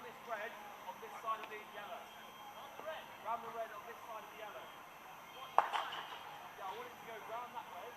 this red on this side of the yellow. Round the red on this side of the yellow. Yeah, I want it to go round that way.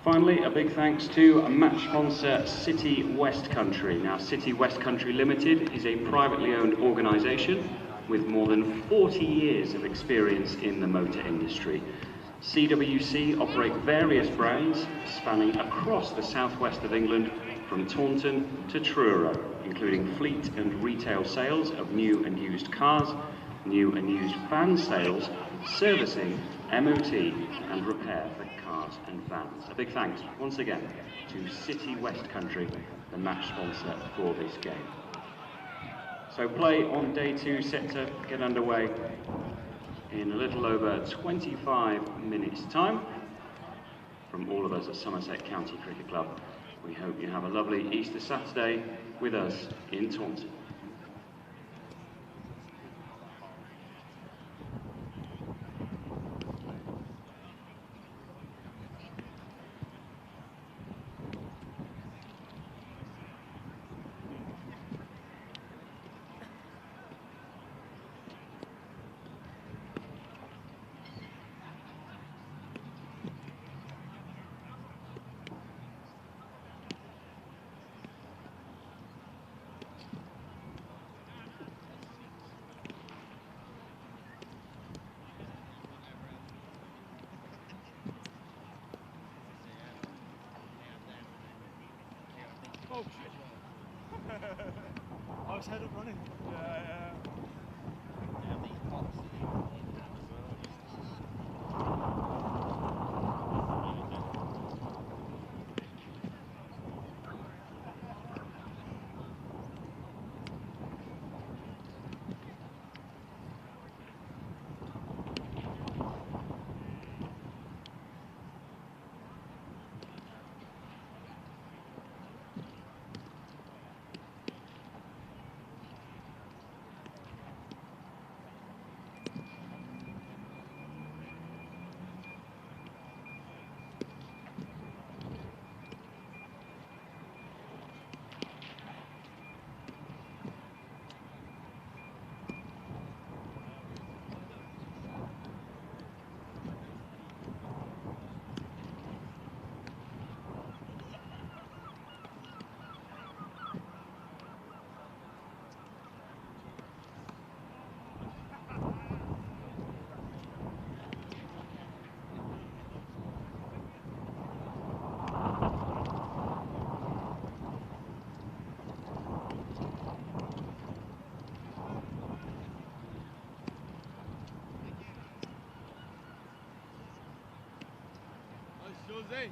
Finally, a big thanks to match sponsor City West Country. Now, City West Country Limited is a privately owned organisation with more than 40 years of experience in the motor industry. CWC operate various brands spanning across the southwest of England from Taunton to Truro, including fleet and retail sales of new and used cars, new and used van sales, servicing, MOT and repair for cars and vans. A big thanks once again to City West Country, the match sponsor for this game. So play on day 2 set to get underway in a little over 25 minutes time. From all of us at Somerset County Cricket Club, we hope you have a lovely Easter Saturday with us in Taunton. Oh shit! I was head of running. Yeah. Josie.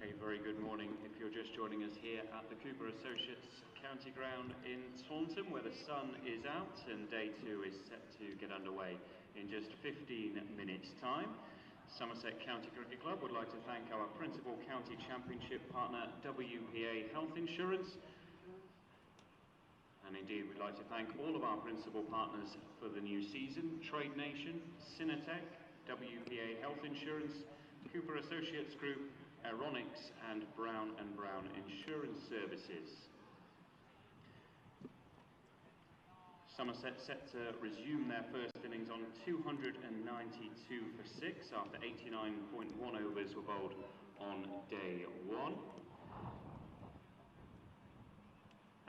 A very good morning if you're just joining us here at the Cooper Associates County Ground in Taunton, where the sun is out and day 2 is set to get underway in just 15 minutes time. Somerset County Cricket Club would like to thank our principal county championship partner WPA Health Insurance, and indeed we'd like to thank all of our principal partners for the new season: Trade Nation, Cinetech, WPA Health Insurance, Cooper Associates Group, Aeronix and Brown & Brown Insurance Services. Somerset set to resume their first innings on 292 for 6 after 89.1 overs were bowled on day 1.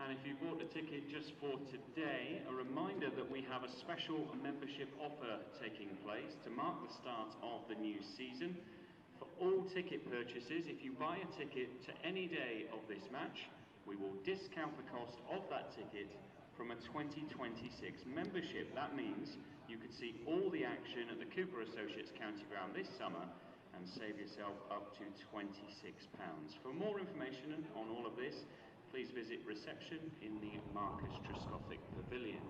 And if you bought a ticket just for today, a reminder that we have a special membership offer taking place to mark the start of the new season. For all ticket purchases, if you buy a ticket to any day of this match, we will discount the cost of that ticket from a 2026 membership. That means you could see all the action at the Cooper Associates County Ground this summer and save yourself up to £26. For more information on all of this, please visit reception in the Marcus Trescothick Pavilion.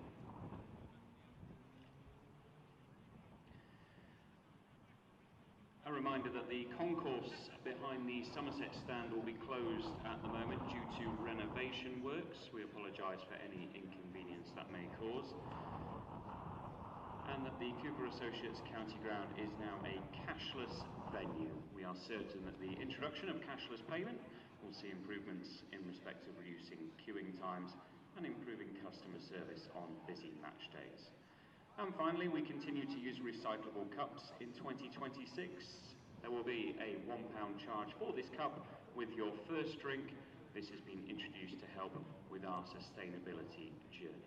A reminder that the concourse behind the Somerset stand will be closed at the moment due to renovation works. We apologise for any inconvenience that may cause. And that the Cooper Associates County Ground is now a cashless venue. We are certain that the introduction of cashless payment will see improvements in respect of reducing queuing times and improving customer service on busy match days. And finally, we continue to use recyclable cups in 2026. There will be a £1 charge for this cup with your first drink. This has been introduced to help with our sustainability journey.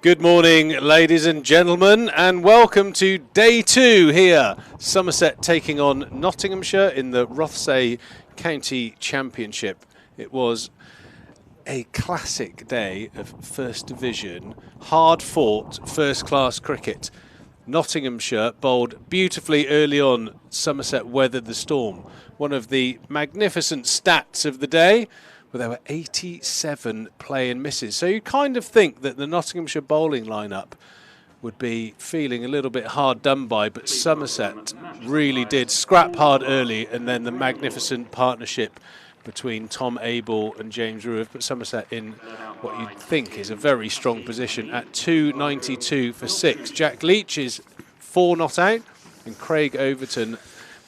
Good morning, ladies and gentlemen, and welcome to day 2 here. Somerset taking on Nottinghamshire in the Rothesay County Championship. It was a classic day of First Division, hard-fought first-class cricket. Nottinghamshire bowled beautifully early on. Somerset weathered the storm. One of the magnificent stats of the day. Well, there were 87 play and misses. So you kind of think that the Nottinghamshire bowling lineup would be feeling a little bit hard done by, but Somerset really did scrap hard early, and then the magnificent partnership between Tom Abel and James Rew have put Somerset in what you'd think is a very strong position at 292 for 6. Jack Leach is 4 not out, and Craig Overton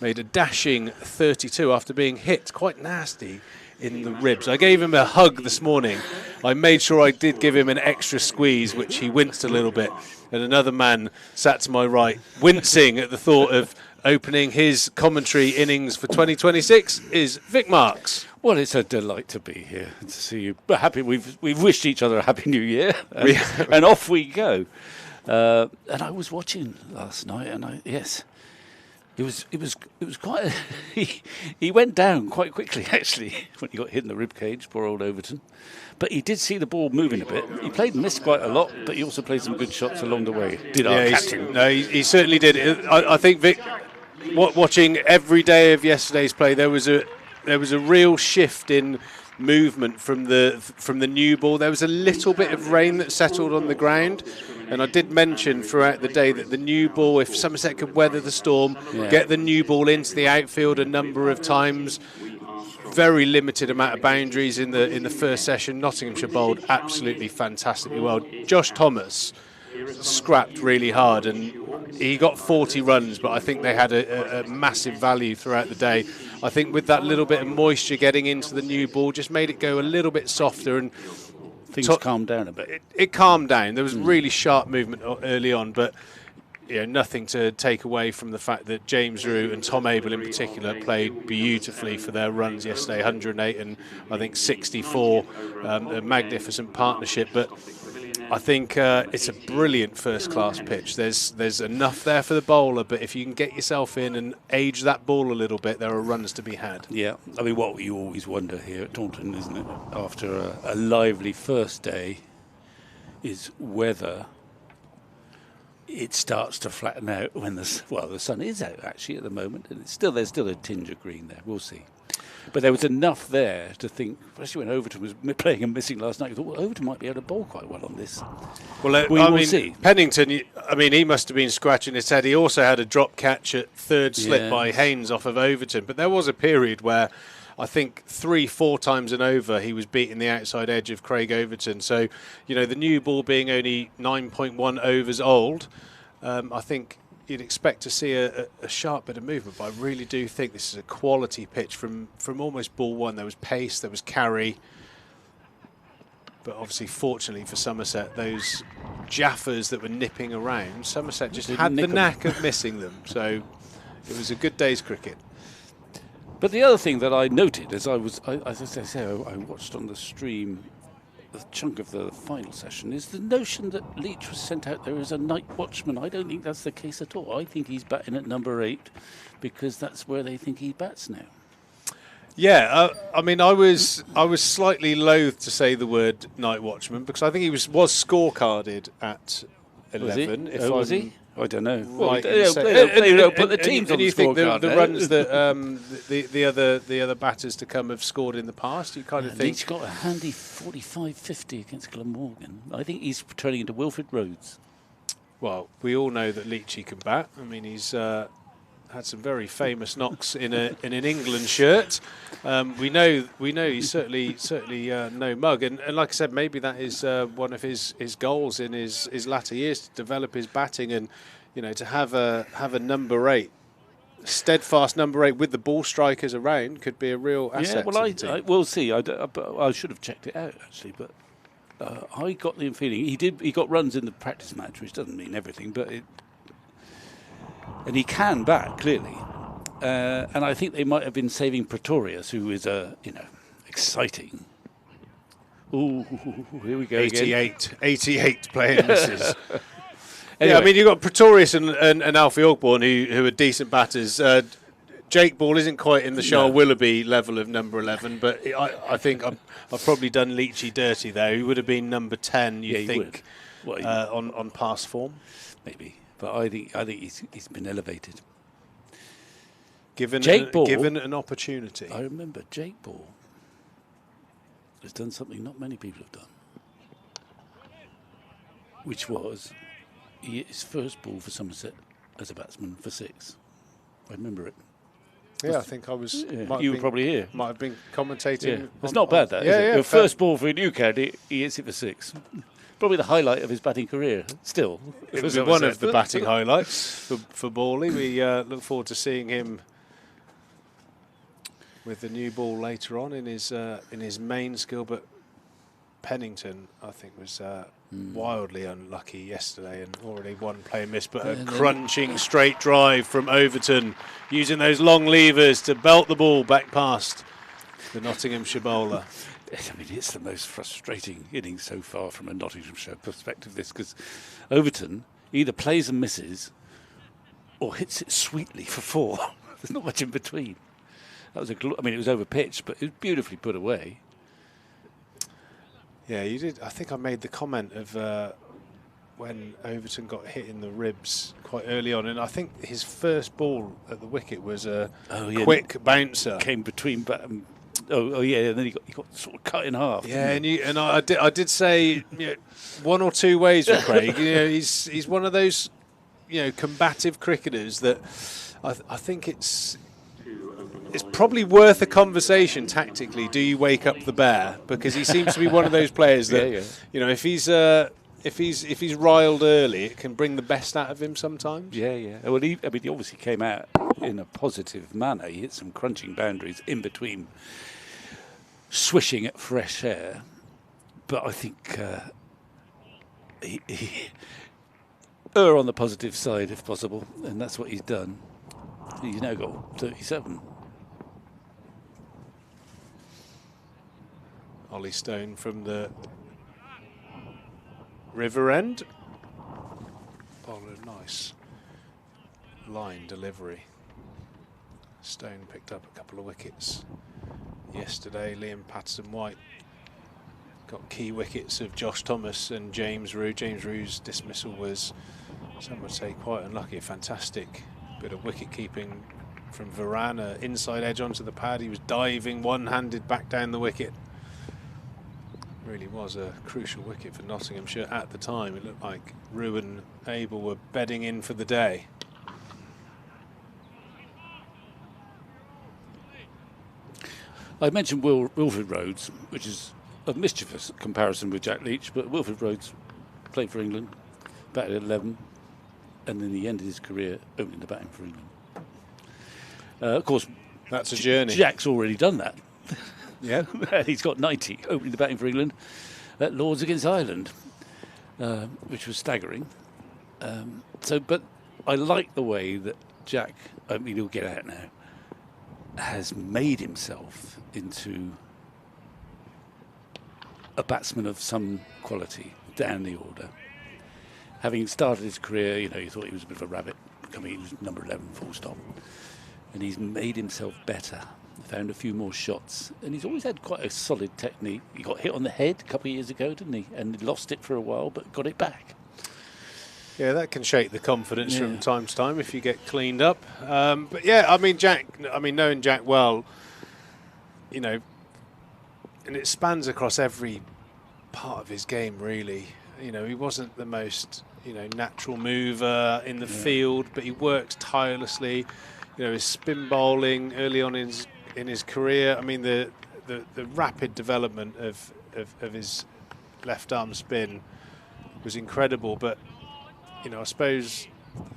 made a dashing 32 after being hit quite nasty in the ribs. I gave him a hug this morning. I made sure I did give him an extra squeeze, which he winced a little bit. And another man sat to my right, wincing at the thought of opening his commentary innings for 2026 is Vic Marks. Well, it's a delight to be here and to see you. We're happy. We've wished each other a happy new year, and off we go. And I was watching last night, and yes. It was quite. He went down quite quickly actually when he got hit in the rib cage. Poor old Overton, but he did see the ball moving a bit. He played and missed quite a lot, but he also played some good shots along the way. Did our captain? No, he certainly did. I think Vic, watching every day of yesterday's play, there was a real shift in movement from the new ball. There was a little bit of rain that settled on the ground. And I did mention throughout the day that the new ball, if Somerset could weather the storm, get the new ball into the outfield a number of times, very limited amount of boundaries in the first session. Nottinghamshire bowled absolutely fantastically well. Josh Thomas scrapped really hard, and he got 40 runs, but I think they had a massive value throughout the day. I think with that little bit of moisture getting into the new ball, just made it go a little bit softer, and things calmed down a bit. It calmed down. There was really sharp movement early on, but nothing to take away from the fact that James Rew and Tom Abel in particular played beautifully for their runs yesterday. 108 and I think 64, a magnificent partnership. But I think it's a brilliant first-class pitch. There's enough there for the bowler, but if you can get yourself in and age that ball a little bit, there are runs to be had. Yeah, I mean, what you always wonder here at Taunton, isn't it, after a lively first day, is whether it starts to flatten out when the sun is out actually at the moment, and there's still a tinge of green there. We'll see. But there was enough there to think, especially when Overton was playing and missing last night, you thought, well, Overton might be able to bowl quite well on this. Well, we'll see. Pennington, he must have been scratching his head. He also had a drop catch at third slip by Haynes off of Overton. But there was a period where I think 3-4 times and over he was beating the outside edge of Craig Overton. So, the new ball being only 9.1 overs old, I think you'd expect to see a sharp bit of movement, but I really do think this is a quality pitch from almost ball one. There was pace, there was carry, but obviously, fortunately for Somerset, those Jaffers that were nipping around, Somerset just had the knack of missing them. So it was a good day's cricket. But the other thing that I noted as I watched on the stream a chunk of the final session is the notion that Leach was sent out there as a night watchman. I don't think that's the case at all. I think he's batting at number 8 because that's where they think he bats now. Yeah, I was slightly loath to say the word night watchman because I think he was scorecarded at 11. Was he? I don't know. Right, they don't put the teams on the scorecard. And you think the runs that the other batters to come have scored in the past, you kind of think... Leach got a handy 45-50 against Glamorgan. I think he's turning into Wilfred Rhodes. Well, we all know that Leachy can bat. I mean, he's had some very famous knocks in an England shirt. We know he's certainly no mug, and like I said, maybe that is one of his goals in his latter years, to develop his batting, and to have a number 8, steadfast number 8 with the ball strikers around could be a real asset. Yeah, well, we'll see. I should have checked it out actually, but I got the feeling he got runs in the practice match, which doesn't mean everything, but and he can bat clearly, and I think they might have been saving Pretorius, who is exciting Ooh, here we go again. 88 playing misses. Anyway. Yeah, I mean, you've got Pretorius and Alfie Ogborn who are decent batters. Jake Ball isn't quite in the Charles Willoughby level of number 11, but I think I've probably done Leachy dirty there. He would have been number 10, you think, on past form? Maybe, but I think he's been elevated. Given an opportunity. I remember Jake Ball has done something not many people have done, which was his first ball for Somerset as a batsman for 6. I remember it. Yeah, I think I was. Yeah, you were probably here. Might have been commentating. Yeah. It's not bad, that, is it? Your first ball for a new cad, he hits it for 6. Probably the highlight of his batting career, still. It was one of the batting highlights for Bawley. We look forward to seeing him with the new ball later on in his main skill. But Pennington, I think, was wildly unlucky yesterday and already one play miss, but a crunching straight drive from Overton, using those long levers to belt the ball back past the Nottinghamshire bowler. I mean, it's the most frustrating innings so far from a Nottinghamshire perspective, this, because Overton either plays and misses or hits it sweetly for 4. There's not much in between. That was it was over pitch, but it was beautifully put away. Yeah, you did. I think I made the comment of when Overton got hit in the ribs quite early on, and I think his first ball at the wicket was a quick bouncer. Came between, and then he got sort of cut in half. Yeah, and I did say one or two ways with Craig. He's one of those combative cricketers that I think it's probably worth a conversation tactically. Do you wake up the bear? Because he seems to be one of those players that if he's riled early, it can bring the best out of him sometimes. Yeah. Well, he obviously came out in a positive manner. He hit some crunching boundaries in between, swishing at fresh air. But I think he err on the positive side if possible, and that's what he's done. He's now got 37. Ollie Stone from the river end. Bowler, nice line delivery. Stone picked up a couple of wickets yesterday. Liam Patterson-White got key wickets of Josh Thomas and James Rew. James Rew's dismissal was, some would say, quite unlucky. A fantastic bit of wicket keeping from Varane, inside edge onto the pad. He was diving one-handed back down the wicket. Really was a crucial wicket for Nottinghamshire at the time. It looked like Rew and Abel were bedding in for the day. I mentioned Wilfred Rhodes, which is a mischievous comparison with Jack Leach, but Wilfred Rhodes played for England, batted at 11, and then he ended his career opening the batting for England. Of course, that's a journey. Jack's already done that. Yeah, he's got 90 opening the batting for England at Lords against Ireland, which was staggering. But I like the way that Jack, he'll get out now, has made himself into a batsman of some quality down the order. Having started his career, you thought he was a bit of a rabbit. He was number 11, full stop. And he's made himself better. Found a few more shots, and he's always had quite a solid technique. He got hit on the head a couple of years ago, didn't he? And lost it for a while, but got it back. Yeah, that can shake the confidence from time to time if you get cleaned up. But yeah, knowing Jack well, and it spans across every part of his game, really. He wasn't the most, natural mover in the field, but he worked tirelessly. His spin bowling early on in his career. I mean, the rapid development of his left arm spin was incredible. But I suppose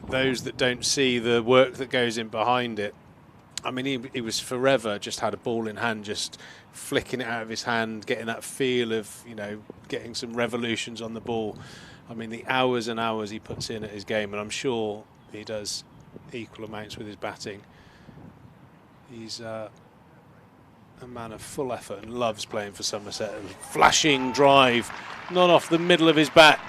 those that don't see the work that goes in behind it, I mean, he was forever just had a ball in hand, just flicking it out of his hand, getting that feel of getting some revolutions on the ball. I mean, the hours and hours he puts in at his game, and I'm sure he does equal amounts with his batting. He's a a man of full effort and loves playing for Somerset. And flashing drive, not off the middle of his bat,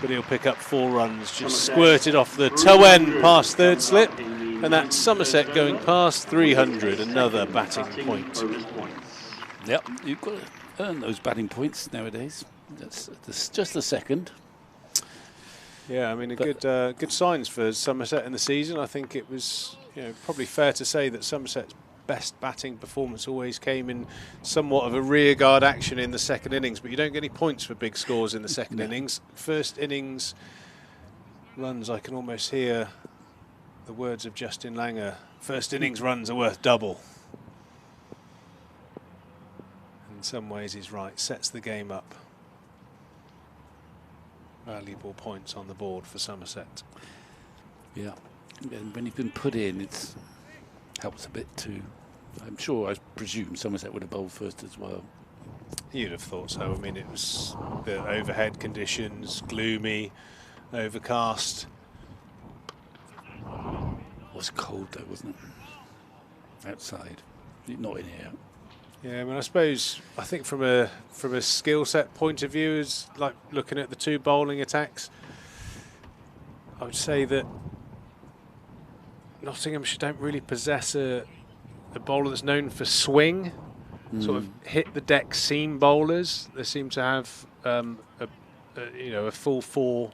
but he'll pick up 4 runs. Just squirted off the toe end past third slip, and that's Somerset going past 300. Another batting point. Yep, you've got to earn those batting points nowadays. That's just a second. Yeah, I mean, good signs for Somerset in the season. I think it was probably fair to say that Somerset's best batting performance always came in somewhat of a rearguard action in the second innings, but you don't get any points for big scores in the second innings. First innings runs, I can almost hear the words of Justin Langer. First innings runs are worth double. In some ways he's right, sets the game up. Valuable points on the board for Somerset. Yeah, and when you've been put in, it helps a bit too. I presume Somerset would have bowled first as well. You'd have thought so. I mean, it was the overhead conditions, gloomy, overcast. It was cold though, wasn't it? Outside, not in here. Yeah, I mean, I think from a skill set point of view, is like looking at the 2 bowling attacks, I would say that Nottinghamshire don't really possess a bowler that's known for swing, sort of hit the deck seam bowlers. They seem to have a full 4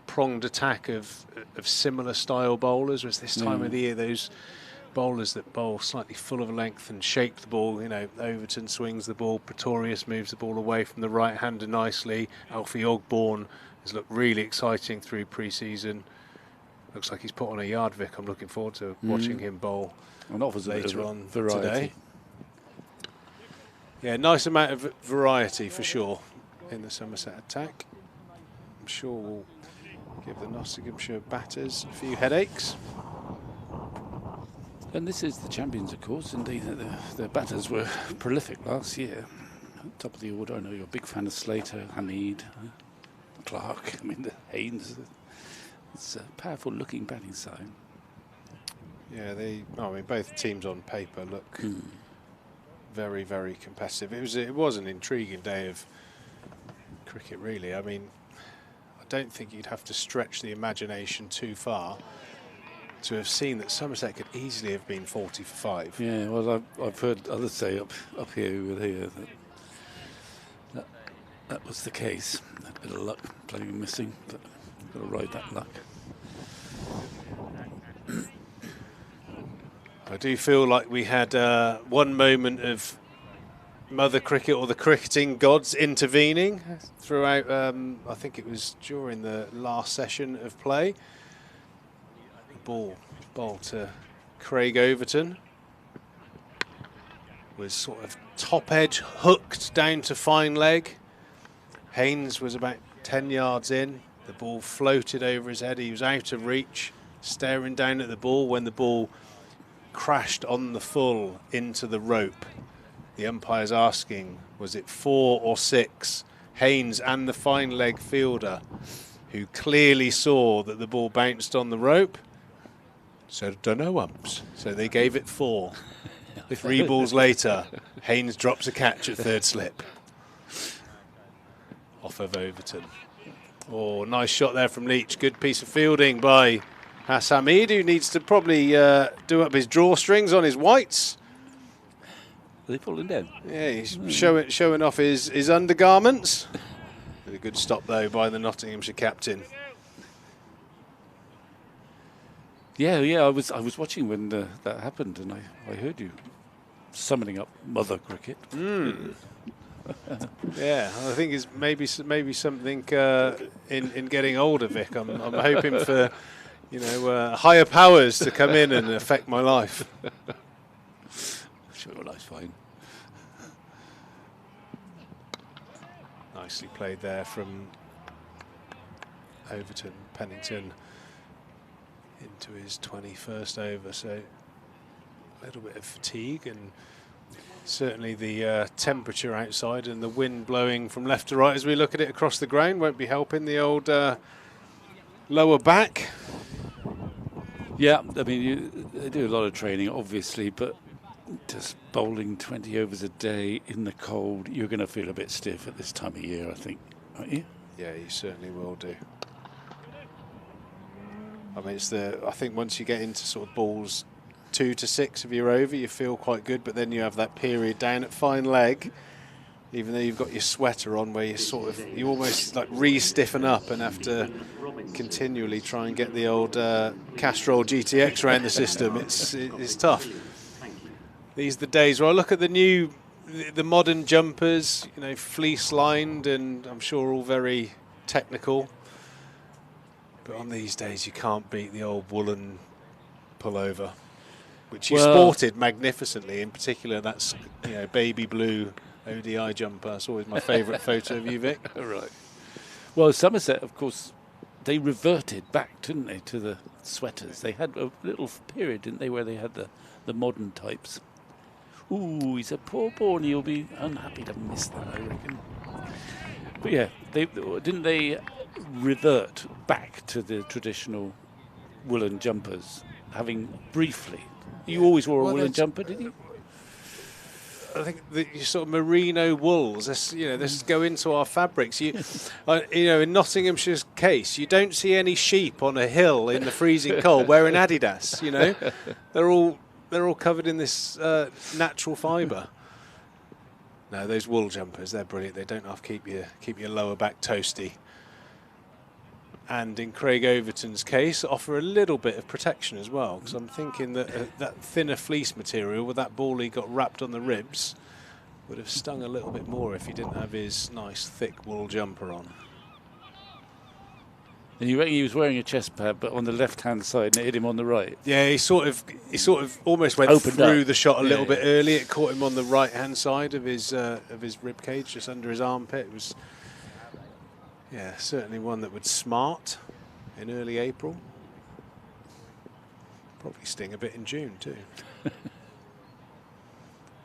pronged attack of similar style bowlers. Whereas this time of the year, those bowlers that bowl slightly full of length and shape the ball, Overton swings the ball, Pretorius moves the ball away from the right-hander nicely, Alfie Ogborn has looked really exciting through pre-season. Looks like he's put on a yard, Vic. I'm looking forward to watching him bowl later on today. Yeah, nice amount of variety for sure in the Somerset attack. I'm sure we'll give the Nottinghamshire batters a few headaches. And this is the champions, of course. Indeed, the batters were prolific last year. Top of the order. I know you're a big fan of Slater, Hamid, Clark. I mean, the Haynes. It's a powerful-looking batting side. Yeah, both teams on paper look very, very competitive. It was an intriguing day of cricket, really. I mean, I don't think you'd have to stretch the imagination too far to have seen that Somerset could easily have been 40 for 5. Yeah, well, I've heard others say up here who were here that was the case. A bit of luck playing missing, but got to ride that luck. I do feel like we had one moment of Mother Cricket or the cricketing gods intervening throughout. I think it was during the last session of play. Ball to Craig Overton was sort of top edge hooked down to fine leg. Haynes was about 10 yards in. The ball floated over his head. He was out of reach, staring down at the ball when the ball crashed on the full into the rope. The umpire's asking, was it 4 or 6? Haynes and the fine leg fielder, who clearly saw that the ball bounced on the rope, said, dunno umps. So they gave it 4. 3 balls later, Haynes drops a catch at third slip. Off of Overton. Oh, nice shot there from Leach. Good piece of fielding by Hassamid, who needs to probably do up his drawstrings on his whites. Are they falling down? Yeah, he's showing off his undergarments. A good stop, though, by the Nottinghamshire captain. Yeah, I was watching when that happened, and I heard you summoning up Mother Cricket. Yeah, I think it's maybe something in getting older, Vic. I'm hoping for higher powers to come in and affect my life. Sure, your life's fine. Nicely played there from Overton. Pennington into his 21st over, so a little bit of fatigue, and certainly the temperature outside and the wind blowing from left to right as we look at it across the ground won't be helping the old lower back. Yeah, I mean, they do a lot of training, obviously, but just bowling 20 overs a day in the cold, you're going to feel a bit stiff at this time of year, I think, aren't you? Yeah, you certainly will do. I mean, I think once you get into sort of balls 2 to 6 of your over, you feel quite good, but then you have that period down at fine leg, even though you've got your sweater on, where you almost like re-stiffen up and have to continually try and get the old Castrol GTX around the system. It's tough. These are the days where I look at the modern jumpers, you know, fleece lined, and I'm sure all very technical. But on these days, you can't beat the old woolen pullover, which you sported magnificently. In particular, that's, you know, baby blue ODI jumper. That's always my favourite photo of you, Vic. Right. Well, Somerset, of course, they reverted back, didn't they, to the sweaters. They had a little period, didn't they, where they had the modern types. Ooh, he's a poor boy, and he'll be unhappy to miss that, I reckon. But yeah, didn't they revert back to the traditional woolen jumpers, having briefly? You always wore a woolen jumper, did you? I think the sort of merino wools, this go into our fabrics. You know, in Nottinghamshire's case, you don't see any sheep on a hill in the freezing cold wearing Adidas. You know, they're all covered in this natural fibre. No, those wool jumpers, they're brilliant. They don't have to keep your lower back toasty. And in Craig Overton's case, offer a little bit of protection as well, because I'm thinking that that thinner fleece material with that ball he got wrapped on the ribs would have stung a little bit more if he didn't have his nice thick wool jumper on. And you reckon he was wearing a chest pad, but on the left-hand side, and it hit him on the right? Yeah, he sort of almost went through the shot a little bit early. It caught him on the right-hand side of his rib cage, just under his armpit. It was, yeah, certainly one that would smart in early April. Probably sting a bit in June too.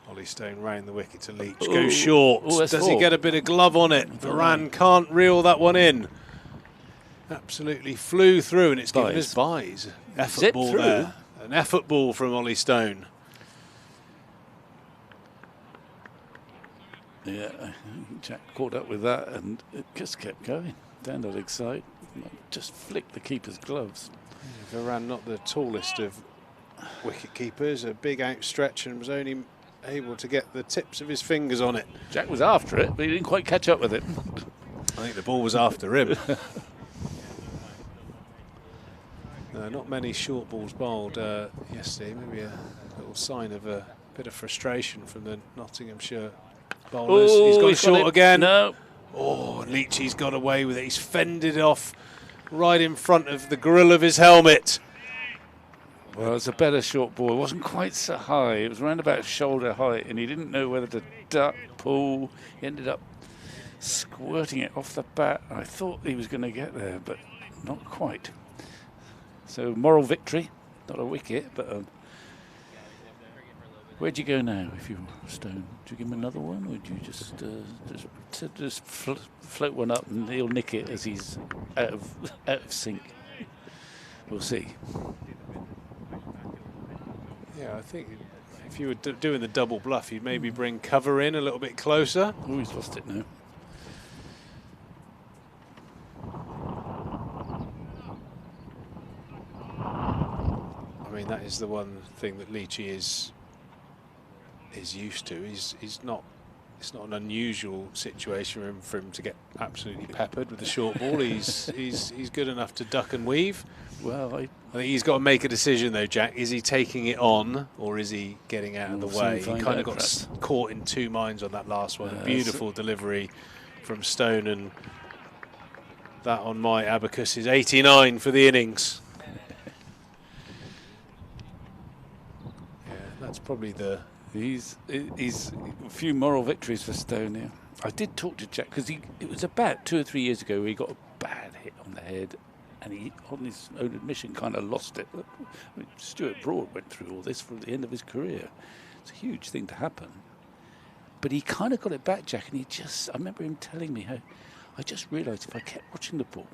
Ollie Stone round the wicket to Leach. Goes short. Does he get a bit of glove on it? Varane can't reel that one in. Absolutely flew through, and it's given us byes. Effort ball there. An effort ball from Ollie Stone. Yeah, Jack caught up with that, and it just kept going down the leg side. Just flicked the keeper's gloves. Yeah, Varane, not the tallest of wicket keepers, a big outstretch, and was only able to get the tips of his fingers on it. Jack was after it, but he didn't quite catch up with it. I think the ball was after him. Not many short balls bowled yesterday. Maybe a little sign of a bit of frustration from the Nottinghamshire bowlers. He's gone short again. No. Oh, Leachy's got away with it. He's fended off right in front of the grill of his helmet. Well, it's a better short ball. It wasn't quite so high. It was around about shoulder height, and he didn't know whether to duck, pull. He ended up squirting it off the bat. I thought he was going to get there, but not quite. So moral victory, not a wicket, but where'd you go now if you were Stone? Do you give him another one, or would you just float one up and he'll nick it as he's out of sync? We'll see. Yeah, I think if you were doing the double bluff, you'd maybe bring cover in a little bit closer. Oh, he's lost it now. I mean, that is the one thing that Leachy is used to. He's not. It's not an unusual situation for him to get absolutely peppered with the short ball. He's good enough to duck and weave. Well, I think he's got to make a decision though, Jack. Is he taking it on, or is he getting out of the way? He kind of got caught in two minds on that last one. A beautiful delivery from Stone, and that on my abacus is 89 for the innings. Yeah, that's probably the. He's a few moral victories for Stone here. I did talk to Jack because it was about 2 or 3 years ago where he got a bad hit on the head, and he, on his own admission, kind of lost it. I mean, Stuart Broad went through all this from the end of his career. It's a huge thing to happen. But he kind of got it back, Jack, and I remember him telling me how I just realised if I kept watching the ball,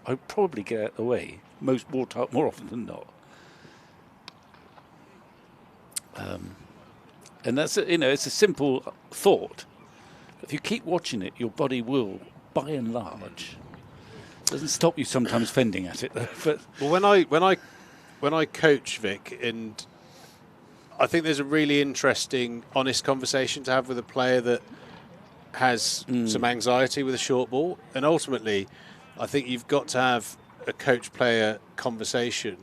I'd probably get out of the way more often than not. And that's it's a simple thought. If you keep watching it, your body will, by and large, doesn't stop you sometimes fending at it. But well, when I coach Vic, and I think there's a really interesting, honest conversation to have with a player that has some anxiety with a short ball, and ultimately, I think you've got to have a coach-player conversation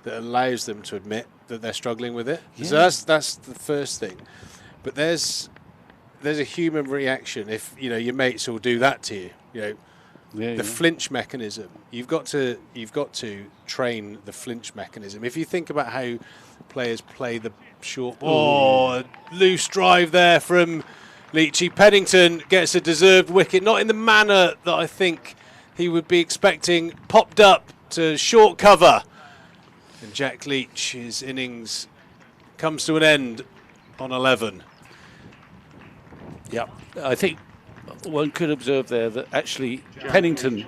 that allows them to admit that they're struggling with it. Yeah. So that's the first thing. But there's a human reaction if your mates will do that to you. The flinch mechanism. You've got to train the flinch mechanism. If you think about how players play the short ball, loose drive there from Leachy. Pennington gets a deserved wicket, not in the manner that I think he would be expecting. Popped up to short cover. And Jack Leach, his innings comes to an end on 11. Yeah, I think one could observe there that actually Pennington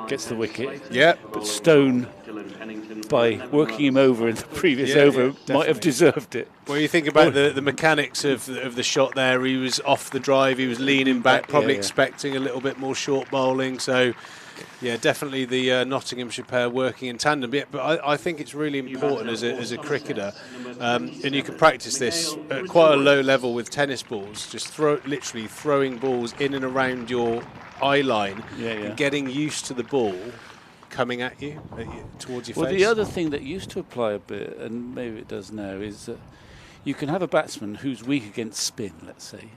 gets the wicket. Yeah, but Stone, by working him over in the previous over, might have deserved it. Well, you think about the mechanics of the shot there. He was off the drive. He was leaning back, probably expecting a little bit more short bowling. So, yeah, definitely the Nottinghamshire pair working in tandem. But I think it's really important as a cricketer, and you can practice this at quite a low level with tennis balls. Just literally throwing balls in and around your eye line and getting used to the ball coming at you towards your face. Well, the other thing that used to apply a bit, and maybe it does now, is that you can have a batsman who's weak against spin, let's say,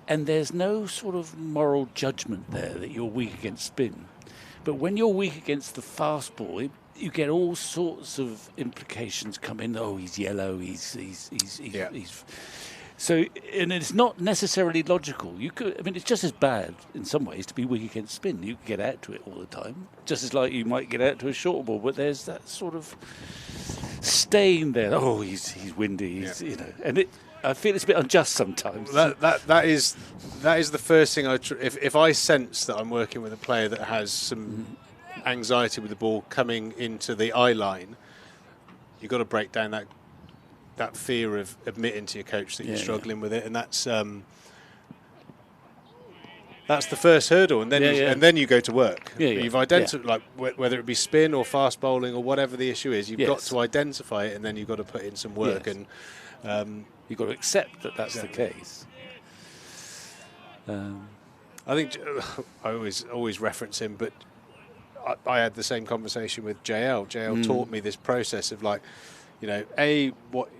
and there's no sort of moral judgment there that you're weak against spin. But when you're weak against the fast ball, you get all sorts of implications come in. Oh, he's yellow. He's so, and it's not necessarily logical. It's just as bad in some ways to be weak against spin. You can get out to it all the time, just as like you might get out to a short ball. But there's that sort of stain there. Oh, he's windy. And I feel it's a bit unjust sometimes. That is the first thing if I sense that I'm working with a player that has some anxiety with the ball coming into the eye line, you've got to break down that fear of admitting to your coach that you're struggling with it, and that's the first hurdle, and then and then you go to work. You've identified like whether it be spin or fast bowling or whatever the issue is. You've got to identify it, and then you've got to put in some work and. You've got to accept that that's the case. I think I always reference him, but I had the same conversation with JL. JL taught me this process of what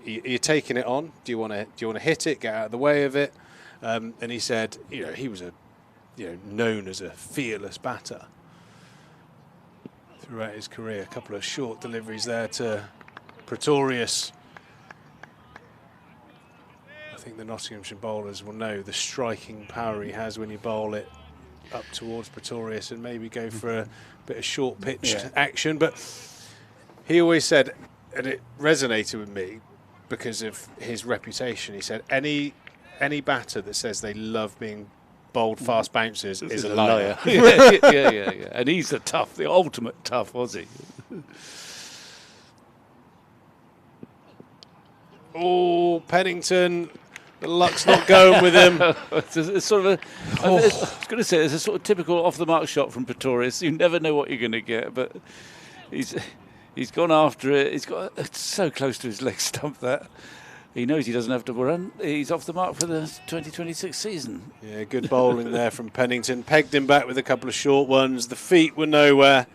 you're taking it on. Do you want to hit it, get out of the way of it? And he said, he was known as a fearless batter throughout his career. A couple of short deliveries there to Pretorius. I think the Nottinghamshire bowlers will know the striking power he has when you bowl it up towards Pretorius and maybe go for a bit of short pitched action. But he always said, and it resonated with me because of his reputation, he said any batter that says they love being bowled fast bouncers is a liar. Yeah. And he's the ultimate tough, was he? Oh, Pennington. The luck's not going with him. It's sort of I was going to say, it's a sort of typical off-the-mark shot from Pretorius. You never know what you're going to get, but he's gone after it. It's so close to his leg stump that he knows he doesn't have to run. He's off the mark for the 2026 season. Yeah, good bowling there from Pennington. Pegged him back with a couple of short ones. The feet were nowhere.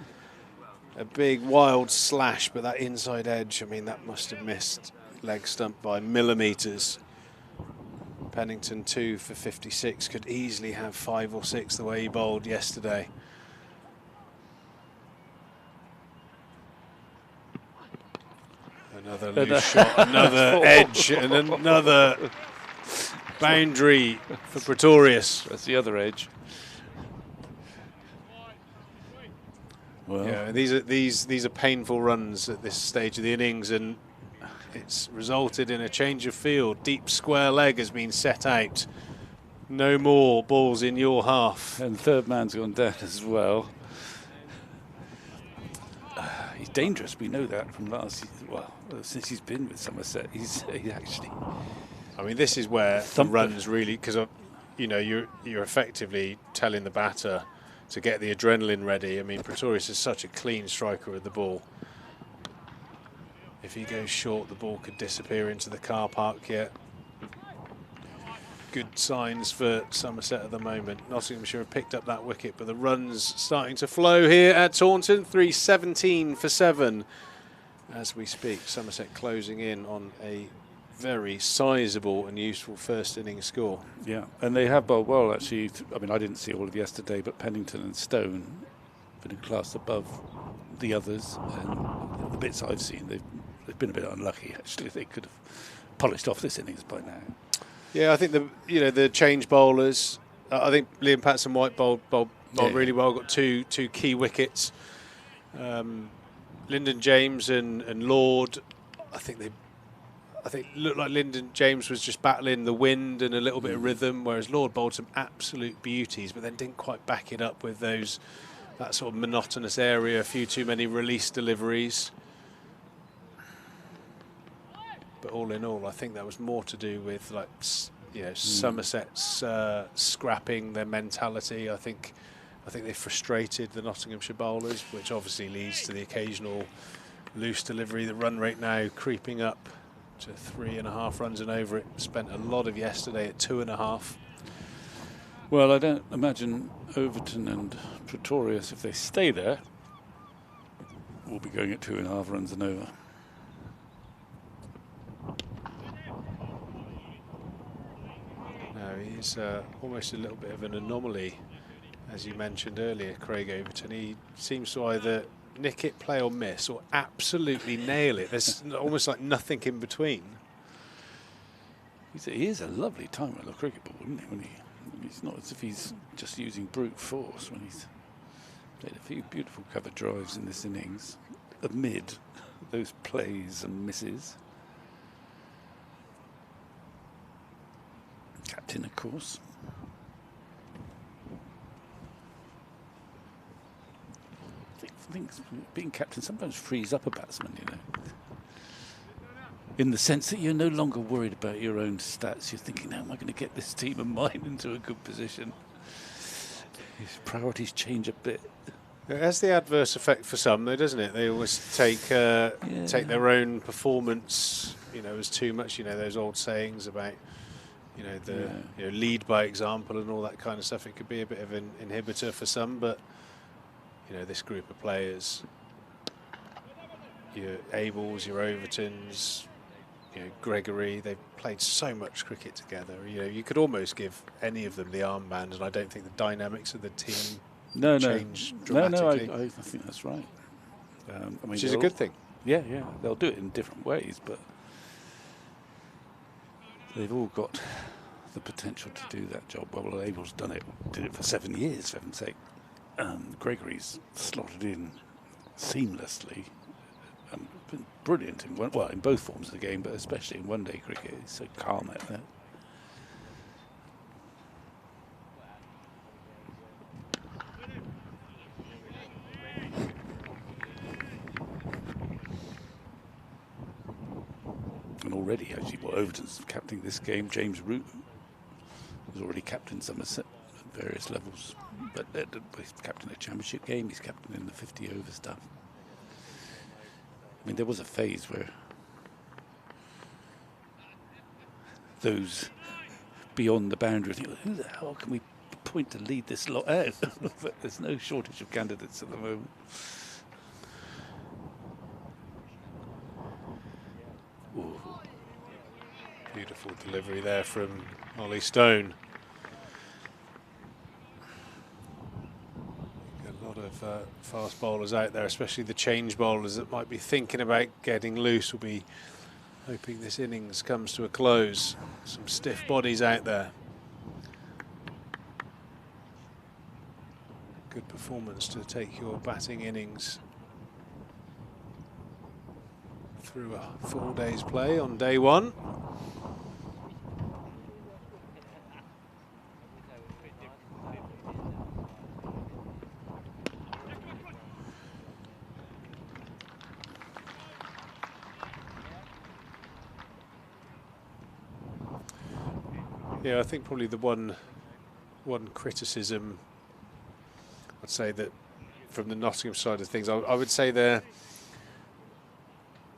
A big wild slash, but that inside edge, that must have missed leg stump by millimetres. Pennington 2 for 56, could easily have 5 or 6 the way he bowled yesterday. Another loose shot, another edge, and another boundary for Pretorius. That's the other edge. Well, these are painful runs at this stage of the innings, and it's resulted in a change of field. Deep square leg has been set out. No more balls in your half. And third man's gone down as well. dangerous. We know that from since he's been with Somerset. He's actually. I mean, this is where the Thumper. runs really, because you're effectively telling the batter to get the adrenaline ready. I mean, Pretorius is such a clean striker with the ball. If he goes short, the ball could disappear into the car park yet. Good signs for Somerset at the moment. Nottinghamshire have picked up that wicket, but the runs starting to flow here at Taunton. 3:17 for 7 as we speak. Somerset closing in on a very sizable and useful first innings score. Yeah, and they have bowled well, actually. I mean, I didn't see all of yesterday, but Pennington and Stone have been in class above the others. And the bits I've seen, they've been a bit unlucky, actually. They could have polished off this innings by now. Yeah, I think the change bowlers. I think Liam Patson-White bowled really well. Got two key wickets. Lyndon James and Lord. I think it looked like Lyndon James was just battling the wind and a little bit of rhythm, whereas Lord bowled some absolute beauties, but then didn't quite back it up with that sort of monotonous area. A few too many release deliveries. But all in all, I think that was more to do with Somerset's scrapping their mentality. I think they frustrated the Nottinghamshire bowlers, which obviously leads to the occasional loose delivery. The run rate now creeping up to 3.5 runs and over. It spent a lot of yesterday at 2.5. Well, I don't imagine Overton and Pretorius, if they stay there, will be going at 2.5 runs and over. He's almost a little bit of an anomaly, as you mentioned earlier, Craig Overton. He seems to either nick it, play or miss, or absolutely nail it. There's almost like nothing in between. He is a lovely timer on the cricket ball, isn't he? When he's not as if he's just using brute force. When he's played a few beautiful cover drives in this innings, amid those plays and misses. Captain, of course. I think being captain sometimes frees up a batsman, in the sense that you're no longer worried about your own stats. You're thinking, how am I going to get this team of mine into a good position? His priorities change a bit. It has the adverse effect for some, though, doesn't it? They always take their own performance, as too much. Those old sayings about lead by example and all that kind of stuff. It could be a bit of an inhibitor for some, but this group of players, your Abels, your Overtons, Gregory, they've played so much cricket together. You could almost give any of them the armband, and I don't think the dynamics of the team change dramatically. No, I think that's right. Which is a good thing. Yeah, they'll do it in different ways, but they've all got the potential to do that job. Well, Abel's did it for 7 years, for heaven's sake. Gregory's slotted in seamlessly. Been brilliant in both forms of the game, but especially in one-day cricket. He's so calm out there. And already, actually, Overton's captaining this game. James Root has already captained Somerset at various levels. But he's captained a championship game, he's captained in the 50-over stuff. I mean, there was a phase where those beyond the boundary think, who the hell can we appoint to lead this lot out? But there's no shortage of candidates at the moment. Ooh. Beautiful delivery there from Ollie Stone. A lot of fast bowlers out there, especially the change bowlers that might be thinking about getting loose, will be hoping this innings comes to a close. Some stiff bodies out there. Good performance to take your batting innings through a full day's play on day one. Yeah, I think probably the one criticism I'd say that from the Nottingham side of things, I would say they're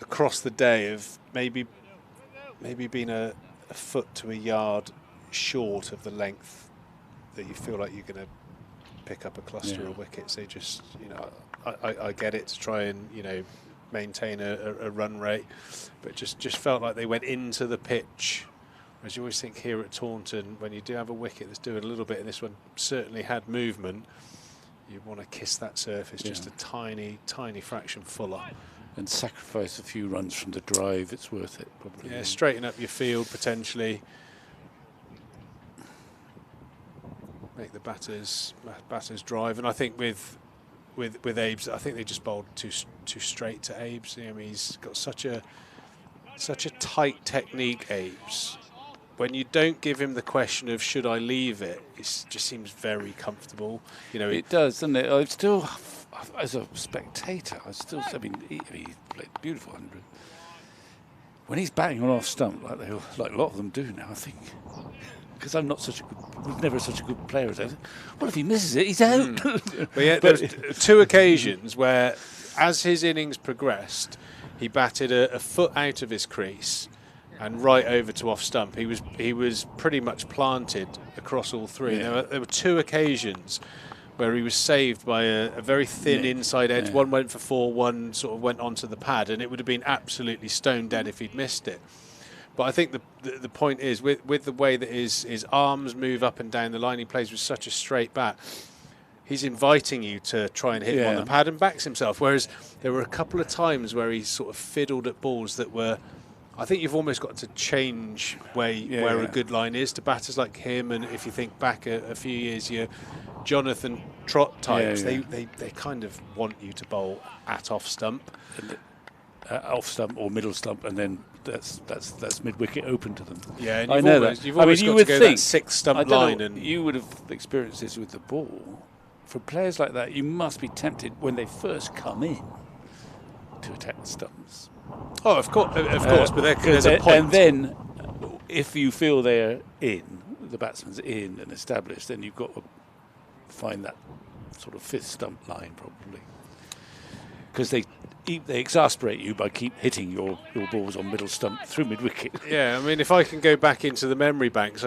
across the day of maybe being a foot to a yard short of the length that you feel like you're going to pick up a cluster of wickets. They just, I get it to try and, maintain a run rate, but just felt like they went into the pitch. As you always think here at Taunton, when you do have a wicket that's doing a little bit, and this one certainly had movement, you want to kiss that surface just a tiny fraction fuller. And sacrifice a few runs from the drive, it's worth it, probably. Yeah, straighten up your field potentially. Make the batters drive. And I think with Abe's, I think they just bowled too straight to Abe's. He's got such a tight technique, Abe's. When you don't give him the question of should I leave it, it just seems very comfortable. It does, doesn't it? I still, as a spectator, I mean, he played a beautiful 100. When he's batting on off stump, like a lot of them do now, I think, because I'm not never such a good player as I. What if he misses it? He's out. But there was two occasions where, as his innings progressed, he batted a foot out of his crease and right over to off stump. He was pretty much planted across all three. Yeah. There were two occasions where he was saved by a very thin inside edge. One went for 4, one sort of went onto the pad, and it would have been absolutely stone dead if he'd missed it. But I think the point is, with the way that his arms move up and down the line, he plays with such a straight bat, he's inviting you to try and hit him on the pad and backs himself. Whereas there were a couple of times where he sort of fiddled at balls that were, I think you've almost got to change where a good line is to batters like him. And if you think back a few years, your Jonathan Trott types, they kind of want you to bowl at off stump. Off stump or middle stump, and then that's mid wicket open to them. Yeah, and I know you've always got to go that 6 stump line. And you would have experienced this with the ball. For players like that, you must be tempted when they first come in to attack the stumps. Oh, of course, but there's a point. And then, if you feel they're in, the batsman's in and established, then you've got to find that sort of 5th stump line probably, because they exasperate you by keep hitting your balls on middle stump through mid wicket. Yeah, I mean, if I can go back into the memory banks,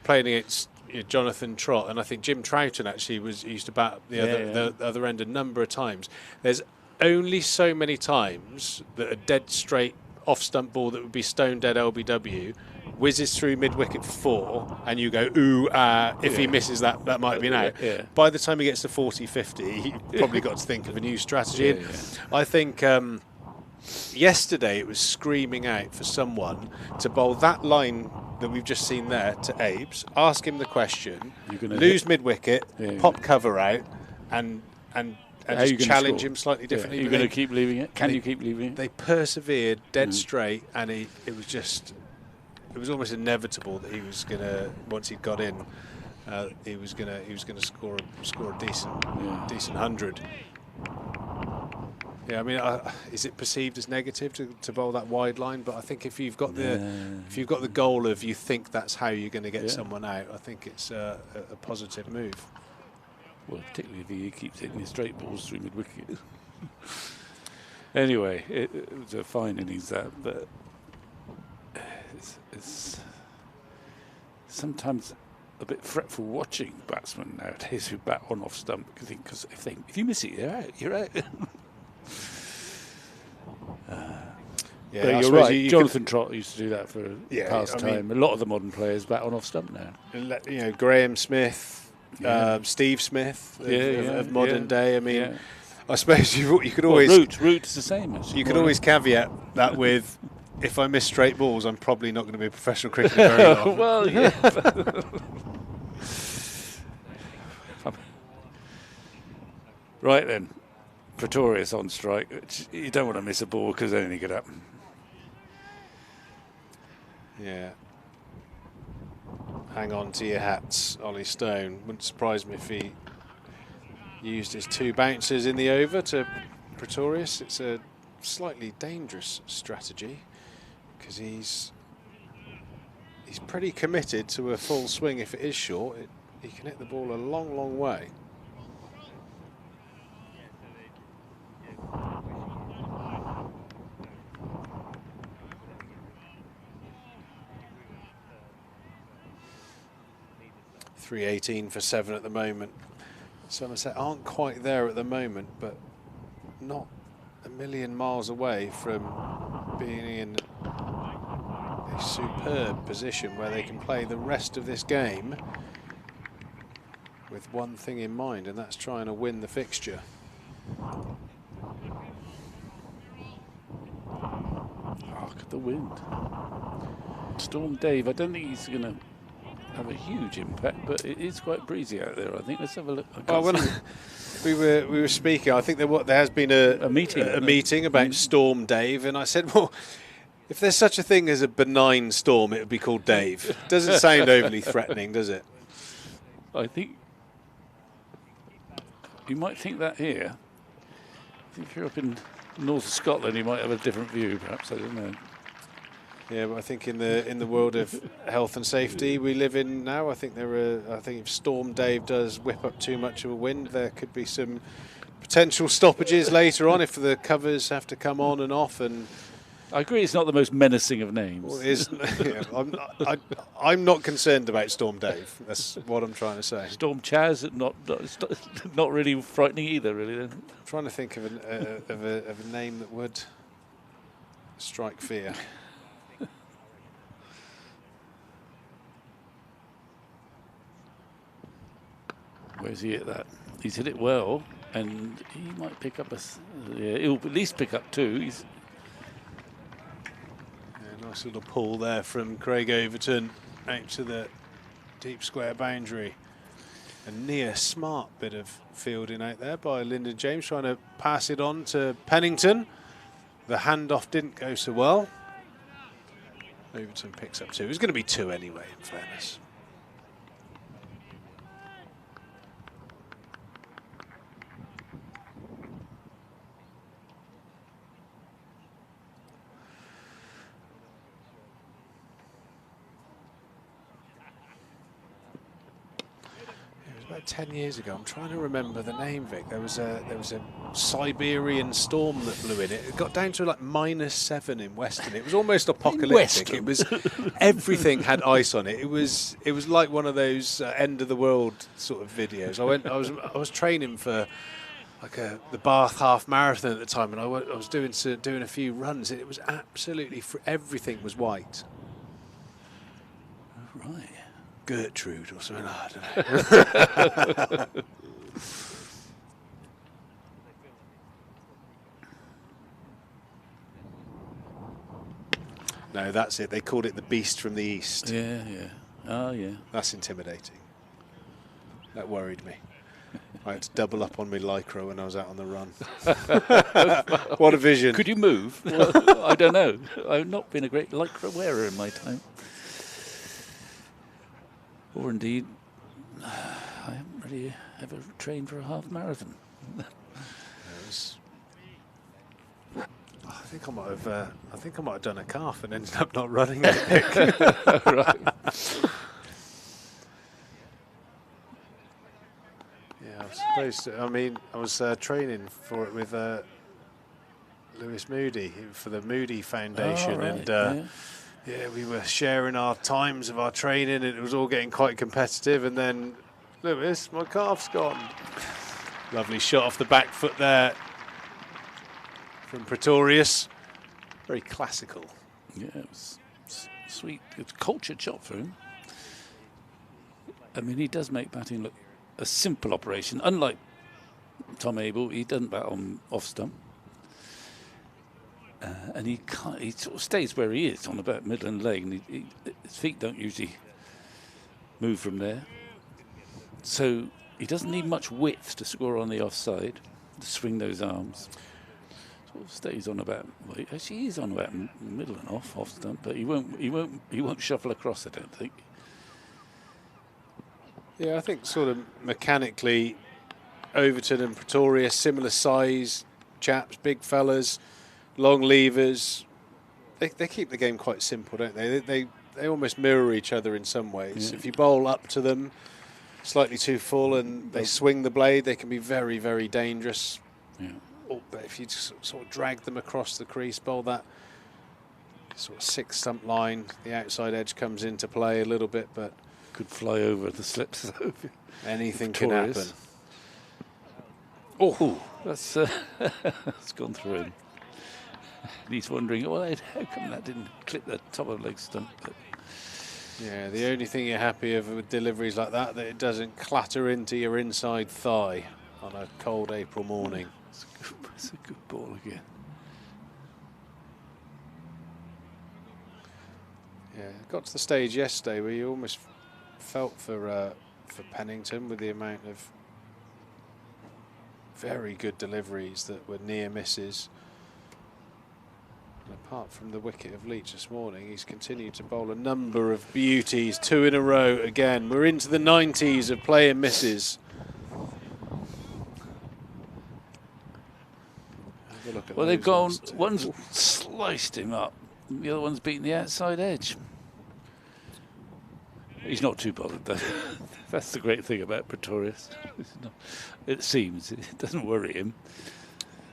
playing against Jonathan Trott, and I think Jim Troughton actually used to bat the other end a number of times. There's only so many times that a dead straight off stump ball that would be stone dead LBW whizzes through mid wicket for 4, and you go ooh if he misses that might have been out. By the time he gets to 40-50, he probably got to think of a new strategy. I think yesterday it was screaming out for someone to bowl that line that we've just seen there to Abe's, ask him the question, lose mid wicket, pop cover out, and just challenge him slightly differently. Are you going to keep leaving it? Can you keep leaving it? They persevered dead straight, and it was almost inevitable that he was going to, once he'd got in, he was going to score a decent 100. Yeah, I mean, is it perceived as negative to bowl that wide line? But I think if you've got the goal of you think that's how you're going to get someone out, I think it's a positive move. Well, particularly if he keeps hitting his straight balls through mid wicket. Anyway, it was a fine innings that, but it's sometimes a bit fretful watching batsmen nowadays who bat on off stump, because if you miss it, you're out. But you're right. Jonathan Trott used to do that for pastime. A lot of the modern players bat on off stump now. Graham Smith. Steve Smith of modern day. I mean, I suppose you could always Root's the same. You could always caveat that with, if I miss straight balls, I'm probably not going to be a professional cricketer very long. Well, yeah. Right then, Pretorius on strike. You don't want to miss a ball because anything could happen. Yeah. Hang on to your hats, Ollie Stone. Wouldn't surprise me if he used his 2 bouncers in the over to Pretorius. It's a slightly dangerous strategy because he's he's pretty committed to a full swing. If it is short, he can hit the ball a long, long way. .318 for 7 at the moment. Somerset aren't quite there at the moment, but not a million miles away from being in a superb position where they can play the rest of this game with one thing in mind, and that's trying to win the fixture. Oh, look at the wind. Storm Dave, I don't think he's going to have a huge impact, but it is quite breezy out there, I think. Let's have a look. Well, when we were speaking, I think there has been a meeting about Storm Dave, and I said, well, if there's such a thing as a benign storm, it would be called Dave. Doesn't sound overly threatening, does it? I think you might think that here. I think if you're up in north of Scotland, you might have a different view, perhaps. I don't know. Yeah, but I think in the world of health and safety we live in now, I think if Storm Dave does whip up too much of a wind, there could be some potential stoppages later on if the covers have to come on and off. And I agree, it's not the most menacing of names. Well, I'm not concerned about Storm Dave. That's what I'm trying to say. Storm Chaz, not really frightening either, really. Then. I'm trying to think of a name that would strike fear. Where's he at that? He's hit it well, and he might pick up he'll at least pick up 2. He's nice little pull there from Craig Overton out to the deep square boundary. A near smart bit of fielding out there by Lyndon James, trying to pass it on to Pennington. The handoff didn't go so well. Overton picks up 2. It was going to be 2 anyway, in fairness. About 10 years ago, I'm trying to remember the name, Vic. There was a Siberian storm that blew in. It got down to like -7 in Weston. It was almost apocalyptic. It was everything had ice on it. It was like one of those end of the world sort of videos. I was training for like the Bath half marathon at the time, and I was doing a few runs. It was absolutely everything was white. Right. Gertrude or something, I don't know. No, that's it. They called it the Beast from the East. Yeah. Oh, yeah. That's intimidating. That worried me. I had to double up on my Lycra when I was out on the run. What a vision. Could you move? I don't know. I've not been a great Lycra wearer in my time. Or indeed, I haven't really ever trained for a half marathon. I think I might have done a calf and ended up not running it. Right. Yeah, I was supposed to. I mean, I was training for it with Lewis Moody for the Moody Foundation, and. Yeah, we were sharing our times of our training, and it was all getting quite competitive. And then, Lewis, my calf's gone. Lovely shot off the back foot there from Pretorius. Very classical. Yeah, it was sweet. It's a cultured shot for him. I mean, he does make batting look a simple operation. Unlike Tom Abel, he doesn't bat on off stump. And he sort of stays where he is on about Midland leg, and his feet don't usually move from there. So he doesn't need much width to score on the offside, to swing those arms. Sort of stays on about. Well, actually, he's on about middle and off stump, but he won't shuffle across, I don't think. Yeah, I think sort of mechanically, Overton and Pretoria, similar size chaps, big fellas. Long levers, they keep the game quite simple, don't they? They they almost mirror each other in some ways. Yeah. If you bowl up to them slightly too full and they swing the blade, they can be very, very dangerous. Yeah. But if you sort of drag them across the crease, bowl that sort of 6 stump line, the outside edge comes into play a little bit, but Could fly over the slips. anything can happen. Oh, that's that's gone through him. And he's wondering, well, how come that didn't clip the top of the leg stump? But Yeah, the only thing you're happy of with deliveries like that it doesn't clatter into your inside thigh on a cold April morning. it's a good ball again. Yeah, it got to the stage yesterday where you almost felt for Pennington with the amount of very good deliveries that were near misses. And apart from the wicket of Leach this morning, he's continued to bowl a number of beauties, 2 in a row again. We're into the 90s of play and misses. Have a look at Well, they've those gone, last two. one's sliced him up, the other one's beaten the outside edge. He's not too bothered, though. That's the great thing about Pretorius. It seems it doesn't worry him.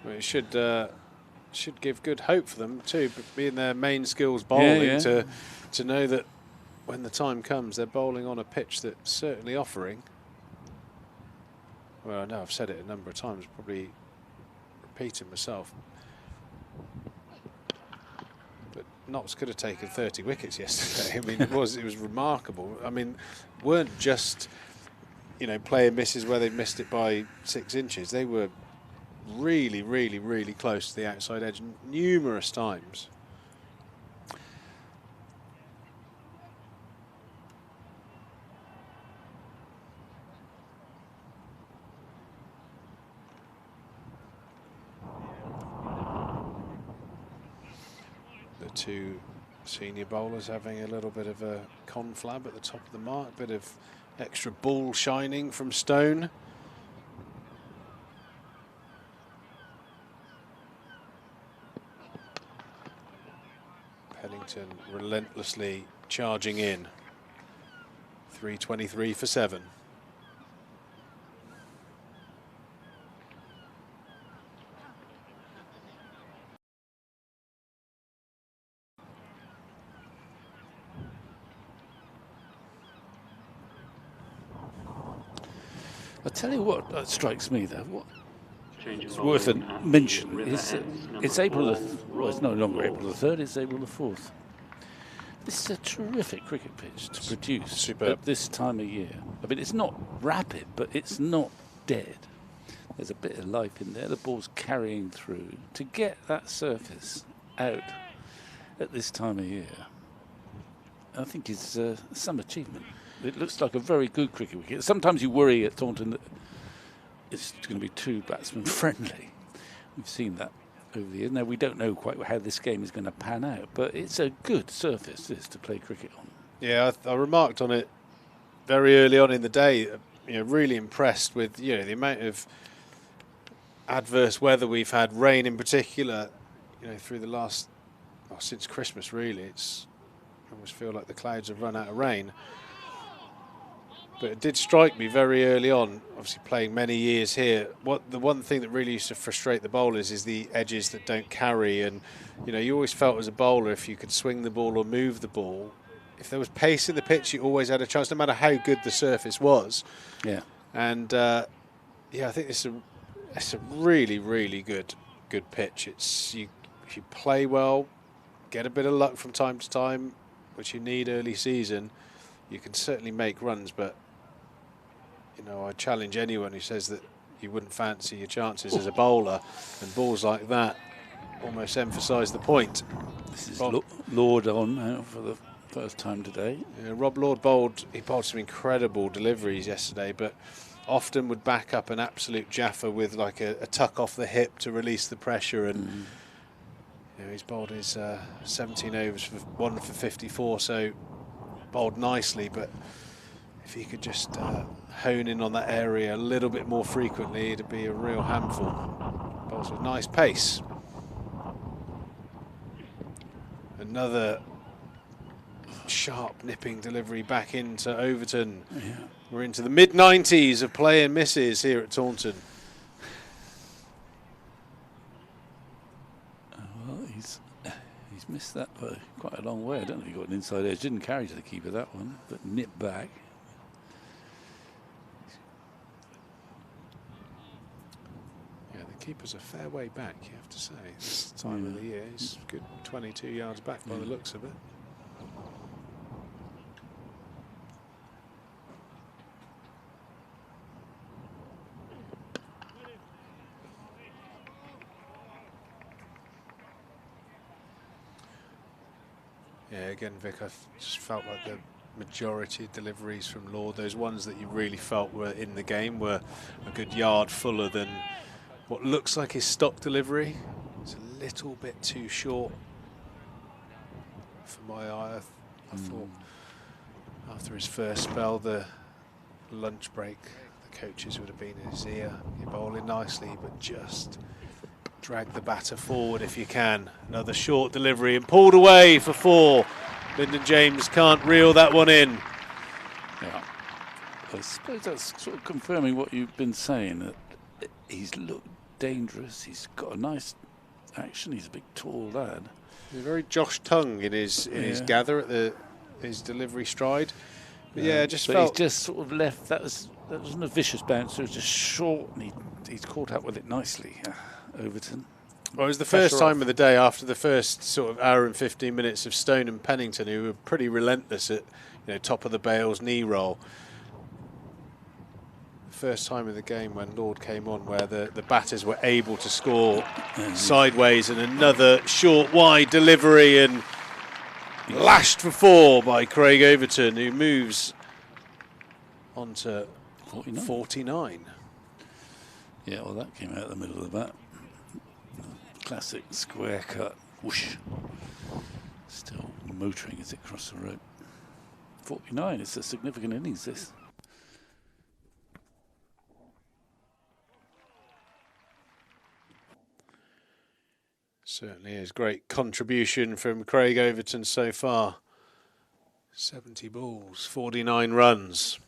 Well, it should give good hope for them too, being their main skills bowling, to know that when the time comes, they're bowling on a pitch that's certainly offering. Well, I know I've said it a number of times, probably repeating myself. But Notts could have taken 30 wickets yesterday. I mean, it was remarkable. I mean, weren't just, you know, play and misses where they missed it by 6 inches. They were really, really, really close to the outside edge numerous times. The 2 senior bowlers having a little bit of a conflab at the top of the mark, bit of extra ball shining from Stone. Pennington relentlessly charging in. 323 for 7. I'll tell you what strikes me, though. What Changing it's worth a bowling at mention the is Riverheads, it's number April the 4, well, it's no longer April the 3rd, it's April the 4th. This is a terrific cricket pitch to produce Superb. at this time of year. I mean, it's not rapid, but it's not dead. There's a bit of life in there. The ball's carrying through. To get that surface out at this time of year, I think is some achievement. It looks like a very good cricket wicket. Sometimes you worry at Taunton that it's going to be too batsman friendly. We've seen that over the years. Now, we don't know quite how this game is going to pan out, but it's a good surface, this, to play cricket on. Yeah, I remarked on it very early on in the day. You know, really impressed with, you know, the amount of adverse weather we've had, rain in particular, you know, through the last, well, since Christmas really. It's, I almost feel like the clouds have run out of rain. But it did strike me very early on, obviously playing many years here, the one thing that really used to frustrate the bowlers is the edges that don't carry. And, you know, you always felt as a bowler, if you could swing the ball or move the ball, if there was pace in the pitch, you always had a chance, no matter how good the surface was. Yeah. And, yeah, I think it's a really, really good pitch. It's if you play well, get a bit of luck from time to time, which you need early season, you can certainly make runs. But, you know, I challenge anyone who says that you wouldn't fancy your chances as a bowler, and balls like that almost emphasise the point. This is Lord on now for the first time today. Yeah, Rob Lord bowled some incredible deliveries yesterday, but often would back up an absolute jaffa with like a tuck off the hip to release the pressure. And you know, he's bowled his 17 overs for 1 for 54, so bowled nicely. But if he could just hone in on that area a little bit more frequently, it'd be a real handful. Bowls with nice pace. sharp nipping delivery back into Overton. Yeah. We're into the mid-90s of play and misses here at Taunton. Well, he's missed that by quite a long way. I don't know if he got an inside edge. Didn't carry to the keeper, that one, but nipped back. Yeah, the keeper's a fair way back, you have to say. This time of the year, he's good 22 yards back by the looks of it. Yeah, again, Vic, I just felt like the majority of deliveries from Lord, those ones that you really felt were in the game, were a good yard fuller than what looks like his stock delivery. It's a little bit too short for my eye. I thought after his first spell, the lunch break, the coaches would have been in his ear. You're bowling nicely, but just drag the batter forward if you can. Another short delivery and pulled away for 4. Lyndon James can't reel that one in. Yeah. I suppose that's sort of confirming what you've been saying, that he's looked dangerous, he's got a nice action, he's a big tall lad. He's very Josh Tongue in his gather at his delivery stride. But yeah, just felt he's just sort of left. That wasn't a vicious bounce. It was just short, and he's caught up with it nicely. Overton. Well, it was the first time of the day after the first sort of hour and 15 minutes of Stone and Pennington, who were pretty relentless at top of the bails knee roll. First time of the game when Lord came on where the batters were able to score sideways, and another short wide delivery and lashed for 4 by Craig Overton, who moves on to 49. Yeah, well, that came out of the middle of the bat. Classic square cut, whoosh. Still motoring as it crossed the rope. 49, it's a significant innings, this. Certainly is. Great contribution from Craig Overton so far. 70 balls, 49 runs.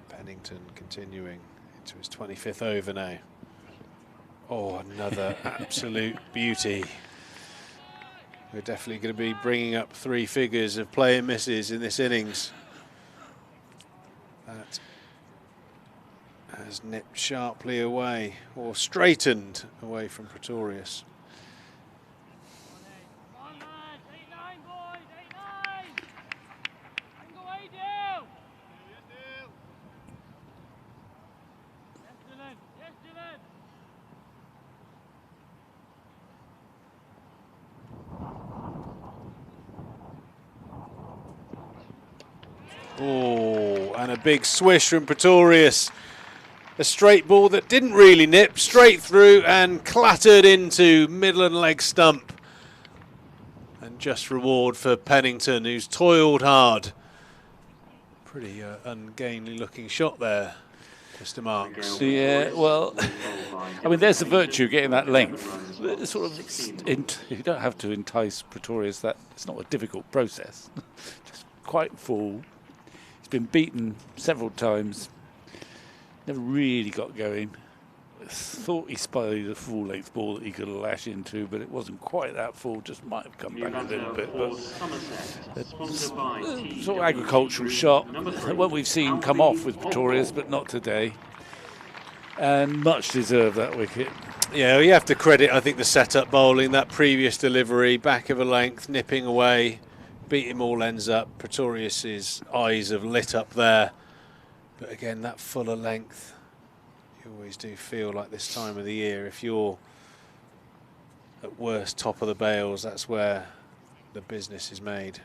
Pennington continuing into his 25th over now. Oh, another absolute beauty. We're definitely going to be bringing up 3 figures of play and misses in this innings. That has nipped sharply away, or straightened away from Pretorius. Oh, and a big swish from Pretorius. A straight ball that didn't really nip, straight through and clattered into middle and leg stump. And just reward for Pennington, who's toiled hard. Pretty ungainly looking shot there, Mr. Marks. Yeah, well, I mean, there's the virtue of getting that length. Sort of, you don't have to entice Pretorius. That it's not a difficult process. Just quite full. He's been beaten several times. Never really got going. Thought he spied a full-length ball that he could lash into, but it wasn't quite that full. Just might have come back a little bit. But sort of agricultural shot. What we've seen come off with Pretorius, but not today. And much deserved that wicket. Yeah, you have to credit, I think, the setup bowling, that previous delivery, back of a length, nipping away, beat him all ends up. Pretorius's eyes have lit up there. But again, that fuller length, you always do feel like this time of the year, if you're at worst top of the bails, that's where the business is made.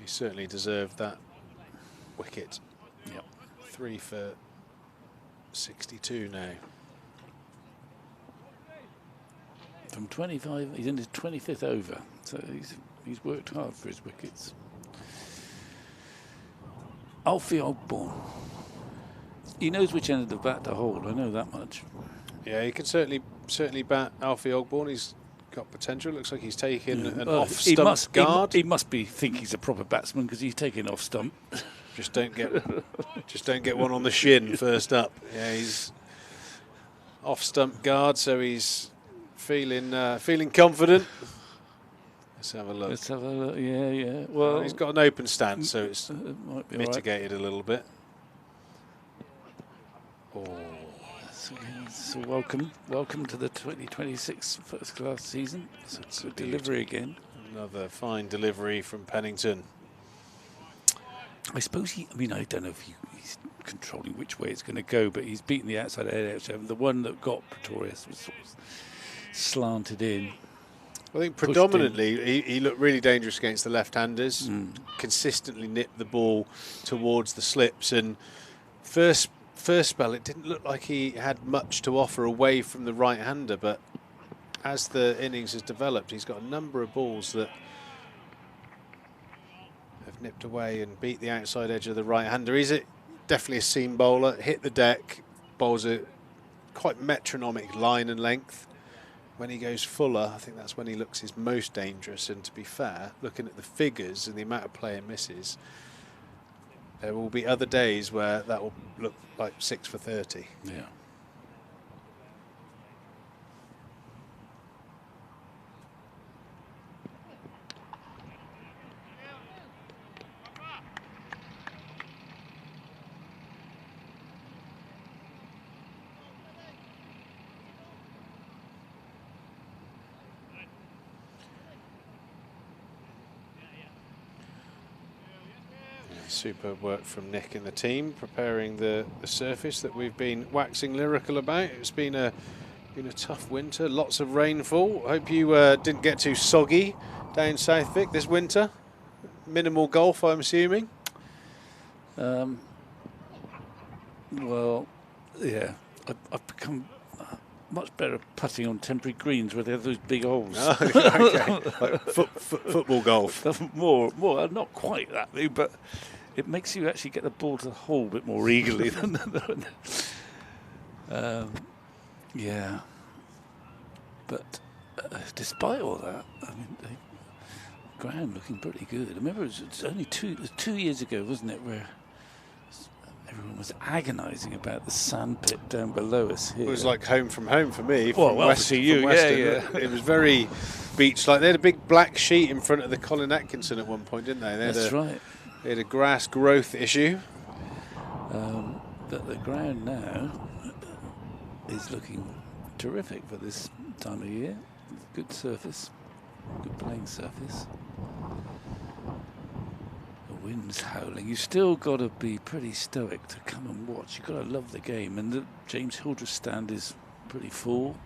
He certainly deserved that wicket. Yep. 3 for 62 now. From 25, he's in his 25th over, so he's worked hard for his wickets. Alfie Ogborn. He knows which end of the bat to hold. I know that much. Yeah, he can certainly bat Alfie Ogborn. He's got potential. Looks like he's taken an off-stump guard. He must think he's a proper batsman because he's taking off stump. Just don't get one on the shin first up. Yeah, he's off-stump guard, so he's feeling confident. Let's have a look. Yeah. Well, he's got an open stance, so it's might be mitigated a little bit. Oh. So welcome to the 2026 first class season. It's a good delivery again. Another fine delivery from Pennington. I suppose I don't know if he's controlling which way it's going to go, but he's beaten the outside edge. The one that got Pretorius was sort of slanted in. I think predominantly he looked really dangerous against the left-handers. Consistently nipped the ball towards the slips, and first spell it didn't look like he had much to offer away from the right-hander, but as the innings has developed, he's got a number of balls that have nipped away and beat the outside edge of the right-hander. He's definitely a seam bowler, hit the deck, bowls a quite metronomic line and length. When he goes fuller, I think that's when he looks his most dangerous, and to be fair, looking at the figures and the amount of play and misses, there will be other days where that will look like 6 for 30. Yeah. Superb work from Nick and the team, preparing the surface that we've been waxing lyrical about. It's been a tough winter, lots of rainfall. Hope you didn't get too soggy down South Vic this winter. Minimal golf, I'm assuming. Well, yeah, I've become much better at putting on temporary greens where they have those big holes. Oh, okay. Like football golf. more, not quite that big, but it makes you actually get the ball to the hole a bit more eagerly than yeah. But despite all that, I mean, ground looking pretty good. I remember it was only 2 years ago, wasn't it, where everyone was agonising about the sand pit down below us here. It was like home from home for me. Well, obviously you, yeah. It was very beach-like. They had a big black sheet in front of the Colin Atkinson at one point, didn't they? That's right. They had a grass growth issue. But the ground now is looking terrific for this time of year. Good surface, good playing surface. The wind's howling. You've still got to be pretty stoic to come and watch. You've got to love the game. And the James Hildreth stand is pretty full.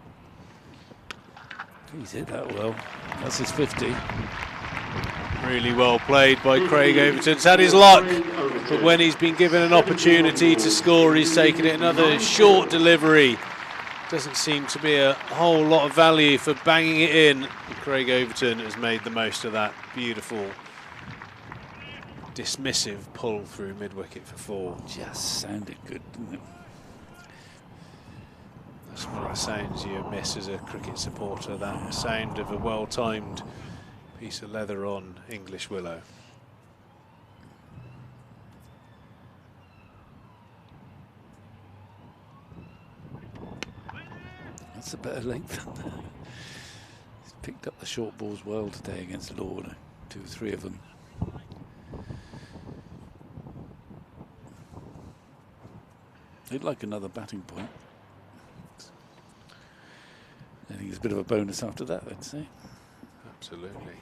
He's hit that well. That's his 50. Really well played by Craig Overton. He's had his luck, but when he's been given an opportunity to score, he's taken it. Another short delivery. Doesn't seem to be a whole lot of value for banging it in. Craig Overton has made the most of that beautiful, dismissive pull through mid-wicket for 4. Just sounded good, didn't it? That's what it sounds you miss as a cricket supporter, that sound of a well-timed piece of leather on English willow. That's a better length. He's picked up the short balls well today against Lord, 2 or 3 of them. He'd like another batting point. I think it's a bit of a bonus after that, I'd say. Absolutely.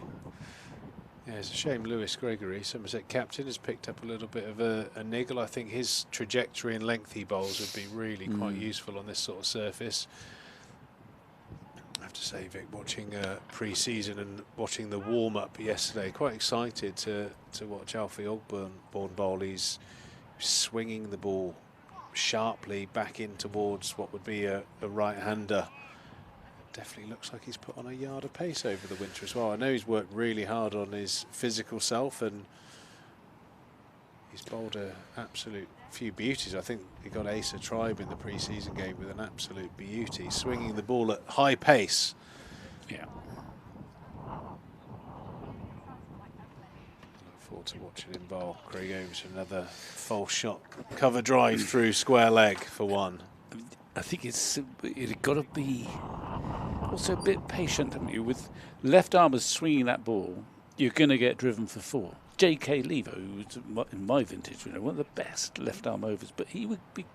Yeah, it's a shame Lewis Gregory, Somerset captain, has picked up a little bit of a niggle. I think his trajectory and length he bowls would be really quite useful on this sort of surface. I have to say, Vic, watching pre-season and watching the warm-up yesterday, quite excited to watch Alfie Ogborn bowl. He's swinging the ball sharply back in towards what would be a right-hander. Definitely looks like he's put on a yard of pace over the winter as well. I know he's worked really hard on his physical self, and He's bowled a absolute few beauties. I think he got ace of tribe in the pre-season game with an absolute beauty, swinging the ball at high pace. Yeah. Look forward to watching him bowl. Craig Overton, another false shot, cover drive through square leg for one. I think it's got to be also a bit patient, haven't you? With left armers swinging that ball, you're going to get driven for 4. J.K. Lever, who was in my vintage, one of the best left arm overs, but he would be,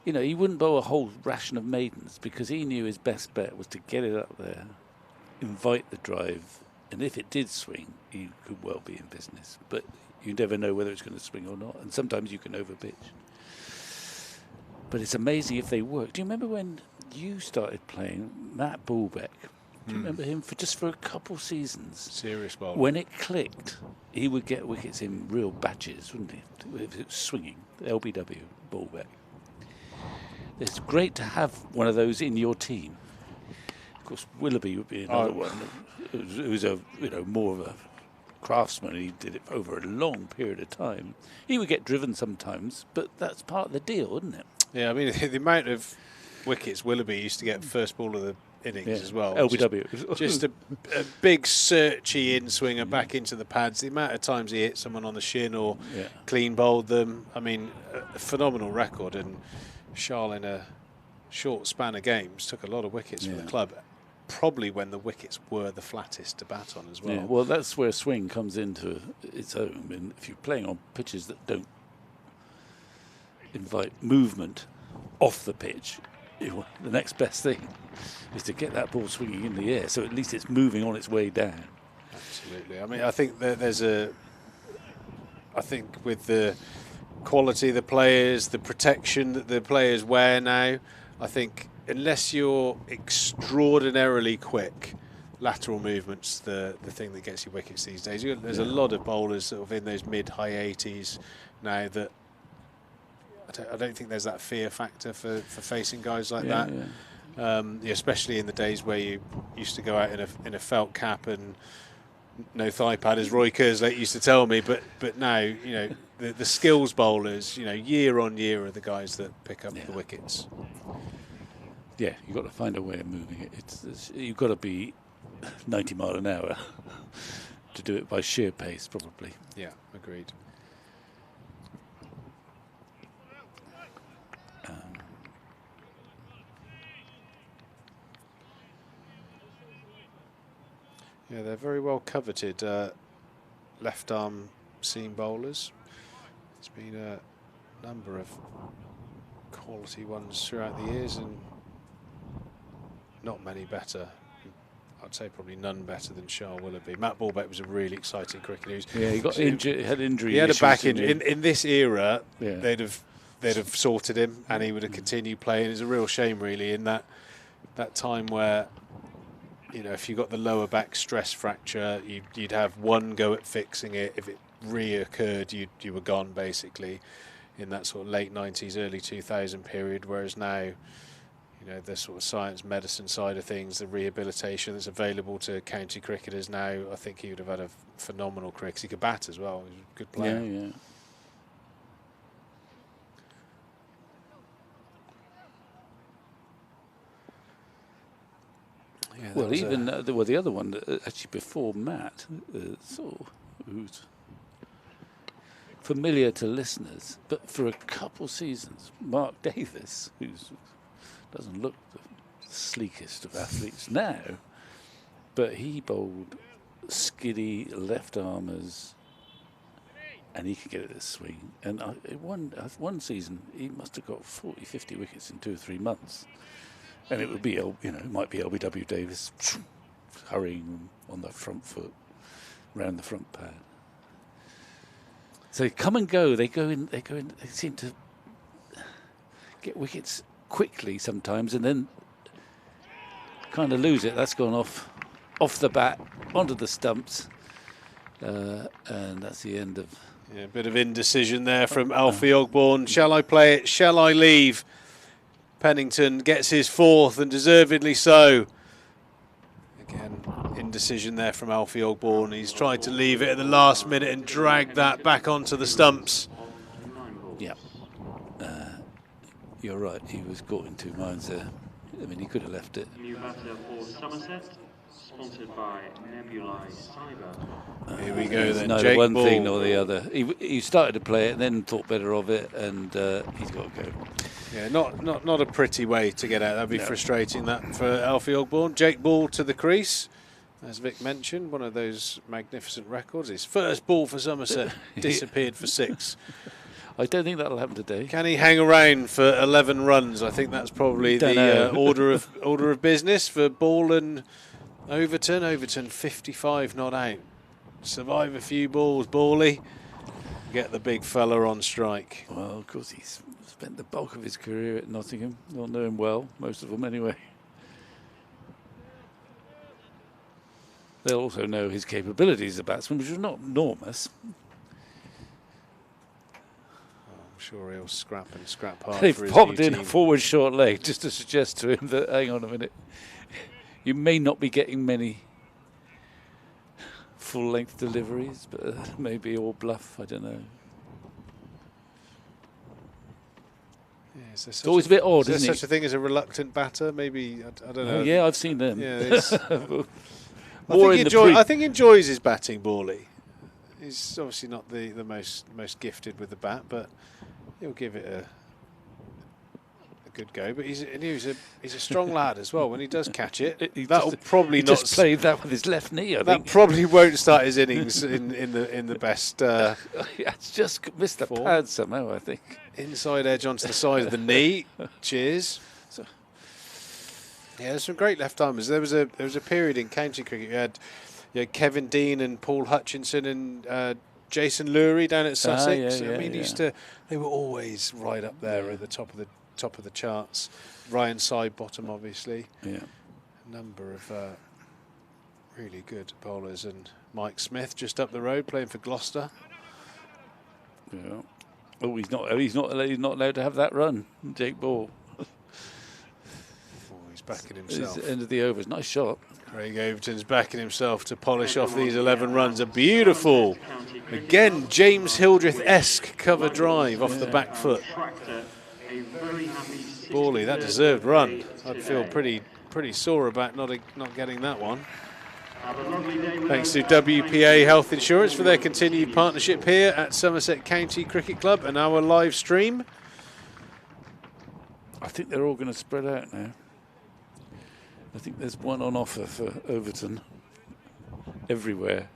he wouldn't bowl a whole ration of maidens because he knew his best bet was to get it up there, invite the drive, and if it did swing, he could well be in business. But you never know whether it's going to swing or not, and sometimes you can overpitch. But it's amazing if they work. Do you remember when you started playing Matt Bullbeck? Do you remember him for a couple seasons? Serious bowler. When it clicked, he would get wickets in real batches, wouldn't he? If it was swinging, LBW, Bullbeck. It's great to have one of those in your team. Of course, Willoughby would be another one. Who was more of a craftsman. He did it over a long period of time. He would get driven sometimes, but that's part of the deal, isn't it? Yeah, I mean, the amount of wickets Willoughby used to get first ball of the innings as well. LBW. Just a big searchy in-swinger back into the pads. The amount of times he hit someone on the shin or clean bowled them. I mean, a phenomenal record. And Charles, in a short span of games, took a lot of wickets for the club. Probably when the wickets were the flattest to bat on as well. Yeah, well, that's where swing comes into its own. I mean, if you're playing on pitches that don't invite movement off the pitch, the next best thing is to get that ball swinging in the air, so at least it's moving on its way down. Absolutely. I mean, I think that I think with the quality of the players, the protection that the players wear now, I think unless you're extraordinarily quick, lateral movement's the thing that gets you wickets these days. There's a lot of bowlers sort of in those mid-high 80s now that I don't think there's that fear factor for facing guys like that. Yeah, especially in the days where you used to go out in a felt cap and no thigh pad, as Roy Kerslake used to tell me. But now, the skills bowlers, year on year are the guys that pick up the wickets. Yeah, you've got to find a way of moving it. You've got to be 90 mile an hour to do it by sheer pace, probably. Yeah, agreed. Yeah, they're very well coveted left arm seam bowlers. There's been a number of quality ones throughout the years and not many better. I'd say probably none better than Charles Willoughby. Matt Bullbeck was a really exciting cricketer. Yeah, he got injured, had injury. He had a back injury. In this era, they'd have sorted him and he would have continued playing. It's a real shame, really, in that time where, if you got the lower back stress fracture, you'd have one go at fixing it. If it reoccurred, you were gone, basically, in that sort of late 90s, early 2000 period. Whereas now, the sort of science medicine side of things, the rehabilitation that's available to county cricketers now, I think he would have had a phenomenal career because he could bat as well. He was a good player. Yeah. Yeah, well, even the other one, actually before Matt, who's familiar to listeners, but for a couple seasons, Mark Davis, who doesn't look the sleekest of athletes now, but he bowled skiddy left armers, and he could get it a swing. And one season, he must have got 40, 50 wickets in 2 or 3 months. And it would be, it might be LBW Davis hurrying on the front foot, round the front pad. So they come and go. They go in. They seem to get wickets quickly sometimes, and then kind of lose it. That's gone off the bat onto the stumps, and that's the end of. Yeah, a bit of indecision there from Alfie Ogborn. Shall I play it? Shall I leave? Pennington gets his 4th, and deservedly so. Again, indecision. decision there from Alfie Ogborn. He's tried to leave it at the last minute and drag that back onto the stumps. Yeah. You're right, he was caught in two minds there. I mean, he could have left it. New batter for Somerset, sponsored by Nebulae Cyber. Here we go then, Neither Jake one Ball. thing nor the other. He started to play it and then thought better of it, and he's got to go. Yeah, not a pretty way to get out. That'd be frustrating, that, for Alfie Ogborn. Jake Ball to the crease, as Vic mentioned, one of those magnificent records. His first ball for Somerset disappeared for 6. I don't think that'll happen today. Can he hang around for 11 runs? I think that's probably the order of business for Ball and Overton. Overton 55 not out. Survive a few balls, Bally. Get the big fella on strike. Well, of course, he's spent the bulk of his career at Nottingham. They'll know him well, most of them anyway. They'll also know his capabilities as a batsman, which are not enormous. I'm sure he'll scrap hard. They've for his popped new in team. a forward short leg just to suggest to him that, hang on a minute, you may not be getting many full-length deliveries, but maybe all bluff, I don't know. Yeah, It's always a bit odd, is isn't there it? such a thing as a reluctant batter? Maybe, I don't know. Oh, yeah, I've seen them. Yeah, More in the I think he enjoys his batting, Bally. He's obviously not the most gifted with the bat, but he'll give it a good go. But he's a strong lad as well. When he does catch it, that'll probably not just played that with his left knee. I think that probably won't start his innings in the best. It's just missed the pad somehow, I think. Inside edge onto the side of the knee. Cheers. Yeah, there's some great left-armers. There was a period in county cricket you had Kevin Dean and Paul Hutchinson and Jason Lurie down at Sussex. They were always right up there at the top of the charts. Ryan Sidebottom, obviously. Yeah. A number of really good bowlers, and Mike Smith just up the road playing for Gloucester. Yeah. Oh, he's not allowed to have that run, Jake Ball. He's backing himself. It's the end of the overs. Nice shot. Craig Overton's backing himself to polish off these 11 runs. A beautiful, again, James Hildreth-esque cover drive off the back foot. Bally, that deserved run. I'd feel pretty sore about not getting that one. Thanks to WPA Health Insurance for their continued partnership here at Somerset County Cricket Club and our live stream. I think they're all going to spread out now. I think there's one on offer for Overton everywhere.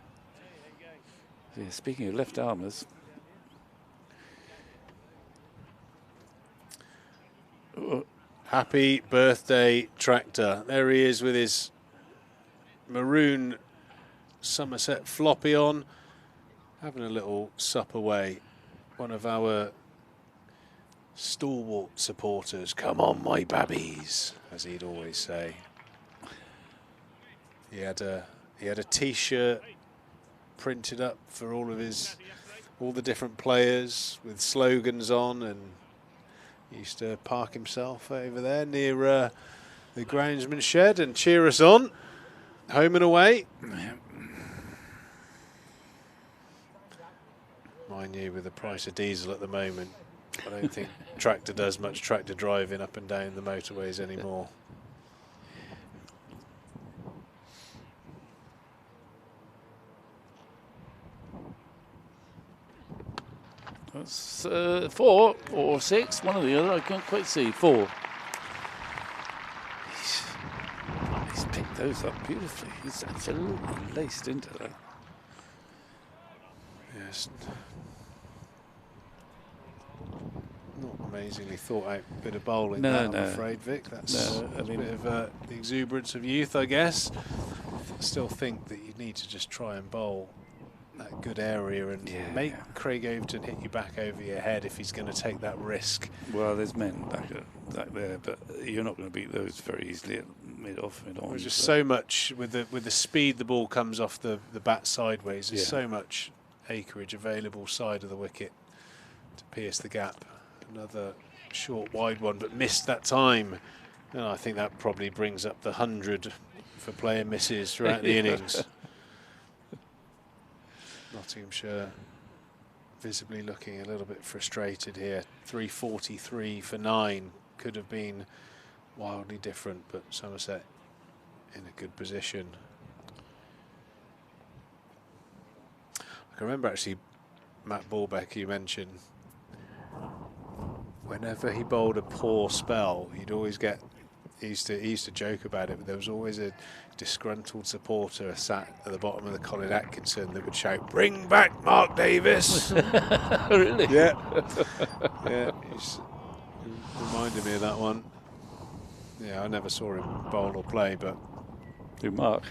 Yeah, speaking of left armers, happy birthday, Tractor. There he is with his maroon Somerset floppy on, having a little sup away. One of our stalwart supporters. Come on, my babbies, as he'd always say. He had a T-shirt printed up for all the different players with slogans on, and he used to park himself over there near the groundsman shed and cheer us on, home and away. Mind you, with the price of diesel at the moment, I don't think Tractor does much tractor driving up and down the motorways anymore. that's 4 or 6, one or the other. I can't quite see. 4. He's picked those up beautifully. He's absolutely laced into that. Yes. Not amazingly thought out bit of bowling, I'm afraid, Vic. That's a bit of the exuberance of youth, I guess. I still think that you need to just try and bowl that good area and make Craig Overton hit you back over your head if he's going to take that risk. Well, there's men back there, but you're not going to beat those very easily at mid-off, mid-on. There's just so much with the speed the ball comes off the bat sideways. There's so much acreage available side of the wicket to pierce the gap. Another short wide one, but missed that time. And I think that probably brings up the 100 for playing misses throughout the innings. Nottinghamshire visibly looking a little bit frustrated here. 343 for 9 could have been wildly different, but Somerset in a good position. I can remember actually Matt Ballbeck, you mentioned, whenever he bowled a poor spell, he'd always get, he used to joke about it, but there was always a disgruntled supporter sat at the bottom of the Colin Atkinson that would shout, "Bring back Mark Davis!" Really? Yeah. Yeah, he reminded me of that one. Yeah, I never saw him bowl or play, but... Who, Mark?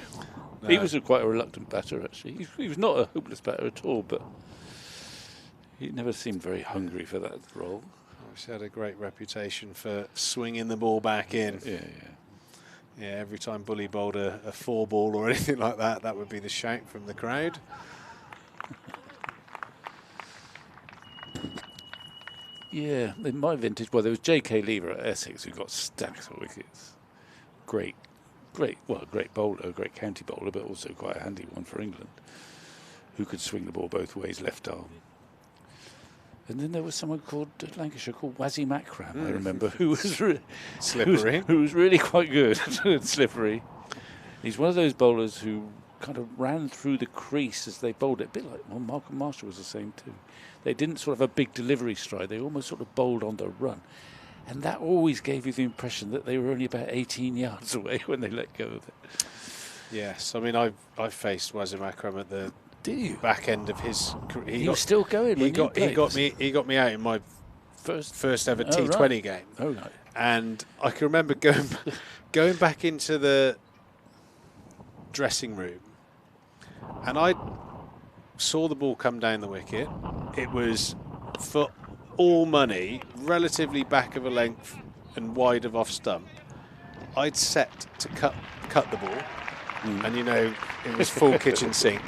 No. He was quite a reluctant batter, actually. He was not a hopeless batter at all, but he never seemed very hungry for that role. He's had a great reputation for swinging the ball back in. Yeah. Yeah, every time Bully bowled a 4-ball or anything like that, that would be the shout from the crowd. Yeah, in my vintage, well, there was J.K. Lever at Essex who got stacks of wickets. Great bowler, great county bowler, but also quite a handy one for England, who could swing the ball both ways, left arm. And then there was someone called Lancashire called Wazim Akram, I remember, who was Slippery. who was really quite good, slippery. He's one of those bowlers who kind of ran through the crease as they bowled it, a bit like, well, Malcolm Marshall was the same too. They didn't sort of have a big delivery stride, they almost sort of bowled on the run. And that always gave you the impression that they were only about 18 yards away when they let go of it. Yes, I mean, I've faced Wazim Akram at the back end of his career. He was still going. He got me out in my first ever T20 right. game. Oh right. And I can remember going back into the dressing room, and I saw the ball come down the wicket. It was for all money, relatively back of a length and wide of off stump. I'd set to cut the ball, and you know it was full kitchen sink,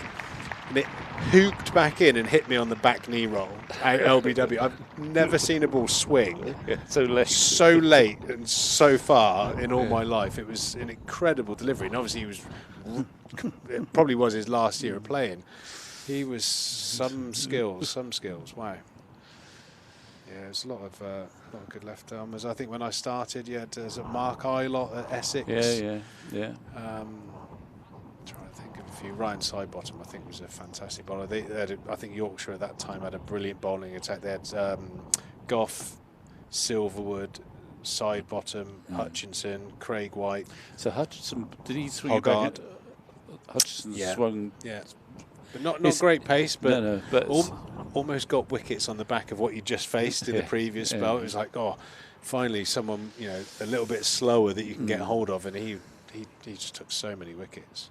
and it hooked back in and hit me on the back knee roll out LBW. I've never seen a ball swing so late and so far in all my life. It was an incredible delivery, and obviously it probably was his last year of playing. He was some skills. Wow. Yeah, there's a lot of good left armers. I think when I started, you had Mark Eilot at Essex. Yeah. Trying to think of a few. Ryan Sidebottom, I think, was a fantastic bowler. I think Yorkshire at that time had a brilliant bowling attack. They had Gough, Silverwood, Sidebottom, Hutchinson, Craig White. So Hutchinson, did he swing Hoggard? Hutchinson swung. Yeah. But not great pace, but, but almost got wickets on the back of what you just faced in the previous spell. It was like, oh, finally someone, you know, a little bit slower that you can get hold of, and he just took so many wickets.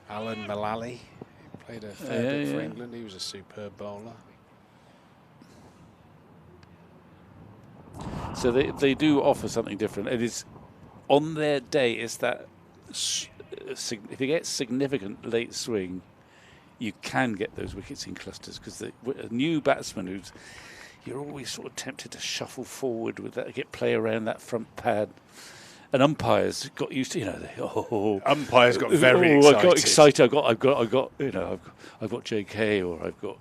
Alan Mullally, he played a fair bit for England. He was a superb bowler. So they do offer something different. It is on their day. It's that if you get significant late swing, you can get those wickets in clusters, because a new batsman you're always sort of tempted to shuffle forward with that, get play around that front pad. And umpires got used to, Umpires got very excited. I got excited. I've got JK, or I've got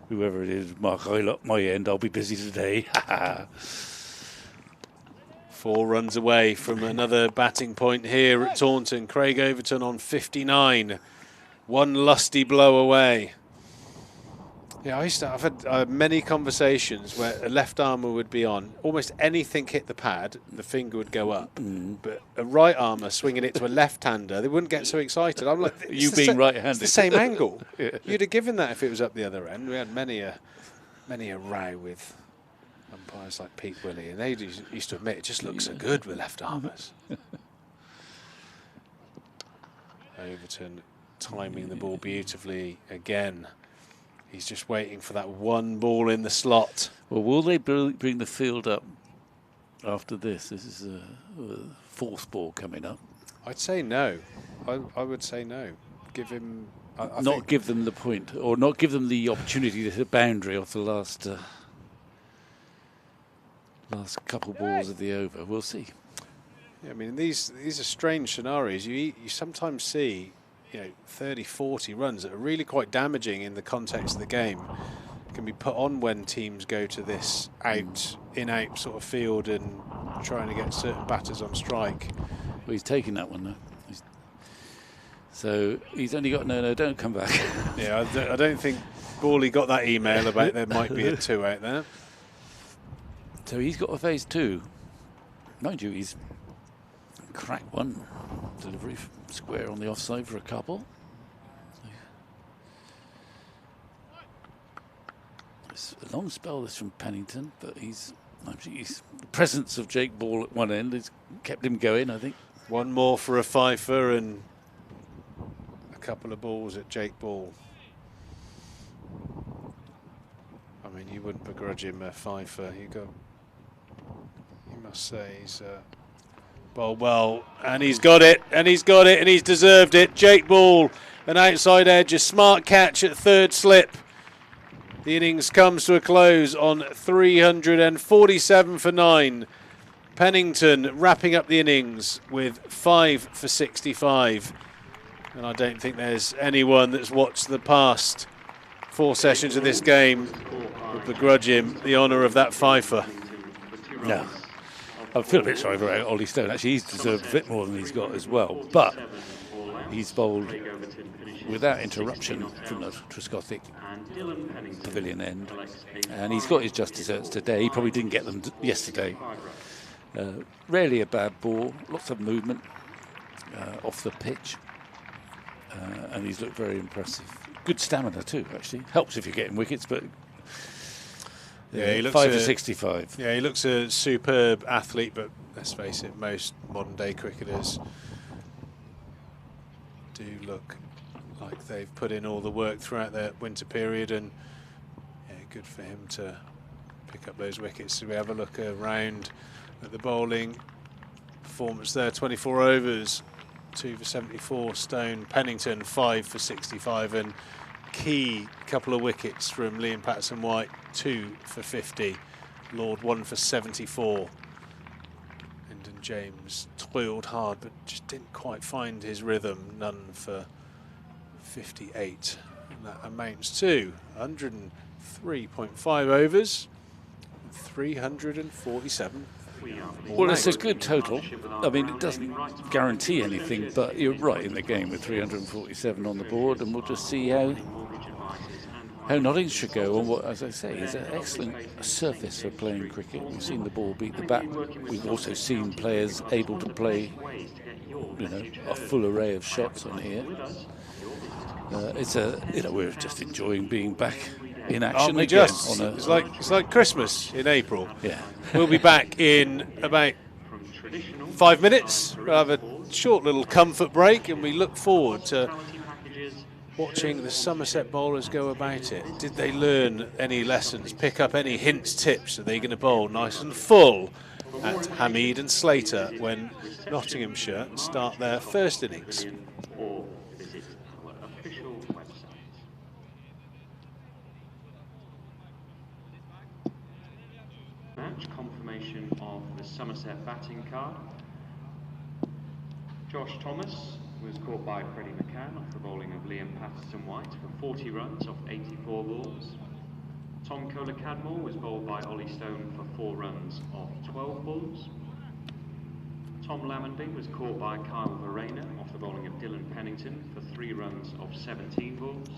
whoever it is, Mark Eilot, my end. I'll be busy today. 4 runs away from another batting point here at Taunton. Craig Overton on 59. One lusty blow away. Yeah, I've had many conversations where a left armer would be on. Almost anything hit the pad, the finger would go up. But a right armer swinging it to a left-hander, they wouldn't get so excited. I'm like, you being right-handed, it's the same angle. You'd have given that if it was up the other end. We had many a row with umpires like Pete Willey, and they used to admit it just looks so good with left armers. Overton timing the ball beautifully again. He's just waiting for that one ball in the slot. Well, will they bring the field up after this? This is a 4th ball coming up. I'd say no. I would say no. Give him... not give them the point, or not give them the opportunity to hit a boundary off the last last couple balls of the over. We'll see. Yeah, I mean, these are strange scenarios. You sometimes see, 30, 40 runs that are really quite damaging in the context of the game. Can be put on when teams go to this in-out sort of field and trying to get certain batters on strike. Well, he's taking that one though. So he's only got no, don't come back. Yeah, I don't think Bawley got that email about there might be a 2 out there. So he's got a phase 2. Mind you, he's cracked one delivery square on the offside for a couple. It's a long spell this from Pennington, but the presence of Jake Ball at one end has kept him going, I think. One more for a fifer and a couple of balls at Jake Ball. I mean, you wouldn't begrudge him a fifer. You must say he's bowled well, and he's got it, and he's deserved it. Jake Ball, an outside edge, a smart catch at third slip. The innings comes to a close on 347 for 9. Pennington wrapping up the innings with 5 for 65. And I don't think there's anyone that's watched the past 4 sessions of this game would begrudge him the honour of that fifer. No. I feel a bit sorry for Ollie Stone. Actually, he's deserved a bit more than he's got as well. But he's bowled without interruption from the Trescothick pavilion end. And he's got his just desserts today. He probably didn't get them yesterday. Rarely a bad ball. Lots of movement off the pitch. And he's looked very impressive. Good stamina too, actually. Helps if you're getting wickets, but yeah, he looks 5 for 65. Yeah, he looks a superb athlete, but let's face it, most modern day cricketers do look like they've put in all the work throughout their winter period, and yeah, good for him to pick up those wickets. So we have a look around at the bowling performance there. 24 overs, 2 for 74. Stone, Pennington 5 for 65, and key couple of wickets from Liam Patterson-White, 2 for 50. Lord 1 for 74. Lyndon James toiled hard but just didn't quite find his rhythm. None for 58. And that amounts to 103.5 overs, 347. Well, it's a good total. I mean, it doesn't guarantee anything, but you're right in the game with 347 on the board, and we'll just see how Nottinghamshire go on what, as I say, is an excellent surface for playing cricket. We've seen the ball beat the bat. We've also seen players able to play, a full array of shots on here. We're just enjoying being back in action again. It's like Christmas in April. Yeah. We'll be back in about 5 minutes. We'll have a short little comfort break, and we look forward to watching the Somerset bowlers go about it. Did they learn any lessons, pick up any hints, tips? Are they going to bowl nice and full at Hamid and Slater when Nottinghamshire start their first innings? Match confirmation of the Somerset batting card. Josh Thomas was caught by Freddie McCann off the bowling of Liam Patterson-White for 40 runs off 84 balls. Tom Kohler-Cadmore was bowled by Ollie Stone for 4 runs off 12 balls. Tom Lammonby was caught by Kyle Verreynne off the bowling of Dylan Pennington for 3 runs off 17 balls.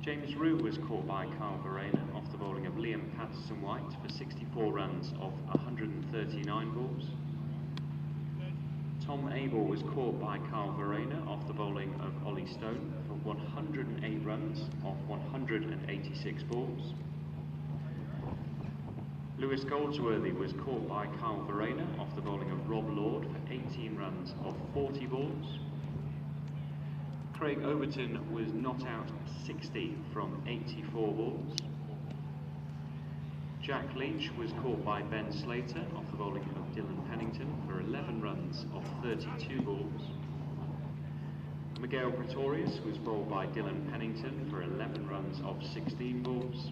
James Rue was caught by Kyle Verreynne off the bowling of Liam Patterson-White for 64 runs off 139 balls. Tom Abel was caught by Kyle Verreynne off the bowling of Ollie Stone for 108 runs off 186 balls. Lewis Goldsworthy was caught by Kyle Verreynne off the bowling of Rob Lord for 18 runs off 40 balls. Craig Overton was not out 60 from 84 balls. Jack Leach was caught by Ben Slater off the bowling of Dylan Pennington for 11 runs off 32 balls. Miguel Pretorius was bowled by Dylan Pennington for 11 runs off 16 balls.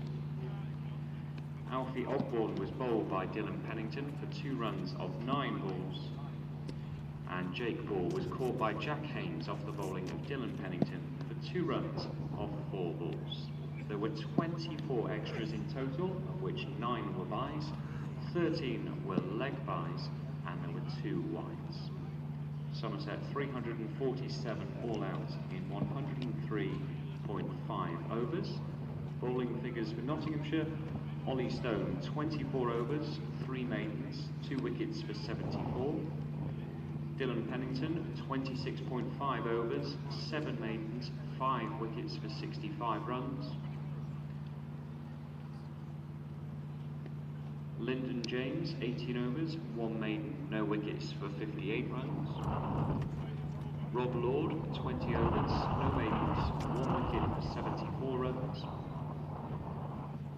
Alfie Ogborn was bowled by Dylan Pennington for 2 runs of 9 balls. And Jake Ball was caught by Jack Haynes off the bowling of Dylan Pennington for 2 runs of 4 balls. There were 24 extras in total, of which 9 were byes, 13 were leg byes, and there were 2 wides. Somerset 347 all out in 103.5 overs. Bowling figures for Nottinghamshire: Ollie Stone 24 overs, 3 maidens, 2 wickets for 74. Dylan Pennington 26.5 overs, 7 maidens, 5 wickets for 65 runs. Lyndon James 18 overs, 1 maiden, no wickets for 58 runs. Rob Lord 20 overs, no maidens, 1 wicket for 74 runs.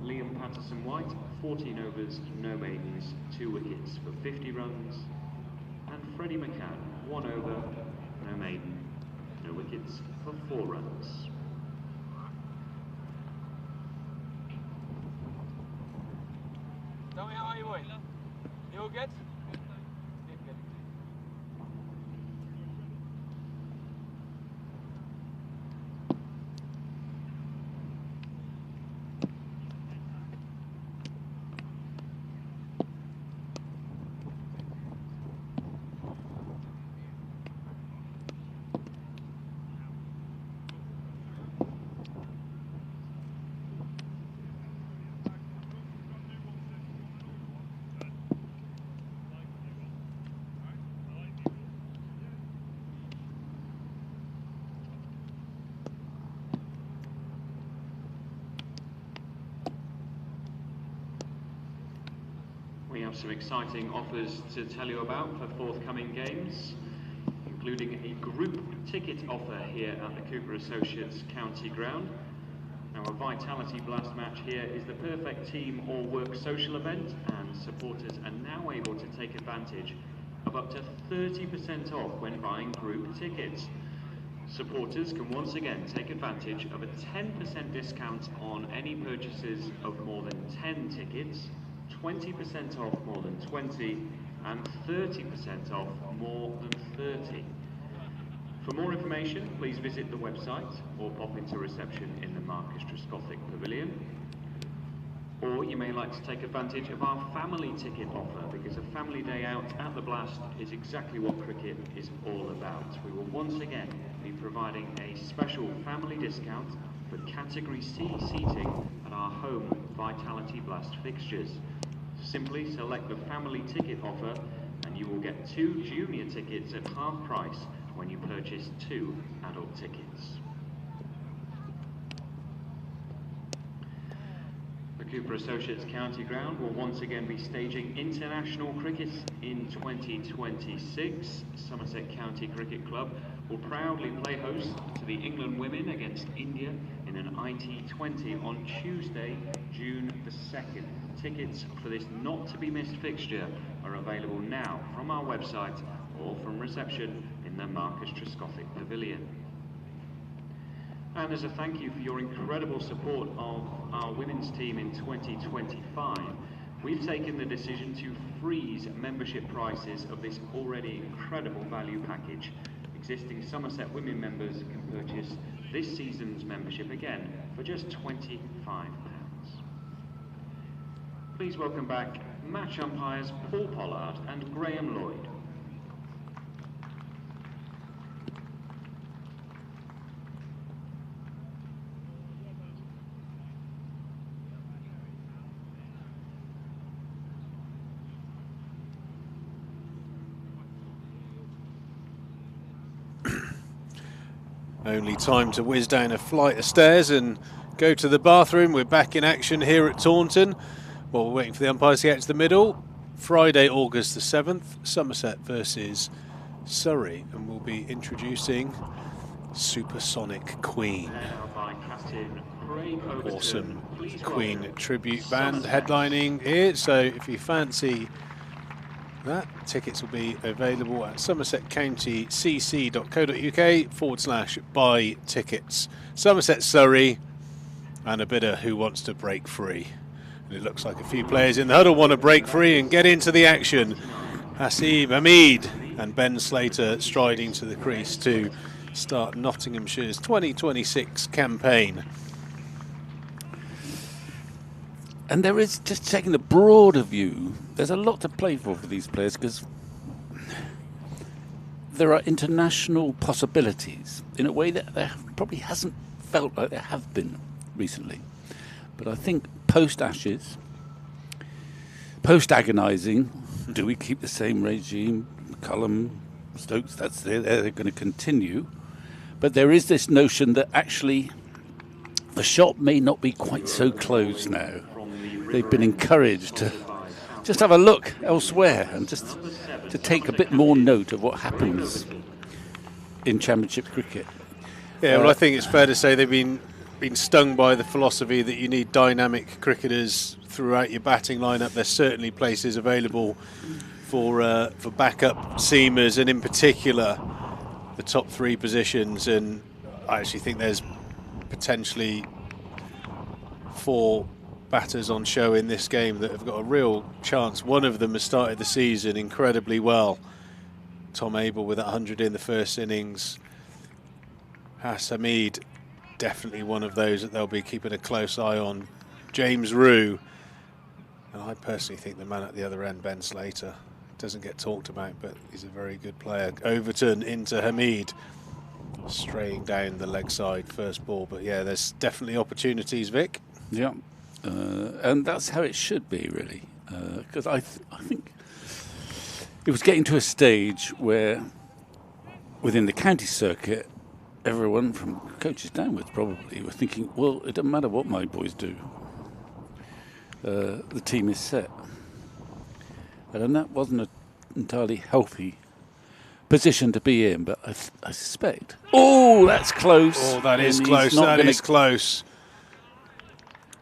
Liam Patterson-White 14 overs, no maidens, 2 wickets for 50 runs. And Freddie McCann 1 over, no maiden, no wickets for 4 runs. Tell me, how are you, boy? You all good? Good. We have some exciting offers to tell you about for forthcoming games, including a group ticket offer here at the Cooper Associates County Ground. Now, a Vitality Blast match here is the perfect team all-work social event, and supporters are now able to take advantage of up to 30% off when buying group tickets. Supporters can once again take advantage of a 10% discount on any purchases of more than 10 tickets, 20% off more than 20, and 30% off more than 30. For more information, please visit the website or pop into reception in the Marcus Trescothick Pavilion. Or you may like to take advantage of our family ticket offer, because a family day out at the Blast is exactly what cricket is all about. We will once again be providing a special family discount for Category C seating at our home Vitality Blast fixtures. Simply select the family ticket offer and you will get 2 junior tickets at half price when you purchase 2 adult tickets. The Cooper Associates County Ground will once again be staging international cricket in 2026. Somerset County Cricket Club will proudly play host to the England women against India in an IT20 on Tuesday, June the 2nd. Tickets for this not-to-be-missed fixture are available now from our website or from reception in the Marcus Trescothick Pavilion. And as a thank you for your incredible support of our women's team in 2025, we've taken the decision to freeze membership prices of this already incredible value package. Existing Somerset women members can purchase this season's membership again for just £25. Please welcome back match umpires Paul Pollard and Graham Lloyd. Only time to whiz down a flight of stairs and go to the bathroom. We're back in action here at Taunton. Well, we're waiting for the umpires to get to the middle. Friday, August the 7th, Somerset versus Surrey, and we'll be introducing Supersonic Queen. Craig Overton. Awesome Queen tribute band headlining here. So if you fancy that, tickets will be available at somersetcountycc.co.uk/buy tickets. Somerset Surrey, and a bit of Who Wants to Break Free. And it looks like a few players in the huddle want to break free and get into the action. Hasib Hamid and Ben Slater striding to the crease to start Nottinghamshire's 2026 campaign. And there is, just taking the broader view, there's a lot to play for these players, because there are international possibilities in a way that there probably hasn't felt like there have been recently. But I think post-Ashes, post-agonising, do we keep the same regime? McCullum, Stokes, they're going to continue. But there is this notion that actually the shop may not be quite so closed now. They've been encouraged to just have a look elsewhere and just to take a bit more note of what happens in Championship cricket. Yeah, well, I think it's fair to say they've been stung by the philosophy that you need dynamic cricketers throughout your batting lineup. There's certainly places available for backup seamers, and in particular the top 3 positions. And I actually think there's potentially 4 batters on show in this game that have got a real chance. One of them has started the season incredibly well. Tom Abel with 100 in the first innings. Has Hamid, definitely one of those that they'll be keeping a close eye on. James Rue, and I personally think the man at the other end, Ben Slater, doesn't get talked about, but he's a very good player. Overton into Hamid, straying down the leg side first ball. But yeah, there's definitely opportunities, Vic. Yeah. And that's how it should be, really, because I think it was getting to a stage where within the county circuit, everyone from coaches downwards probably were thinking, well, it doesn't matter what my boys do, the team is set. And that wasn't an entirely healthy position to be in, but I suspect. Oh, that's close. Oh, that is close. That is close.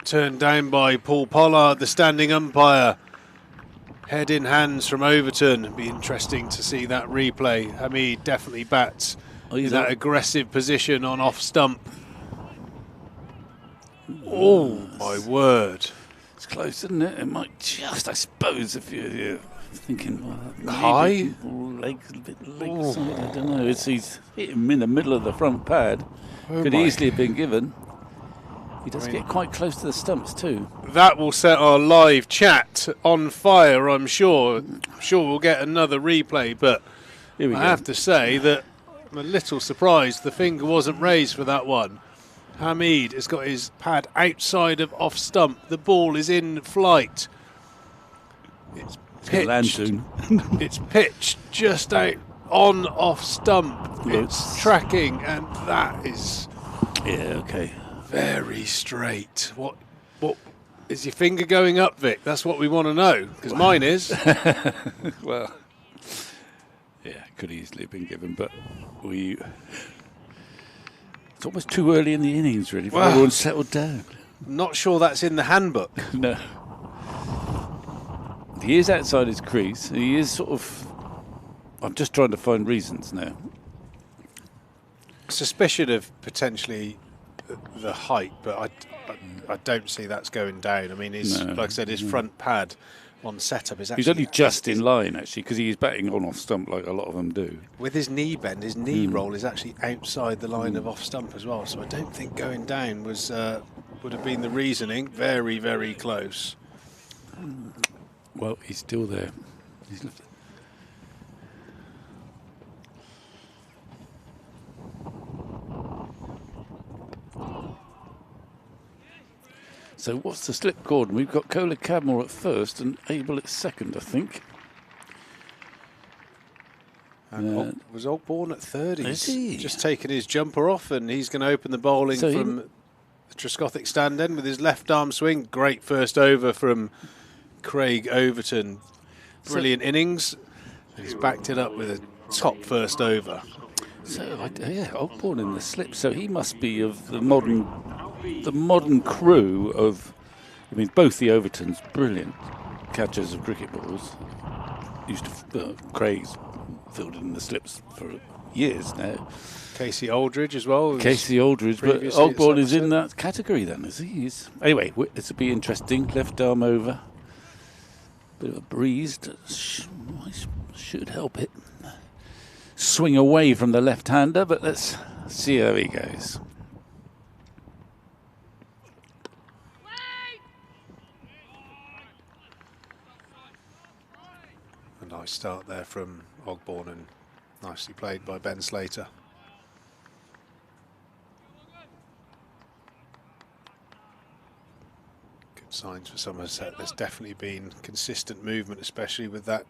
Turned down by Paul Pollard, the standing umpire. Head in hands from Overton. It'd be interesting to see that replay. Hamid definitely bats in that aggressive position on off stump. Oh, my word. It's close, isn't it? It might just, I suppose, if you're thinking, well, high? Legs, a bit leg side, I don't know. He's hit him in the middle of the front pad. Could easily have been given. He does get quite close to the stumps too. That will set our live chat on fire, I'm sure. I'm sure we'll get another replay, but I have to say that I'm a little surprised the finger wasn't raised for that one. Hamid has got his pad outside of off stump. The ball is in flight. It's pitched. It's pitched just out on off stump. It's tracking, and that is very straight. What is your finger going up, Vic? That's what we want to know, because mine is. Well, yeah, could easily have been given, but it's almost too early in the innings, really, for everyone settled down. I'm not sure that's in the handbook. No. He is outside his crease. He is sort of... I'm just trying to find reasons now. Suspicion of potentially the height, but I don't see that's going down. I mean, like I said, his front pad on setup is actually... He's only just in line, actually, because he's batting on off stump like a lot of them do. With his knee bend, his knee roll is actually outside the line of off stump as well, so I don't think going down was would have been the reasoning. Very, very close. Well, he's still there. He's left. So what's the slip, Gordon? We've got Kohler Cadmore at first and Abel at second, I think. And was Ogborn at third. He's just taken his jumper off, and he's going to open the bowling from the Trescothic stand end with his left arm swing. Great first over from Craig Overton. Brilliant innings. And he's backed it up with a top first over. So, Ogborn in the slip. So he must be of the modern crew of, I mean, both the Overtons, brilliant catchers of cricket balls. Craig's fielded in the slips for years now. Casey Aldridge as well. Casey Aldridge, but Ogborn is in that category then, is he? Anyway, this will be interesting. Left arm over. Bit of a breeze. Should help it. Swing away from the left-hander, but let's see how he goes. A nice start there from Ogborn and nicely played by Ben Slater. Good signs for Somerset. There's definitely been consistent movement, especially with that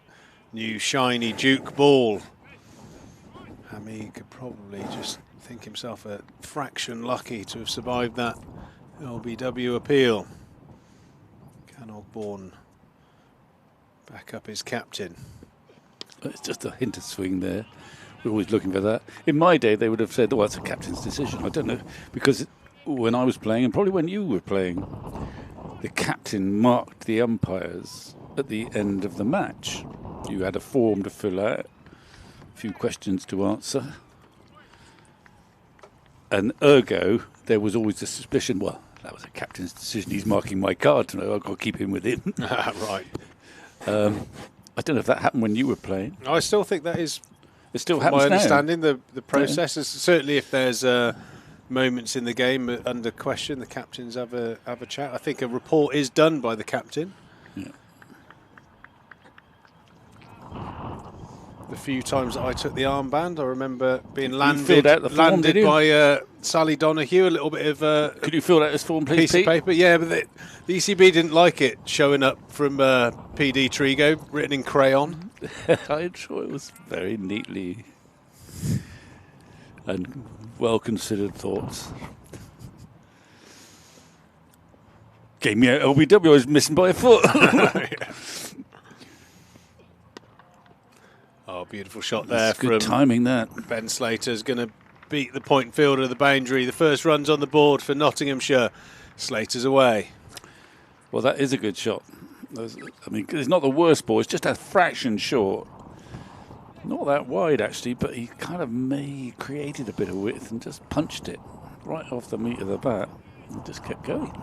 new shiny Duke ball. Hamid could probably just think himself a fraction lucky to have survived that LBW appeal. Can Ogborn back up his captain? It's just a hint of swing there. We're always looking for that. In my day, they would have said, oh, it's a captain's decision. I don't know, because when I was playing, and probably when you were playing, the captain marked the umpires at the end of the match. You had a form to fill out, a few questions to answer. And ergo, there was always the suspicion, well, that was a captain's decision. He's marking my card to know I've got to keep him with him. Right. I don't know if that happened when you were playing. I still think that is, it still happens my now. understanding, the process is certainly if there's moments in the game under question, the captains have a chat. I think a report is done by the captain. Yeah. The few times that I took the armband, I remember being filled out the form, did you? by Sally Donahue, a little bit of Could you fill out this form, please, piece Pete? of paper. Yeah, but the ECB didn't like it showing up from PD Trigo, written in crayon. I'm sure it was very neatly and well-considered thoughts. Gave me a LBW, I was missing by a foot. Oh, beautiful shot there That's from good timing, that. Ben Slater's going to beat the point fielder of the boundary. The first run's on the board for Nottinghamshire. Slater's away. Well, that is a good shot. I mean, it's not the worst ball. It's just a fraction short. Not that wide, actually, but he kind of created a bit of width and just punched it right off the meat of the bat and just kept going.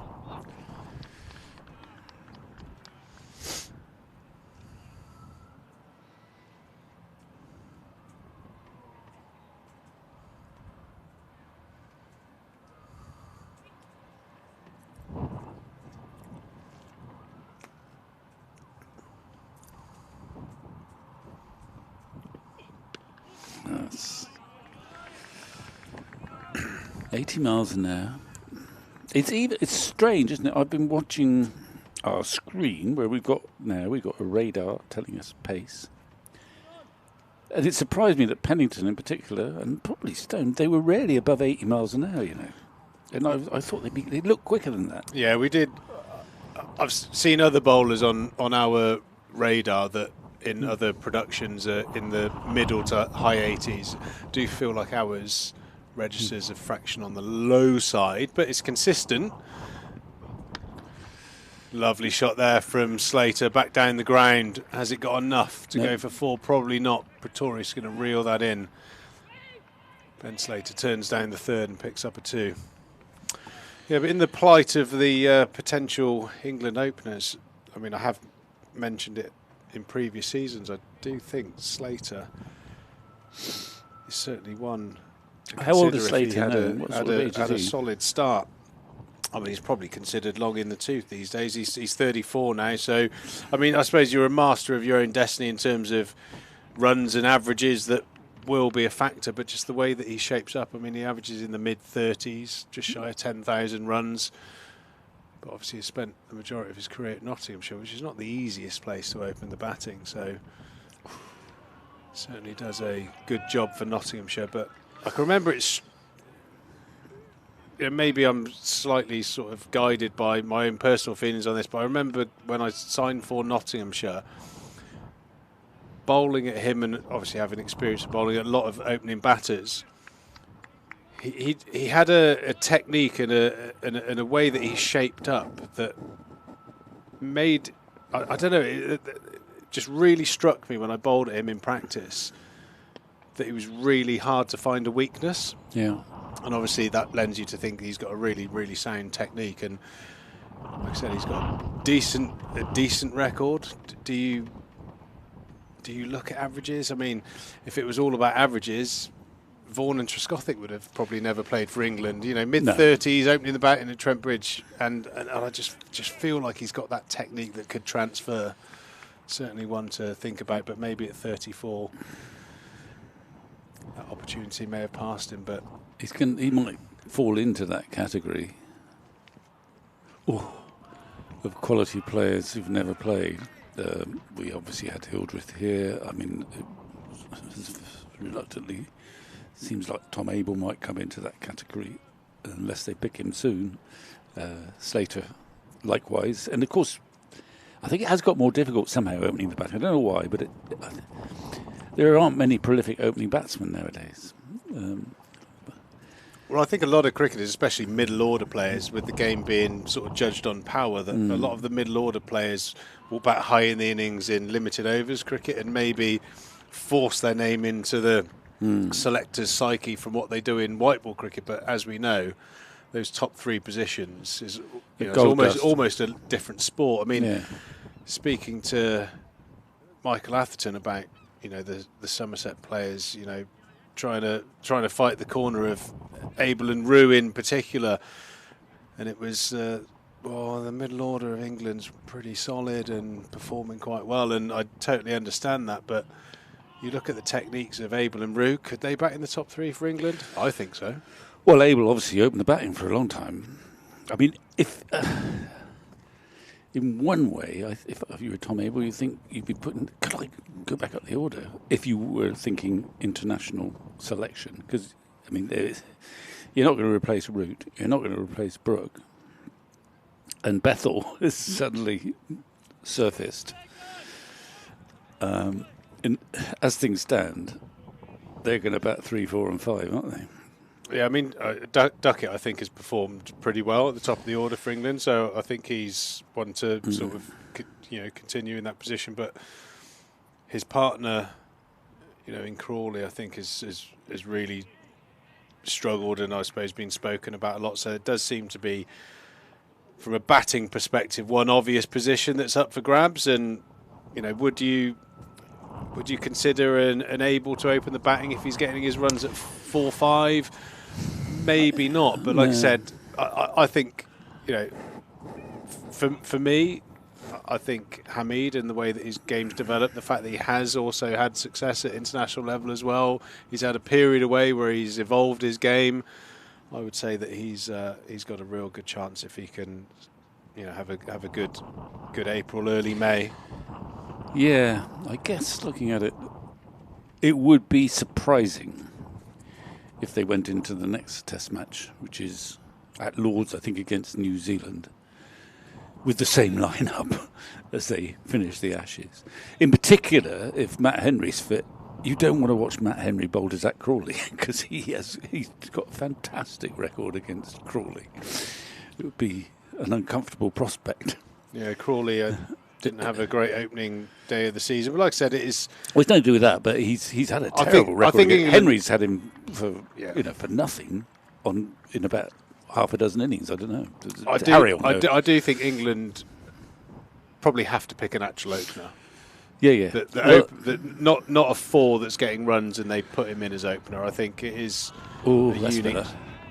That's 80 miles an hour. It's strange, isn't it? I've been watching our screen where we've got a radar telling us pace. And it surprised me that Pennington in particular, and probably Stone, they were rarely above 80 miles an hour, you know. And I thought they'd look quicker than that. Yeah, we did. I've seen other bowlers on our radar that in other productions in the middle to high 80s. Do feel like ours registers a fraction on the low side, but it's consistent. Lovely shot there from Slater, back down the ground. Has it got enough to go for four? Probably not. Pretorius going to reel that in. Ben Slater turns down the third and picks up a 2. Yeah, but in the plight of the potential England openers, I mean, I have mentioned it in previous seasons, I do think Slater is certainly one to How old is consider if Slater he now? had a solid start. I mean, he's probably considered long in the tooth these days. He's 34 now, so I mean, I suppose you're a master of your own destiny in terms of runs and averages that will be a factor, but just the way that he shapes up. I mean, he averages in the mid-30s, just shy of 10,000 runs. But obviously he's spent the majority of his career at Nottinghamshire, which is not the easiest place to open the batting. So certainly does a good job for Nottinghamshire. But I can remember maybe I'm slightly sort of guided by my own personal feelings on this, but I remember when I signed for Nottinghamshire, bowling at him and obviously having experience of bowling at a lot of opening batters, he had a technique and a way that he shaped up that made, I don't know, it just really struck me when I bowled at him in practice, that it was really hard to find a weakness. Yeah. And obviously that lends you to think he's got a really, really sound technique. And like I said, he's got a decent record. Do you look at averages? I mean, if it was all about averages, Vaughan and Trescothick would have probably never played for England. You know, mid-30s, opening the batting at Trent Bridge, and I just feel like he's got that technique that could transfer. Certainly one to think about, but maybe at 34, that opportunity may have passed him. But he might fall into that category of quality players who've never played. We obviously had Hildreth here. I mean, reluctantly, seems like Tom Abel might come into that category unless they pick him soon. Slater, likewise. And of course, I think it has got more difficult somehow opening the bat. I don't know why, but there aren't many prolific opening batsmen nowadays. Well, I think a lot of cricketers, especially middle-order players, with the game being sort of judged on power, that a lot of the middle-order players will bat high in the innings in limited overs cricket and maybe force their name into the selector's psyche from what they do in white ball cricket. But as we know, those top three positions is almost a different sport. I mean, speaking to Michael Atherton about the Somerset players, trying to fight the corner of Abel and Rue in particular, and it was the middle order of England's pretty solid and performing quite well, and I totally understand that. But you look at the techniques of Abel and Rue, could they bat in the top three for England? I think so. Well, Abel obviously opened the batting for a long time. I mean, if in one way, if you were Tom Abel, you think you'd be could I go back up the order if you were thinking international selection? Because, I mean, you're not going to replace Root, you're not going to replace Brooke, and Bethel has suddenly surfaced. And as things stand, they're going to bat 3, 4 and 5, aren't they? Yeah, I mean, Duckett, I think, has performed pretty well at the top of the order for England, so I think he's one to sort of, continue in that position. But his partner, in Crawley, I think, has really struggled and I suppose been spoken about a lot. So it does seem to be, from a batting perspective, one obvious position that's up for grabs. And, would you consider an Abel to open the batting if he's getting his runs at 4-5? Maybe not, but like I said, I think, for me, I think Hamid and the way that his game's developed, the fact that he has also had success at international level as well, he's had a period away where he's evolved his game. I would say that he's got a real good chance if he can, have a good April, early May. Yeah, I guess looking at it, it would be surprising if they went into the next Test match, which is at Lord's, I think, against New Zealand, with the same lineup as they finish the Ashes. In particular, if Matt Henry's fit, you don't want to watch Matt Henry bowled as Zach Crawley because he's got a fantastic record against Crawley. It would be an uncomfortable prospect. Yeah, Crawley didn't have a great opening day of the season, but like I said, it is. Well, it's nothing to do with that, but he's had a terrible record. Henry's had him for for nothing in about half a dozen innings. I don't know. I do think England probably have to pick an actual opener. Yeah. Not a 4 that's getting runs and they put him in as opener. I think it is a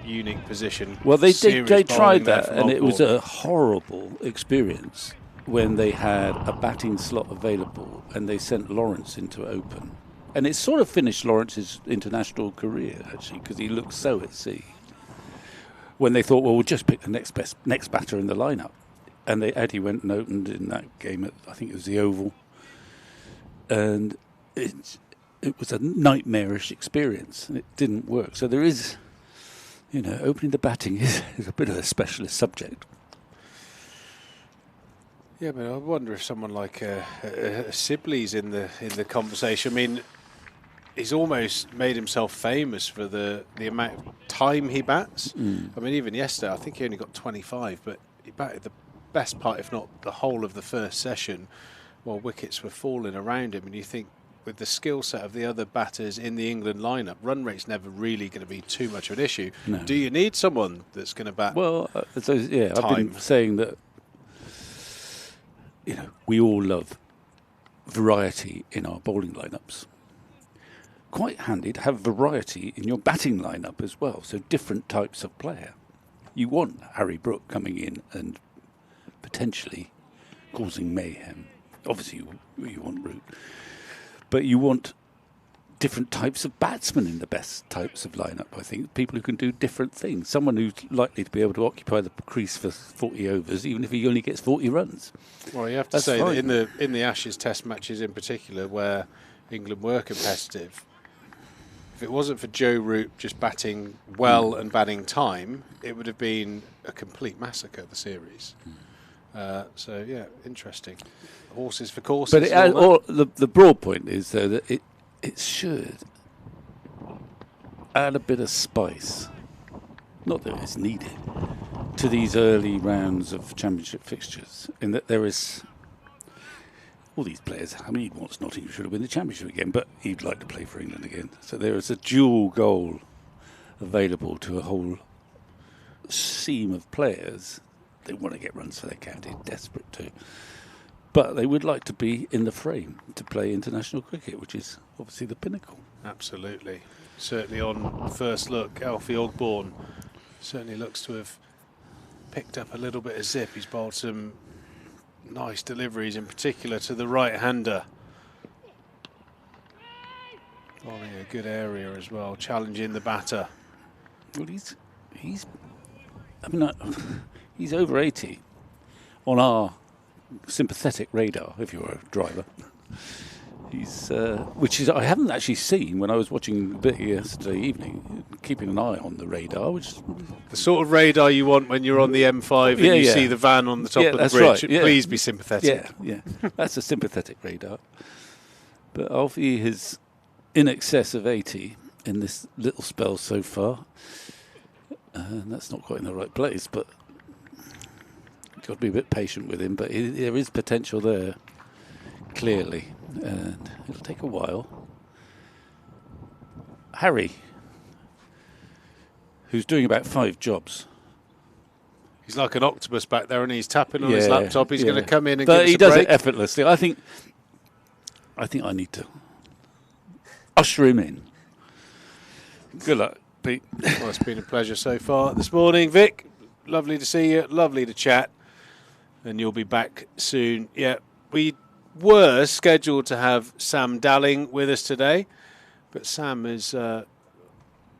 unique position. Well, they tried that, and it was a horrible experience when they had a batting slot available and they sent Lawrence into open. And it sort of finished Lawrence's international career, actually, because he looked so at sea. When they thought, well, we'll just pick the next batter in the lineup. And Eddie went and opened in that game at, I think it was the Oval. And it was a nightmarish experience, and it didn't work. So there is, opening the batting is a bit of a specialist subject. Yeah, but I wonder if someone like Sibley's in the conversation. I mean, he's almost made himself famous for the amount of time he bats. I mean, even yesterday, I think he only got 25, but he batted the best part, if not the whole of the first session, while wickets were falling around him. And you think with the skill set of the other batters in the England lineup, run rate's never really going to be too much of an issue. No. Do you need someone that's going to bat? Well, I've been saying that, we all love variety in our bowling lineups. Quite handy to have variety in your batting lineup as well, so different types of player. You want Harry Brook coming in and potentially causing mayhem. Obviously, you want Root. But you want different types of batsmen in the best types of lineup, I think. People who can do different things. Someone who's likely to be able to occupy the crease for 40 overs, even if he only gets 40 runs. Well, you have to say that in the Ashes Test matches in particular, where England were competitive, if it wasn't for Joe Root just batting well and batting time, it would have been a complete massacre, the series. So, yeah, interesting. Horses for courses. But the broad point is, though, that it should add a bit of spice, not that it's needed, to these early rounds of championship fixtures, in that there is all these players. I mean, he wants Nottinghamshire to win the championship again, but he'd like to play for England again. So there is a dual goal available to a whole seam of players. They want to get runs for their county, desperate to. But they would like to be in the frame to play international cricket, which is obviously the pinnacle. Absolutely. Certainly on first look, Alfie Ogborn certainly looks to have picked up a little bit of zip. He's bowled some nice deliveries, in particular to the right-hander. Bowling a good area as well, challenging the batter. Well, he's over 80 on our sympathetic radar, if you're a driver. He's which is I haven't actually seen when I was watching a bit yesterday evening, keeping an eye on the radar, which is the sort of radar you want when you're on the M5 and you see the van on the top of the bridge. Right, Please be sympathetic. Yeah, that's a sympathetic radar. But Alfie is in excess of 80 in this little spell so far, and that's not quite in the right place, but got to be a bit patient with him, but there is potential there, clearly, and it'll take a while. Harry, who's doing about 5 jobs. He's like an octopus back there, and he's tapping on his laptop. He's going to come in and but give us he a does break. it effortlessly. I think I need to usher him in. Good luck, Pete. Well, it's been a pleasure so far this morning, Vic. Lovely to see you. Lovely to chat. And you'll be back soon. Yeah, we were scheduled to have Sam Dalling with us today, but Sam has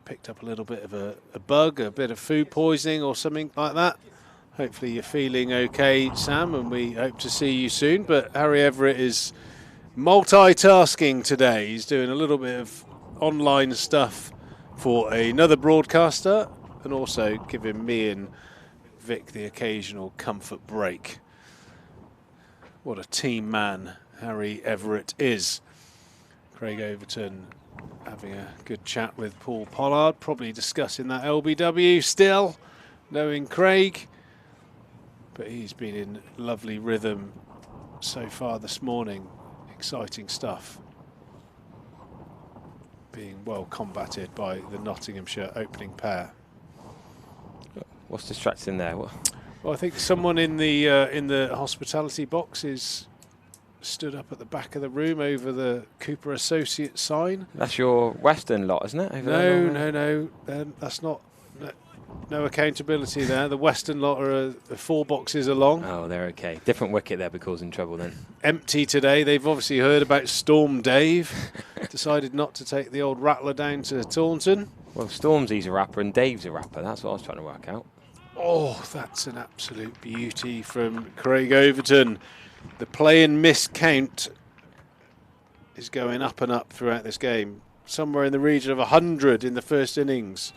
picked up a little bit of a bug, a bit of food poisoning or something like that. Hopefully you're feeling okay, Sam, and we hope to see you soon. But Harry Everett is multitasking today. He's doing a little bit of online stuff for another broadcaster and also giving me and Vic the occasional comfort break. What a team man Harry Everett is. Craig Overton having a good chat with Paul Pollard, probably discussing that LBW still, knowing Craig. But he's been in lovely rhythm so far this morning. Exciting stuff. Being well combated by the Nottinghamshire opening pair. What's distracting there? What? Well, I think someone in the hospitality box is stood up at the back of the room over the Cooper Associates sign. That's your Western lot, isn't it? No. That's not. No accountability there. The Western lot are 4 boxes along. Oh, they're okay. Different wicket, they'll be causing trouble then. Empty today. They've obviously heard about Storm Dave. Decided not to take the old Rattler down to Taunton. Well, Stormzy's a rapper and Dave's a rapper. That's what I was trying to work out. Oh, that's an absolute beauty from Craig Overton. The play and miss count is going up and up throughout this game. Somewhere in the region of 100 in the first innings.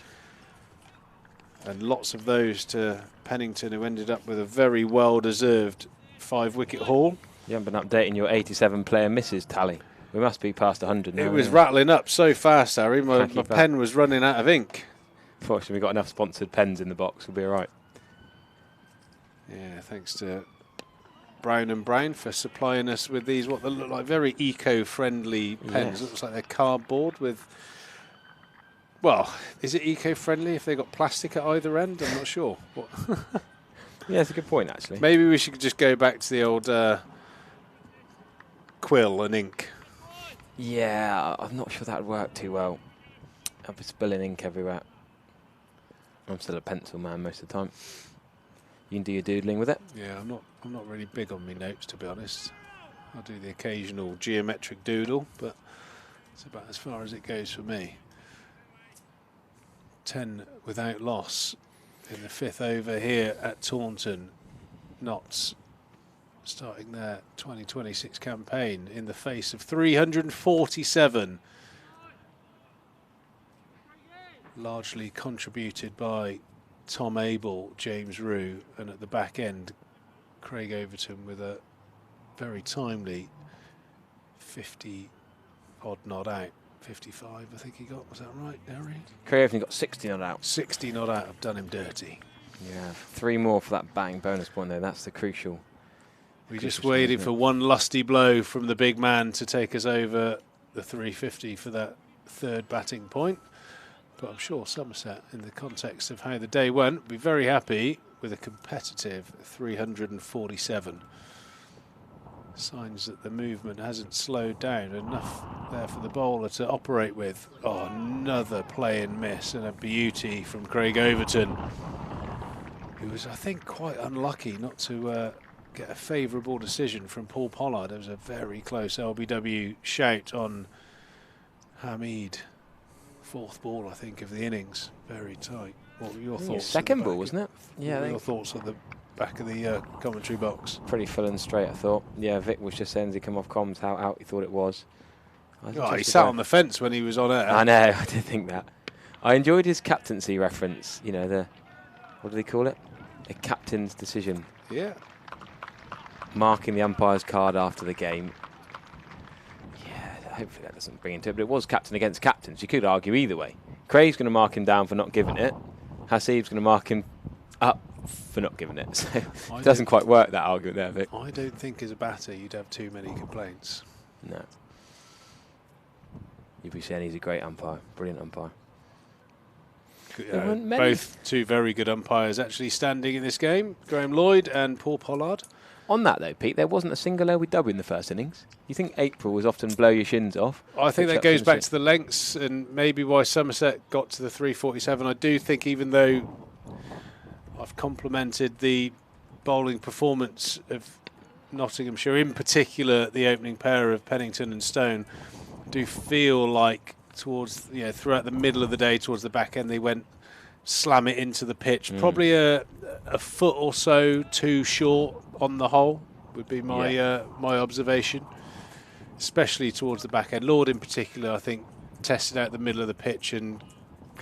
And lots of those to Pennington, who ended up with a very well-deserved 5-wicket haul. You haven't been updating your 87 player misses tally. We must be past 100 now. It was rattling up so fast, Harry. My pen was running out of ink. Fortunately, we've got enough sponsored pens in the box. We'll be all right. Yeah, thanks to Brown and Brown for supplying us with these, what they look like, very eco-friendly pens. Yes. It looks like they're cardboard with, well, is it eco-friendly if they've got plastic at either end? I'm not sure. What? Yeah, that's a good point, actually. Maybe we should just go back to the old quill and ink. Yeah, I'm not sure that would work too well. I'll be spilling ink everywhere. I'm still a pencil man most of the time. You can do your doodling with it. Yeah, I'm not really big on my notes, to be honest. I'll do the occasional geometric doodle, but it's about as far as it goes for me. 10 without loss in the 5th over here at Taunton. Notts starting their 2026 campaign in the face of 347. Largely contributed by Tom Abel, James Rue, and at the back end, Craig Overton with a very timely 50-odd not out. 55, I think he got. Was that right, Harry? Craig Overton got 60 not out. 60 not out. I've done him dirty. Yeah, 3 more for that batting bonus point, though. That's the crucial. We just waited for one lusty blow from the big man to take us over the 350 for that 3rd batting point. But I'm sure Somerset, in the context of how the day went, will be very happy with a competitive 347. Signs that the movement hasn't slowed down enough there for the bowler to operate with. Oh, another play and miss, and a beauty from Craig Overton, who was, I think, quite unlucky not to get a favourable decision from Paul Pollard. There was a very close LBW shout on Hamid. 4th ball, I think, of the innings. Very tight. What were your thoughts? Second ball, wasn't it? Yeah. What were your thoughts at the back of the commentary box? Pretty full and straight, I thought. Yeah, Vic was just saying as he come off comms how out he thought it was. Oh, he sat on the fence when he was on air. I know, I did think that. I enjoyed his captaincy reference. You know, the, what do they call it? A captain's decision. Yeah. Marking the umpire's card after the game. Hopefully that doesn't bring into it, but it was captain against captains. You could argue either way. Craig's going to mark him down for not giving it. Hasib's going to mark him up for not giving it. So it doesn't quite work, that argument there, Vic. I don't think as a batter you'd have too many complaints. No. You'd be saying he's a great umpire, brilliant umpire. Both 2 very good umpires actually standing in this game, Graham Lloyd and Paul Pollard. On that though, Pete, there wasn't a single LBW in the first innings. You think April was often blow your shins off? I think that goes back to the lengths and maybe why Somerset got to the 347. I do think, even though I've complimented the bowling performance of Nottinghamshire, in particular the opening pair of Pennington and Stone, I do feel like towards, throughout the middle of the day, towards the back end, they went slam it into the pitch. Probably a foot or so too short on the whole would be my my observation, especially towards the back end. Lord in particular, I think, tested out the middle of the pitch and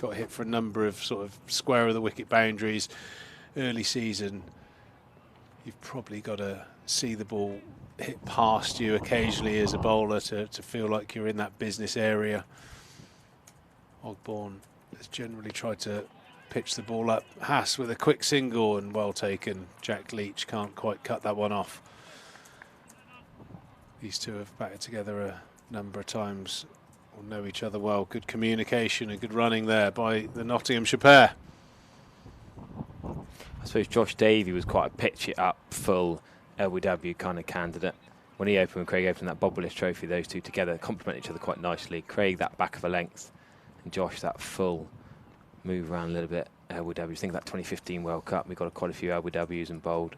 got hit for a number of sort of square of the wicket boundaries early season. You've probably got to see the ball hit past you occasionally as a bowler to feel like you're in that business area. Ogbourne has generally tried to pitch the ball up. Haas with a quick single and well taken. Jack Leach can't quite cut that one off. These two have batted together a number of times, or know each other well. Good communication and good running there by the Nottinghamshire pair. I suppose Josh Davey was quite a pitch it up, full LBW kind of candidate. When he opened with Craig Overton, that Bob Willis trophy, those two together complement each other quite nicely. Craig that back of a length, and Josh that full move around a little bit. LBWs. Think of that 2015 World Cup. We got quite a few LBWs and bowled.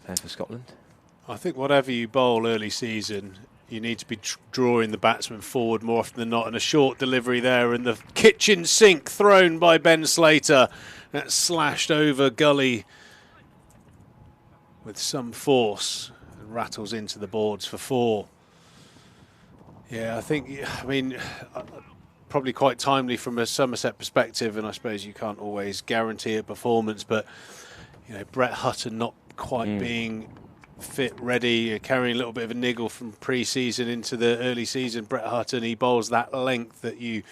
Fair for Scotland. I think whatever you bowl early season, you need to be drawing the batsman forward more often than not. And a short delivery there, and the kitchen sink thrown by Ben Slater. That slashed over gully with some force and rattles into the boards for 4. Yeah, I mean, probably quite timely from a Somerset perspective, and I suppose you can't always guarantee a performance, but Brett Hutton not quite being fit, ready, carrying a little bit of a niggle from pre-season into the early season. Brett Hutton, he bowls that length that you,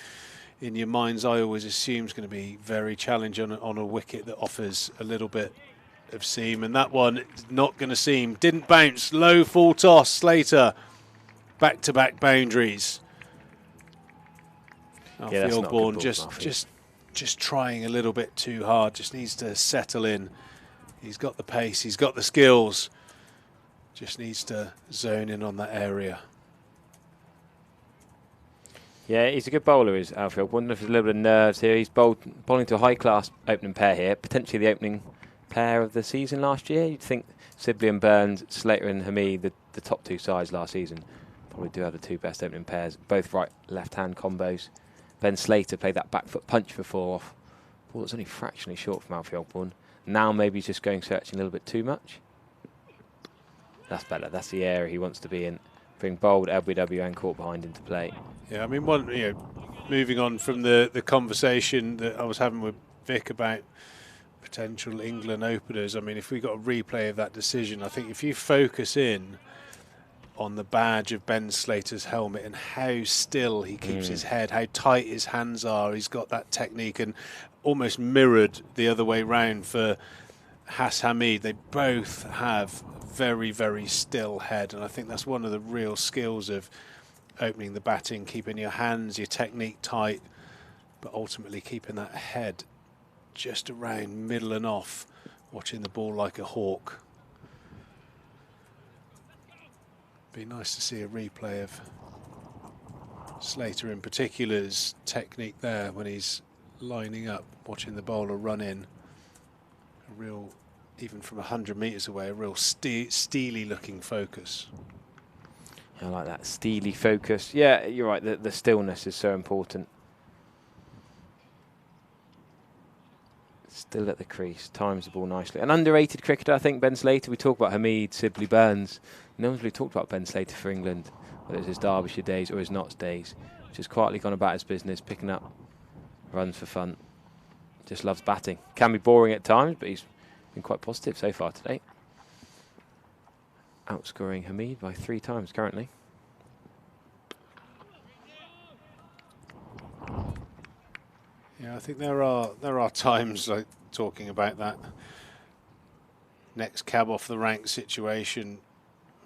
in your mind's eye, always assume is going to be very challenging on a wicket that offers a little bit of seam, and that one is not going to seam. Didn't bounce. Low full toss. Slater. Back-to-back boundaries. Yeah, that's not a good Alfie ball, Ogborn Alfie. just trying a little bit too hard. Just needs to settle in. He's got the pace. He's got the skills. Just needs to zone in on that area. Yeah, he's a good bowler, is Alfie. I wonder if there's a little bit of nerves here. He's bowling to a high-class opening pair here, potentially the opening pair of the season last year. You'd think Sibley and Burns, Slater and Hamid, the top two sides last season, probably do have the two best opening pairs, both right left-hand combos. Ben Slater played that back foot punch for 4 off. Ball that's only fractionally short from Alfie Ogborn. Now maybe he's just going searching a little bit too much. That's better. That's the area he wants to be in. Bring bowled, LBW and caught behind into play. Yeah, I mean, moving on from the conversation that I was having with Vic about potential England openers, I mean, if we got a replay of that decision, I think if you focus in on the badge of Ben Slater's helmet and how still he keeps his head, how tight his hands are, he's got that technique, and almost mirrored the other way round for Has Hamid. They both have very, very still head, and I think that's one of the real skills of opening the batting, keeping your hands, your technique tight, but ultimately keeping that head just around middle and off, watching the ball like a hawk. Be nice to see a replay of Slater in particular's technique there when he's lining up, watching the bowler run in. A real, even from 100 metres away, a real steely looking focus. I like that steely focus. Yeah, you're right. The stillness is so important. Still at the crease, times the ball nicely. An underrated cricketer, I think, Ben Slater. We talk about Hamid, Sibley, Burns. No one's really talked about Ben Slater for England, whether it's his Derbyshire days or his Notts days. Just quietly gone about his business, picking up runs for fun. Just loves batting. Can be boring at times, but he's been quite positive so far today. Outscoring Hamid by 3 times currently. Yeah, I think there are times, like talking about that next cab off the rank situation.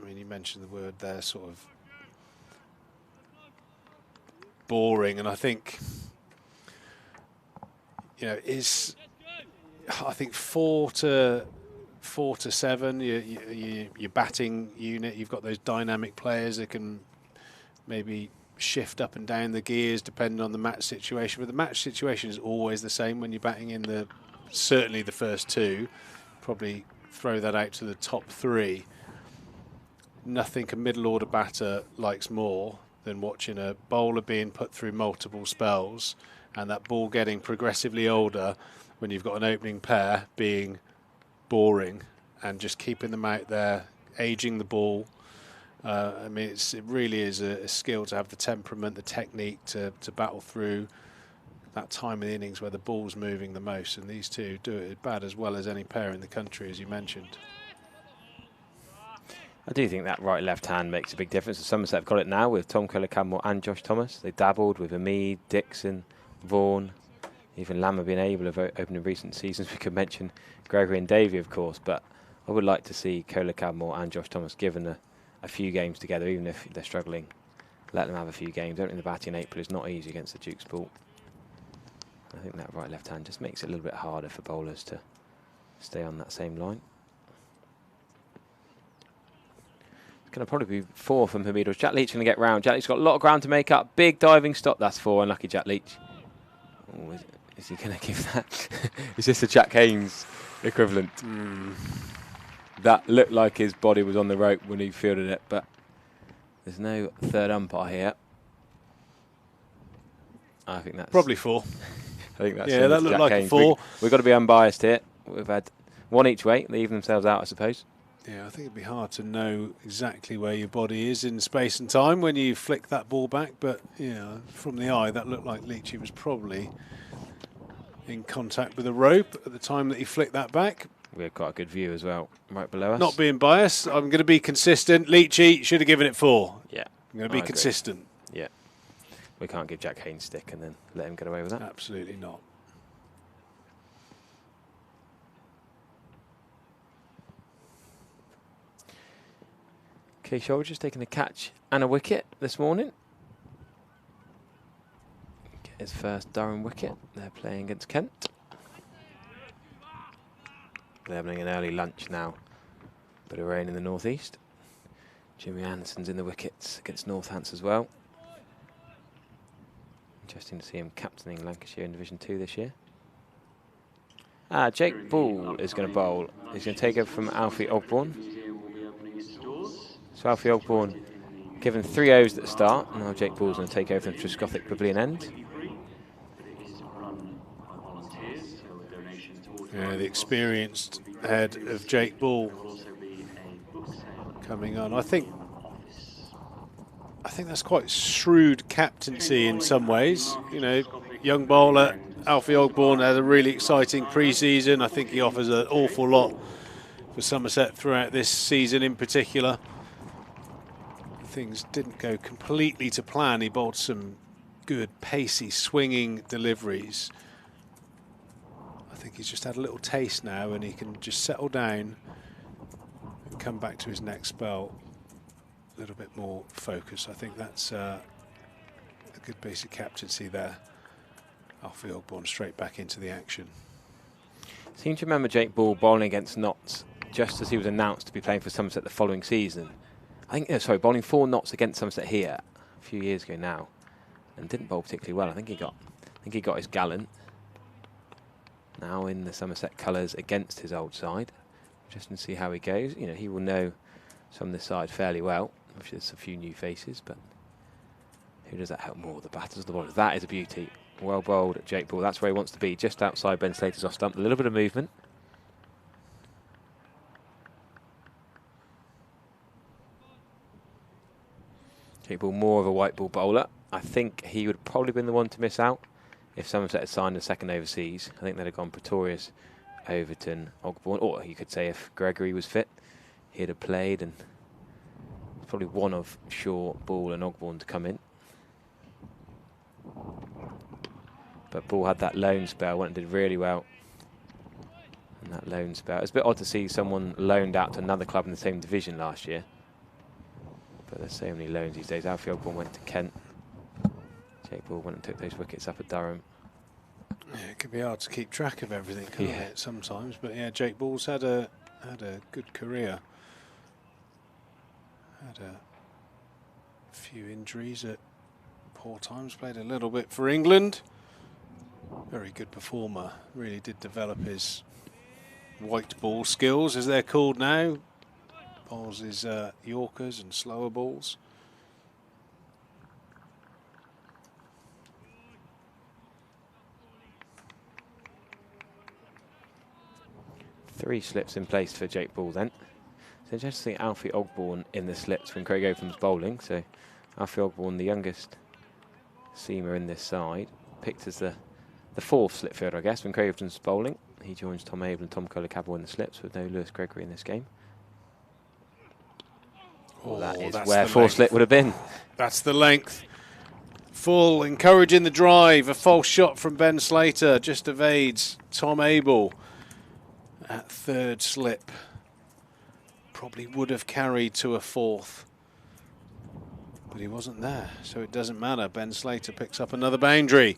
I mean, you mentioned the word there, sort of boring, and I think, you know, I think 4 to 7, your batting unit, you've got those dynamic players that can maybe shift up and down the gears depending on the match situation, but the match situation is always the same when you're batting in certainly the first 2. Probably throw that out to the top 3. Nothing a middle order batter likes more than watching a bowler being put through multiple spells and that ball getting progressively older when you've got an opening pair being boring and just keeping them out there, aging the ball. I mean, it really is a skill to have the temperament, the technique to battle through that time of the innings where the ball's moving the most, and these two do it about as well as any pair in the country, as you mentioned. I do think that right-left hand makes a big difference. Somerset have got it now with Tom Kohler-Campbell and Josh Thomas. They dabbled with Hamid, Dixon, Vaughan, even Lamb have been able to open in recent seasons. We could mention Gregory and Davey, of course, but I would like to see Kohler-Campbell and Josh Thomas given a few games together, even if they're struggling. Let them have a few games. Opening the batting in April is not easy against the Duke's ball. I think that right-left hand just makes it a little bit harder for bowlers to stay on that same line. It's going to probably be 4 from Hamid. Or Jack Leach going to get round. Jack Leach's got a lot of ground to make up. Big diving stop. That's 4. Unlucky Jack Leach. Oh, is he going to give that? Is this a Jack Haynes equivalent? That looked like his body was on the rope when he fielded it, but there's no third umpire here. I think that's probably 4. I think that's that looked Jack like Haynes. a 4. We've got to be unbiased here. We've had one each way. They even themselves out, I suppose. Yeah, I think it'd be hard to know exactly where your body is in space and time when you flick that ball back, but yeah, from the eye, that looked like Leachy was probably in contact with the rope at the time that he flicked that back. We've got a good view as well, right below us. Not being biased, I'm going to be consistent. Leachy should have given it 4. Yeah. I'm going to be consistent. Yeah. We can't give Jack Haynes stick and then let him get away with that. Absolutely not. Kay Shoulders taking a catch and a wicket this morning. Get his first Durham wicket. They're playing against Kent. They're having an early lunch now. Bit of rain in the northeast. Jimmy Anderson's in the wickets against Northants as well. Interesting to see him captaining Lancashire in Division 2 this year. Jake Ball is going to bowl. He's going to take over from Alfie Ogborn. So Alfie Ogborn given 3 overs at the start. Now Jake Ball's going to take over from Trescothick Pavilion End. Yeah, the experienced head of Jake Ball coming on. I think that's quite shrewd captaincy in some ways. You know, young bowler Alfie Ogborn had a really exciting pre-season. I think he offers an awful lot for Somerset throughout this season in particular. Things didn't go completely to plan. He bowled some good, pacey, swinging deliveries. I think he's just had a little taste now and he can just settle down and come back to his next spell a little bit more focused. I think that's a good piece of captaincy there. Alfie Ogborn straight back into the action. Seem to remember Jake Ball bowling against Notts just as he was announced to be playing for Somerset the following season. I think, sorry, bowling 4 Notts against Somerset here a few years ago now, and didn't bowl particularly well. I think he got his gallant. Now in the Somerset colours against his old side. Just to see how he goes. You know, he will know some of this side fairly well. Obviously, there's a few new faces, but who does that help more? The batters or the bowlers? That is a beauty. Well bowled at Jake Ball. That's where he wants to be, just outside Ben Slater's off stump. A little bit of movement. Jake Ball, more of a white ball bowler. I think he would probably have been the one to miss out if Somerset had signed a second overseas. I think they'd have gone Pretorius, Overton, Ogborn, or you could say if Gregory was fit, he'd have played, and probably one of Shaw, Ball and Ogborn to come in. But Ball had that loan spell, went and did really well. And that loan spell. It's a bit odd to see someone loaned out to another club in the same division last year. But there's so many loans these days. Alfie Ogborn went to Kent. Jake Ball went and took those wickets up at Durham. Yeah, it can be hard to keep track of everything, can't it, sometimes. But yeah, Jake Ball's had a good career. Had a few injuries at poor times. Played a little bit for England. Very good performer. Really did develop his white ball skills, as they're called now. Bowls his Yorkers and slower balls. Three slips in place for Jake Ball then. So interesting, Alfie Ogborn in the slips when Craig Overton was bowling. So Alfie Ogborn, the youngest seamer in this side, picked as the fourth slip fielder, I guess, when Craig Overton's bowling. He joins Tom Abel and Tom Kohler-Cabell in the slips with no Lewis Gregory in this game. Oh, that is where fourth slip would have been. That's the length. Full, encouraging the drive. A false shot from Ben Slater just evades Tom Abel at third slip. Probably would have carried to a fourth, but he wasn't there, so it doesn't matter. Ben Slater picks up another boundary.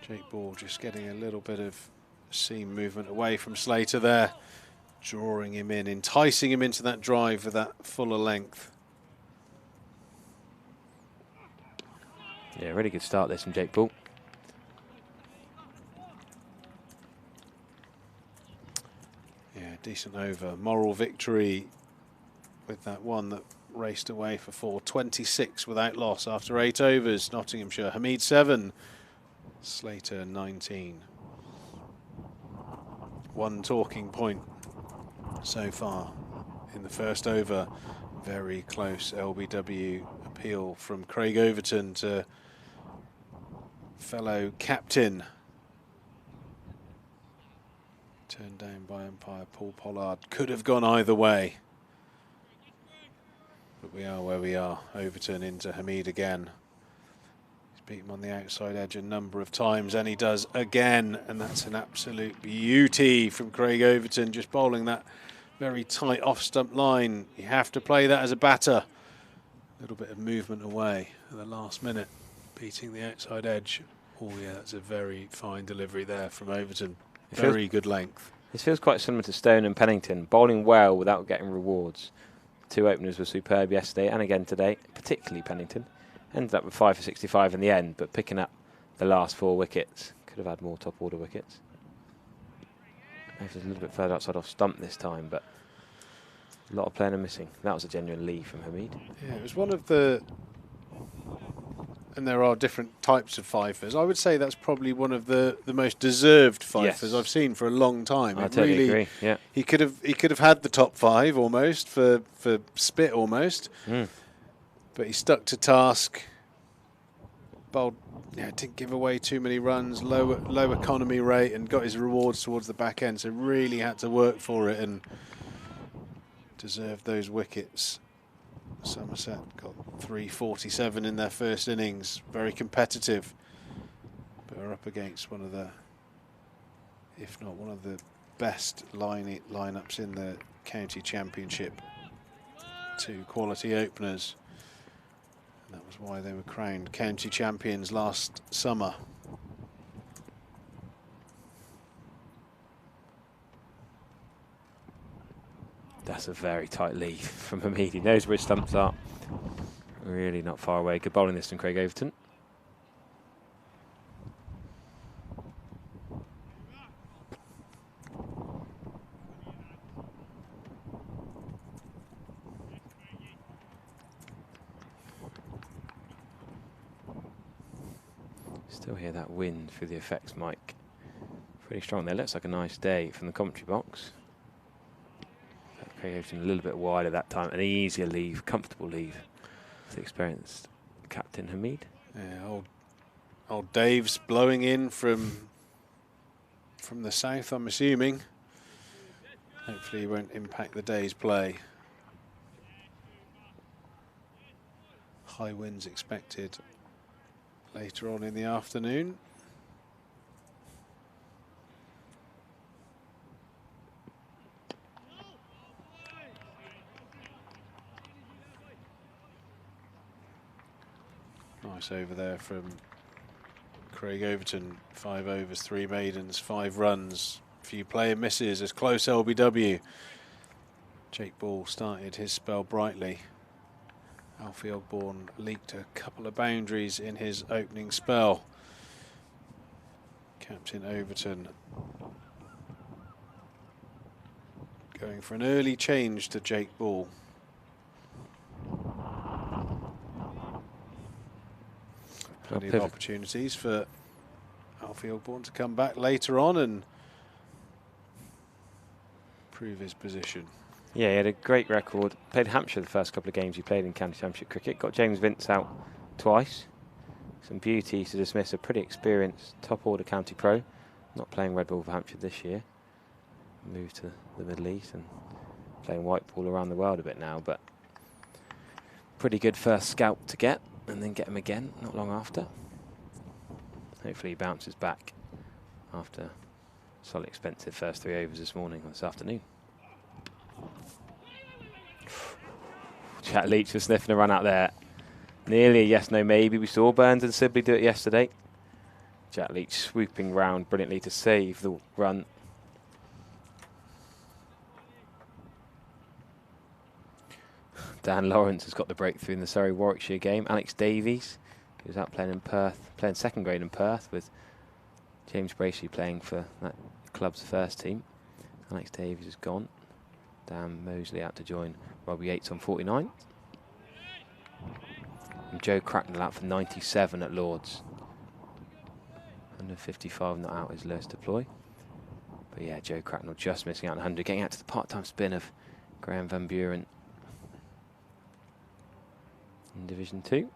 Jake Ball just getting a little bit of seam movement away from Slater there, drawing him in, enticing him into that drive with that fuller length. Yeah, really good start this from Jake Ball. Yeah, decent over. Moral victory with that one that raced away for 4. 26 without loss after 8 overs. Nottinghamshire. Hamid 7. Slater 19. One talking point so far in the first over. Very close LBW appeal from Craig Overton to fellow captain. Turned down by umpire Paul Pollard. Could have gone either way. But we are where we are. Overton into Hamid again. Beat him on the outside edge a number of times, and he does again, and that's an absolute beauty from Craig Overton, just bowling that very tight off-stump line. You have to play that as a batter. A little bit of movement away at the last minute, beating the outside edge. Oh yeah, that's a very fine delivery there from Overton. Very good length. This feels quite similar to Stone and Pennington, bowling well without getting rewards. Two openers were superb yesterday and again today, particularly Pennington. Ended up with 5 for 65 in the end, but picking up the last 4 wickets. Could have had more top order wickets. Maybe a little bit further outside off stump this time, but a lot of playing and missing. That was a genuine lead from Hamid. Yeah, it was one of the... And there are different types of fifers. I would say that's probably one of the most deserved fifers I've seen for a long time. I totally agree. Yeah, he could have had the top 5 almost for spit almost, but he stuck to task. Bowled, didn't give away too many runs, low economy rate, and got his rewards towards the back end. So really had to work for it and deserved those wickets. Somerset got 347 in their first innings, very competitive, but are up against one of the, if not one of the best lineups in the county championship. 2 quality openers, and that was why they were crowned county champions last summer. That's a very tight lead from Hamid. He knows where his stumps are. Really not far away. Good bowling this from Craig Overton. Still hear that wind through the effects mic. Pretty strong there. Looks like a nice day from the commentary box. Craig Overton a little bit wider that time. An easier leave, comfortable leave for the experienced captain Hamid. Yeah, old Dave's blowing in from the south, I'm assuming. Hopefully he won't impact the day's play. High winds expected later on in the afternoon. Nice over there from Craig Overton. 5 overs, 3 maidens, 5 runs. Few player misses, as close LBW. Jake Ball started his spell brightly. Alfie Ogborn leaked a couple of boundaries in his opening spell. Captain Overton going for an early change to Jake Ball. Plenty of opportunities for Alfie Ogborn to come back later on and prove his position. Yeah, he had a great record. Played Hampshire the first couple of games he played in county championship cricket. Got James Vince out twice. Some beauty to dismiss a pretty experienced top order county pro. Not playing red ball for Hampshire this year. Moved to the Middle East and playing white ball around the world a bit now, but pretty good first scalp to get, and then get him again not long after. Hopefully he bounces back after solid expensive first 3 overs this morning or this afternoon. Jack Leach was sniffing a run out there. Nearly a yes, no, maybe. We saw Burns and Sibley do it yesterday. Jack Leach swooping round brilliantly to save the run. Dan Lawrence has got the breakthrough in the Surrey-Warwickshire game. Alex Davies, who was out playing in Perth, playing second grade in Perth with James Bracey playing for that club's first team. Alex Davies is gone. Dan Mosley out to join Robbie Yates on 49. And Joe Cracknell out for 97 at Lords. Under 55 not out is lowest deploy. But yeah, Joe Cracknell just missing out on 100, getting out to the part-time spin of Graham Van Buren in Division 2.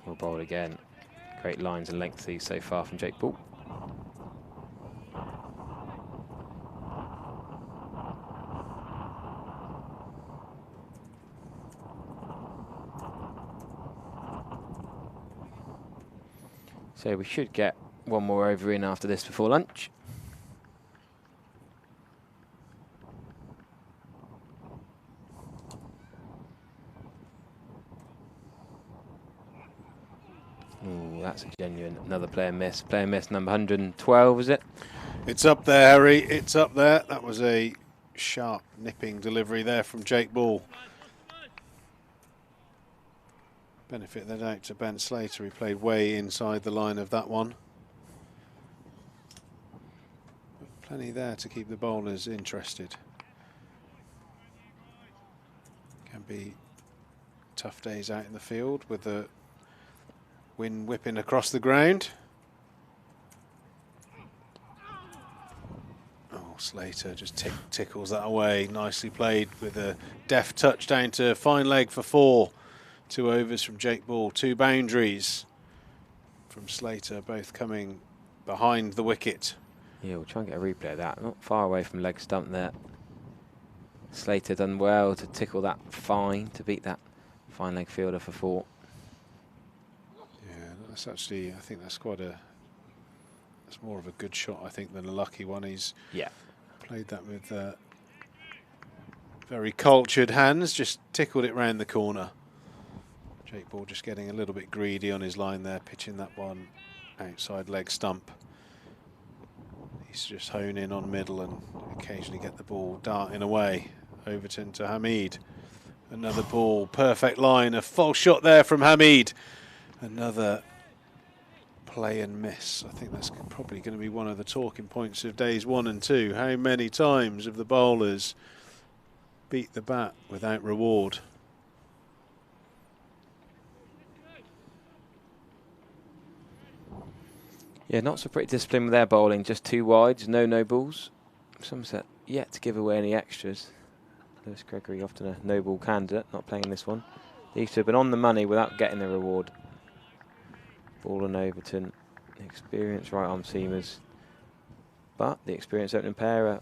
We'll bowl again. Great lines and lengths these so far from Jake Ball. So we should get one more over in after this before lunch. Ooh, that's a genuine, another player miss. Player miss number 112, is it? It's up there, Harry. It's up there. That was a sharp, nipping delivery there from Jake Ball. Benefit of the doubt to Ben Slater. He played way inside the line of that one. But plenty there to keep the bowlers interested. Can be tough days out in the field with the wind whipping across the ground. Oh, Slater just tickles that away. Nicely played with a deft touch down to fine leg for 4. 2 overs from Jake Ball, 2 boundaries from Slater, both coming behind the wicket. Yeah, we'll try and get a replay of that. Not far away from leg stump there. Slater done well to tickle that fine, to beat that fine leg fielder for 4. Yeah, that's actually, I think that's quite a, that's more of a good shot, I think, than a lucky one. He's played that with very cultured hands, just tickled it round the corner. Jake Ball just getting a little bit greedy on his line there, pitching that one outside leg stump. He's just hone in on middle and occasionally get the ball darting away. Overton to Hamid. Another ball, perfect line, a false shot there from Hamid. Another play and miss. I think that's probably going to be one of the talking points of days 1 and 2. How many times have the bowlers beat the bat without reward? Yeah, not so pretty disciplined with their bowling. Just 2 wides, no balls. Somerset yet to give away any extras. Lewis Gregory, often a no-ball candidate, not playing this one. They used to have been on the money without getting the reward. Ball and Overton, experienced right-arm seamers. But the experienced opening pair are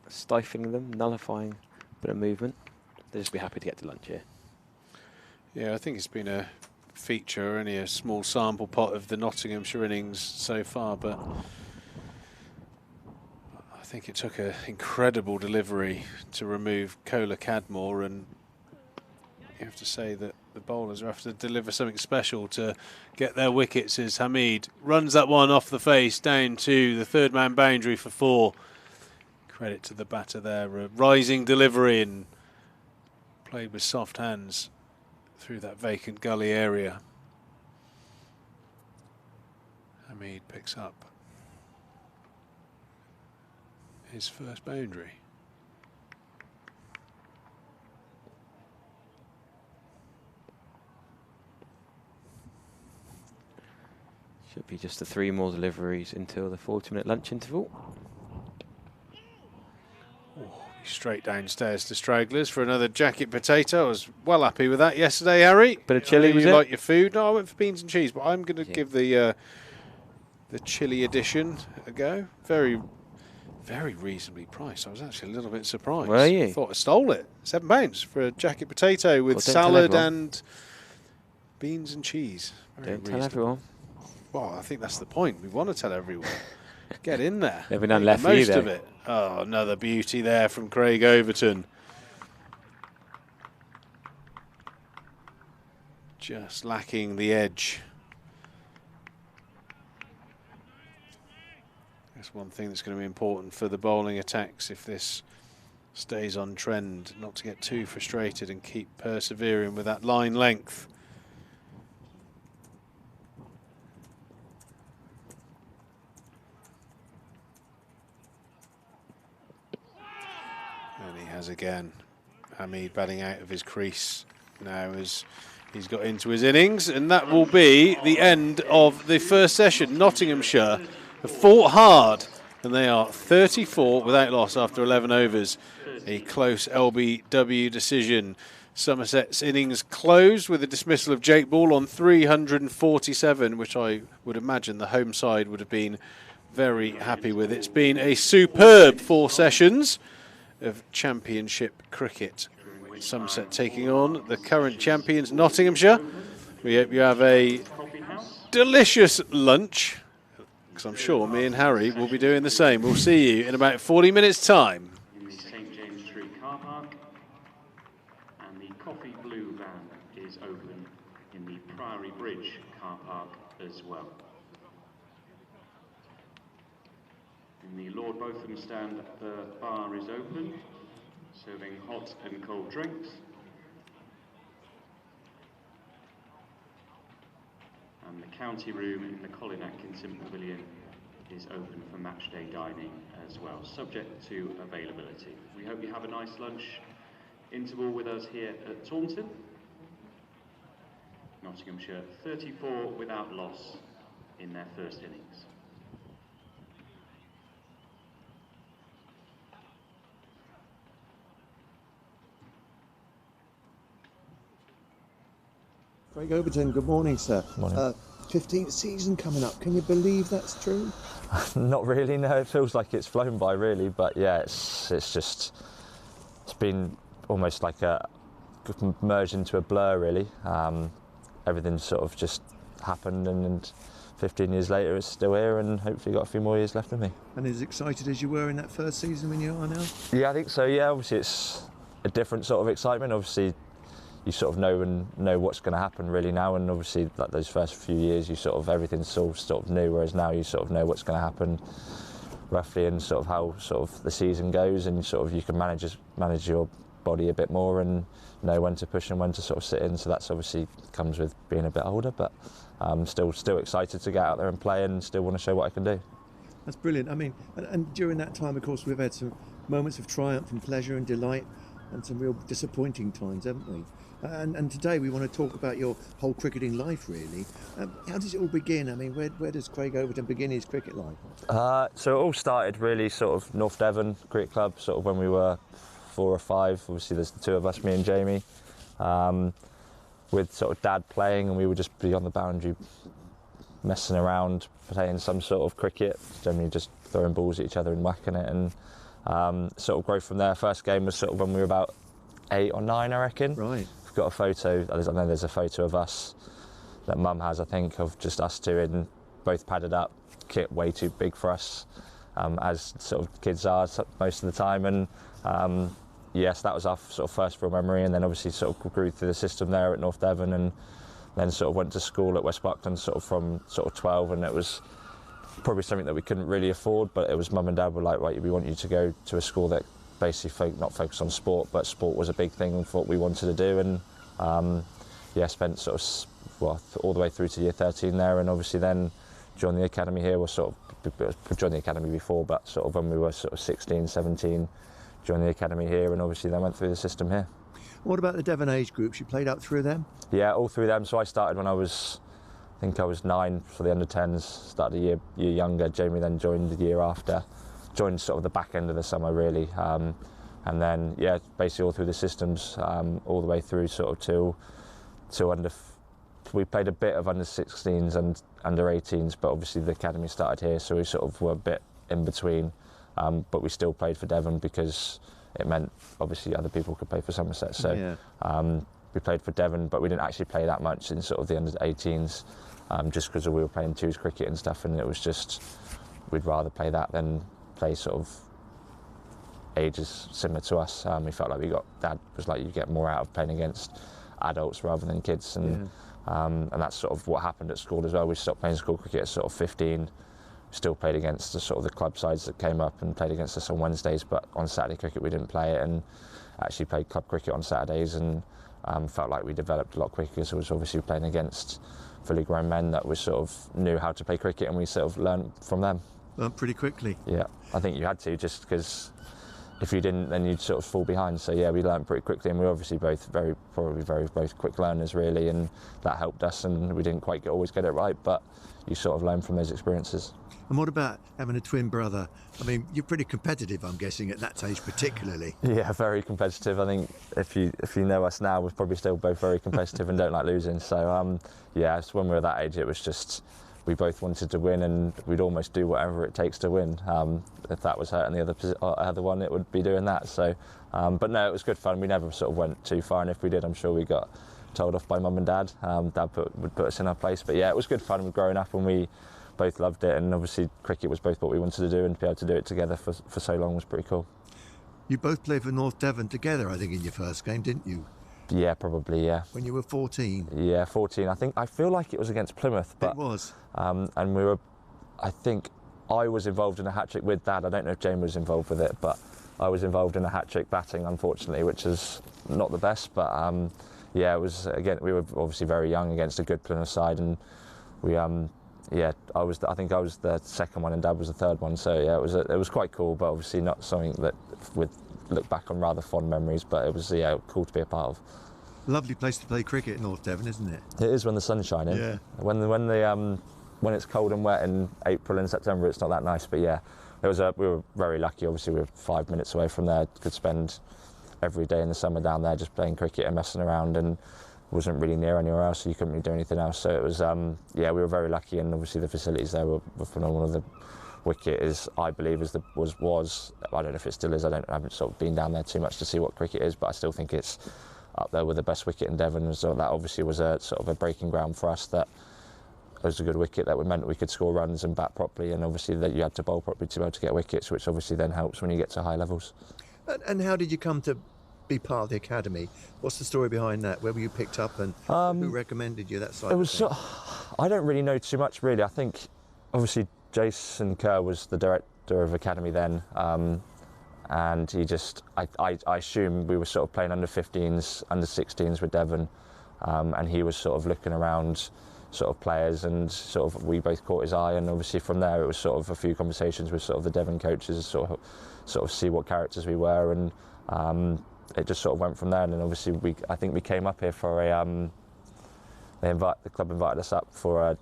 stifling them, nullifying a bit of movement. They'll just be happy to get to lunch here. Yeah, I think it's been a feature, only a small sample pot of the Nottinghamshire innings so far, but I think it took an incredible delivery to remove Kola Cadmore, and you have to say that the bowlers have to deliver something special to get their wickets as Hamid runs that one off the face down to the 3rd man boundary for 4. Credit to the batter there, a rising delivery and played with soft hands through that vacant gully area. Hamid picks up his first boundary. Should be just the 3 more deliveries until the 40-minute lunch interval. Straight downstairs to Stragglers for another jacket potato. I was well happy with that yesterday, Harry. Bit of chilli, was it? You like your food? No, I went for beans and cheese, but I'm going to give the chili edition a go. Very, very reasonably priced. I was actually a little bit surprised. Were you? I thought I stole it. £7 for a jacket potato with salad and beans and cheese. Don't tell everyone. Well, I think that's the point. We want to tell everyone. Get in there. There'll be none left for you, most of it. Oh, another beauty there from Craig Overton. Just lacking the edge. That's one thing that's going to be important for the bowling attacks if this stays on trend, not to get too frustrated and keep persevering with that line length. Again, Hamid batting out of his crease now as he's got into his innings, and that will be the end of the first session. Nottinghamshire have fought hard and they are 34 without loss after 11 overs. A close LBW decision Somerset's innings closed with the dismissal of Jake Ball on 347, which I would imagine the home side would have been very happy with. It's been a superb 4 sessions of Championship cricket. Somerset taking on the current champions Nottinghamshire. We hope you have a delicious lunch, because I'm sure me and Harry will be doing the same. We'll see you in about 40 minutes' time. In the St James Street car park, and the Coffee Blue van is open in the Priory Bridge car park as well. In the Lord Botham stand, the bar is open, serving hot and cold drinks. And the county room in the Colin Atkinson Pavilion is open for match day dining as well, subject to availability. We hope you have a nice lunch interval with us here at Taunton. Nottinghamshire 34 without loss in their first innings. Craig Overton, good morning, sir. Morning. 15th season coming up. Can you believe that's true? Not really, no. It feels like it's flown by, really. But yeah, it's been almost like merged into a blur, really. Everything sort of just happened, and 15 years later, it's still here, and hopefully got a few more years left of me. And as excited as you were in that first season when you are now? Yeah, I think so. Yeah, obviously it's a different sort of excitement. Obviously, you sort of know what's going to happen really now, and obviously like those first few years you sort of everything's sort of new, whereas now you sort of know what's going to happen roughly, and sort of how sort of the season goes, and sort of you can manage your body a bit more and know when to push and when to sort of sit in. So that's obviously comes with being a bit older, but still excited to get out there and play, and still want to show what I can do. That's brilliant. I mean, and during that time, of course, we've had some moments of triumph and pleasure and delight, and some real disappointing times, haven't we? And today we want to talk about your whole cricketing life, really. How does it all begin? I mean, where does Craig Overton begin his cricket life? So it all started really sort of North Devon Cricket Club, sort of when we were 4 or 5. Obviously there's the two of us, me and Jamie, with sort of Dad playing, and we would just be on the boundary messing around, playing some sort of cricket, generally just throwing balls at each other and whacking it, and sort of grow from there. First game was sort of when we were about 8 or 9, I reckon. Right. We've got a photo, I know there's a photo of us that Mum has, I think, of just us two in both padded up, kit way too big for us, as sort of kids are most of the time, and yes, that was our sort of first real memory, and then obviously sort of grew through the system there at North Devon, and then sort of went to school at West Buckland sort of from sort of 12, and it was probably something that we couldn't really afford, but it was Mum and Dad were like, right, we want you to go to a school that basically not focused on sport, but sport was a big thing for what we wanted to do, and spent sort of all the way through to year 13 there, and obviously then joined the academy here. Was sort of joined the academy before, but sort of when we were sort of 16, 17, joined the academy here, and obviously then went through the system here. What about the Devon age groups? You played up through them? Yeah, all through them. So I started when I was 9 for the under 10s. Started a year younger. Jamie then joined the year after. Joined sort of the back end of the summer really, and then basically all through the systems, all the way through sort of till under. We played a bit of under 16s and under 18s, but obviously the academy started here, so we sort of were a bit in between, but we still played for Devon because it meant obviously other people could play for Somerset. So we played for Devon, but we didn't actually play that much in sort of the under 18s, just because we were playing twos cricket and stuff, and it was just we'd rather play that than play sort of ages similar to us. We felt like Dad was like, you get more out of playing against adults rather than kids, and that's sort of what happened at school as well. We stopped playing school cricket at sort of 15, still played against the sort of the club sides that came up and played against us on Wednesdays, but on Saturday cricket we didn't play it, and actually played club cricket on Saturdays, and felt like we developed a lot quicker, so we was obviously playing against fully grown men that we sort of knew how to play cricket, and we sort of learned from them. Pretty quickly. Yeah, I think you had to, just because if you didn't, then you'd sort of fall behind. So yeah, we learned pretty quickly, and we were obviously both both quick learners really, and that helped us. And we didn't quite always get it right, but you sort of learn from those experiences. And what about having a twin brother? I mean, you're pretty competitive, I'm guessing, at that age particularly. Yeah, very competitive. I think if you know us now, we're probably still both very competitive and don't like losing. So yeah, so when we were that age, it was just we both wanted to win, and we'd almost do whatever it takes to win. If that was hurting the other one, it would be doing that. So, but no, it was good fun. We never sort of went too far, and if we did, I'm sure we got told off by mum and dad. Dad would put us in our place. But yeah, it was good fun. We growing up, and we both loved it, and obviously cricket was both what we wanted to do, and to be able to do it together for so long was pretty cool. You both played for North Devon together, I think, in your first game, didn't you? Yeah, probably, yeah. When you were 14? Yeah, 14. I feel like it was against Plymouth. But, it was. And we were, I think I was involved in a hat-trick with Dad. I don't know if Jane was involved with it, but I was involved in a hat-trick batting, unfortunately, which is not the best. But yeah, it was, again, we were obviously very young against a good Plymouth side, and we, yeah, I think I was the second one and Dad was the third one. So yeah, it was quite cool, but obviously not something that would look back on rather fond memories, but it was, yeah, cool to be a part of. Lovely place to play cricket in North Devon, isn't it? It is when the sun's shining. Yeah. When it's cold and wet in April and September, it's not that nice. But yeah, we were very lucky. Obviously, we were 5 minutes away from there. Could spend every day in the summer down there just playing cricket and messing around, and wasn't really near anywhere else, so you couldn't really do anything else. So it was, yeah, we were very lucky, and obviously the facilities there were phenomenal. The wicket is, I believe, was I don't know if it still is. I haven't sort of been down there too much to see what cricket is, but I still think it's up there with the best wicket in Devon. So that obviously was a sort of a breaking ground for us. That it was a good wicket that meant we could score runs and bat properly, and obviously that you had to bowl properly to be able to get wickets, which obviously then helps when you get to high levels. And how did you come to be part of the academy? What's the story behind that? Where were you picked up, and who recommended you, that side? It was I don't really know too much really. I think obviously Jason Kerr was the director of academy then, and he just I assume we were sort of playing under 15s, under 16s with Devon, and he was sort of looking around sort of players, and sort of we both caught his eye, and obviously from there it was sort of a few conversations with sort of the Devon coaches, sort of see what characters we were, and it just sort of went from there. And then obviously I think we came up here for a the club invited us up for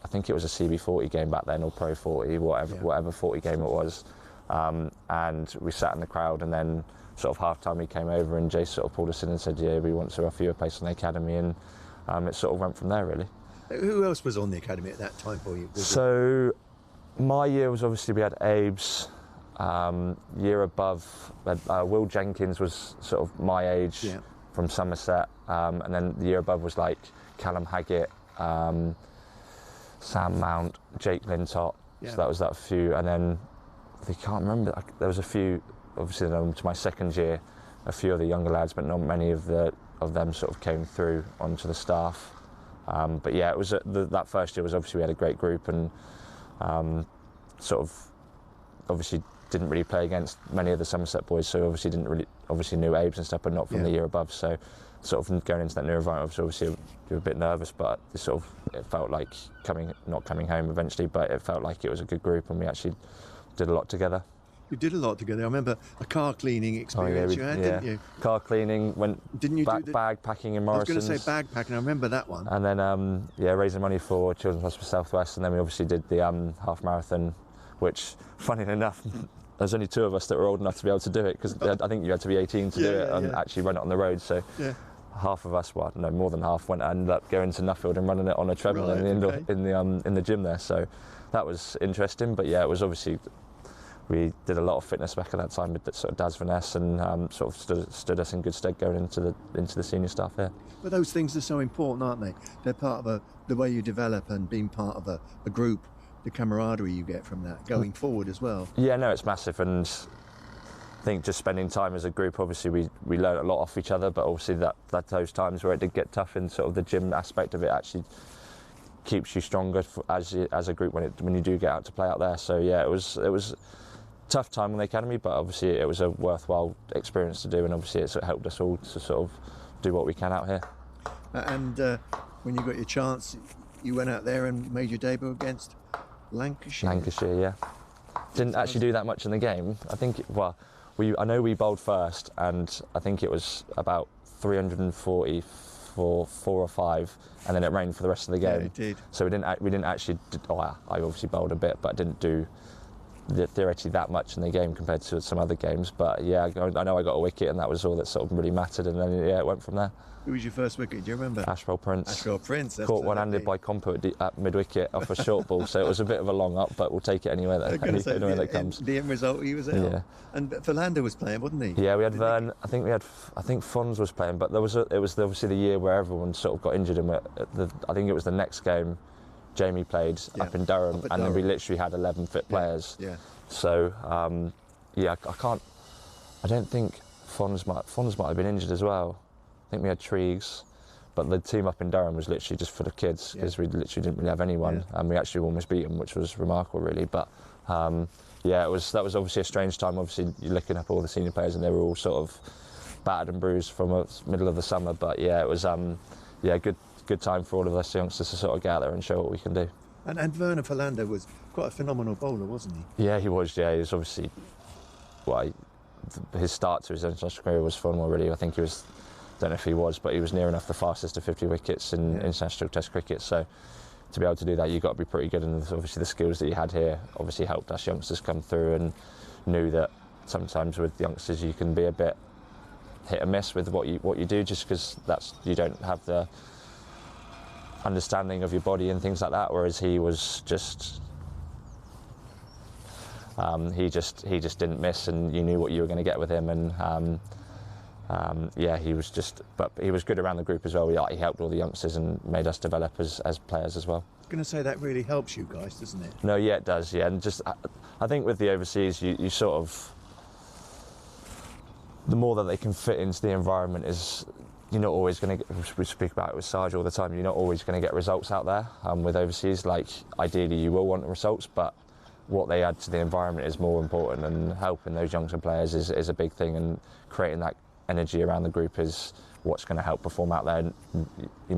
I think it was a CB40 game back then, or Pro 40, whatever 40 game it was, and we sat in the crowd, and then sort of half time we came over, and Jay sort of pulled us in and said, yeah, we want to offer you a place on the academy, and it sort of went from there really. Who else was on the academy at that time for you? So my year was obviously, we had Abe's. Year above, Will Jenkins was sort of my age, from Somerset, and then the year above was like Callum Haggett, Sam Mount, Jake Lintott. So that was that few, and then I can't remember. There was a few. Obviously, to my second year, a few of the younger lads, but not many of them sort of came through onto the staff. But yeah, it was that first year was obviously we had a great group, and sort of obviously didn't really play against many of the Somerset boys, so obviously knew Abe's and stuff, but not from the year above. So sort of going into that new environment, obviously you were a bit nervous, but it felt like not coming home eventually, but it felt like it was a good group, and we actually did a lot together. You did a lot together. I remember a car cleaning experience you had, didn't you? Car cleaning, didn't you bag packing in Morrison's. I was going to say bag packing, I remember that one. And then, raising money for Children's Hospital South West, and then we obviously did the half marathon, which, funny enough, there's only two of us that were old enough to be able to do it, because I think you had to be 18 to do it and actually run it on the road. So half of us, well, no, more than half, ended up going to Nuffield and running it on a treadmill in the gym there. So that was interesting. But yeah, it was obviously, we did a lot of fitness back at that time with sort of Daz Vaness, and sort of stood us in good stead going into the senior staff here. But those things are so important, aren't they? They're part of the way you develop, and being part of a group, the camaraderie you get from that going forward as well. Yeah, no, it's massive, and I think just spending time as a group, obviously we learn a lot off each other, but obviously that those times where it did get tough in sort of the gym aspect of it actually keeps you stronger as a group when you do get out to play out there. So yeah, it was a tough time on the academy, but obviously it was a worthwhile experience to do, and obviously it helped us all to sort of do what we can out here. And when you got your chance, you went out there and made your debut against Lancashire. Lancashire, yeah. Didn't actually do that much in the game. I think, I know we bowled first, and I think it was about 340 for 4 or 5, and then it rained for the rest of the game. Yeah, it did. So we didn't actually. I obviously bowled a bit, but I didn't do theoretically that much in the game compared to some other games. But yeah, I know I got a wicket, and that was all that sort of really mattered. And then it went from there. Who was your first wicket? Do you remember? Ashwell Prince. Ashwell Prince. Caught one-handed by Compo at mid-wicket off a short ball, so it was a bit of a long up, but we'll take it anyway that comes. The end result, he was out. Yeah. And Philander was playing, wasn't he? Yeah, we had Vern. I think Fons was playing, but it was obviously the year where everyone sort of got injured, and I think it was the next game. Jamie played up in Durham, and then we literally had 11 fit players. Yeah. So I don't think Fons might have been injured as well. I think we had Triggs, but the team up in Durham was literally just full of kids because we literally didn't really have anyone, and we actually almost beat them, which was remarkable, really. But that was obviously a strange time. Obviously, you're looking up all the senior players, and they were all sort of battered and bruised from the middle of the summer. But yeah, it was good time for all of us youngsters to sort of get out there and show what we can do. And Werner Philander was quite a phenomenal bowler, wasn't he? Yeah, he was. Yeah, he was obviously. His start to his international career was phenomenal. Really, I think he was. Don't know if he was, but he was near enough the fastest to 50 wickets in international Test cricket. So to be able to do that, you've got to be pretty good. And obviously the skills that you had here obviously helped us youngsters come through, and knew that sometimes with youngsters you can be a bit hit and miss with what you do, just because you don't have the understanding of your body and things like that. Whereas he was just. He just didn't miss, and you knew what you were going to get with him, and he was but he was good around the group as well. He helped all the youngsters and made us develop as players as well. I was going to say that really helps you guys, doesn't it? No, yeah, it does. Yeah, and I think with the overseas, you sort of, the more that they can fit into the environment is. You're not always going to get, we speak about it with Sarge all the time, you're not always going to get results out there with overseas. Like, ideally you will want the results, but what they add to the environment is more important, and helping those younger players is a big thing, and creating that energy around the group is what's going to help perform out there. They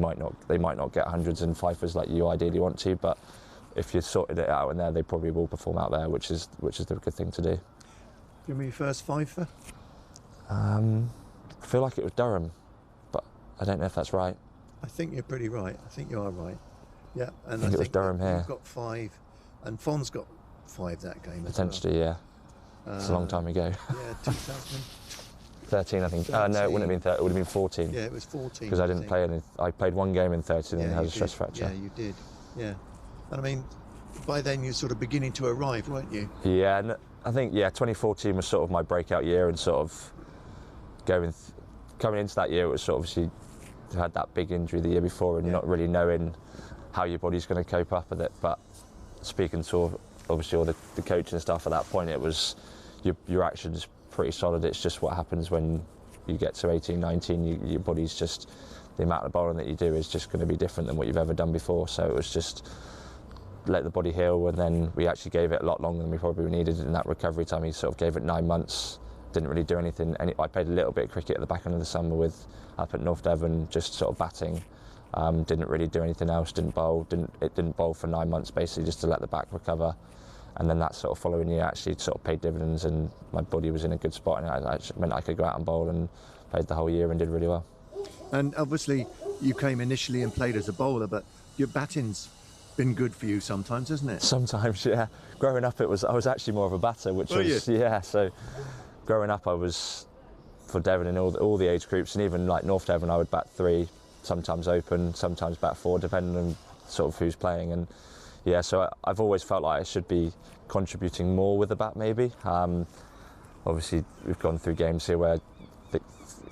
might not get hundreds and fifers like you ideally want to, but if you sorted it out in there, they probably will perform out there, which is the good thing to do. Give me your first fifer? I feel like it was Durham, but I don't know if that's right. I think you're pretty right. I think you are right. Yeah, and I think it was Durham here. You've got 5, and Fons got 5 that game. Potentially, yeah. It's a long time ago. Yeah, 2013, I think. No, it wouldn't have been 13. It would have been 14. Yeah, it was 14. Because I didn't play any. I played one game in 13 and had a stress fracture. Yeah, you did. Yeah, and I mean, by then you're sort of beginning to arrive, weren't you? Yeah, and I think 2014 was sort of my breakout year, and sort of coming into that year, it was sort of obviously had that big injury the year before, and not really knowing how your body's going to cope up with it. But speaking to obviously all the coaching stuff at that point, it was your action's pretty solid. It's just what happens when you get to 18, 19, your body's just, the amount of bowling that you do is just going to be different than what you've ever done before. So it was just let the body heal, and then we actually gave it a lot longer than we probably needed in that recovery time. He sort of gave it 9 months, didn't really do anything. I played a little bit of cricket at the back end of the summer up at North Devon, just sort of batting. Didn't really do anything else, didn't bowl for 9 months basically, just to let the back recover. And then that sort of following year actually sort of paid dividends, and my body was in a good spot, and it meant I could go out and bowl, and played the whole year and did really well. And obviously you came initially and played as a bowler, but your batting's been good for you sometimes, hasn't it? Sometimes, yeah. Growing up I was actually more of a batter, which was, yeah, so growing up I was, for Devon and all the age groups, and even like North Devon, I would bat 3, sometimes open, sometimes bat 4, depending on sort of who's playing. And yeah, so I've always felt like I should be contributing more with the bat, maybe. Obviously, we've gone through games here where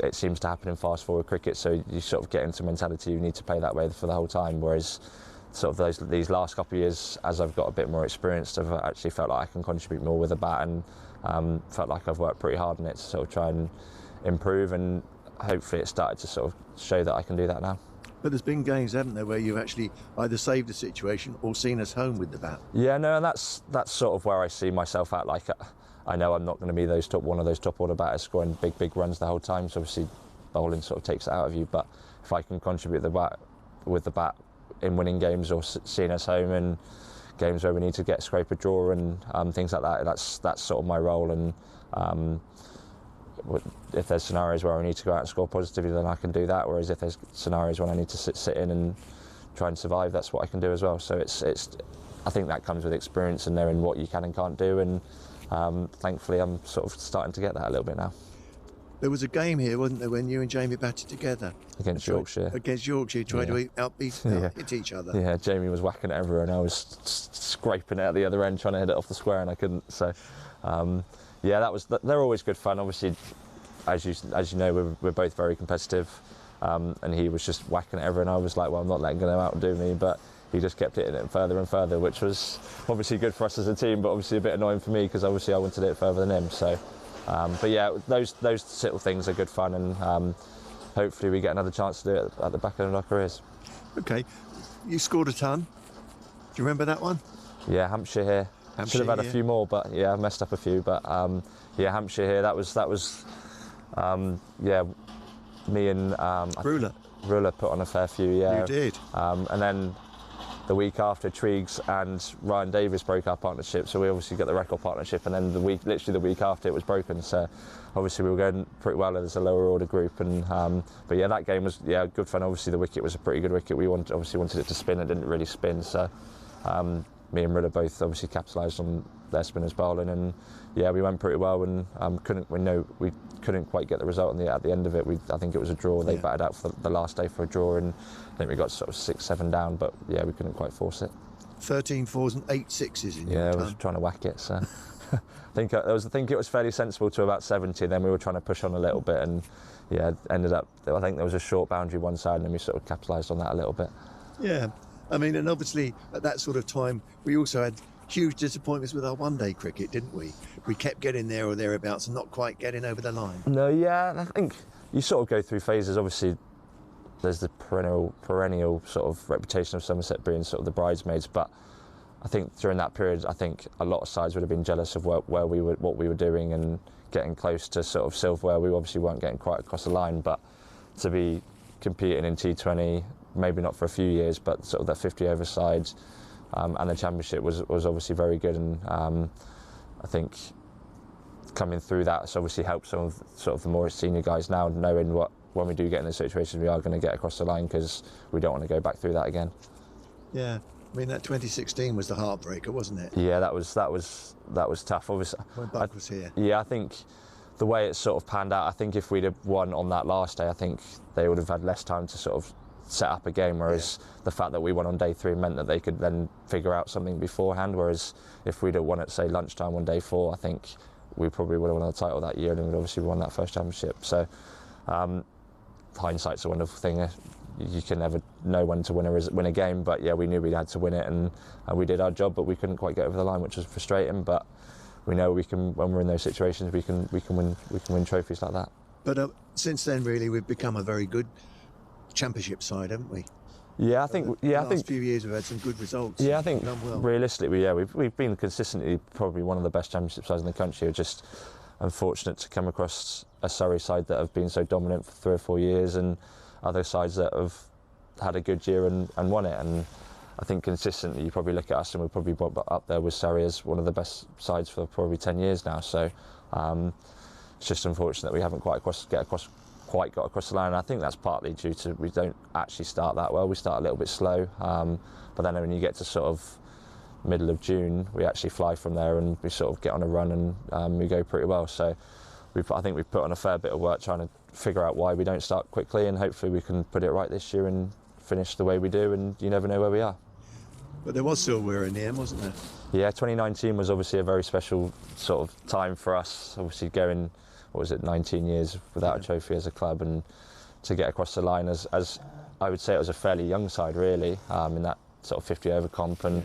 it seems to happen in fast forward cricket, so you sort of get into mentality you need to play that way for the whole time. Whereas sort of these last couple of years, as I've got a bit more experience, I've actually felt like I can contribute more with the bat, and felt like I've worked pretty hard on it to sort of try and improve, and hopefully it started to sort of show that I can do that now. But there's been games, haven't there, where you've actually either saved a situation or seen us home with the bat? Yeah, no, and that's sort of where I see myself at. Like, I know I'm not going to be one of those top order batters scoring big runs the whole time. So obviously, bowling sort of takes it out of you. But if I can contribute with the bat in winning games, or seeing us home in games where we need to scrape a draw and things like that, that's sort of my role. And if there's scenarios where I need to go out and score positively, then I can do that. Whereas if there's scenarios when I need to sit in and try and survive, that's what I can do as well. So it's I think that comes with experience and knowing what you can and can't do, and thankfully I'm sort of starting to get that a little bit now. There was a game here, wasn't there, when you and Jamie batted together? Against Yorkshire. Against Yorkshire, tried to hit each other. Yeah, Jamie was whacking it everywhere and I was scraping it at the other end, trying to hit it off the square, and I couldn't. So, yeah, they're always good fun. Obviously, as you know, we're both very competitive, and he was just whacking it everywhere, and I was like, well, I'm not letting him outdo me, but he just kept hitting it further and further, which was obviously good for us as a team, but obviously a bit annoying for me because obviously I wanted it further than him. So, but yeah, those little things are good fun, and hopefully we get another chance to do it at the back end of our careers. Okay, you scored a ton. Do you remember that one? Yeah, Hampshire here. Should have had a few more, but yeah, I messed up a few. But yeah, Hampshire here. That was yeah, me and Ruler put on a fair few. Yeah, you did. And then the week after, Triggs and Ryan Davis broke our partnership, so we obviously got the record partnership. And then literally the week after, it was broken. So obviously we were going pretty well as a lower order group. And but yeah, that game was good fun. Obviously the wicket was a pretty good wicket. We obviously wanted it to spin. It didn't really spin. So me and Ruler both obviously capitalised on their spinners bowling, and yeah, we went pretty well. And we couldn't quite get the result at the end of it. I think it was a draw. They batted out for the last day for a draw, and I think we got sort of 6-7 down, but yeah, we couldn't quite force it. 13 fours and 8 sixes in your time. I was trying to whack it, so I think it was fairly sensible to about 70. Then we were trying to push on a little bit, and yeah, ended up. I think there was a short boundary one side, and then we sort of capitalised on that a little bit. Yeah, I mean, and obviously at that sort of time, we also had huge disappointments with our one-day cricket, didn't we? We kept getting there or thereabouts and not quite getting over the line. No, yeah, I think you sort of go through phases. Obviously, there's the perennial sort of reputation of Somerset being sort of the bridesmaids, but I think during that period, I think a lot of sides would have been jealous of what we were doing and getting close to sort of silverware. We obviously weren't getting quite across the line, but to be competing in T20, maybe not for a few years, but sort of that 50 over side. And the championship was obviously very good, and I think coming through that has obviously helped some of sort of the more senior guys now, knowing when we do get in the situation, we are going to get across the line, because we don't want to go back through that again. Yeah, I mean that 2016 was the heartbreaker, wasn't it? Yeah, that was tough. Obviously, when Buck was here. Yeah, I think the way it sort of panned out, I think if we'd have won on that last day, I think they would have had less time to sort of set up a game, whereas the fact that we won on day 3 meant that they could then figure out something beforehand, whereas if we'd have won at say lunchtime on day 4, I think we probably would have won the title that year, and we'd obviously won that first championship. So hindsight's a wonderful thing. You can never know when to win a game, but yeah, we knew we had to win it, and we did our job, but we couldn't quite get over the line, which was frustrating. But we know we can, when we're in those situations, we can win trophies like that. But since then, really, we've become a very good championship side, haven't we? Yeah, I think. Yeah, I think. Last few years we've had some good results. Yeah, I think well. Realistically, yeah, we've been consistently probably one of the best championship sides in the country. We're just unfortunate to come across a Surrey side that have been so dominant for 3 or 4 years, and other sides that have had a good year and won it. And I think consistently, you probably look at us and we're probably up there with Surrey as one of the best sides for probably 10 years now. So it's just unfortunate that we haven't quite got across the line. And I think that's partly due to we don't actually start that well. We start a little bit slow, but then when you get to sort of middle of June, we actually fly from there and we sort of get on a run, and we go pretty well. So I think we've put on a fair bit of work trying to figure out why we don't start quickly, and hopefully we can put it right this year and finish the way we do, and you never know where we are. But there was silverware in the end, wasn't there? Yeah, 2019 was obviously a very special sort of time for us, obviously going, 19 years without a trophy as a club, and to get across the line as I would say it was a fairly young side really, in that sort of 50 over comp, and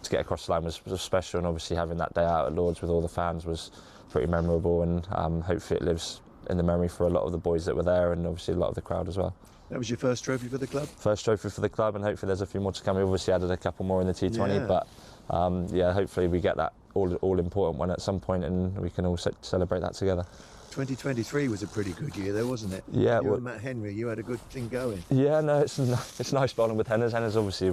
to get across the line was special, and obviously having that day out at Lords with all the fans was pretty memorable, and hopefully it lives in the memory for a lot of the boys that were there, and obviously a lot of the crowd as well. That was your first trophy for the club? First trophy for the club, and hopefully there's a few more to come. We obviously added a couple more in the T20, but hopefully we get that all important one at some point, and we can all celebrate that together. 2023 was a pretty good year though, wasn't it? Yeah. You and Matt Henry, you had a good thing going. Yeah, no, it's nice bowling with Henners. Henners obviously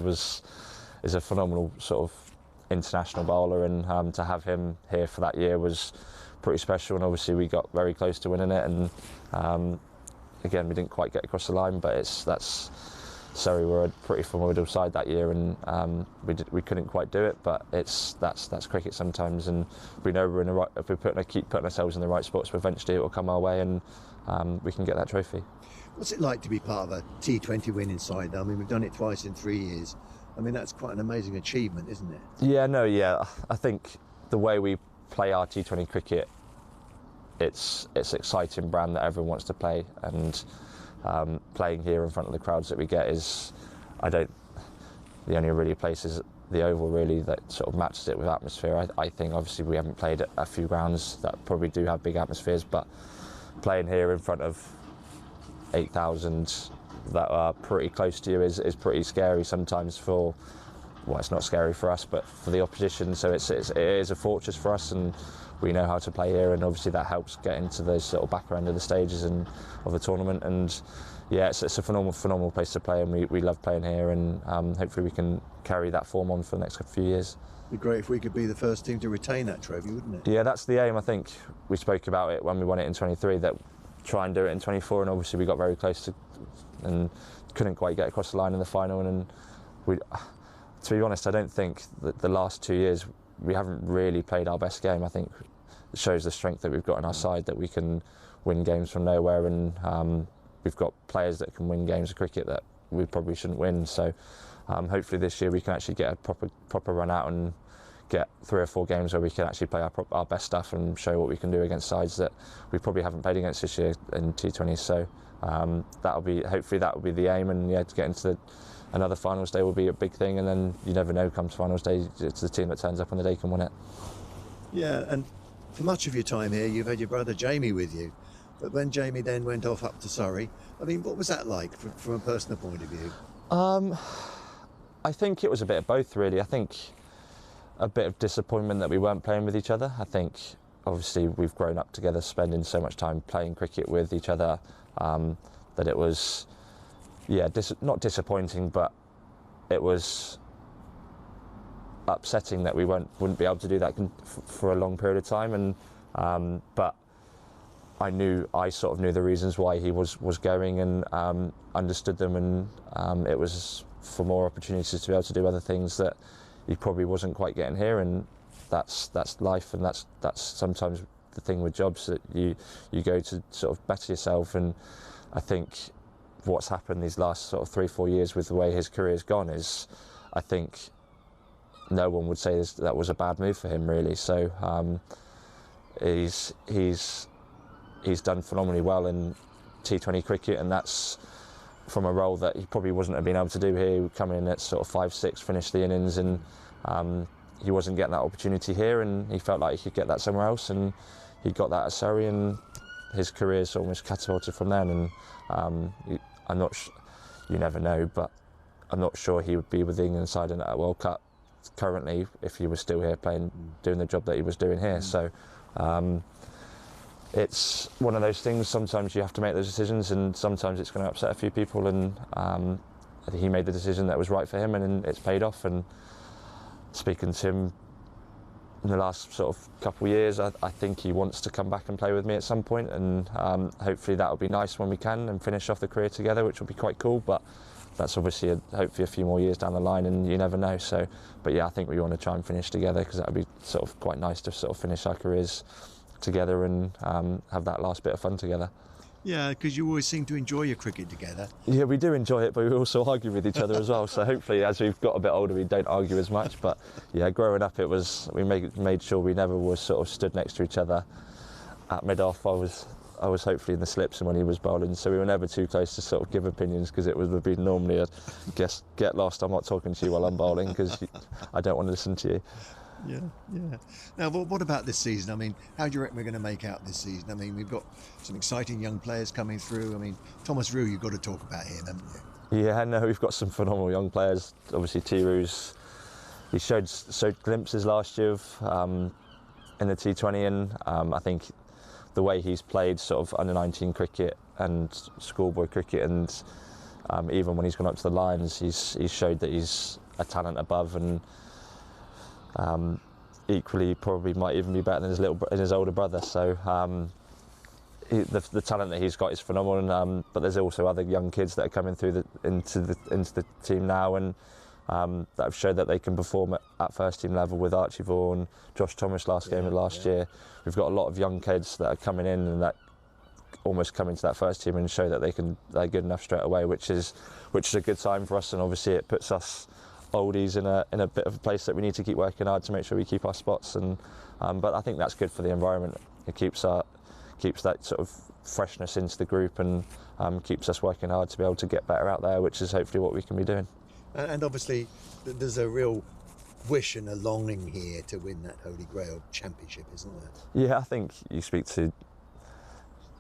is a phenomenal sort of international bowler, and to have him here for that year was pretty special, and obviously we got very close to winning it, and again we didn't quite get across the line, but Surrey were a pretty formidable side that year, and we couldn't quite do it. But that's cricket sometimes, and we know we're in the right. If we keep putting ourselves in the right spots, eventually it will come our way, and we can get that trophy. What's it like to be part of a T20 winning side? I mean, we've done it twice in 3 years. I mean, that's quite an amazing achievement, isn't it? Yeah. I think the way we play our T20 cricket, it's an exciting brand that everyone wants to play, and playing here in front of the crowds that we get is, the only really place is the Oval really that sort of matches it with atmosphere. I think obviously we haven't played at a few grounds that probably do have big atmospheres, but playing here in front of 8,000 that are pretty close to you is pretty scary sometimes well, it's not scary for us, but for the opposition. So it is a fortress for us, and we know how to play here, and obviously that helps get into those sort of back end of the stages and of the tournament. And yeah, it's a phenomenal place to play, and we love playing here, and hopefully we can carry that form on for the next few years. It'd be great if we could be the first team to retain that trophy, wouldn't it? Yeah, that's the aim. I think we spoke about it when we won it in 23, that try and do it in 24, and obviously we got very close to and couldn't quite get across the line in the final. And to be honest, I don't think that the last 2 years we haven't really played our best game. I think it shows the strength that we've got on our side, that we can win games from nowhere, and we've got players that can win games of cricket that we probably shouldn't win. So hopefully this year we can actually get a proper run out and get 3 or 4 games where we can actually play our best stuff and show what we can do against sides that we probably haven't played against this year in T20. So hopefully that will be the aim, and yeah, to get into another finals day will be a big thing, and then you never know, comes finals day, it's the team that turns up on the day can win it. Yeah, and for much of your time here you've had your brother Jamie with you, but when Jamie then went off up to Surrey, I mean, what was that like from a personal point of view? I think it was a bit of both really. I think a bit of disappointment that we weren't playing with each other. I think obviously we've grown up together, spending so much time playing cricket with each other, that it was, not disappointing, but it was upsetting that we wouldn't be able to do that for a long period of time. And but I sort of knew the reasons why he was going, and understood them, and it was for more opportunities to be able to do other things that he probably wasn't quite getting here. And that's life, and that's sometimes the thing with jobs, that you go to sort of better yourself. And I think what's happened these last sort of 3-4 years with the way his career's gone is, I think no one would say that was a bad move for him really. So he's done phenomenally well in T20 cricket, and that's from a role that he probably wouldn't have been able to do here. He would come in at sort of 5-6, finish the innings, and he wasn't getting that opportunity here, and he felt like he could get that somewhere else, and he got that at Surrey, and his career's almost catapulted from then. And I'm not you never know, but I'm not sure he would be with the England side in a World Cup currently if he was still here doing the job that he was doing here. So it's one of those things, sometimes you have to make those decisions, and sometimes it's going to upset a few people, and I think he made the decision that was right for him, and it's paid off. And speaking to him in the last sort of couple of years, I think he wants to come back and play with me at some point, and hopefully that will be nice when we can and finish off the career together, which will be quite cool. But that's obviously hopefully a few more years down the line, and you never know. So, but yeah, I think we want to try and finish together, because that would be sort of quite nice to sort of finish our careers together and have that last bit of fun together. Yeah, because you always seem to enjoy your cricket together. Yeah, we do enjoy it, but we also argue with each other as well. So hopefully, as we've got a bit older, we don't argue as much. But yeah, growing up, we made sure we never was sort of stood next to each other at mid-off. I was hopefully in the slips, and when he was bowling, so we were never too close to sort of give opinions, because it would be normally a get lost, I'm not talking to you while I'm bowling, because I don't want to listen to you. Yeah. Now, what about this season? I mean, how do you reckon we're going to make out this season? I mean, we've got some exciting young players coming through. I mean, Thomas Rue, you've got to talk about him, haven't you? Yeah, no, we've got some phenomenal young players. Obviously, T-Rue's, he showed glimpses last year of in the T20, and I think the way he's played sort of under-19 cricket and schoolboy cricket, and even when he's gone up to the Lions, he's showed that he's a talent above. And equally probably might even be better than his older brother. So the talent that he's got is phenomenal. But there's also other young kids that are coming through into the team now, and that have showed that they can perform at first team level with Archie Vaughan, Josh Thomas last game of last year. We've got a lot of young kids that are coming in and that almost come into that first team and show that they're good enough straight away, which is a good sign for us. And obviously it puts us oldies in a bit of a place that we need to keep working hard to make sure we keep our spots. And but I think that's good for the environment. It keeps that sort of freshness into the group, and keeps us working hard to be able to get better out there, which is hopefully what we can be doing. And obviously, there's a real wish and a longing here to win that Holy Grail Championship, isn't there? Yeah, I think you speak to,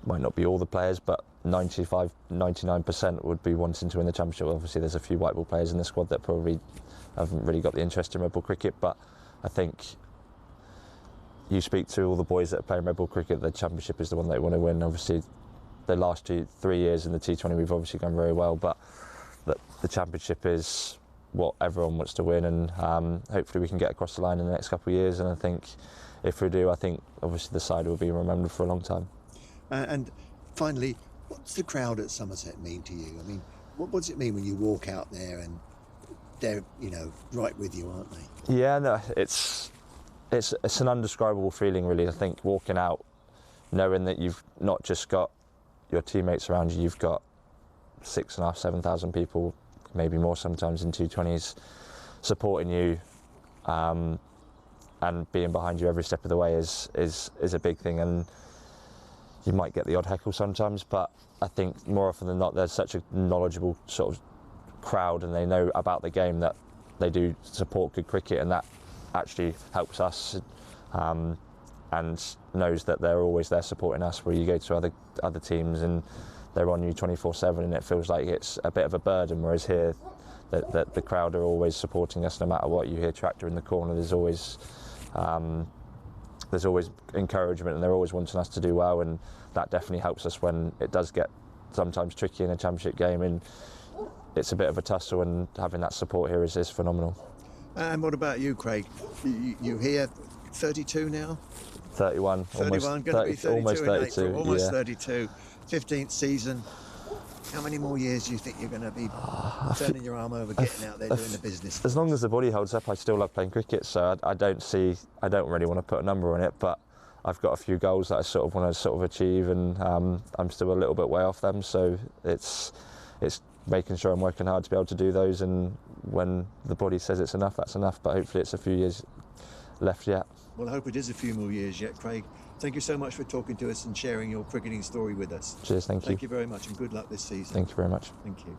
might not be all the players, but 95-99% would be wanting to win the Championship. Obviously, there's a few white ball players in the squad that probably haven't really got the interest in red ball cricket, but I think you speak to all the boys that are playing red ball cricket, the Championship is the one they want to win. Obviously, the last 2-3 years in the T20, we've obviously gone very well, but the Championship is what everyone wants to win, and hopefully we can get across the line in the next couple of years. And I think if we do, I think obviously the side will be remembered for a long time. And finally, what's the crowd at Somerset mean to you? I mean, what does it mean when you walk out there and they're, right with you, aren't they? Yeah, no, it's an indescribable feeling, really. I think walking out, knowing that you've not just got your teammates around you, you've got 6,500-7,000 people, maybe more sometimes in T20s, supporting you, and being behind you every step of the way is a big thing. And you might get the odd heckle sometimes, but I think more often than not, there's such a knowledgeable sort of crowd, and they know about the game that they do support good cricket, and that actually helps us, and knows that they're always there supporting us. Where you go to other teams and they're on you 24/7, and it feels like it's a bit of a burden. Whereas here, the crowd are always supporting us no matter what. You hear tractor in the corner. There's always encouragement, and they're always wanting us to do well, and that definitely helps us when it does get sometimes tricky in a Championship game, and it's a bit of a tussle, and having that support here is phenomenal. And what about you, Craig? You here 32 now? 31. 31, going to be 32 almost 32. April, almost yeah. 32. 15th season. How many more years do you think you're going to be turning your arm over, getting out there doing the business? As long as the body holds up, I still love playing cricket, so I don't really want to put a number on it, but I've got a few goals that I sort of want to achieve, and I'm still a little bit way off them, so it's making sure I'm working hard to be able to do those, and when the body says it's enough, that's enough, but hopefully it's a few years left yet. Well, I hope it is a few more years yet, Craig. Thank you so much for talking to us and sharing your cricketing story with us. Cheers, thank you. Thank you very much, and good luck this season. Thank you very much. Thank you.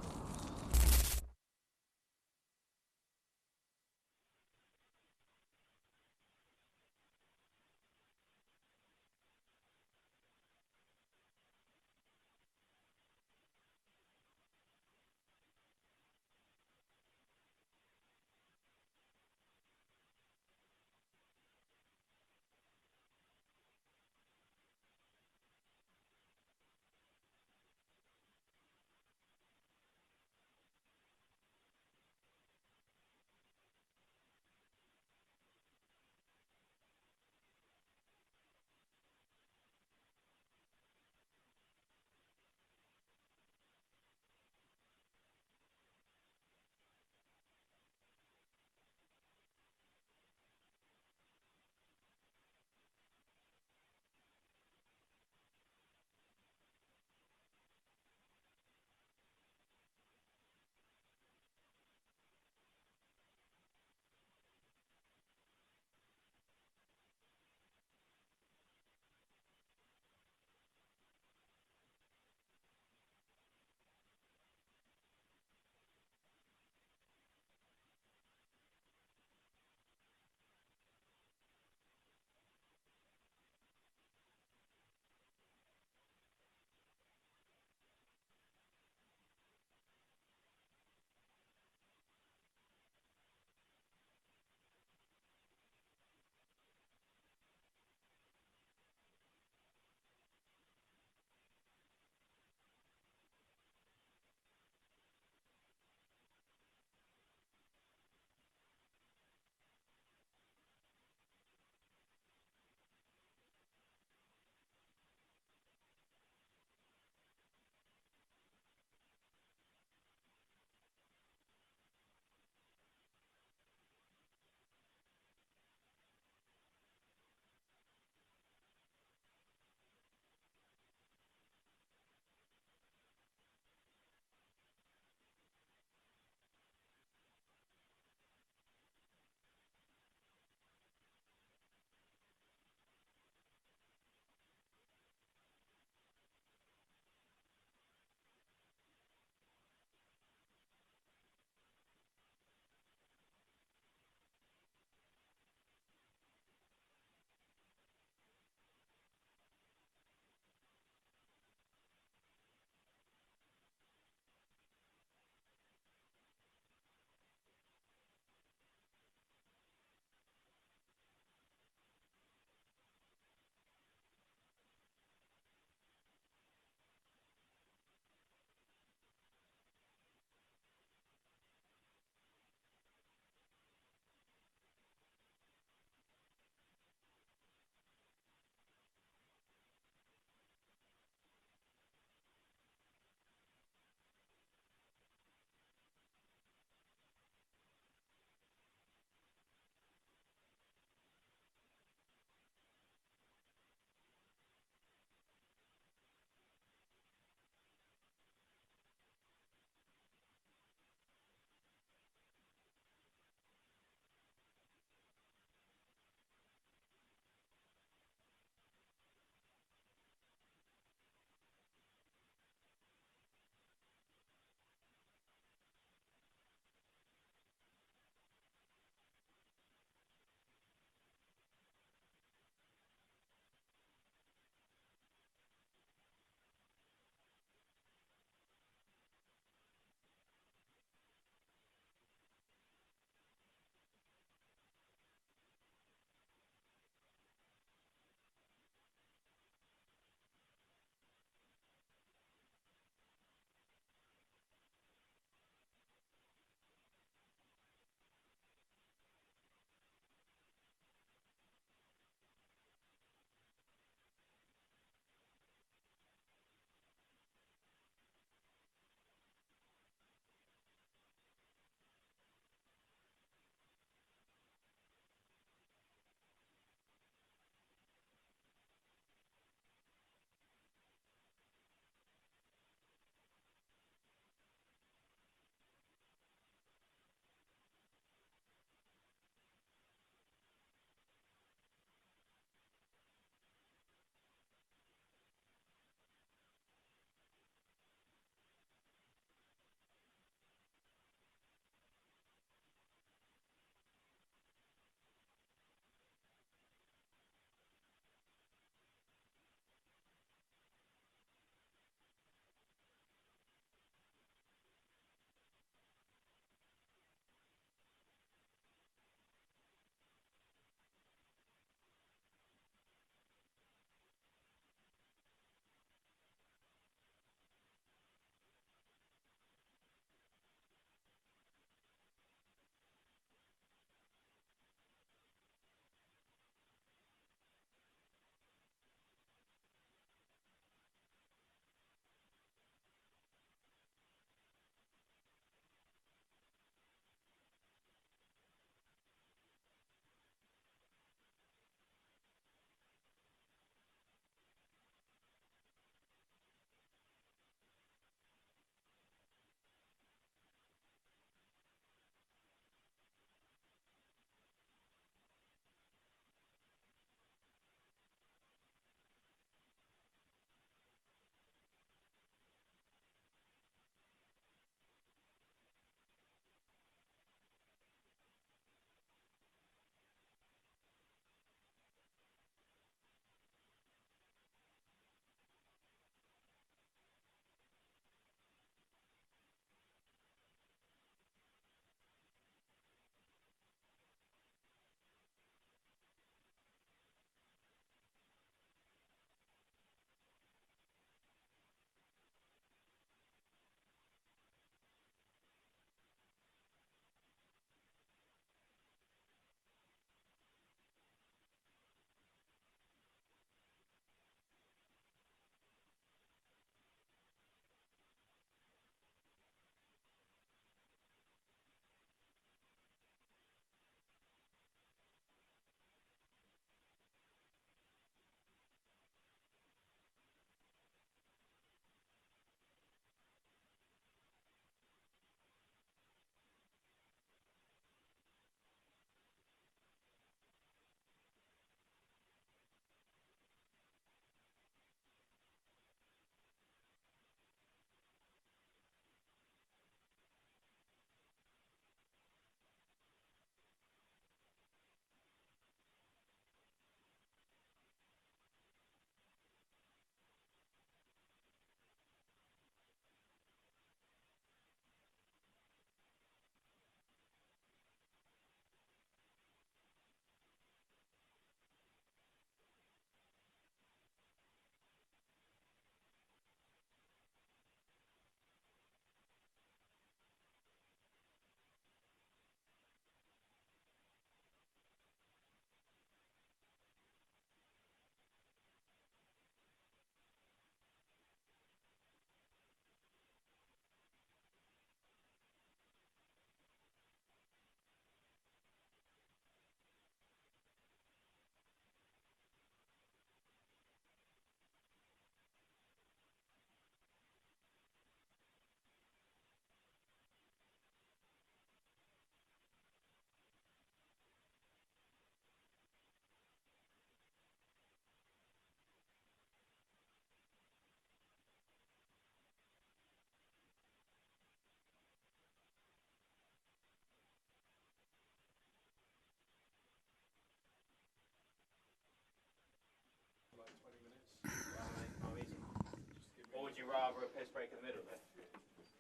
rather a piss break in the middle there?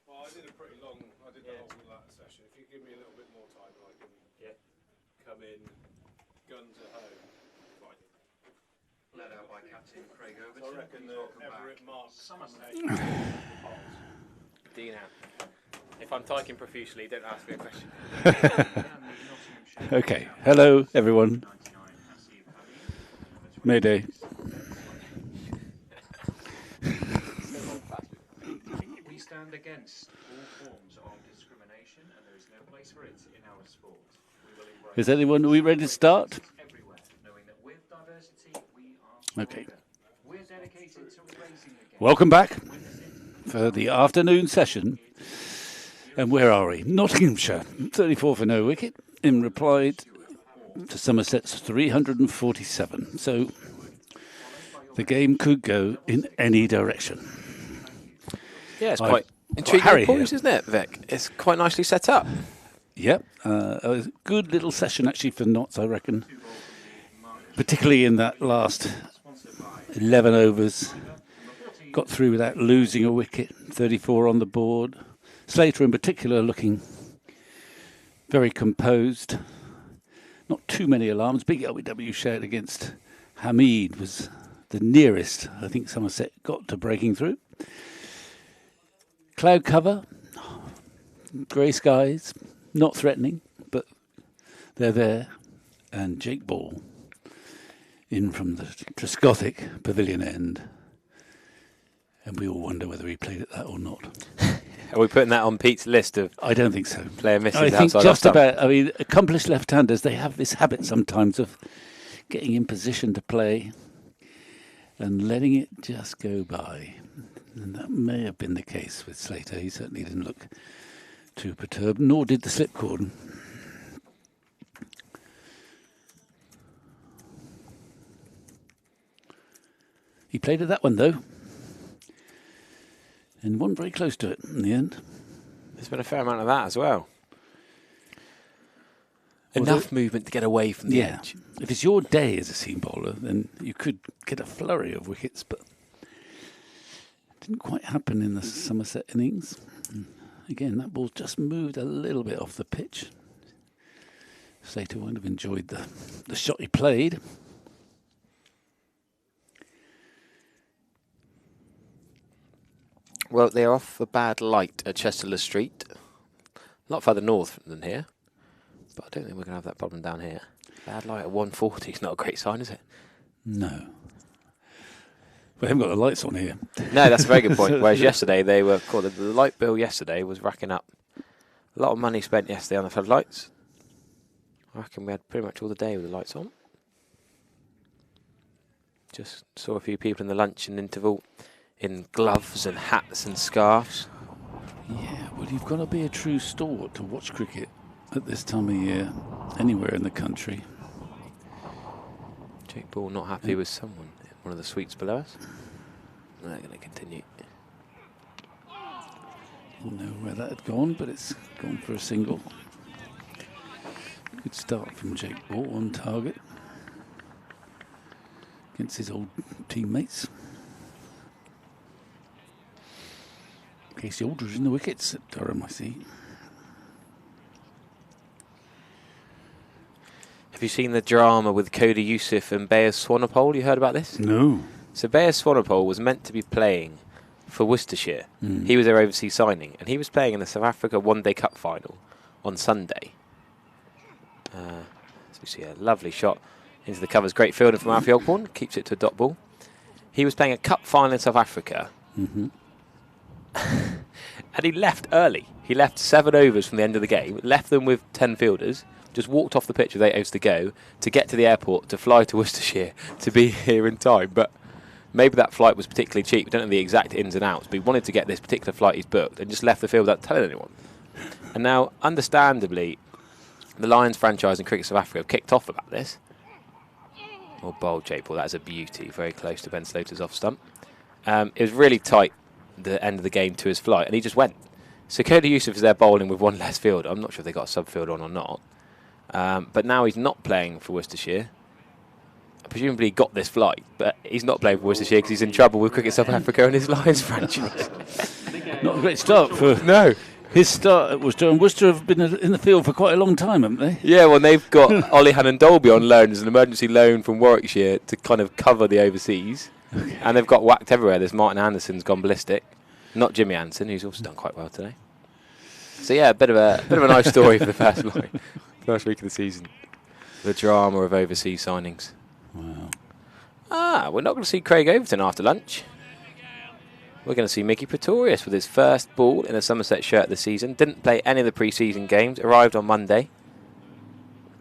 Well, I did a pretty long, I did the whole latter session. If you give me a little bit more time, I can come in, guns at home. Right. Led out by Captain Craig Overton. I reckon that Everett marks Somerset. Dina, if I'm typing profusely, don't ask me a question. Okay. Hello, everyone. Mayday. We stand against all forms of discrimination, and there is no place for it in our sport. We will embrace Is anyone? Are we ready to start? everywhere, knowing that with diversity we are stronger. Okay. We're dedicated to raising the game. Welcome back for the afternoon session. And where are we? Nottinghamshire, 34 for no wicket, in reply to Somerset's 347. So the game could go in any direction. Yeah, it's I've quite got intriguing Harry points, here. isn't it, Vic? It's quite nicely set up. Yep, a good little session actually for Notts, I reckon. Particularly in that last 11 overs. Got through without losing a wicket, 34 on the board. Slater in particular looking very composed. Not too many alarms. Big LBW shout against Hamid was the nearest I think Somerset got to breaking through. Cloud cover, grey skies, not threatening, but they're there. And Jake Ball in from the Trescothic pavilion end. And we all wonder whether he played at that or not. Are we putting that on Pete's list of I don't think so. player misses I think outside just off stump? about, I mean, accomplished left-handers, they have this habit sometimes of getting in position to play and letting it just go by. And that may have been the case with Slater. He certainly didn't look too perturbed, nor did the slip cord. He played at that one, though. And wasn't very close to it in the end. There's been a fair amount of that as well. Well, Enough movement to get away from the edge. If it's your day as a seam bowler, then you could get a flurry of wickets, but it didn't quite happen in the Somerset innings. Again, that ball just moved a little bit off the pitch. Slater would have enjoyed the shot he played. Well, they're off a bad light at Chesterless Street. A lot further north than here. But I don't think we're going to have that problem down here. Bad light at 140 is not a great sign, is it? No. We haven't got the lights on here. No, that's a very good point. Whereas yesterday, they were called the light bill yesterday was racking up. A lot of money spent yesterday on the floodlights. I reckon we had pretty much all the day with the lights on. Just saw a few people in the luncheon interval in gloves and hats and scarves. Yeah, well, you've got to be a true stalwart to watch cricket at this time of year, anywhere in the country. Jake Ball not happy with someone in one of the suites below us. They're going to continue. Didn't know where that had gone, but it's gone for a single. Good start from Jake Ball on target against his old teammates. Casey Aldridge in the wickets at Durham, I see. Have you seen the drama with Cody Youssef and Bayer Swanepoel? You heard about this? No. So Bayer Swanepoel was meant to be playing for Worcestershire. He was their overseas signing, and he was playing in the South Africa One Day Cup final on Sunday. So you see a lovely shot into the covers. Great fielding from Alfie Ogborn. Keeps it to a dot ball. He was playing a cup final in South Africa. And he left early. He left 7 overs from the end of the game, left them with 10 fielders, just walked off the pitch with 8 overs to go to get to the airport to fly to Worcestershire to be here in time. But maybe that flight was particularly cheap. We don't know the exact ins and outs, but he wanted to get this particular flight he's booked and just left the field without telling anyone. And now, understandably, the Lions franchise in Cricket South Africa have kicked off about this. Well, bold, Jake Ball. That is a beauty. Very close to Ben Slater's off stump. It was really tight, the end of the game, to his flight, and he just went. So Cody Youssef is there bowling with one less fielder. I'm not sure if they got a sub field on or not. But now he's not playing for Worcestershire. presumably got this flight, but he's not playing for Worcestershire because he's in trouble with Cricket South Africa and his Lions franchise. Not a great start for No. his start at Worcester. And Worcester have been in the field for quite a long time, haven't they? Yeah, well, they've got Ollie Hannon-Dolby on loan as an emergency loan from Warwickshire to kind of cover the overseas. And they've got whacked everywhere. There's Martin Anderson's gone ballistic. Not Jimmy Anderson, who's also done quite well today. So, yeah, a bit of a nice story for the first week of the season. The drama of overseas signings. Wow. We're not going to see Craig Overton after lunch. We're going to see Mickey Pretorius with his first ball in a Somerset shirt this season. Didn't play any of the pre-season games. Arrived on Monday.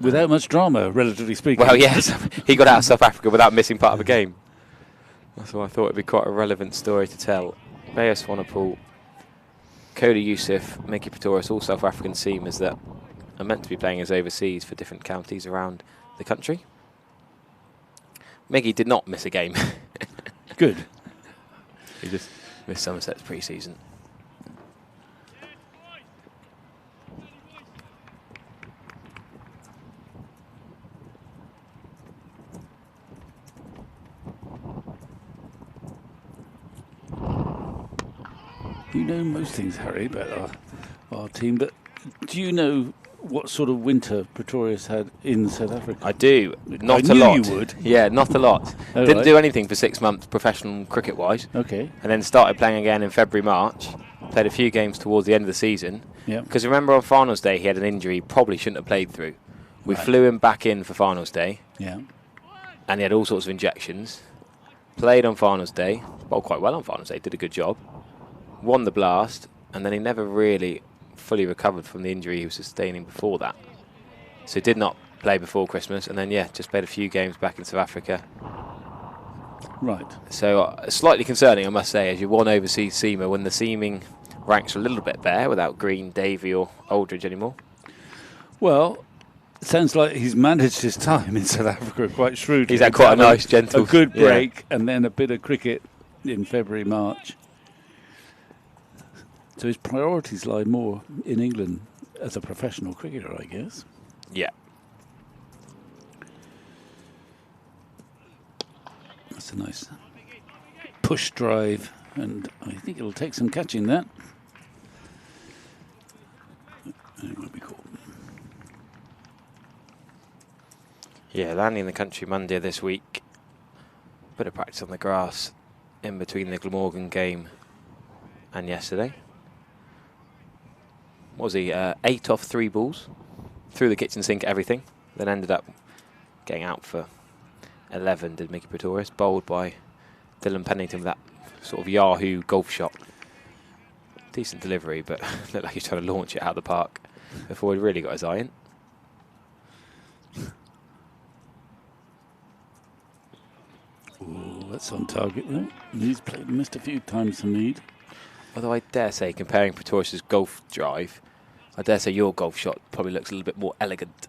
Without much drama, relatively speaking. Well, yes, he got out of South Africa without missing part of a game. That's why I thought it'd be quite a relevant story to tell. Bayer Swanepoel, Cody Youssef, Mickey Pretorius, all South African seamers that are meant to be playing as overseas for different counties around the country. Mickey did not miss a game. Good. He just missed Somerset's pre-season. You know most things, Harry, about our team, but do you know what sort of winter Pretorius had in South Africa? I do. Not I a knew lot. you would. Yeah, not a lot. Oh, Didn't right. do anything for 6 months professional cricket-wise. Okay. And then started playing again in February, March. Played a few games towards the end of the season. Yeah. Because remember on finals day he had an injury he probably shouldn't have played through. We Right. flew him back in for finals day. Yeah. And he had all sorts of injections. Played on finals day. Bowled quite well on finals day. Did a good job. Won the blast. And then he never really fully recovered from the injury he was sustaining before that. So he did not play before Christmas. And then, yeah, just played a few games back in South Africa. Right. So slightly concerning, I must say, as your one overseas seamer when the seaming ranks are a little bit bare without Green, Davey or Aldridge anymore. Well, it sounds like he's managed his time in South Africa quite shrewdly. He's had quite a Having nice, gentle... a good yeah. break and then a bit of cricket in February, March. So his priorities lie more in England as a professional cricketer, I guess. Yeah. That's a nice push drive, and I think it'll take some catching that. It won't be caught. Yeah, landing in the country Monday this week. Bit of practice on the grass in between the Glamorgan game and yesterday. What was he? 8 off 3 balls. Through the kitchen sink, everything. Then ended up getting out for 11, did Mickey Pretorius. Bowled by Dylan Pennington with that sort of Yahoo golf shot. Decent delivery, but looked like he's trying to launch it out of the park before he really got his eye in. Oh, that's on target though. He's missed a few times to Mead. Although I dare say, comparing Pretorius' golf drive, I dare say your golf shot probably looks a little bit more elegant.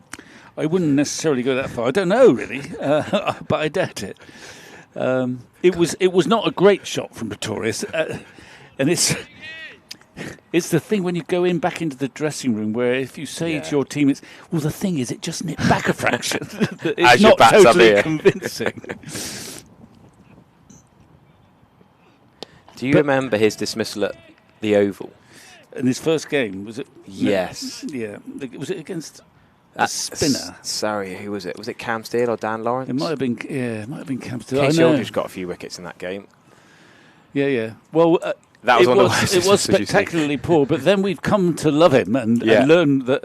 I wouldn't necessarily go that far. I don't know really, but I doubt it. It was not a great shot from Pretorius, and it's the thing when you go back into the dressing room where if you say to your team, it's well, the thing is, it just nipped back a fraction. It's As your not bat's up totally here. convincing. Do you remember his dismissal at the Oval? In his first game, was it? Yes. Yeah. Was it against a spinner? Sorry, who was it? Was it Cam Steele or Dan Lawrence? It might have been. Yeah, it might have been Campbell. Case Aldridge got a few wickets in that game. Yeah. Well, That was one of the worst it was dismissals you've seen. spectacularly poor, but then we've come to love him and learn that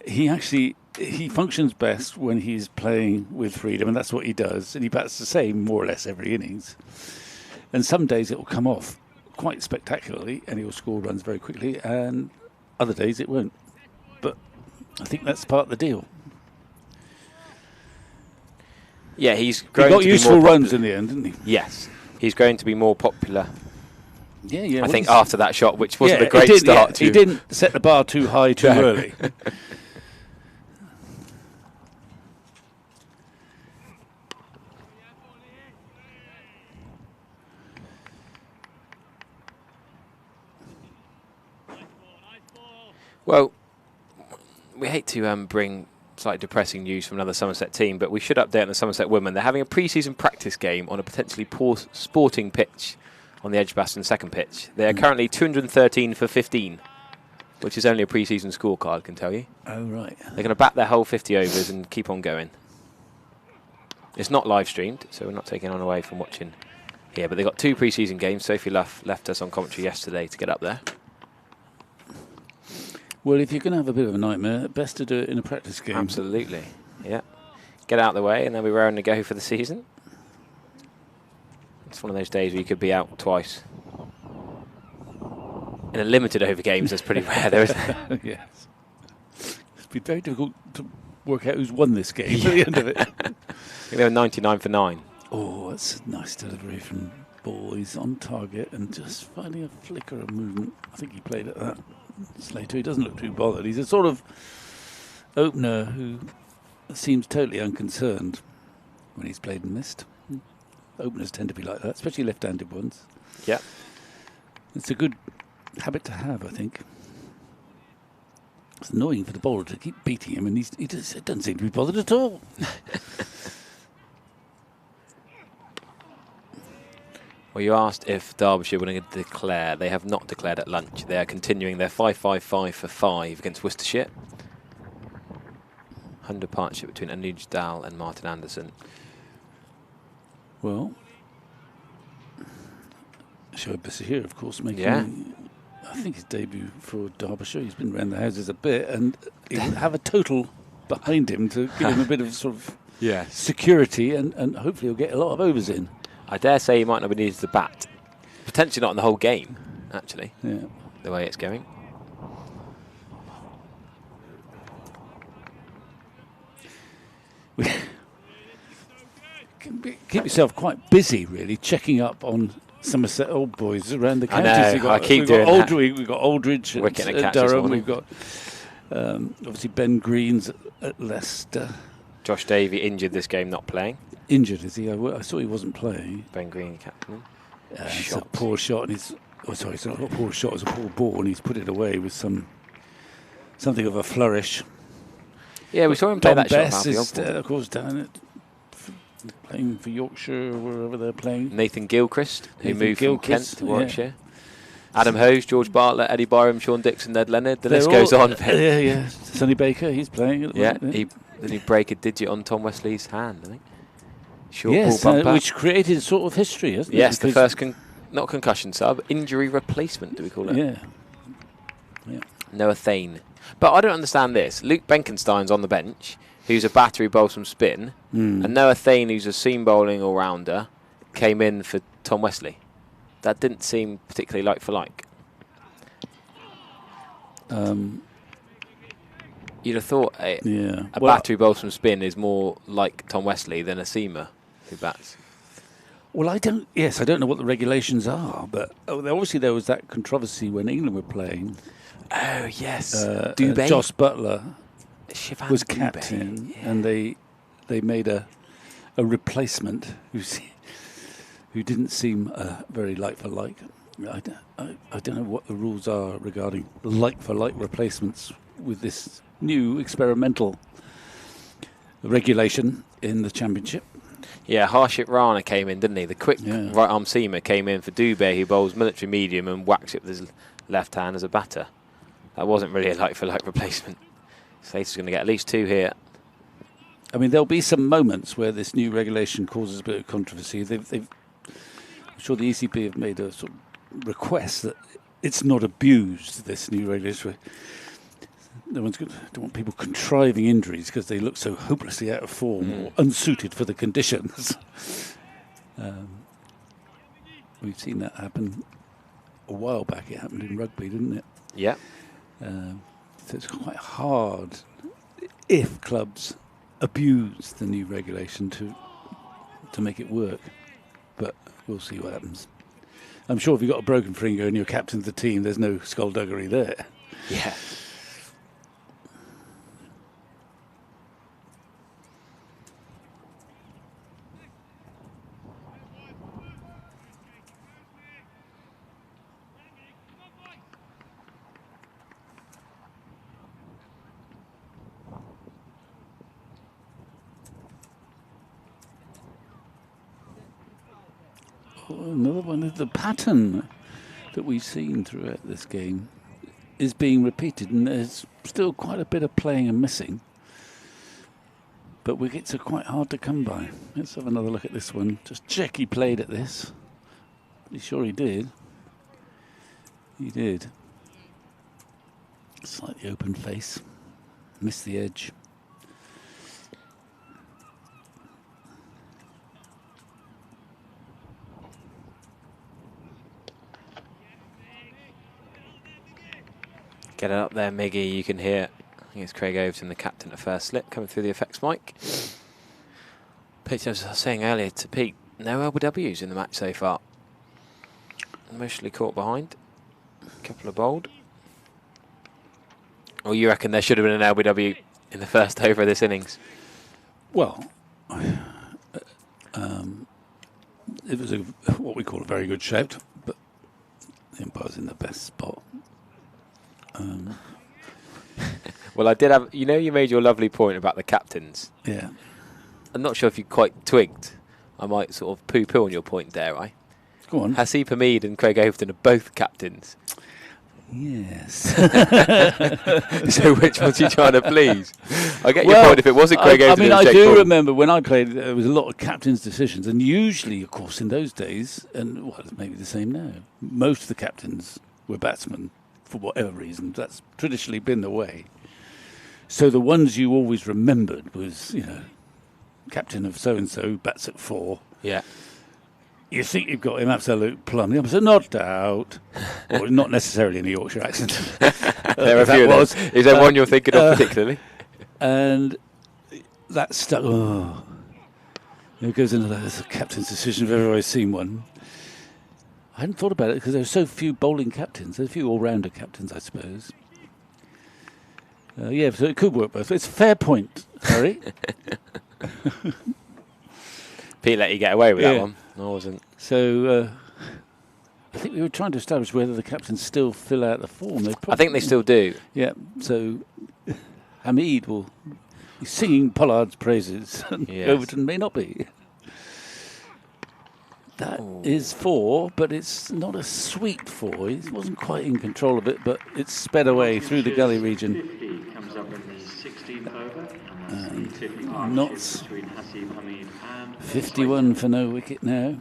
he functions best when he's playing with freedom, and that's what he does. And he bats the same more or less every innings. And some days it will come off quite spectacularly, and he'll score runs very quickly, and other days it won't. But I think that's part of the deal. Yeah, he got useful runs in the end, didn't he? Yes, he's going to be more popular. Yeah. I think after that shot, which wasn't a great start. He didn't set the bar too high too early. Well, we hate to bring slightly depressing news from another Somerset team, but we should update on the Somerset women. They're having a pre-season practice game on a potentially poor sporting pitch on the Edgbaston second pitch. They are currently 213 for 15, which is only a pre-season scorecard, I can tell you. Oh, right. They're going to bat their whole 50 overs and keep on going. It's not live streamed, so we're not taking on away from watching here, but they've got 2 pre-season games. Sophie Luff left us on commentary yesterday to get up there. Well, if you're going to have a bit of a nightmare, best to do it in a practice game. Absolutely, yeah. Get out of the way and then we're raring to go for the season. It's one of those days where you could be out twice. In a limited over games, that's pretty rare, though, isn't it? Yes. It's been very difficult to work out who's won this game at the end of it. I think they were 99 for 9. Oh, that's a nice delivery from Ball. He's on target and just finding a flicker of movement. I think he played at that. Slater, he doesn't look too bothered. He's a sort of opener who seems totally unconcerned when he's played and missed. Openers tend to be like that, especially left-handed ones. Yeah. It's a good habit to have, I think. It's annoying for the bowler to keep beating him, and he doesn't seem to be bothered at all. Well, you asked if Derbyshire were going to declare. They have not declared at lunch. They are continuing their 5-5-5 for 5 against Worcestershire. 100 partnership between Anuj Dal and Martin Anderson. Well, Shoaib Basir, of course, making, I think, his debut for Derbyshire. He's been around the houses a bit, and he'll have a total behind him to give him a bit of sort of security, and hopefully he'll get a lot of overs in. I dare say he might not be needed to bat. Potentially not in the whole game, actually, the way it's going. Keep yourself quite busy, really, checking up on Somerset old boys around the counties. I keep doing that. We've got Aldridge at Durham. We've got obviously Ben Green's at Leicester. Josh Davey injured this game, not playing. Injured, is he? I saw he wasn't playing. Ben Green, captain. It's a poor shot, and it's not a poor shot. It's a poor ball, and he's put it away with something of a flourish. Yeah, we saw him play Tom that Bess shot. is, of course, down at playing for Yorkshire or wherever they're playing. Nathan Gilchrist, who moved from Kent to Warwickshire. Adam Hose, George Bartlett, Eddie Byram, Sean Dixon, Ned Leonard. The list goes on. Yeah. Sonny Baker, he's playing at the moment. Did he break a digit on Tom Wesley's hand, I think? Yes, which created sort of history, hasn't it? Yes, the first, not concussion sub, injury replacement, do we call it? Yeah. Noah Thane. But I don't understand this. Luke Benkenstein's on the bench, who's a batter who bowls from spin, and Noah Thane, who's a seam bowling all-rounder, came in for Tom Wesley. That didn't seem particularly like for like. You'd have thought a batter who bowls from spin is more like Tom Wesley than a seamer who bats. Well, I don't know what the regulations are, but obviously there was that controversy when England were playing. Oh, yes. Dubé. Joss Butler Shivan was Dubé, captain, and they made a replacement who didn't seem very like for like. I don't know what the rules are regarding like for like replacements with this new experimental regulation in the Championship. Yeah, Harshit Rana came in, didn't he? The quick right arm seamer came in for Dubé, who bowls military medium and whacks it with his left hand as a batter. That wasn't really a like for like replacement. Slater's going to get at least 2 here. I mean, there'll be some moments where this new regulation causes a bit of controversy. I'm sure the ECB have made a sort of request that it's not abused, this new regulation. No one's don't want people contriving injuries because they look so hopelessly out of form or unsuited for the conditions. We've seen that happen a while back. It happened in rugby, didn't it? Yeah. So it's quite hard if clubs abuse the new regulation to make it work. But we'll see what happens. I'm sure if you've got a broken finger and you're captain of the team, there's no skullduggery there. Yeah. another one of the pattern that we've seen throughout this game is being repeated, and there's still quite a bit of playing and missing. But wickets are quite hard to come by. Let's have another look at this one. Just check he played at this. Pretty sure he did. He did. Slightly open face. Missed the edge. Get it up there, Miggy. You can hear, I think it's Craig Overton, the captain at first slip, coming through the effects mic. Pete, as I was saying earlier to Pete, no LBWs in the match so far. Mostly caught behind. A couple of bowled. Or you reckon there should have been an LBW in the first over of this innings? Well, it was what we call a very good shout, but the umpire's in the best spot. Well, I did have, you know, you made your lovely point about the captains. Yeah. I'm not sure if you quite twigged. I might sort of poo-poo on your point, dare I? Go on. Hasib Hamid and Craig Overton are both captains. Yes. So which one's you trying to please? I get your point if it wasn't Craig Overton. I mean, and I Jake do Ball. remember when I played, there was a lot of captains' decisions, and usually, of course, in those days, and well, it's maybe the same now, most of the captains were batsmen for whatever reason. That's traditionally been the way. So the ones you always remembered was, you know, captain of so-and-so, bats at 4. Yeah. You think you've got him absolute plum. The so not doubt. Or not necessarily in a Yorkshire accent. There are a few of those. Is there one you're thinking of particularly? And that stuck. Oh. It goes into that as a captain's decision if ever I've seen one. I hadn't thought about it because there are so few bowling captains. There's a few all-rounder captains, I suppose. Yeah, so it could work both. It's a fair point, Harry. Pete let you get away with that one. I wasn't. So I think we were trying to establish whether the captains still fill out the form. I think they still do. Yeah, so Hamid will be singing Pollard's praises, and Yes. Overton may not be. That is 4, but it's not a sweet 4. He wasn't quite in control of it, but it's sped away through the gully region. 50 comes up in the 16th over, And that's the tipping Knots. between Hasib Hamid and 51 for no wicket now.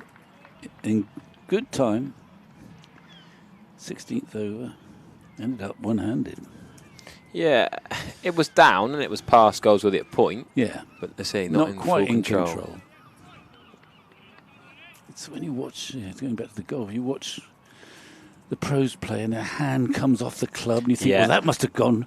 In good time. 16th over. Ended up one-handed. Yeah, it was down and it was past goals with it at point. Yeah. But they say not in quite full in control. It's when you watch, going back to the golf, you watch the pros play and their hand comes off the club and you think, well, that must have gone.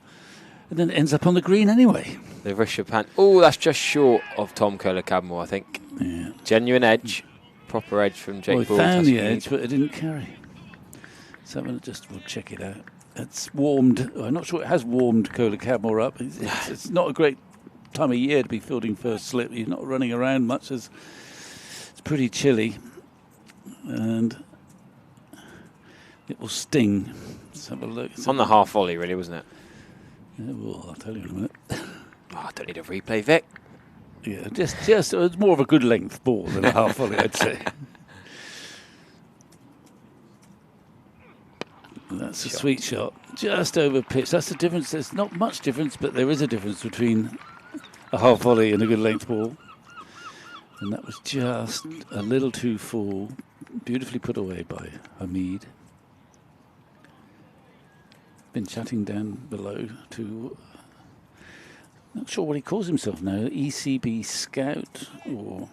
And then it ends up on the green anyway. The Rishabh Pant. Oh, that's just short of Tom Kohler-Cadmore, I think. Yeah. Genuine edge. Proper edge from Jake Ball. Well, he found the edge, but it didn't carry. So I'm going to we'll check it out. It's warmed. I'm not sure it has warmed Kohler-Cadmore up. It's not a great time of year to be fielding first slip. You're not running around much. It's pretty chilly. And it will sting. Let's have a look. On the half volley, really, wasn't it? Yeah, well, I'll tell you in a minute. Oh, I don't need a replay, Vic. Yeah, just it's more of a good length ball than a half volley, I'd say. That's a sweet shot. Just over pitch. That's the difference. There's not much difference, but there is a difference between a half volley and a good length ball. And that was just a little too full. Beautifully put away by Hamid. Been chatting down below to, not sure what he calls himself now, ECB scout or...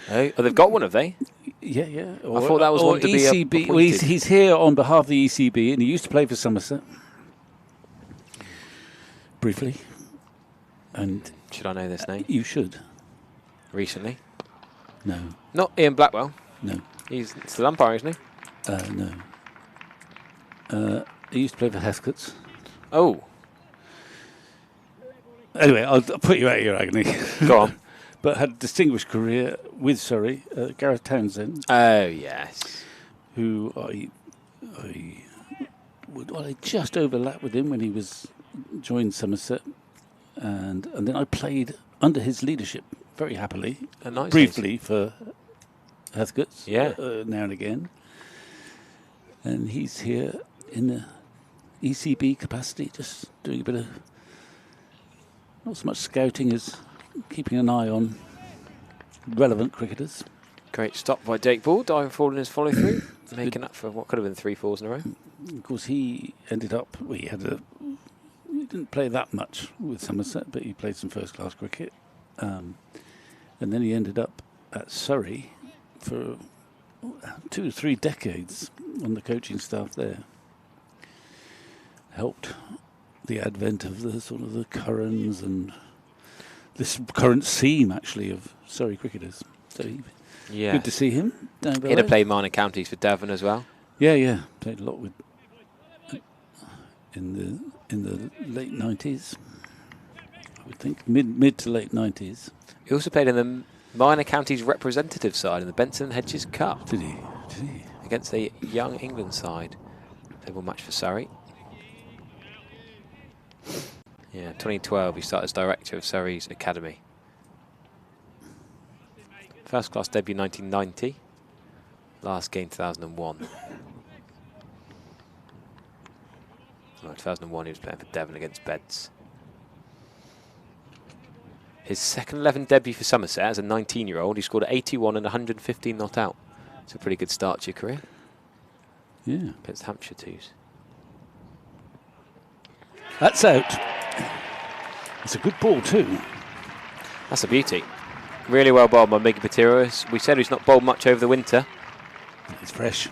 Oh, they've got one, have they? Yeah. I thought that was one to ECB, be well, he's here on behalf of the ECB, and he used to play for Somerset. Briefly. And should I know this name? You should. Recently? No. Not Ian Blackwell? No. He's still umpire, isn't he? No. He used to play for Hescots. Oh. Anyway, I'll put you out of your agony. Go on. But had a distinguished career with Surrey, Gareth Townsend. Oh, yes. Who I just overlapped with him when he joined Somerset. And then I played under his leadership very happily, briefly for Heathcote's Yeah. now and again. And he's here in the ECB capacity, just doing a bit of, not so much scouting as keeping an eye on relevant cricketers. Great stop by Jake Ball, diving forward in his follow through, making up for what could have been 3 4s in a row. Of course, he ended up, he didn't play that much with Somerset, but he played some first-class cricket. And then he ended up at Surrey for 2 or 3 decades on the coaching staff there. Helped the advent of the sort of the Currans and this current seam, actually, of Surrey cricketers. So good to see him down below. He'd have played minor counties for Devon as well. Yeah. Played a lot with in the late 90s. I would think mid to late 90s. He also played in the minor counties representative side in the Benson Hedges Cup. Did he? Against a young England side. They will match for Surrey. Yeah, 2012 he started as director of Surrey's academy. First class debut 1990. Last game 2001. 2001 he was playing for Devon against Beds. His second 11 debut for Somerset as a 19-year-old, he scored 81 and 115 not out. It's a pretty good start to your career. Yeah. Against Hampshire twos. That's out. It's a good ball too. That's a beauty. Really well bowled by Miggy Pateros. We said he's not bowled much over the winter. It's fresh.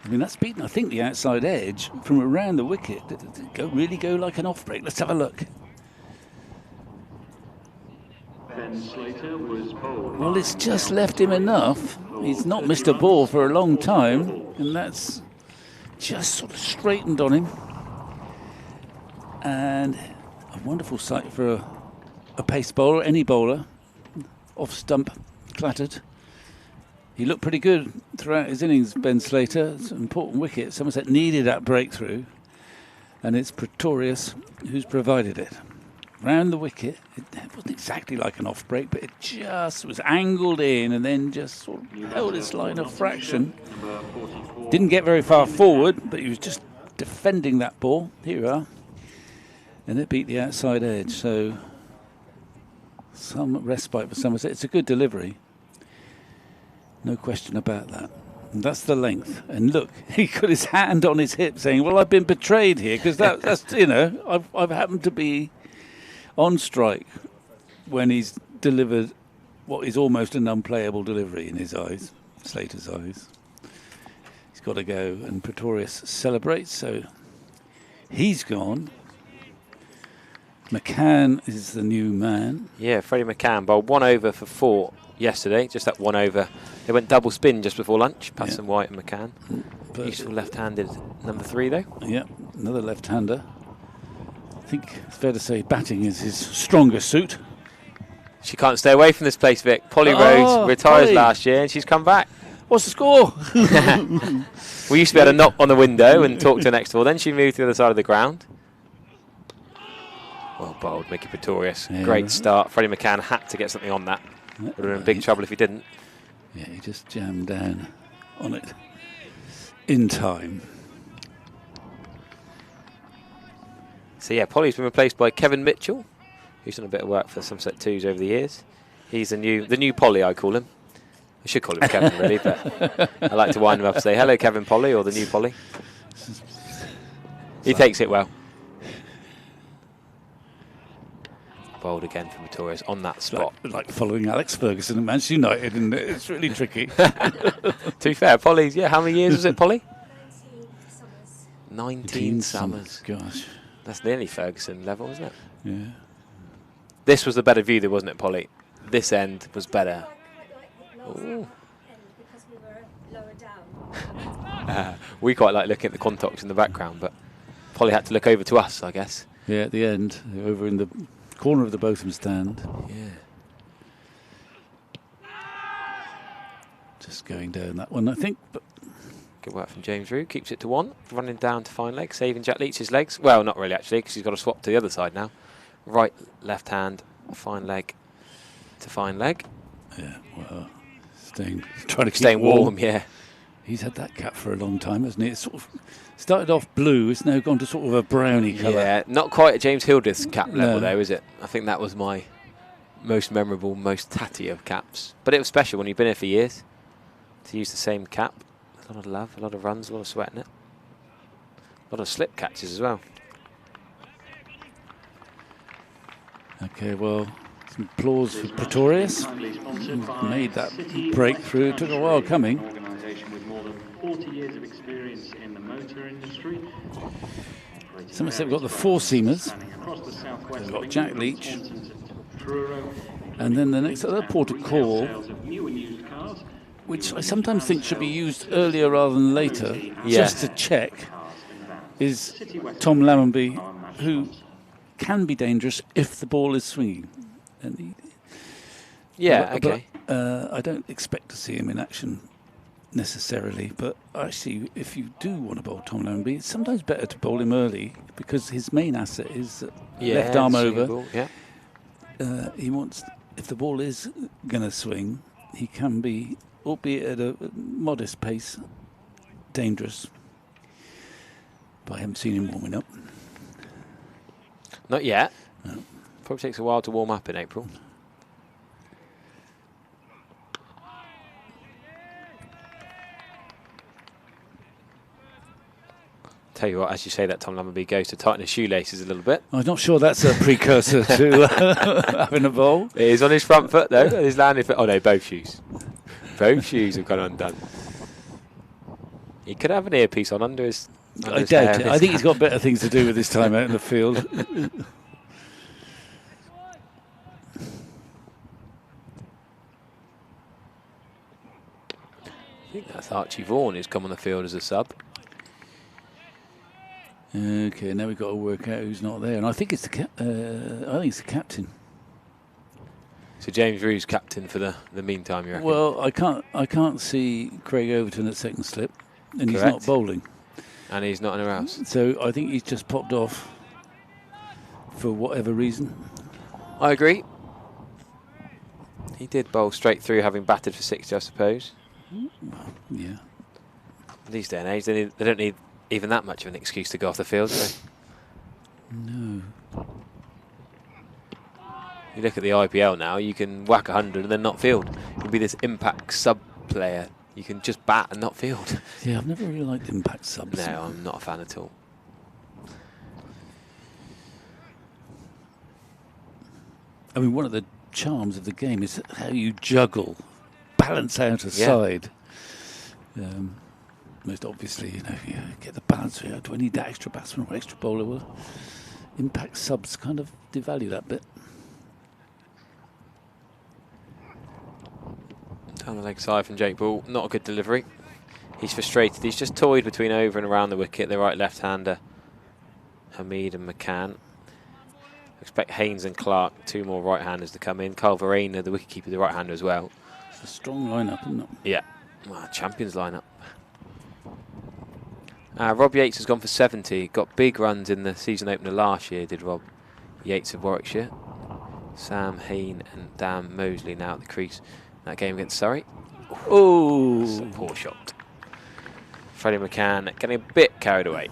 I mean, that's beaten, I think, the outside edge from around the wicket. Really go like an off break. Let's have a look. Well, it's just left him enough. He's not missed a ball for a long time, and that's just sort of straightened on him. And a wonderful sight for a pace bowler, any bowler, off stump, clattered. He looked pretty good throughout his innings, Ben Slater. It's an important wicket. Somerset needed that breakthrough, and it's Pretorius who's provided it. Round the wicket, it wasn't exactly like an off break, but it just was angled in and then just sort of held its line of fraction. Didn't get very far forward, but he was just defending that ball. Here you are. And it beat the outside edge, so some respite for Somerset. It's a good delivery. No question about that. And that's the length. And look, he got his hand on his hip saying, well, I've been betrayed here, because that's, you know, I've happened to be on strike when he's delivered what is almost an unplayable delivery in his eyes, Slater's eyes. He's got to go, and Pretorius celebrates, so he's gone. McCann is the new man. Yeah, Freddie McCann bowled 1 over for 4 yesterday, just that 1 over. They went double spin just before lunch, Patterson, White and McCann. Useful left-handed number 3 though. Yeah, another left-hander. I think it's fair to say batting is his strongest suit. She can't stay away from this place, Vic. Polly Rhodes retired last year and she's come back. What's the score? We used to be able to knock on the window and talk to her next door. Then she moved to the other side of the ground. Well bowled, Mickey Pretorius. Yeah. Great start. Freddie McCann had to get something on that. Would have been in big trouble if he didn't. Yeah, he just jammed down on it in time. So yeah, Polly's been replaced by Kevin Mitchell, who's done a bit of work for Somerset Twos over the years. He's the new Polly, I call him. I should call him Kevin, really, but I like to wind him up and say, hello, Kevin Polly, or the new Polly. He takes it well. Bowled again for Pretorius on that spot. Like following Alex Ferguson at Manchester United, and it's really tricky. To be fair, Polly's, yeah, how many years was it, Polly? 19 summers. Gosh. That's nearly Ferguson level, isn't it? Yeah. This was the better view, though, wasn't it, Polly? This end was better. Ooh. Because we were lower down. We quite like looking at the contacts in the background, but Polly had to look over to us, I guess. Yeah, at the end, over in the corner of the Botham stand. Yeah. Just going down that one, I think. But good work from James Rue. Keeps it to 1. Running down to fine leg, saving Jack Leach's legs. Well, not really, actually, because he's got to swap to the other side now. Right, left hand, fine leg to fine leg. Yeah, well, trying to keep Staying warm, yeah. He's had that cap for a long time, hasn't he? It's sort of started off blue, it's now gone to sort of a browny colour. Yeah, not quite at James Hildreth's cap level No. though, is it? I think that was my most memorable, most tatty of caps. But it was special when you've been here for years to use the same cap. A lot of love, a lot of runs, a lot of sweat in it. A lot of slip catches as well. Okay, well, some applause for Pretorius. Made that breakthrough. It took a while coming. Organisation with more than 40 years of experience in the motor industry. Somerset have got the four-seamers. They've got Jack Leach. And then the next other port of call, which I sometimes think should be used earlier rather than later, just to check, is Tom Lammonby, who can be dangerous if the ball is swinging. And Okay. I don't expect to see him in action necessarily, but actually, if you do want to bowl Tom Lammonby, it's sometimes better to bowl him early because his main asset is left arm over. Ball, yeah. He wants, if the ball is going to swing, he can be, albeit at a modest pace, dangerous. But I haven't seen him warming up. Not yet. No. Probably takes a while to warm up in April. Tell you what, as you say that, Tom Lammonby goes to tighten his shoelaces a little bit. I'm not sure that's a precursor to having a bowl. It is on his front foot though, his landing foot. Oh no, both shoes. Both shoes have gone undone. He could have an earpiece on under his I doubt it. I think he's got better things to do with his time out in the field. I think that's Archie Vaughan who's come on the field as a sub. Okay, now we've got to work out who's not there, and I think it's the captain. So James Rew's captain for the meantime, you reckon? Well, I can't see Craig Overton at second slip, and he's Correct. not bowling. And he's not anywhere else. So I think he's just popped off for whatever reason. I agree. He did bowl straight through, having batted for 60, I suppose. Yeah. These day and age, they don't need even that much of an excuse to go off the field, do they? No. You look at the IPL now, you can whack 100 and then not field. You can be this impact sub player. You can just bat and not field. Yeah, I've never really liked impact subs. No, I'm not a fan at all. I mean, one of the charms of the game is how you juggle, balance out a side. Most obviously, you get the balance. Do I need that extra batsman or extra bowler? Well, impact subs kind of devalue that bit. Down the leg side from Jake Ball, not a good delivery. He's frustrated. He's just toyed between over and around the wicket. The right left-hander, Hamid and McCann. Expect Haynes and Clark, two more right-handers to come in. Carl Verena, the wicketkeeper, the right-hander as well. It's a strong lineup, isn't it? Yeah, well, champions lineup. Rob Yates has gone for 70. Got big runs in the season opener last year, did Rob Yates of Warwickshire. Sam Hain and Dan Mosley now at the crease. That game against Surrey. Oh, that's a poor shot. Freddie McCann getting a bit carried away.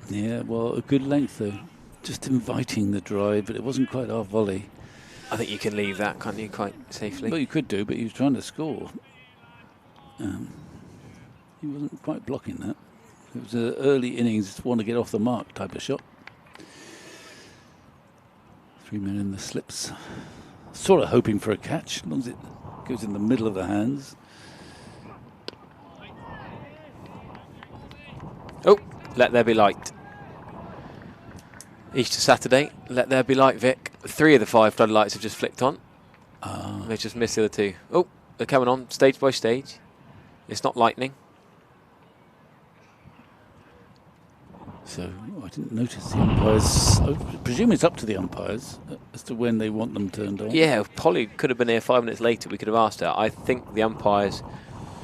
Yeah, well, a good length though. Just inviting the drive, but it wasn't quite our volley. I think you can leave that, can't you, quite safely? Well, you could do, but he was trying to score. He wasn't quite blocking that. It was an early innings, want to get off the mark type of shot. 3 men in the slips. Sort of hoping for a catch, as long as it goes in the middle of the hands. Oh, let there be light. Easter Saturday, let there be light, Vic. 3 of the 5 floodlights have just flicked on. They just missed the other 2. Oh, they're coming on stage by stage. It's not lightning. So I didn't notice the umpires. I presume it's up to the umpires as to when they want them turned on. Yeah, if Polly could have been here 5 minutes later, we could have asked her. I think the umpires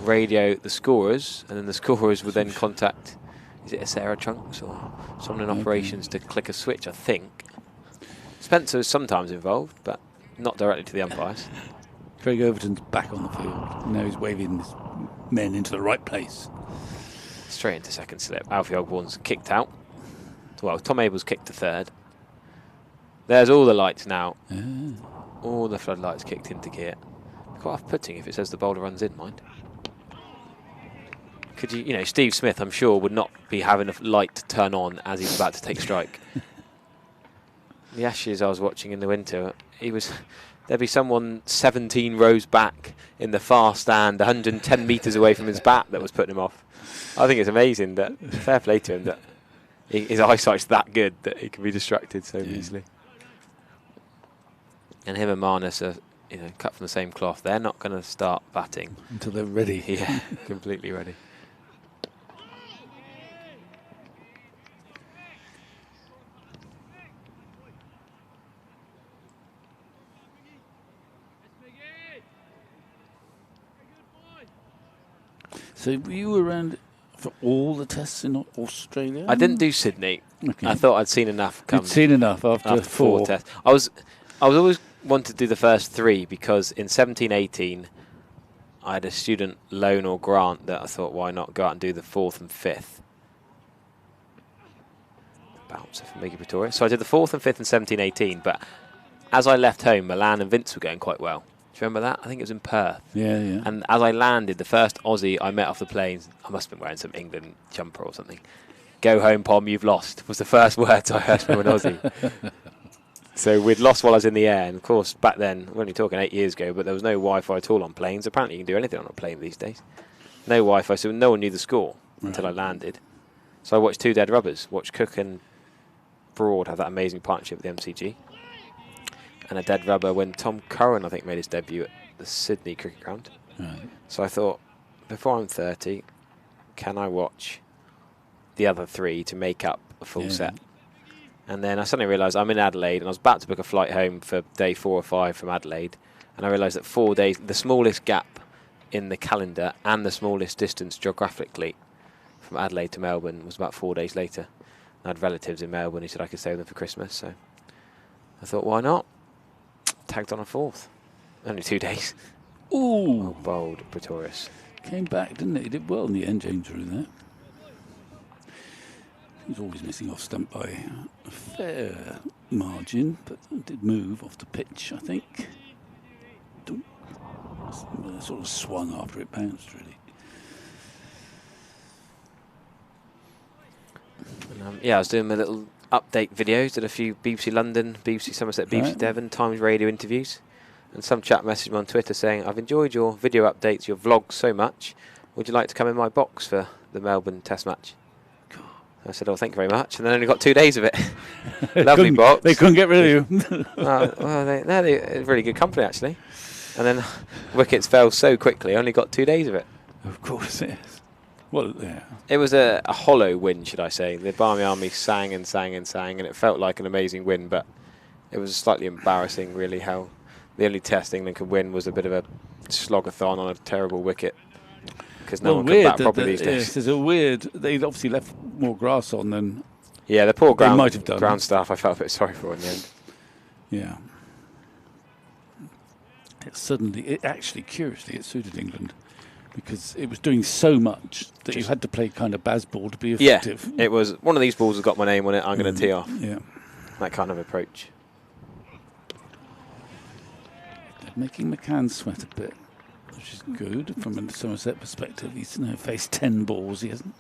radio the scorers, and then the scorers would then contact, is it a Sarah Trunks or someone in operations to click a switch, I think. Spencer is sometimes involved, but not directly to the umpires. Craig Overton's back on the field. Now he's waving his men into the right place. Straight into second slip. Alfie Ogborn's kicked out. Well, Tom Abel's kicked to third. There's all the lights now. All the floodlights kicked into gear. Quite off-putting if it says the bowler runs in, mind. Could you know, Steve Smith, I'm sure, would not be having a light to turn on as he's about to take strike. The Ashes I was watching in the winter, there'd be someone 17 rows back in the far stand, 110 metres away from his bat that was putting him off. I think it's amazing that, fair play to him, that his eyesight's that good that he can be distracted so easily. And him and Marnus are, cut from the same cloth. They're not going to start batting until they're ready. Yeah, completely ready. So were you around for all the tests in Australia? I didn't do Sydney. Okay. I thought I'd seen enough. You'd seen enough after 4 tests. I was always wanted to do the first 3 because in 17-18 I had a student loan or grant that I thought, why not go out and do the 4th and 5th. Bouncer from Miggy Pretoria. So I did the 4th and 5th in 17-18, but as I left home, Milan and Vince were going quite well. Do you remember that? I think it was in Perth. Yeah. And as I landed, the first Aussie I met off the plane, I must have been wearing some England jumper or something. Go home, Pom, you've lost, was the first words I heard from an Aussie. So we'd lost while I was in the air. And of course, back then, we're only talking 8 years ago, but there was no Wi-Fi at all on planes. Apparently you can do anything on a plane these days. No Wi-Fi, so no one knew the score until I landed. So I watched 2 dead rubbers. Watched Cook and Broad have that amazing partnership with the MCG. And a dead rubber when Tom Curran, I think, made his debut at the Sydney Cricket Ground. Right. So I thought, before I'm 30, can I watch the other 3 to make up a full set? And then I suddenly realised I'm in Adelaide, and I was about to book a flight home for day 4 or 5 from Adelaide. And I realised that 4 days, the smallest gap in the calendar and the smallest distance geographically from Adelaide to Melbourne was about 4 days later. I had relatives in Melbourne who said I could stay with them for Christmas. So I thought, why not? Tagged on a 4th. Only 2 days. Ooh. Bold, Pretorius. Came back, didn't it? He did well in the end, James Drew there. He was always missing off stump by a fair margin, but did move off the pitch, I think. Sort of swung after it bounced, really. And, I was doing my little update videos, did a few BBC London, BBC Somerset, BBC Devon, Times Radio interviews, and some chap messaged me on Twitter saying, I've enjoyed your video updates, your vlogs so much, would you like to come in my box for the Melbourne Test match? I said, oh, thank you very much, and then only got 2 days of it. Lovely box. They couldn't get rid of you. They're really good company, actually. And then wickets fell so quickly, only got 2 days of it. Of course it is. Well, yeah. It was a hollow win, should I say. The Barmy Army sang and sang and sang, and it felt like an amazing win, but it was slightly embarrassing, really, how the only test England could win was a bit of a slog-a-thon on a terrible wicket, because no one could bat properly these days. Yes, there's a weird... They'd obviously left more grass on than... Yeah, the poor ground staff I felt a bit sorry for in the end. Yeah. It actually, curiously, it suited England, because it was doing so much that you had to play kind of Bazball to be effective. Yeah, it was one of these balls has got my name on it, I'm going to tee off. Yeah. That kind of approach. They're making McCann sweat a bit, which is good from a Somerset perspective. He's now faced 10 balls, he hasn't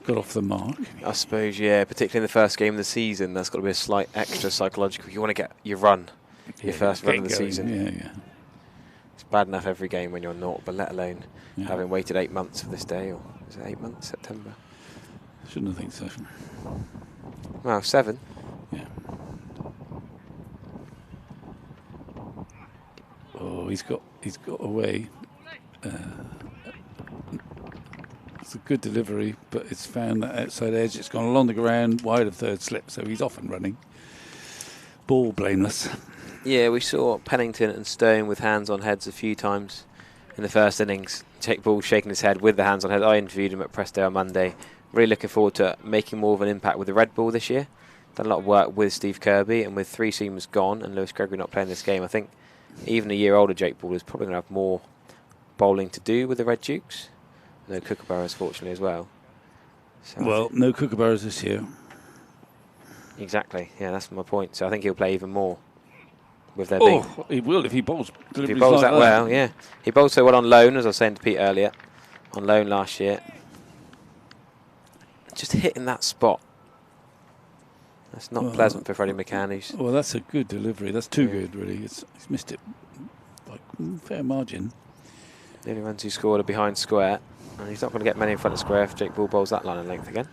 got off the mark. I suppose, yeah, particularly in the first game of the season, there's got to be a slight extra psychological. You want to get your run, your first run of the season. Yeah. It's bad enough every game when you're not, but let alone having waited 8 months for this day, or is it 8 months, September? Shouldn't have think so. Well, 7. Yeah. Oh, he's got away. It's a good delivery, but it's found that outside edge. It's gone along the ground, wide of third slip, so he's off and running. Ball blameless. Yeah, we saw Pennington and Stone with hands on heads a few times in the first innings. Jake Ball shaking his head with the hands on head. I interviewed him at Press Day on Monday. Really looking forward to making more of an impact with the red ball this year. Done a lot of work with Steve Kirby, and with 3 seamers gone and Lewis Gregory not playing this game, I think even a year older Jake Ball is probably going to have more bowling to do with the Red Dukes. No Kookaburras, fortunately, as well. So Well, no Kookaburras this year. Exactly. Yeah, that's my point. So I think he'll play even more with their Oh, he will if he bowls. If he bowls that well, yeah. He bowled so well on loan, as I was saying to Pete earlier, on loan last year. Just hitting that spot. That's not pleasant for Freddie McCann. Well, that's a good delivery. That's too good, really. He's missed it by fair margin. The only runs he scored are behind square, and he's not going to get many in front of square if Jake Ball bowls that line of length again.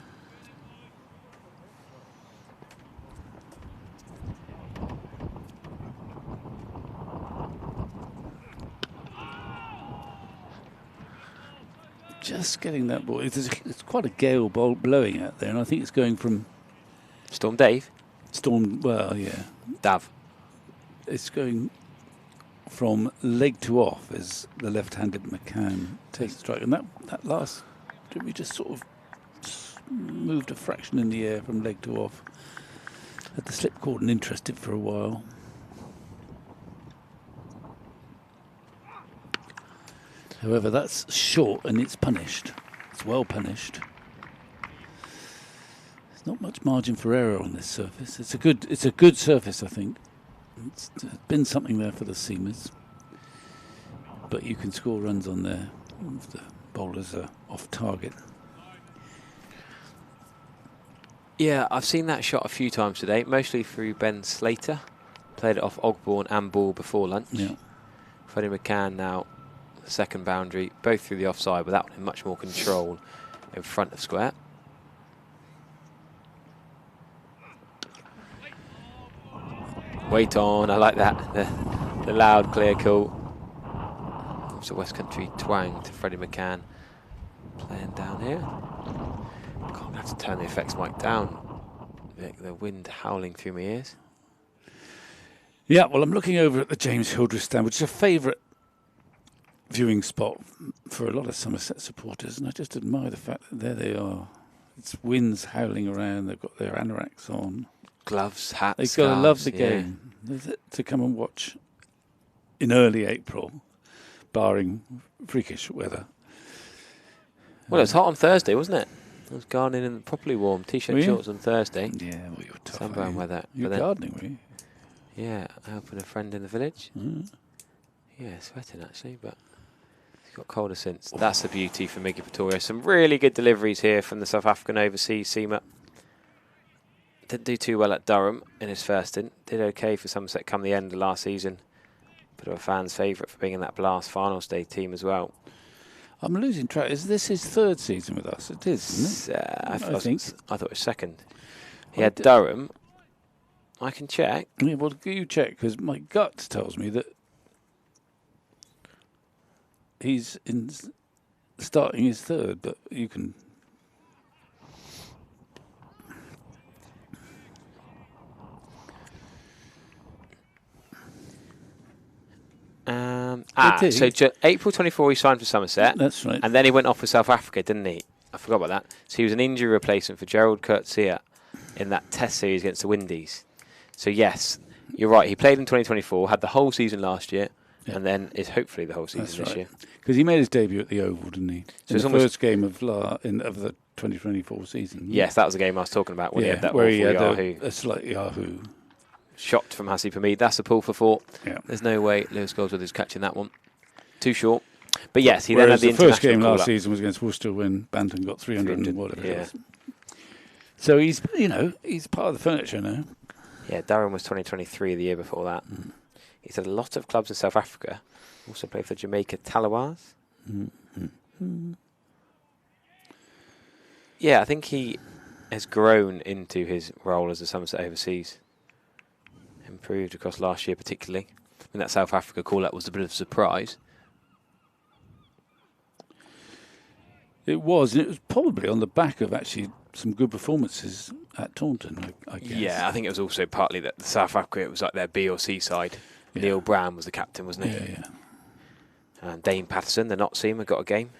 Just getting that ball. It's quite a gale blowing out there, and I think it's going from Storm Dave. Well, yeah. Dav. It's going from leg to off as the left-handed McCann takes the strike, and that last, we just sort of moved a fraction in the air from leg to off. Had the slip caught and interested for a while. However, that's short and it's punished. It's well punished. There's not much margin for error on this surface. It's a good surface, I think. There's been something there for the seamers, but you can score runs on there if the bowlers are off target. Yeah, I've seen that shot a few times today, mostly through Ben Slater. Played it off Ogborne and Ball before lunch. Yeah. Freddie McCann now, second boundary, both through the offside, but that one in much more control in front of square. Wait on, I like that. The loud, clear call. It's a West Country twang to Freddie McCann. Playing down here. God, I have to turn the effects mic down. The wind howling through my ears. Yeah, well, I'm looking over at the James Hildreth stand, which is a favourite viewing spot for a lot of Somerset supporters, and I just admire the fact that there they are. It's winds howling around, they've got their anoraks on. Gloves, hats, They've got to love the yeah. game. To come and watch in early April, barring freakish weather. Well, it was hot on Thursday, wasn't it? It was gardening and properly warm. T-shirt, shorts on Thursday. Yeah, well, you were tough. Sunburn weather. You were gardening, were you? Yeah, helping a friend in the village. Mm. Yeah, sweating actually, but it's got colder since. That's the beauty for Miggy Pretoria. Some really good deliveries here from the South African overseas seamer. Didn't do too well at Durham in his first stint. Did okay for Somerset come the end of last season. Bit of a fan's favourite for being in that Blast Finals Day team as well. I'm losing track. Is this his third season with us? It is, isn't it? I thought it was second. He Oh, had Durham. I can check. Yeah, well, you check, because my gut tells me that he's starting his third, but you can... So April 24 he signed for Somerset. That's right. And then he went off for South Africa, didn't he? I forgot about that. So he was an injury replacement for Gerald Coetzee in that test series against the Windies. So yes, you're right. He played in 2024, had the whole season last year, and then is hopefully the whole season this year. Because he made his debut at the Oval, didn't he? So in the first game of the 2024 season. Yes, that was the game I was talking about when he had that where he had Yahoo. a slight Yahoo. Shot from Hassi Hamid. That's a pull for 4. Yeah. There's no way Lewis Goldsworth is catching that one. Too short. But yes, he then had the first game last call-up. season was against Worcester when Banton got 300 and whatever it yeah. was. So he's part of the furniture now. Yeah, Durham was 2023 the year before that. Mm. He's had a lot of clubs in South Africa. Also played for Jamaica Talawars. Mm-hmm. Yeah, I think he has grown into his role as a Somerset overseas. Improved across last year particularly. I mean, that South Africa call-up was a bit of a surprise. It was, and it was probably on the back of actually some good performances at Taunton, I guess. Yeah, I think it was also partly that the South Africa, it was like their B or C side. Yeah. Neil Brown was the captain, wasn't he? Yeah. Dane Patterson, the not seamer, got a game.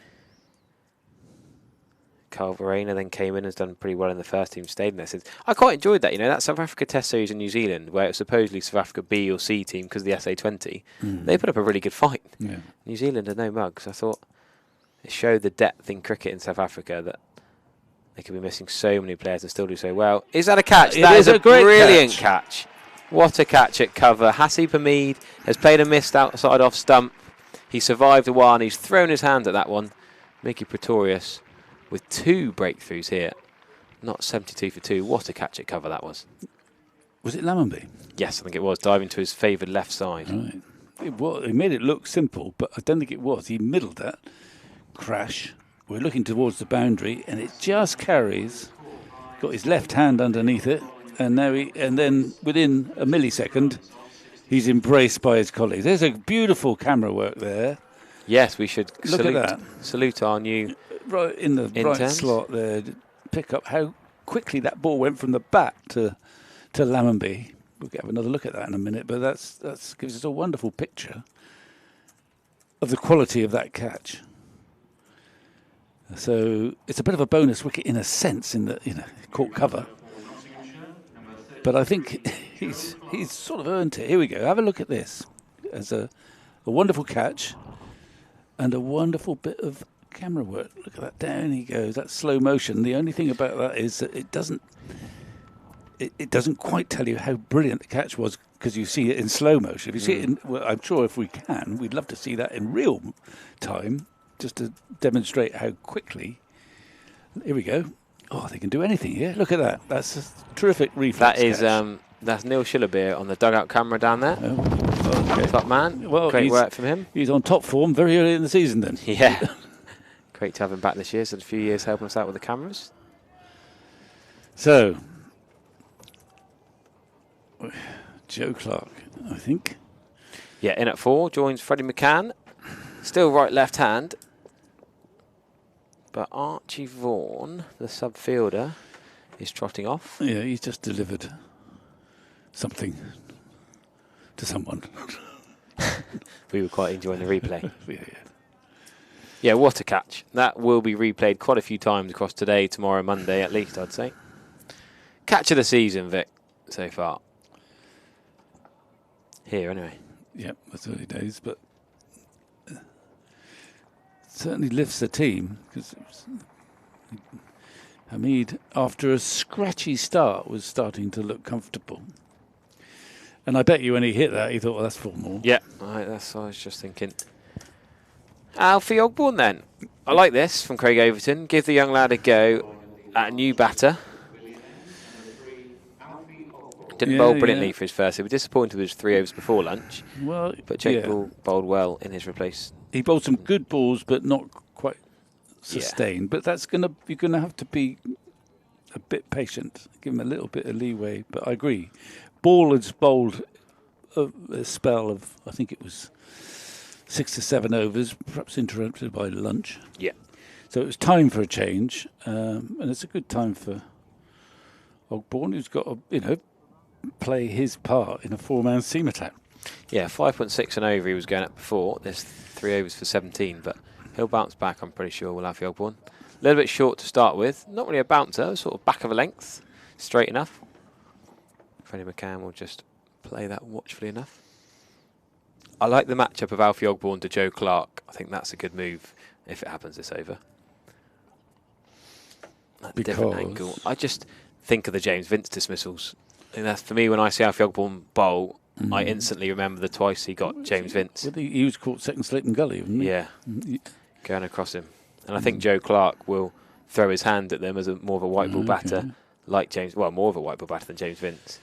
Calvarena then came in and has done pretty well in the first team, stayed in there since. I quite enjoyed that, that South Africa Test series in New Zealand, where it was supposedly South Africa B or C team because of the SA20. They put up a really good fight. Yeah. New Zealand are no mugs. I thought it showed the depth in cricket in South Africa that they could be missing so many players and still do so well. Is that a catch? That is a great brilliant catch. What a catch at cover. Hasib Hamid has played a missed outside off stump. He survived a while and he's thrown his hand at that one. Mickey Pretorius with 2 breakthroughs here. Not 72 for 2. What a catch at cover that was. Was it Lammonby? Yes, I think it was. Diving to his favoured left side. Right. It made it look simple, but I don't think it was. He middled that. Crash. We're looking towards the boundary and it just carries. Got his left hand underneath it. And then within a millisecond, he's embraced by his colleagues. There's a beautiful camera work there. Yes, we should Look at that. Salute our new right in the right slot there. Pick up how quickly that ball went from the bat to Lammonby. We'll have another look at that in a minute, but that gives us a wonderful picture of the quality of that catch. So it's a bit of a bonus wicket in a sense, in that caught cover. But I think he's sort of earned it. Here we go. Have a look at this. As a wonderful catch and a wonderful bit of camera work. Look at that. Down he goes. That's slow motion. The only thing about that is that it doesn't quite tell you how brilliant the catch was because you see it in slow motion. If you see it I'm sure if we can, we'd love to see that in real time just to demonstrate how quickly. Here we go. Oh, they can do anything here. Look at that. That's a terrific reflex. That is that's Neil Schillerbeer on the dugout camera down there. Oh, okay. Top man. Well, great work from him. He's on top form very early in the season then. Yeah. Great to have him back this year. So a few years helping us out with the cameras. So, Joe Clark, I think. Yeah, in at 4, joins Freddie McCann. Still right left hand. But Archie Vaughan, the sub-fielder, is trotting off. Yeah, he's just delivered something to someone. We were quite enjoying the replay. Yeah. Yeah, what a catch. That will be replayed quite a few times across today, tomorrow, Monday at least, I'd say. Catch of the season, Vic, so far. Here, anyway. Yep, that's early days, but certainly lifts the team because Hamid, after a scratchy start, was starting to look comfortable. And I bet you when he hit that, he thought, well, that's 4 more. Yeah, that's what I was just thinking. Alfie Ogborn then. I like this from Craig Overton. Give the young lad a go at a new batter. Didn't bowl brilliantly for his first. He was disappointed with his 3 overs before lunch. Well, but Jake Bull bowled well in his replace. He bowled some good balls, but not quite sustained. But you're gonna have to be a bit patient. Give him a little bit of leeway. But I agree. Ball has bowled a spell of, I think it was 6 to 7 overs, perhaps interrupted by lunch. Yeah. So it was time for a change, and it's a good time for Ogborn, who's got to, play his part in a 4-man seam attack. Yeah, 5.6 and over he was going at before. There's 3 overs for 17, but he'll bounce back, I'm pretty sure, Alfie Ogborn. A little bit short to start with. Not really a bouncer, sort of back of a length. Straight enough. Freddie McCann will just play that watchfully enough. I like the matchup of Alfie Ogborn to Joe Clark. I think that's a good move if it happens this over. That different angle. I just think of the James Vince dismissals. I think that's, for me, when I see Alfie Ogborn bowl, I instantly remember the twice he got James Vince. Well, he was caught second Slayton Gully, wasn't he? Yeah, going across him. And I think Joe Clark will throw his hand at them as more of a white ball batter, like more of a white ball batter than James Vince.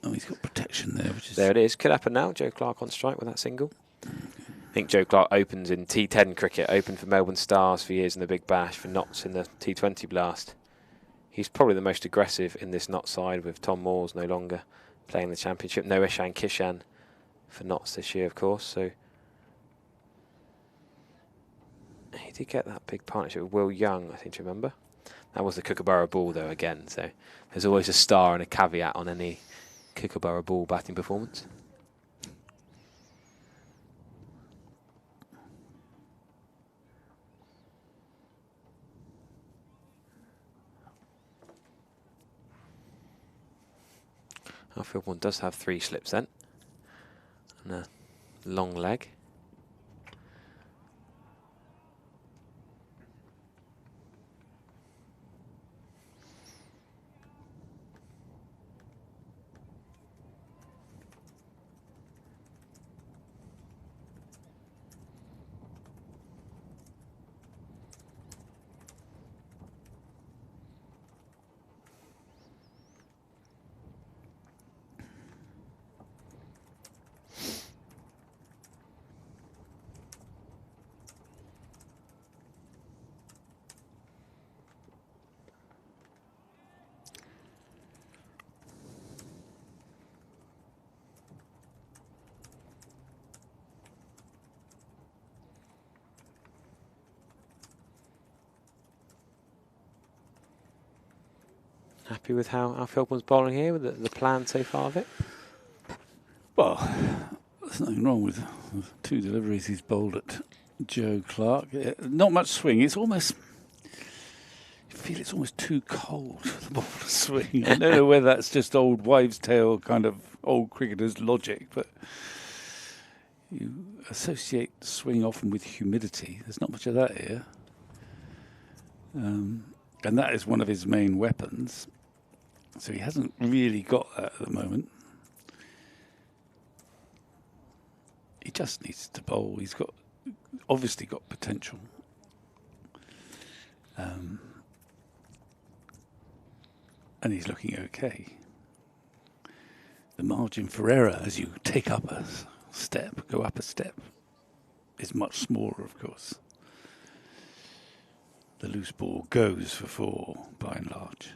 Oh, he's got protection there. There it is. Could happen now. Joe Clark on strike with that single. I think Joe Clark opens in T10 cricket, opened for Melbourne Stars for years in the Big Bash, for Notts in the T20 Blast. He's probably the most aggressive in this Notts side, with Tom Moores no longer playing the championship. No Ishan Kishan for Notts this year, of course. So he did get that big partnership with Will Young, I seem to remember. That was the Kookaburra ball, though, again. So there's always a star and a caveat on any Kookaburra ball batting performance. Outfield one does have 3 slips then. And a long leg. Happy with how Alfie Oldham's bowling here, with the plan so far of it? Well, there's nothing wrong with 2 deliveries he's bowled at Joe Clark. Not much swing. It's almost, you feel it's almost too cold for the ball to swing. I don't know whether that's just old wives' tale kind of old cricketers' logic, but you associate swing often with humidity. There's not much of that here. And that is one of his main weapons. So he hasn't really got that at the moment. He just needs to bowl. He's got obviously got potential. And he's looking okay. The margin for error as you take up a step, go up a step, is much smaller, of course. The loose ball goes for 4 by and large.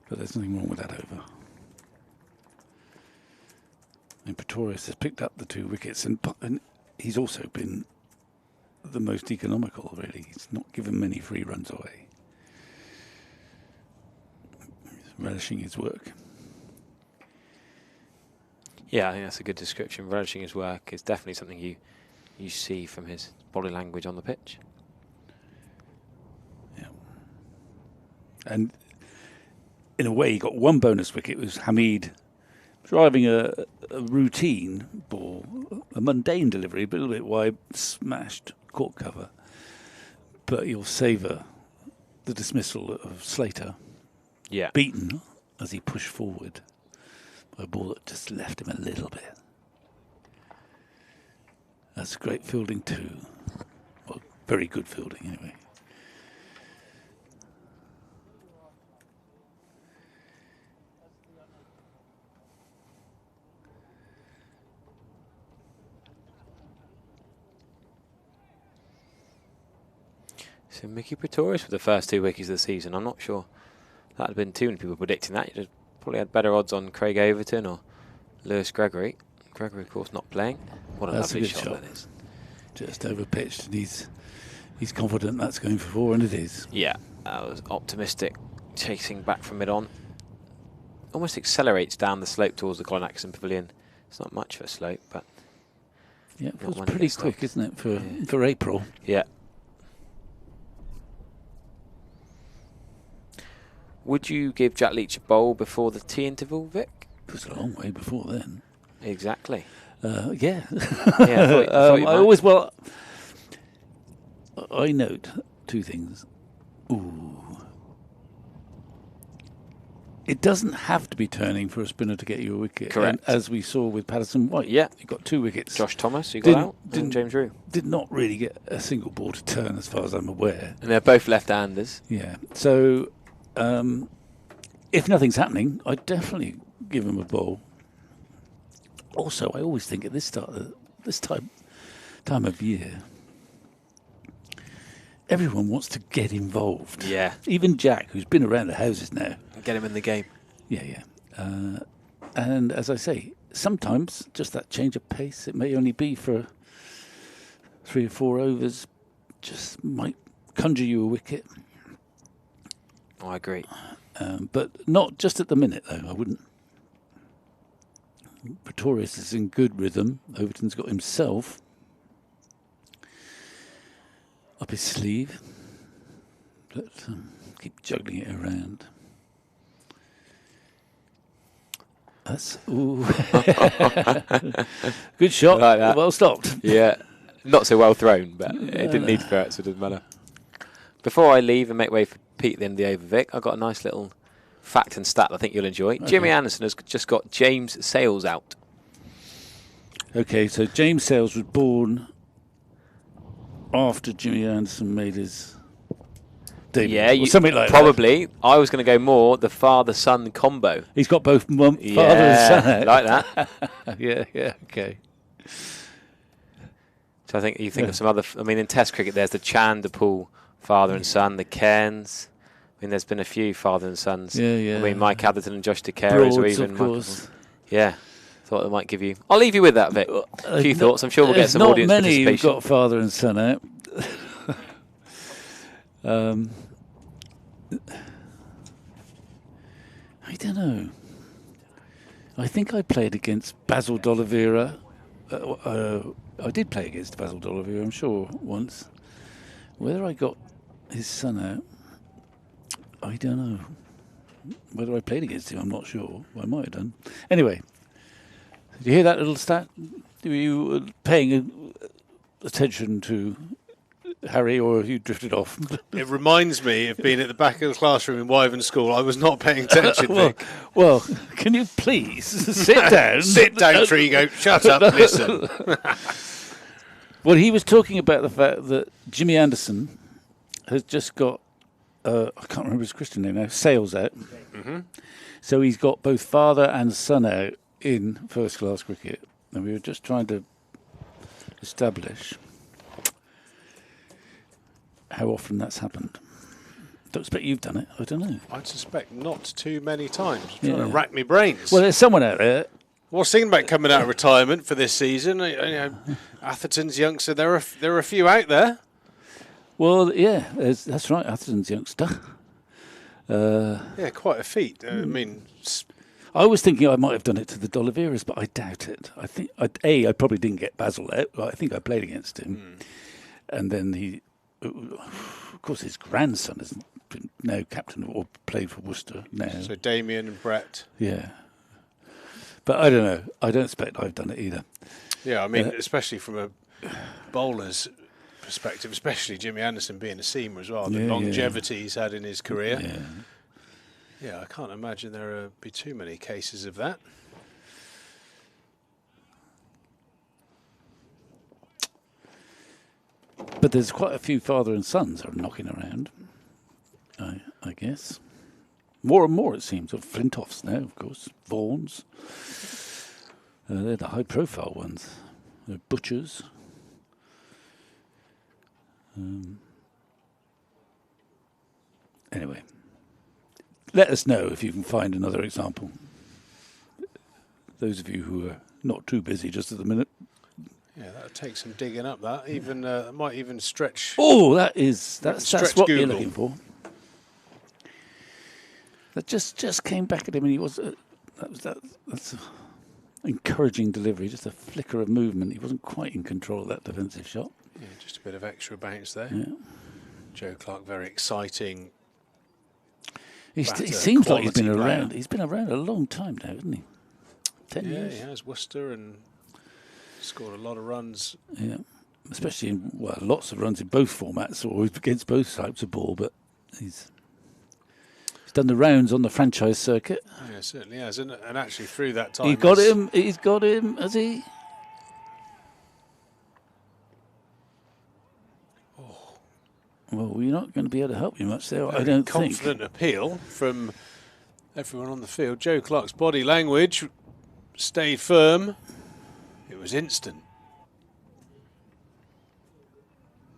But there's nothing wrong with that over. And Pretorius has picked up the 2 wickets, and he's also been the most economical, really. He's not given many free runs away. He's relishing his work. Yeah, I think that's a good description. Relishing his work is definitely something you see from his body language on the pitch. Yeah. And in a way, he got 1 bonus wicket. It was Hamid driving a routine ball, a mundane delivery, a little bit wide, smashed court cover. But you'll savour the dismissal of Slater. Yeah. Beaten as he pushed forward by a ball that just left him a little bit. That's great fielding too. Well, very good fielding anyway. So Mickey Pretorius with the first 2 wickets of the season. I'm not sure that had been too many people predicting that. You'd probably had better odds on Craig Overton or Lewis Gregory. Gregory, of course, not playing. What a That's lovely a good shot that is. Just over pitched, and he's confident that's going for 4, and it is. Yeah, that was optimistic, chasing back from mid-on. Almost accelerates down the slope towards the Colin Atkinson Pavilion. It's not much of a slope, but yeah, it was pretty quick, isn't it, for April? Yeah. Would you give Jack Leach a bowl before the tea interval, Vic? It was a long way before then. Exactly. Yeah. Yeah, I thought you I might. always, well, I note 2 things. Ooh. It doesn't have to be turning for a spinner to get you a wicket. Correct. And as we saw with Patterson White, Yeah. he got 2 wickets. Josh Thomas, who got out, and James Rew. Did not really get a single ball to turn, as far as I'm aware. And they're both left-handers. Yeah. So, if nothing's happening, I'd definitely give him a bowl. Also, I always think at this time of year, everyone wants to get involved. Yeah. Even Jack, who's been around the houses now. Get him in the game. Yeah. And as I say, sometimes just that change of pace, it may only be for 3 or 4 overs, just might conjure you a wicket. Oh, I agree. But not just at the minute, though. I wouldn't. Pretorius is in good rhythm. Overton's got himself up his sleeve. But keep juggling it around. That's ooh. Good shot. Like that. Well stopped. Yeah, not so well thrown, but it didn't need to throw it, so it doesn't matter. Before I leave and make way for Pete at the end of the over, Vic, I've got a nice little fact and stat I think you'll enjoy. Okay. Jimmy Anderson has just got James Sales out. Okay, so James Sales was born after Jimmy Anderson made his debut. Yeah, or something like probably. I was going to go more the father-son combo. He's got both father Yeah, and son. like that. yeah, okay. So I think you think of some other. I mean, in Test cricket, there's the Chanderpool father and son, the Cairns. I mean, there's been a few father and sons. Yeah. I mean, Mike Atherton and Josh DeCares, or Broads, even of course. Yeah, thought it might give you. I'll leave you with that, Vic. A few thoughts. I'm sure we'll get some audience not many who've participation. got father and son out. I don't know. I think I played against Basil D'Oliveira. I did play against Basil D'Oliveira, I'm sure, once. Whether I got his son out, I don't know. Whether I played against him, I'm not sure. I might have done. Anyway, did you hear that little stat? Were you paying attention to Harry, or have you drifted off? It reminds me of being at the back of the classroom in Wyvern School. I was not paying attention, Vic. well, can you please sit down? Sit down, Trigo. Shut up, listen. Well, he was talking about the fact that Jimmy Anderson has just got, I can't remember his Christian name now, Sales out. Mm-hmm. So he's got both father and son out in first-class cricket. And we were just trying to establish how often that's happened. Don't expect you've done it. I don't know. I suspect not too many times. I'm trying to rack my brains. Well, there's someone out there. What's thinking about coming out of retirement for this season? Atherton's youngster. There are a few out there. Well, yeah, that's right. Atherton's youngster. Yeah, quite a feat. I mean, I was thinking I might have done it to the D'Oliveras, but I doubt it. I think I probably didn't get Basil out. I think I played against him, and then of course, his grandson is now captain or played for Worcester now. So Damien and Brett. Yeah, but I don't know. I don't expect I've done it either. Yeah, I mean, especially from a bowler's perspective, especially Jimmy Anderson being a seamer as well, the longevity he's had in his career. Yeah, I can't imagine there would be too many cases of that. But there's quite a few father and sons are knocking around, I guess. More and more, it seems, of Flintoffs now, of course. Vaughns. They're the high-profile ones. They're Butchers. Anyway, let us know if you can find another example. Those of you who are not too busy just at the minute. Yeah, that'll take some digging up. That even might even stretch. Oh, that's what Google. you're looking for. That just came back at him, and he was that's a encouraging delivery. Just a flicker of movement. He wasn't quite in control of that defensive shot. Yeah, just a bit of extra bounce there. Yeah. Joe Clark, very exciting. He seems like he's been player. around. He's been around a long time now, hasn't he? 10 years. Yeah, he has. Worcester and scored a lot of runs. Yeah, especially in lots of runs in both formats or against both types of ball. But he's done the rounds on the franchise circuit. Yeah, certainly has. And actually through that time, He's got him. Has he? Well, you're not going to be able to help you much there, I don't think. Confident appeal from everyone on the field. Joe Clark's body language stayed firm. It was instant.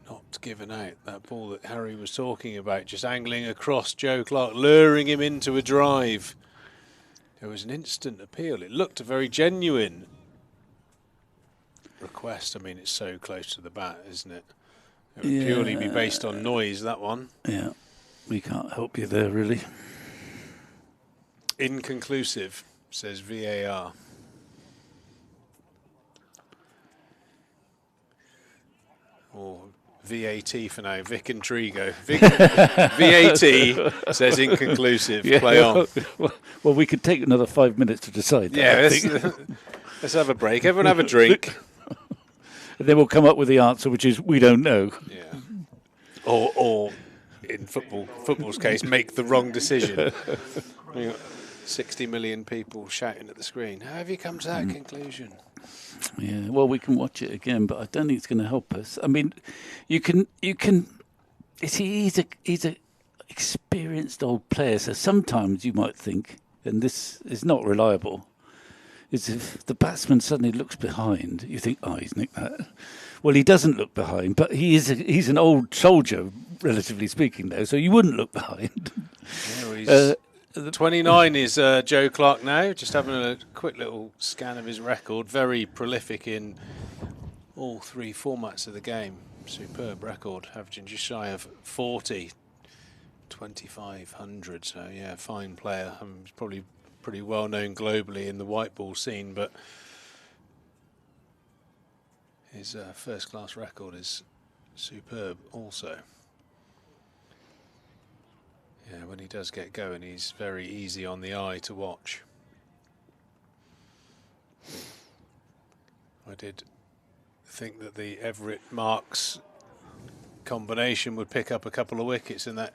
Not given out. That ball that Harry was talking about, just angling across Joe Clark, luring him into a drive. It was an instant appeal. It looked a very genuine request. I mean, it's so close to the bat, isn't it? It would purely be based on noise, that one. Yeah, we can't help you there, really. Inconclusive, says VAR. Or VAT for now. Vic and Trigo. VAT says inconclusive. Yeah. Play on. Well, we could take another 5 minutes to decide that. Yeah, let's have a break. Everyone have a drink. And then we'll come up with the answer, which is we don't know. Yeah. Or in football's case, make the wrong decision. 60 million people shouting at the screen. How have you come to that conclusion? Yeah, well, we can watch it again, but I don't think it's going to help us. I mean, you can. He's a experienced old player, so sometimes you might think, and this is not reliable, is if the batsman suddenly looks behind, you think, oh, he's nicked that. Well, he doesn't look behind, but he's an old soldier, relatively speaking, though, so you wouldn't look behind. Yeah, 29 is Joe Clark now. Just having a quick little scan of his record. Very prolific in all 3 formats of the game. Superb record, averaging just shy of 40, 2,500. So, yeah, fine player. He's probably pretty well known globally in the white ball scene, but his first-class record is superb also. Yeah, when he does get going, he's very easy on the eye to watch. I did think that the Everett-Marks combination would pick up a couple of wickets, and that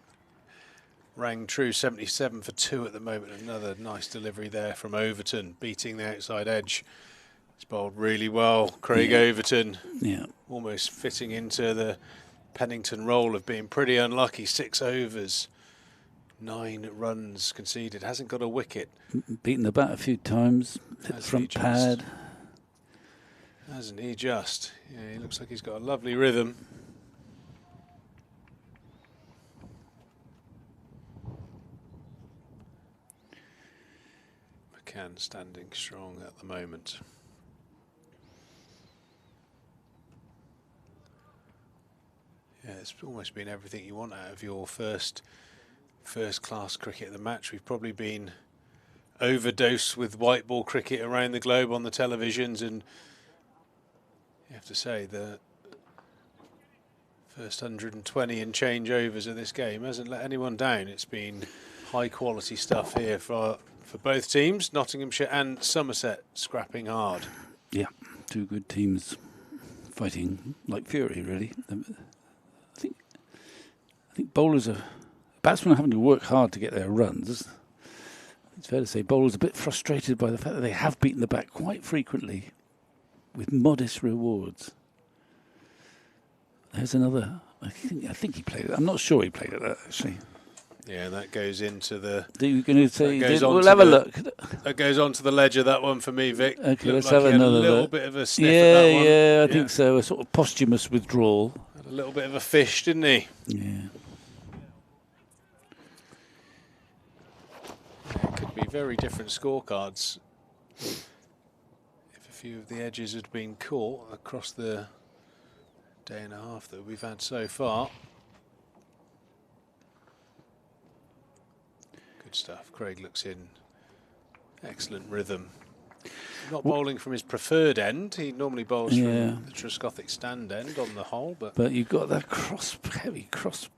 rang true. 77 for 2 at the moment. Another nice delivery there from Overton, beating the outside edge. He's bowled really well. Craig Overton, almost fitting into the Pennington role of being pretty unlucky. 6 overs. 9 runs conceded, hasn't got a wicket. Beaten the bat a few times, hit the front pad. Hasn't he just? Yeah, he looks like he's got a lovely rhythm. McCann standing strong at the moment. Yeah, it's almost been everything you want out of your first-class cricket of the match. We've probably been overdosed with white ball cricket around the globe on the televisions, and you have to say the first 120 and change overs of this game hasn't let anyone down. It's been high-quality stuff here for both teams, Nottinghamshire and Somerset, scrapping hard. Yeah, 2 good teams fighting like fury, really. I think bowlers are... Batsmen are having to work hard to get their runs. It's fair to say bowlers are a bit frustrated by the fact that they have beaten the bat quite frequently with modest rewards. There's another. I think he played it. I'm not sure he played it actually. Yeah, that goes into the... Are you going to say... We'll have a look. That goes on to the ledger, that one for me, Vic. Okay, let's like have another look. A little look. bit of a sniff at that one. Yeah, I think so. A sort of posthumous withdrawal. Had a little bit of a fish, didn't he? Yeah. It could be very different scorecards if a few of the edges had been caught across the day and a half that we've had so far. Good stuff. Craig looks in excellent rhythm. Not bowling from his preferred end. He normally bowls from the Trescothic stand end on the whole. But you've got that heavy cross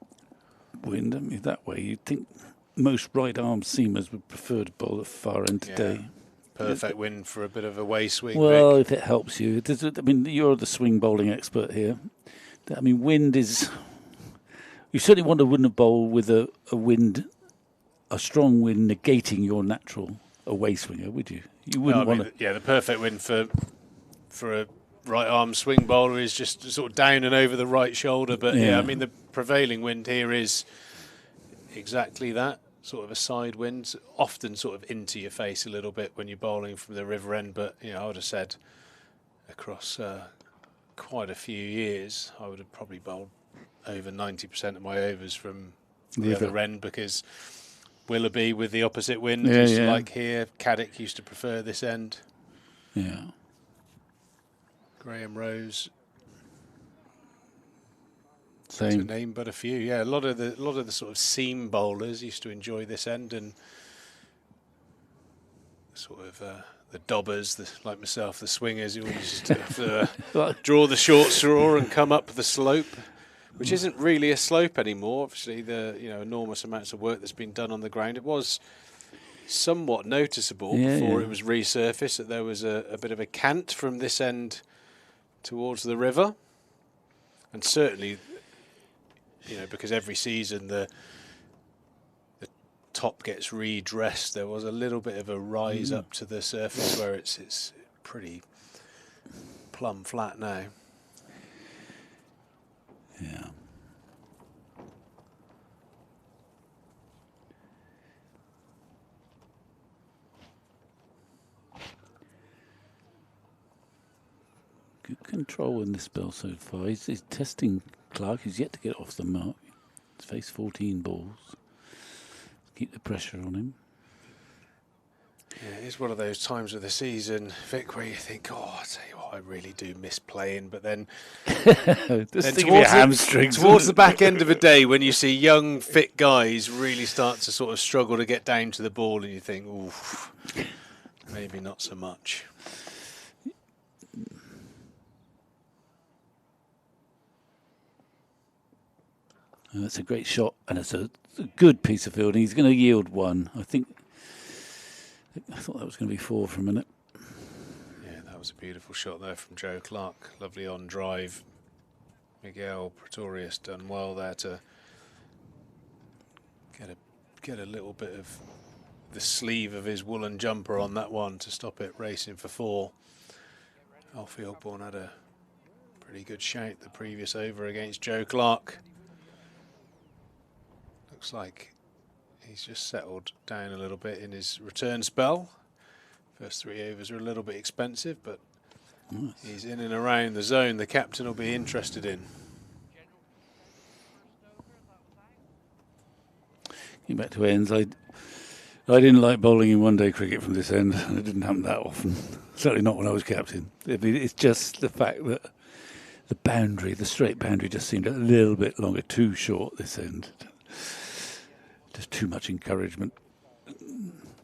wind, haven't you, that way? You'd think most right-arm seamers would prefer to bowl at far end today. Perfect wind for a bit of a way swing. Well, Vic. if it helps you. I mean, you're the swing bowling expert here. I mean, wind is... You certainly wouldn't have bowled with a strong wind negating your natural away swinger, would you? You wouldn't want to... Yeah, the perfect wind for a right-arm swing bowler is just sort of down and over the right shoulder. But, I mean, the prevailing wind here is exactly that. Sort of a side wind, often sort of into your face a little bit when you're bowling from the river end. But, I would have said across quite a few years, I would have probably bowled over 90% of my overs from the other end, because Willoughby with the opposite wind used to like here. Caddick used to prefer this end. Yeah. Graham Rose. Same. To name but a few. Yeah, a lot of the sort of seam bowlers used to enjoy this end, and sort of the dobbers, like myself, the swingers, who always used to have to draw the short straw and come up the slope. which isn't really a slope anymore. Obviously, the enormous amounts of work that's been done on the ground. It was somewhat noticeable before it was resurfaced that there was a bit of a cant from this end towards the river, and certainly, because every season the top gets redressed, there was a little bit of a rise up to the surface where it's pretty plumb flat now. Yeah. Good control in this spell so far. He's testing Clark. He's yet to get off the mark. He's faced 14 balls. Keep the pressure on him. Yeah, it's one of those times of the season, Vic, where you think, I tell you what, I really do miss playing. But then, towards the back end of a day, when you see young, fit guys really start to sort of struggle to get down to the ball, and you think, oof, maybe not so much. That's a great shot, and it's a good piece of fielding. He's going to yield one. I thought that was going to be 4 for a minute. Yeah, that was a beautiful shot there from Joe Clark. Lovely on drive. Miguel Pretorius done well there to get a little bit of the sleeve of his woolen jumper on that one to stop it racing for 4. Alfie Ogborn had a pretty good shout the previous over against Joe Clark. Looks like he's just settled down a little bit in his return spell. First 3 overs are a little bit expensive, but he's in and around the zone the captain will be interested in. Getting back to ends, I didn't like bowling in one-day cricket from this end, and it didn't happen that often. Certainly not when I was captain. It's just the fact that the straight boundary just seemed a little bit longer, too short this end. Just too much encouragement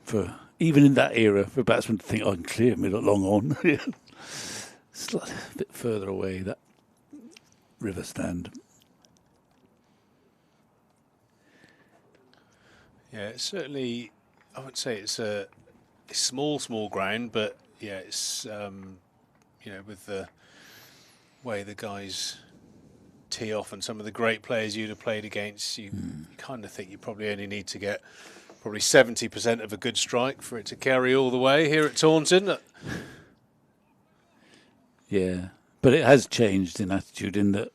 for, even in that era, for a batsman to think, I can clear me long on. It's like a bit further away, that river stand. Yeah, it's certainly, I would say it's a small ground, but yeah, it's, with the way the guys tee off and some of the great players you'd have played against, you kind of think you probably only need to get probably 70% of a good strike for it to carry all the way here at Taunton. Yeah, but it has changed in attitude in that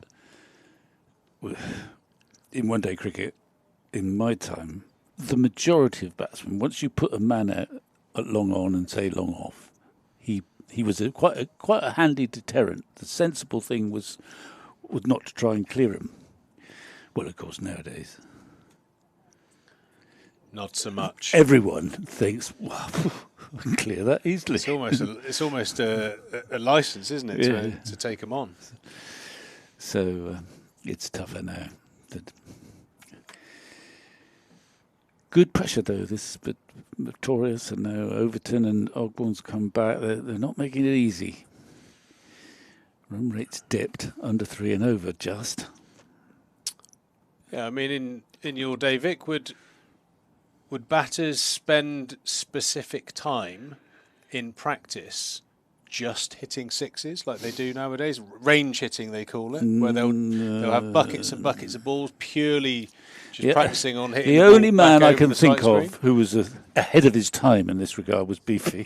in one-day cricket, in my time, the majority of batsmen, once you put a man out at long on and say long off, he was quite a handy deterrent. The sensible thing was not to try and clear him. Well, of course, nowadays, not so much. Everyone thinks, well, I can clear that easily. It's almost a license, isn't it, to take them on? So it's tougher now. Good pressure, though. This but Victorious and now Overton and Ogborn's come back. They're not making it easy. Run rate's dipped under 3 and over just. Yeah, I mean, in your day, Vic, would batters spend specific time in practice just hitting sixes like they do nowadays? Range hitting, they call it, where they'll have buckets and buckets of balls purely just practicing on hitting. The only man I can think of who was ahead of his time in this regard was Beefy,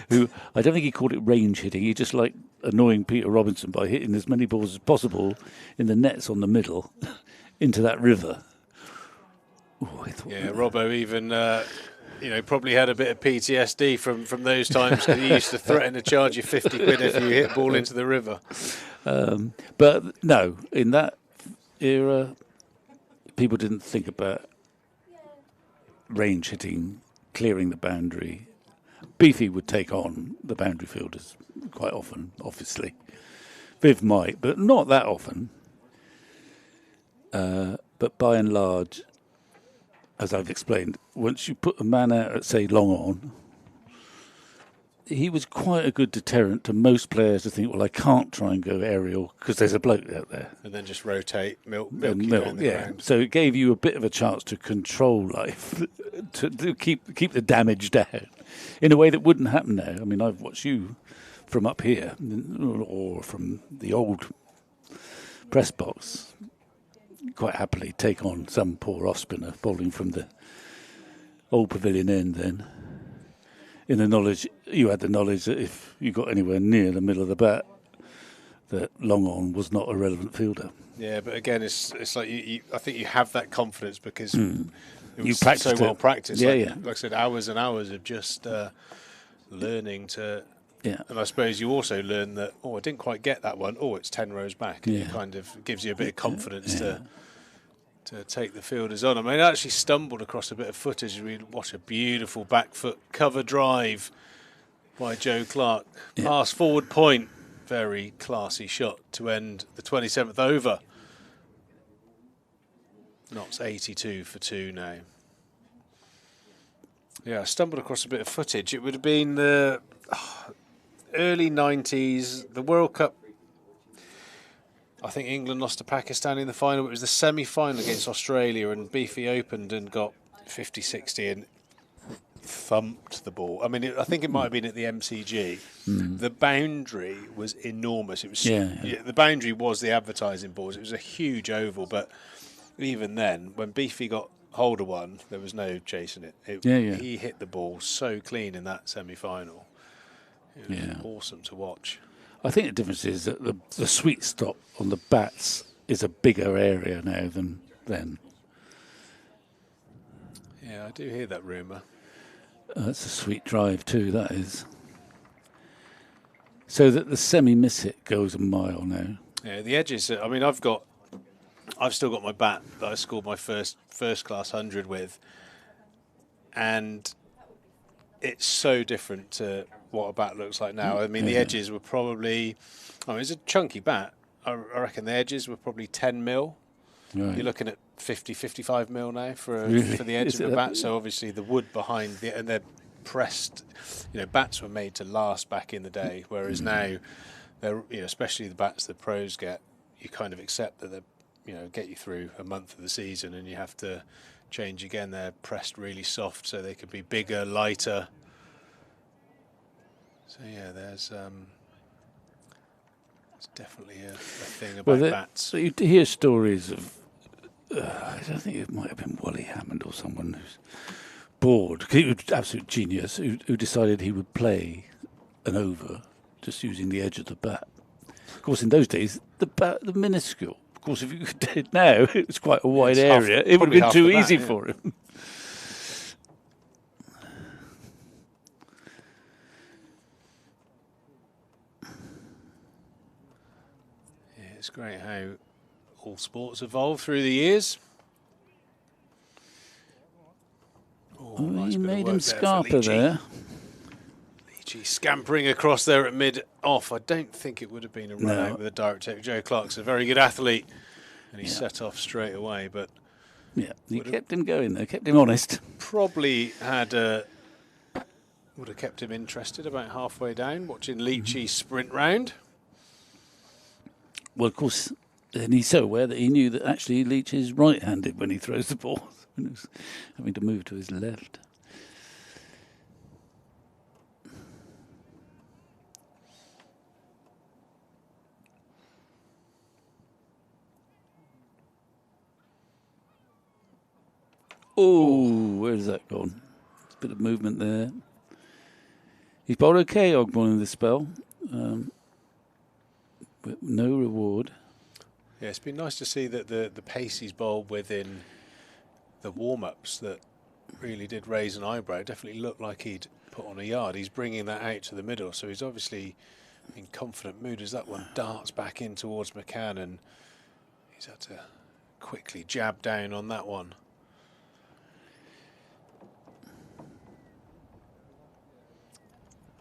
who I don't think he called it range hitting. He just liked annoying Peter Robinson by hitting as many balls as possible in the nets on the middle into that river. Ooh, Robbo even probably had a bit of PTSD from those times, because he used to threaten to charge you 50 quid if you hit ball into the river. But no, in that era, people didn't think about range hitting, clearing the boundary. Beefy would take on the boundary fielders quite often, obviously. Viv might, but not that often. But by and large, as I've explained, once you put a man out at, say, long on, he was quite a good deterrent to most players to think, well, I can't try and go aerial because there's a bloke out there. And then just rotate, milk And you down the ground. So it gave you a bit of a chance to control life, to keep the damage down in a way that wouldn't happen now. I mean, I've watched you from up here or from the old press box quite happily take on some poor off spinner bowling from the old pavilion end then. In the knowledge, you had the knowledge that if you got anywhere near the middle of the bat, that long on was not a relevant fielder. Yeah, but again, it's like I think you have that confidence because it was You practiced so well it. practiced. Yeah, Like I said, hours and hours of just learning to. Yeah. And I suppose you also learn that, I didn't quite get that one. It's 10 rows back. And Yeah. it kind of gives you a bit of confidence to take the fielders on. I mean, I actually stumbled across a bit of footage. We watch a beautiful back foot cover drive by Joe Clark. Yeah. Pass forward point. Very classy shot to end the 27th over. Knots 82 for 2 now. Yeah, I stumbled across a bit of footage. It would have been the early 90s, the World Cup. I think England lost to Pakistan in the final. It was the semi-final against Australia, and Beefy opened and got 50-60 and thumped the ball. I mean, I think it might have been at the MCG. The boundary was enormous. It was the boundary was the advertising boards. It was a huge oval, but even then, when Beefy got hold of one, there was no chasing it. He hit the ball so clean in that semi-final. It was awesome to watch. I think the difference is that the sweet spot on the bats is a bigger area now than then. Yeah, I do hear that rumour. That's a sweet drive too, that is. So that the semi-miss it goes a mile now. Yeah, the edges. I mean, I've still got my bat that I scored my first class 100 with, and it's so different to what a bat looks like now. I mean, the edges were probably, it's a chunky bat. I reckon the edges were probably 10 mil. Right. You're looking at 50, 55 mil now for the edge of the bat. So obviously the wood behind and they're pressed. Bats were made to last back in the day, whereas now they're, especially the bats the pros get, you kind of accept that they're, get you through a month of the season, and you have to change again. They're pressed really soft so they could be bigger, lighter. So yeah, there's definitely a thing about bats. So you hear stories of, I don't think it might have been Wally Hammond or someone who's bored, he was an absolute genius, who decided he would play an over just using the edge of the bat. Of course, in those days, the minuscule. Of course, if you did it now, it was quite a wide area. It would have been too easy for him. Yeah, it's great how all sports evolve through the years. He made him scarper there. Leachy scampering across there at mid-off. I don't think it would have been a run out with a direct take. Joe Clark's a very good athlete, and he set off straight away. But he kept him going there, kept him honest. Probably would have kept him interested about halfway down, watching Leachy sprint round. Well, of course, and he's so aware that he knew that actually Leach is right-handed when he throws the ball. He was having to move to his left. Oh, where's that gone? A bit of movement there. He's bowled okay, Ogborn, in this spell. But no reward. Yeah, it's been nice to see that the pace he's bowled within the warm-ups that really did raise an eyebrow. Definitely looked like he'd put on a yard. He's bringing that out to the middle, so he's obviously in confident mood as that one darts back in towards McCann, and he's had to quickly jab down on that one.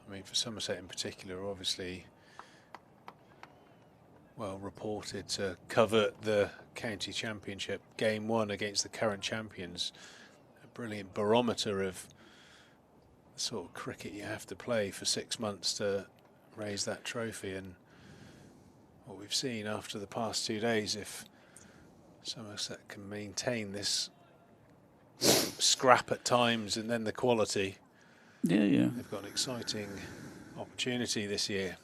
I mean, for Somerset in particular, obviously well reported to cover the county championship game 1 against the current champions. A brilliant barometer of the sort of cricket you have to play for 6 months to raise that trophy. And what we've seen after the past 2 days, if Somerset can maintain this scrap at times and then the quality, they've got an exciting opportunity this year.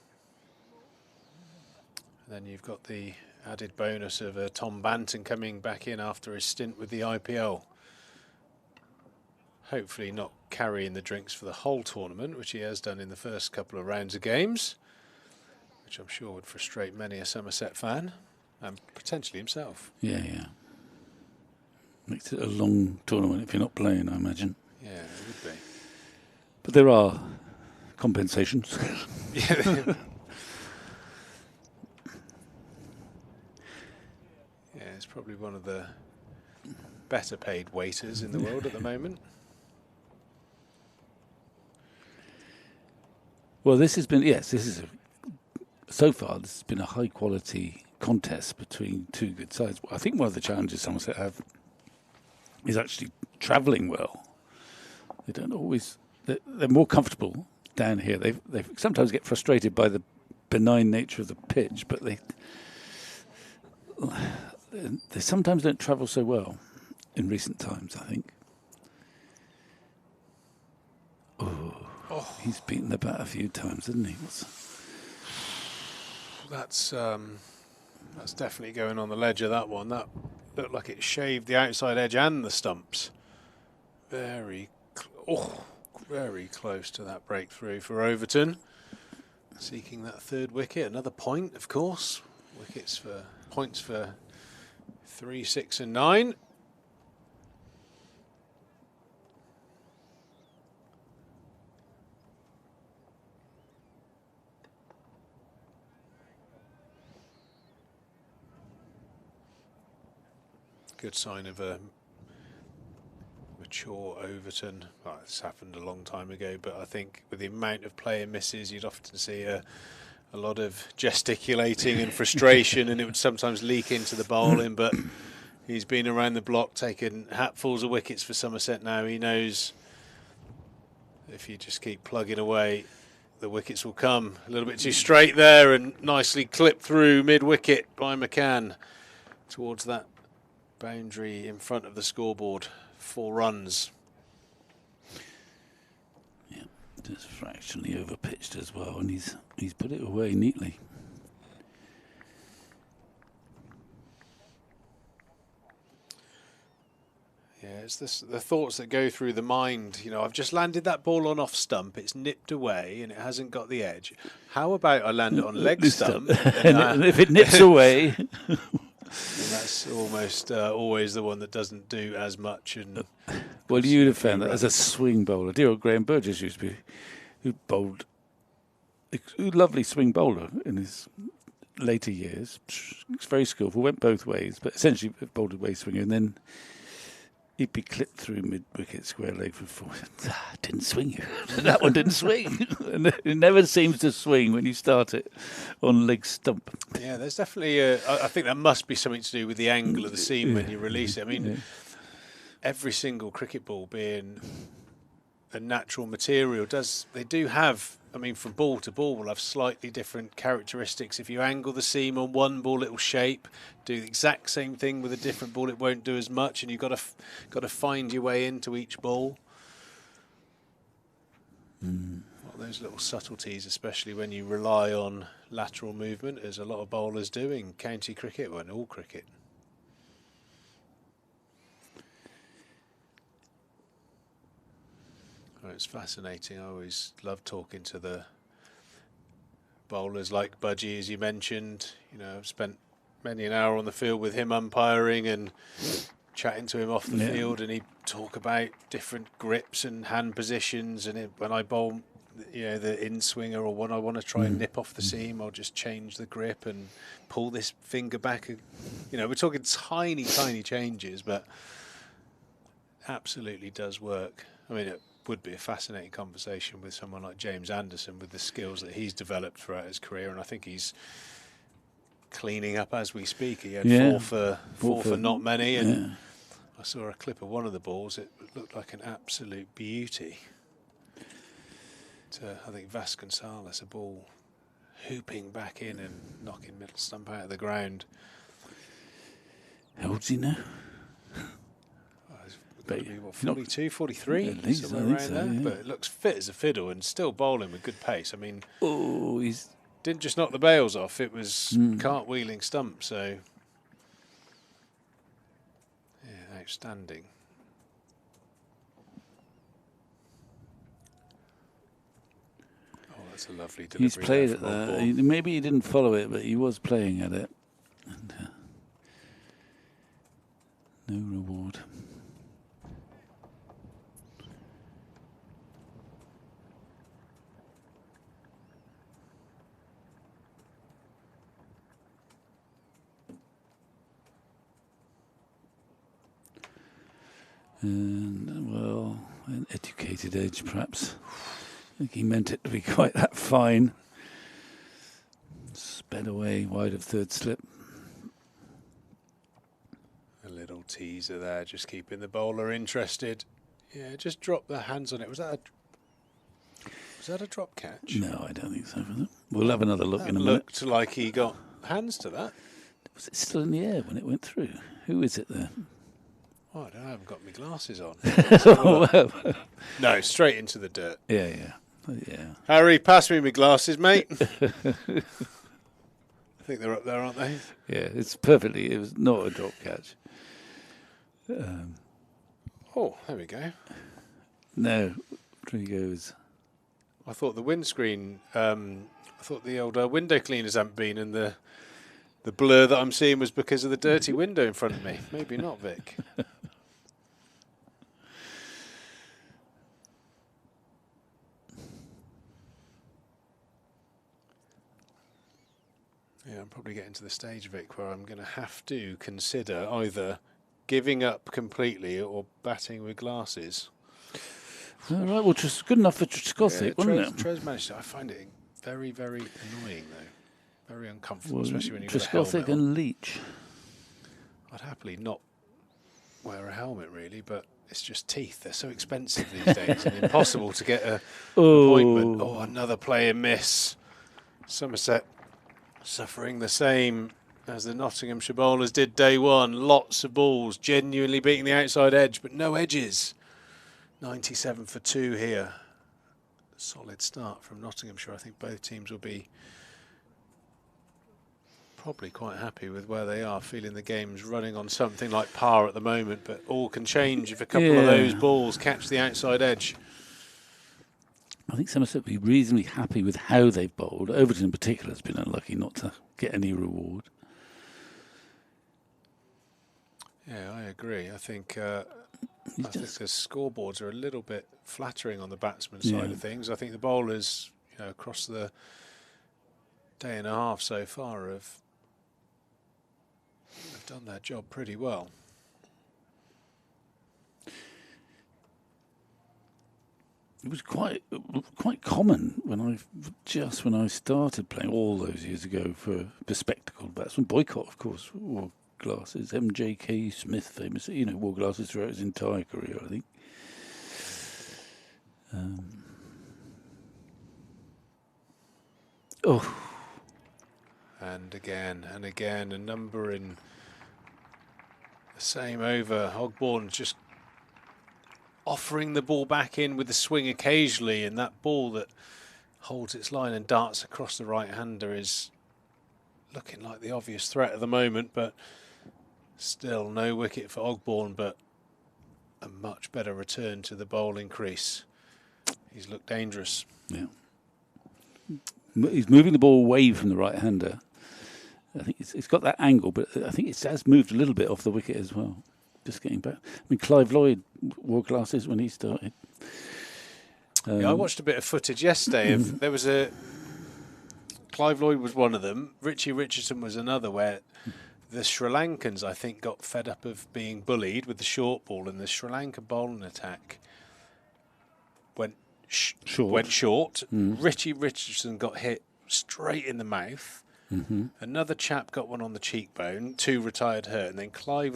And then you've got the added bonus of Tom Banton coming back in after his stint with the IPL. Hopefully not carrying the drinks for the whole tournament, which he has done in the first couple of rounds of games, which I'm sure would frustrate many a Somerset fan, and potentially himself. Yeah. Makes it a long tournament if you're not playing, I imagine. Yeah, it would be. But there are compensations. Yeah. Yeah, it's probably one of the better paid waiters in the world at the moment. Well, so far this has been a high quality contest between two good sides. I think one of the challenges Somerset have is actually travelling well. They don't always, they're more comfortable down here. They sometimes get frustrated by the benign nature of the pitch, but they sometimes don't travel so well in recent times, I think. Oh, he's beaten the bat a few times, hasn't he? That's definitely going on the ledger, that one. That looked like it shaved the outside edge and the stumps. Very close to that breakthrough for Overton. Seeking that third wicket. Another point, of course. Points for 3, 6 and 9. Good sign of a mature Overton. Well, it's happened a long time ago, but I think with the amount of player misses, you'd often see a lot of gesticulating and frustration, and it would sometimes leak into the bowling. But he's been around the block, taking hatfuls of wickets for Somerset now. He knows if you just keep plugging away, the wickets will come. A little bit too straight there, and nicely clipped through mid-wicket by McCann towards that boundary in front of the scoreboard. 4 runs. Yeah, just fractionally overpitched as well, and he's put it away neatly. Yeah, it's the thoughts that go through the mind. You know, I've just landed that ball on off stump, it's nipped away and it hasn't got the edge. How about I land it on leg stump? And if it nips away... And that's almost always the one that doesn't do as much. And well, you'd have found that as a swing bowler. Dear old Graham Burgess used to be, who bowled, a lovely swing bowler in his later years. He's very skillful, went both ways, but essentially bowled a way swinger, and then he'd be clipped through mid-wicket, square leg for 4. Didn't swing you. That one didn't swing. And it never seems to swing when you start it on leg stump. Yeah, there's definitely I think that must be something to do with the angle of the seam when you release it. I mean, every single cricket ball being a natural material they do have, I mean, from ball to ball will have slightly different characteristics. If you angle the seam on one ball, it will shape. Do the exact same thing with a different ball, it won't do as much, and you've got to find your way into each ball. Well, those little subtleties, especially when you rely on lateral movement, as a lot of bowlers do in county cricket, well, in all cricket. Oh, it's fascinating. I always love talking to the bowlers like Budgie, as you mentioned. You know, I've spent many an hour on the field with him umpiring and chatting to him off the field, and he'd talk about different grips and hand positions. And when I bowl, you know, the in-swinger, or when I want to try and nip off the seam, I'll just change the grip and pull this finger back. You know, we're talking tiny, tiny changes, but absolutely does work. I mean, it would be a fascinating conversation with someone like James Anderson, with the skills that he's developed throughout his career, and I think he's cleaning up as we speak. He had four for not many, and I saw a clip of one of the balls. It looked like an absolute beauty. I think Vasconcelos, a ball hooping back in and knocking middle stump out of the ground. How old's he now? Got to be, 42, 43, at least, somewhere I think around so, there. yeah. But it looks fit as a fiddle and still bowling with good pace. I mean, He's didn't just knock the bails off, it was cartwheeling stump, so yeah, outstanding. Oh, that's a lovely delivery. He's played there at from that. Ogborn. Maybe he didn't follow it, but he was playing at it. And, no reward. And, well, an educated edge, perhaps. I think he meant it to be quite that fine. Sped away wide of third slip. A little teaser there, just keeping the bowler interested. Yeah, just drop the hands on it. Was that a drop catch? No, I don't think so. We'll have another look That in a minute. looked like he got hands to that. Was it still in the air when it went through? Who is it there? Oh, I haven't got my glasses on. Well, No, straight into the dirt. yeah. Harry, pass me my glasses, mate. I think they're up there, aren't they? Yeah, it's perfectly. It was not a drop catch. Oh, there we go. No, there he goes. I thought the windscreen, I thought the old window cleaners hadn't been, and the blur that I'm seeing was because of the dirty window in front of me. Maybe not, Vic. Yeah, I'm probably getting to the stage, Vic, where I'm going to have to consider either giving up completely or batting with glasses. All right, well, just good enough for Trescothick, wasn't it? Trez managed to, I find it very, very annoying, though. Very uncomfortable, Well, especially when you've got a helmet Trescothick on. and Leach. I'd happily not wear a helmet, really, but it's just teeth. They're so expensive these days and impossible to get an appointment. Oh, another player miss. Somerset suffering the same as the Nottinghamshire bowlers did day one. Lots of balls, genuinely beating the outside edge, but no edges. 97 for 2 here. Solid start from Nottinghamshire. I think both teams will be probably quite happy with where they are, feeling the game's running on something like par at the moment, but all can change if a couple of those balls catch the outside edge. I think Somerset will be reasonably happy with how they've bowled. Overton in particular has been unlucky not to get any reward. Yeah, I agree. I think the scoreboards are a little bit flattering on the batsman side of things. I think the bowlers, across the day and a half so far have done their job pretty well. It was quite common when I started playing all those years ago for bespectacled batsmen. Boycott, of course, wore glasses. MJK Smith, famously, wore glasses throughout his entire career, I think. And again, a number in the same over. Ogborn just offering the ball back in with the swing occasionally, and that ball that holds its line and darts across the right-hander is looking like the obvious threat at the moment, but still no wicket for Ogborn, but a much better return to the bowling crease. He's looked dangerous. Yeah. He's moving the ball away from the right-hander. I think it's got that angle, but I think it has moved a little bit off the wicket as well. Just getting back. I mean, Clive Lloyd wore glasses when he started. I watched a bit of footage yesterday. There was Clive Lloyd was one of them. Richie Richardson was another, where the Sri Lankans, I think, got fed up of being bullied with the short ball, and the Sri Lanka bowling attack went short. Richie Richardson got hit straight in the mouth. Another chap got one on the cheekbone. 2 retired hurt, and then Clive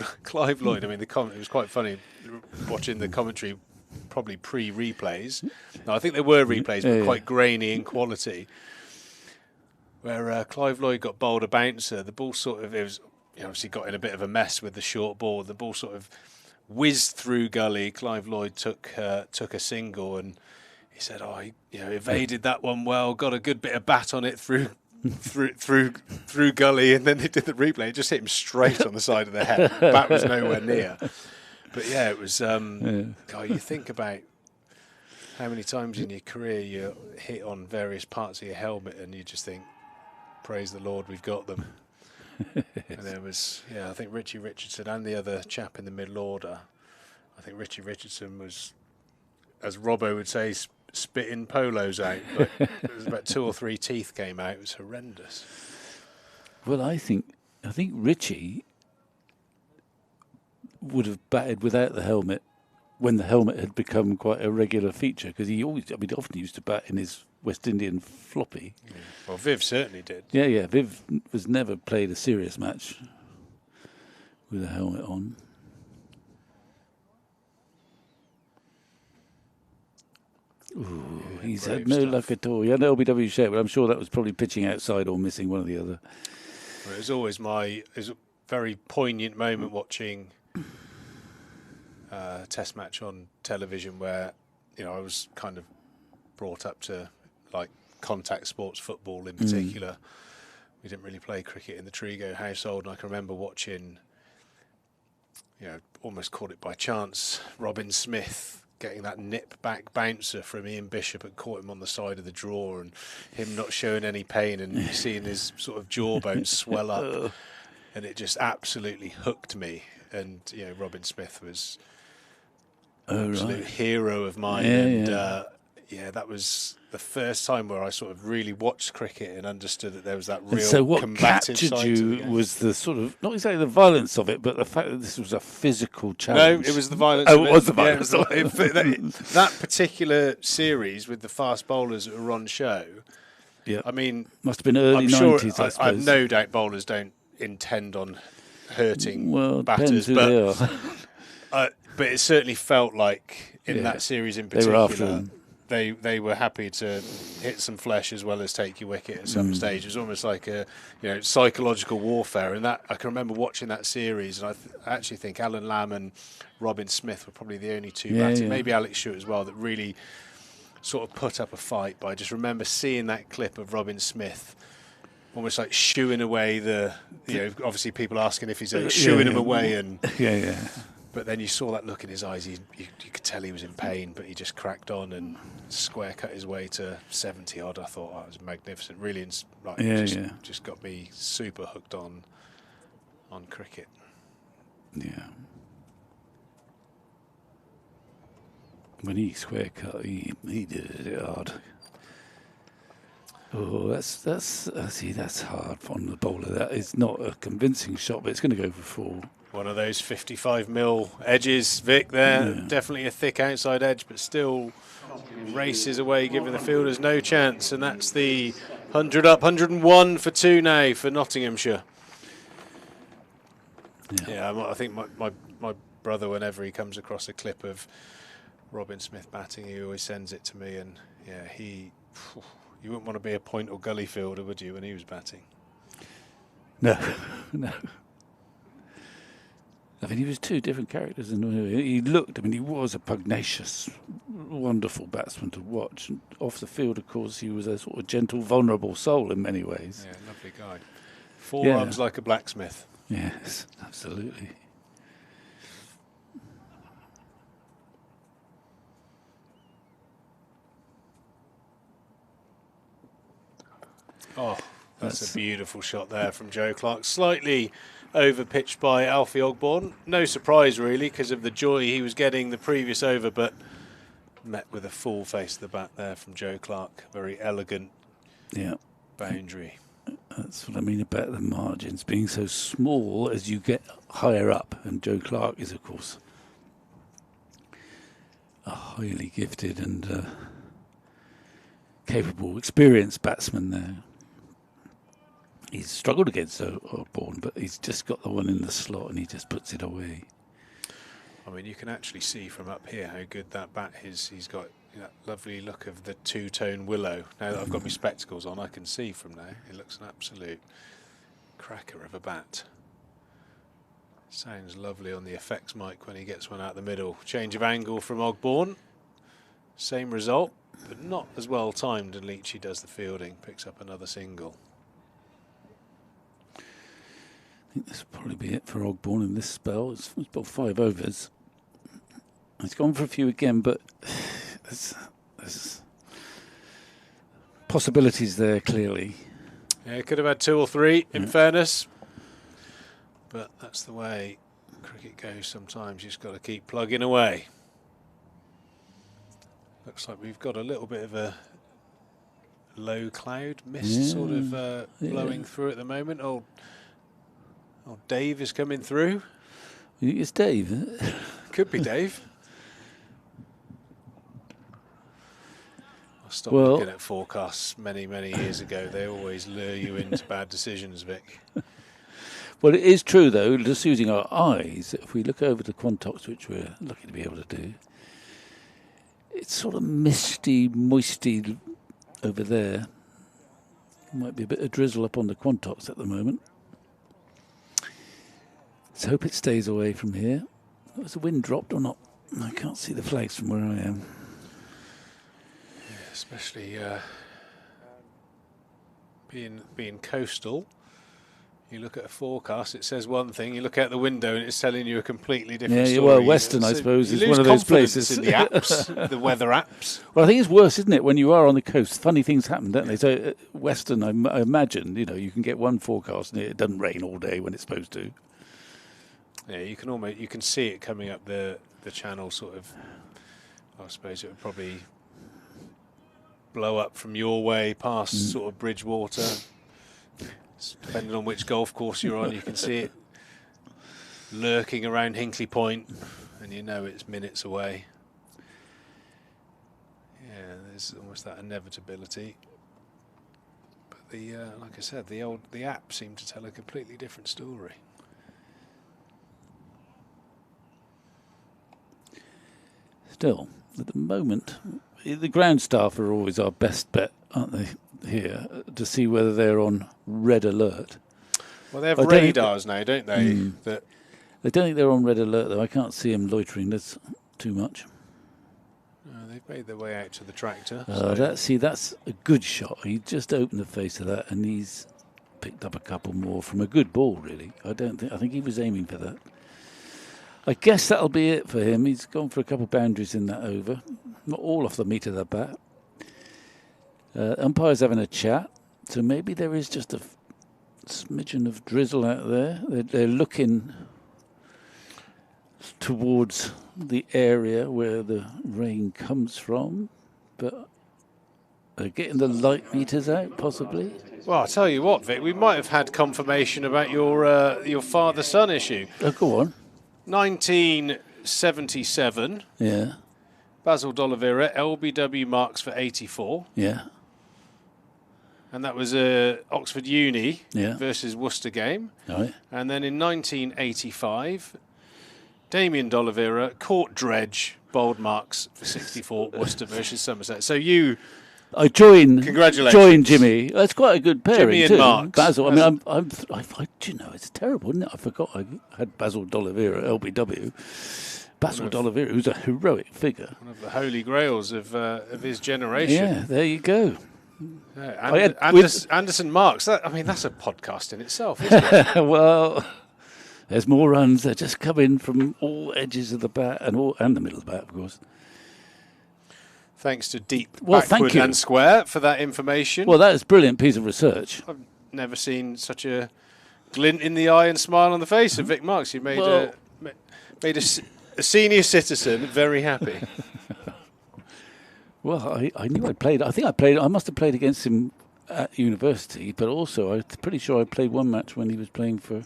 Lloyd. I mean, it was quite funny watching the commentary probably pre-replays. No, I think there were replays, but quite grainy in quality. Where Clive Lloyd got bowled a bouncer, the ball sort of, it was, obviously got in a bit of a mess with the short ball. The ball sort of whizzed through gully. Clive Lloyd took a single, and he said, he evaded that one well, got a good bit of bat on it through gully, and then they did the replay. It just hit him straight on the side of the head. Bat was nowhere near. But yeah, it was. God, you think about how many times in your career you hit on various parts of your helmet, and you just think, "Praise the Lord, we've got them." And there was, I think Richie Richardson and the other chap in the middle order. I think Richie Richardson was, as Robbo would say, spitting polos out, but it was about 2 or 3 teeth came out. It was horrendous. Well, I think Richie would have batted without the helmet when the helmet had become quite a regular feature, because he often used to bat in his West Indian floppy. Yeah. Well, Viv certainly did. Yeah. Viv was never played a serious match with a helmet on. Ooh, he's had no luck at all. He had an LBW share, but I'm sure that was probably pitching outside or missing one or the other. Well, it was always a very poignant moment watching a Test match on television, where I was kind of brought up to like contact sports football in particular. We didn't really play cricket in the Trigo household, and I can remember watching, almost caught it by chance, Robin Smith getting that nip back bouncer from Ian Bishop and caught him on the side of the draw, and him not showing any pain, and seeing his sort of jawbone swell up, and it just absolutely hooked me. And Robin Smith was an absolute hero of mine, that was the first time where I sort of really watched cricket and understood that there was that real so what combative captured side you to the game. was the sort of, not exactly the violence of it, but the fact that this was a physical challenge. No, it was the violence. Oh, it was the violence. That particular series with the fast bowlers that were on show. Yeah, I mean, must have been early 90s. I suppose. I have no doubt bowlers don't intend on hurting Depends batters, who they are. But it certainly felt like in that series in particular, they were after them. They were happy to hit some flesh as well as take your wicket at some stage. It was almost like a psychological warfare, and that I can remember watching that series, and I actually think Alan Lamb and Robin Smith were probably the only two batters, maybe Alex Stewart as well, that really sort of put up a fight. But I just remember seeing that clip of Robin Smith almost like shooing away obviously people asking if he's shooing him away, and but then you saw that look in his eyes. You could tell he was in pain, but he just cracked on and square cut his way to 70 odd. I thought it was magnificent. Really, just got me super hooked on cricket. Yeah. When he square cut, he did it hard. Oh, that's hard on the bowler. That is not a convincing shot, but it's going to go for 4. One of those 55mm edges, Vic, there. Definitely a thick outside edge, but still races away, giving the fielders no chance. And that's the 100 up, 101 for 2 now for Nottinghamshire. I think my brother, whenever he comes across a clip of Robin Smith batting, he always sends it to me. And you wouldn't want to be a point or gully fielder, would you, when he was batting? No. I mean, he was 2 different characters. And he was a pugnacious, wonderful batsman to watch. And off the field, of course, he was a sort of gentle, vulnerable soul in many ways. Yeah, lovely guy. Forearms like a blacksmith. Yes, absolutely. Oh, that's a beautiful shot there from Joe Clark. Slightly over-pitched by Alfie Ogborn. No surprise, really, because of the joy he was getting the previous over, but met with a full face of the bat there from Joe Clark. Very elegant boundary. That's what I mean about the margins being so small as you get higher up. And Joe Clark is, of course, a highly gifted and capable, experienced batsman there. He's struggled against Osborne, but he's just got the one in the slot and he just puts it away. I mean, you can actually see from up here how good that bat is. He's got that lovely look of the two-tone willow. Now that I've got my spectacles on, I can see from now. It looks an absolute cracker of a bat. Sounds lovely on the effects mic when he gets one out the middle. Change of angle from Ogborn. Same result, but not as well timed, and Leachy does the fielding, picks up another single. I think this will probably be it for Ogborn in this spell. It's about 5 overs. He's gone for a few again, but there's possibilities there, clearly. Yeah, could have had 2 or 3, in fairness. But that's the way cricket goes sometimes. You've just got to keep plugging away. Looks like we've got a little bit of a low cloud mist sort of blowing through at the moment. Old Dave is coming through. You think it's Dave? Could be Dave. I stopped looking at forecasts many, many years ago. They always lure you into bad decisions, Vic. Well, it is true, though, just using our eyes, if we look over the Quantox, which we're lucky to be able to do, it's sort of misty, moisty over there. Might be a bit of drizzle up on the Quantox at the moment. Let's hope it stays away from here. Has the wind dropped or not? I can't see the flags from where I am. Yeah, especially being coastal. You look at a forecast, it says one thing. You look out the window, and it's telling you a completely different story. Well, Western, I suppose, is one of those places. In the apps, the weather apps. Well, I think it's worse, isn't it, when you are on the coast? Funny things happen, don't they? So, Western, I imagine, you can get one forecast, and it doesn't rain all day when it's supposed to. Yeah, you can see it coming up the channel, sort of. I suppose it would probably blow up from your way past sort of Bridgewater. Depending on which golf course you're on, you can see it lurking around Hinkley Point, and you know it's minutes away. Yeah, there's almost that inevitability. But like I said, the app seemed to tell a completely different story. Still, at the moment, the ground staff are always our best bet, aren't they? Here to see whether they're on red alert. Well, they have radars now, don't they? That I don't think they're on red alert, though. I can't see them loitering. That's too much. no, they've made their way out to the tractor. That's a good shot. He just opened the face of that, and he's picked up a couple more from a good ball. Really, I think he was aiming for that. I guess that'll be it for him. He's gone for a couple of boundaries in that over. Not all off the meat of the bat. Umpire's having a chat, so maybe there is just a smidgen of drizzle out there. They're looking towards the area where the rain comes from, but they're getting the light meters out, possibly. Well, I'll tell you what, Vic, we might have had confirmation about your father-son issue. Oh, go on. 1977. Yeah. Basil D'Oliveira, LBW marks for 84. Yeah. And that was Oxford Uni versus Worcester game. Right. And then in 1985, Damien D'Oliveira, court dredge, bold marks for 64, Worcester versus Somerset. So I joined Jimmy. That's quite a good pairing Jimmy and too. Marks. Basil. I mean, it's terrible, isn't it? I forgot I had Basil D'Oliveira, LBW. Basil D'Oliveira, who's a heroic figure. One of the holy grails of his generation. Yeah, there you go. Yeah, Anderson Marks. That's a podcast in itself, isn't it? Well, there's more runs. They're just coming from all edges of the bat and the middle of the bat, of course. Thanks to Deep Backward and Square for that information. Well, that is a brilliant piece of research. I've never seen such a glint in the eye and smile on the face of Vic Marks. You made a senior citizen very happy. Well, I knew I'd played. I must have played against him at university, but also I'm pretty sure I played one match when I was playing for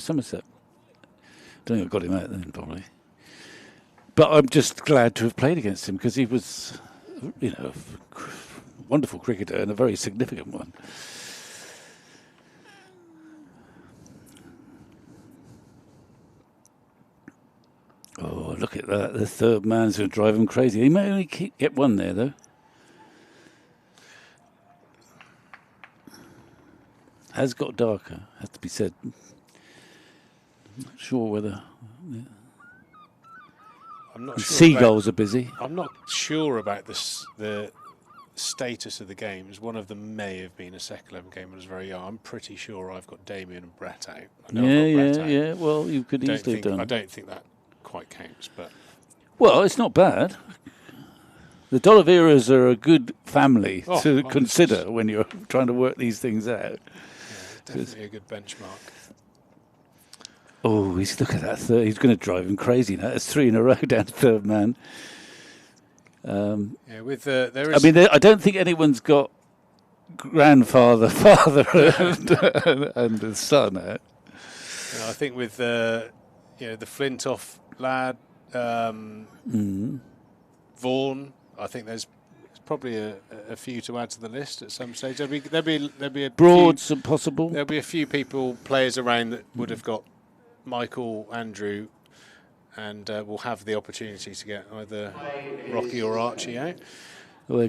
Somerset. Don't think I got him out then, probably. But I'm just glad to have played against him because he was, a wonderful cricketer and a very significant one. look at that. The third man's going to drive him crazy. He may only get one there, though. Has got darker, has to be said. I'm not sure whether... Yeah. I'm not sure Seagulls are busy. I'm not sure about the status of the games. One of them may have been a second 11 game when I was very young. I'm pretty sure I've got Damien and Brett out. I know I've got Brett out. Yeah. Well, you could easily have done. I don't think that quite counts, but... Well, it's not bad. The D'Oliveras are a good family to consider when you're trying to work these things out. Yeah, definitely a good benchmark. Oh, look at that third. He's going to drive him crazy now. It's 3 in a row down to third man. With there is. I mean, I don't think anyone's got grandfather, father, and the son out. I think with the Flintoff lad, Vaughan. I think there's probably a few to add to the list at some stage. There'll be a Broads possible. There'll be a few players around that would have got Michael, Andrew, and will have the opportunity to get either Rocky or Archie out. Well,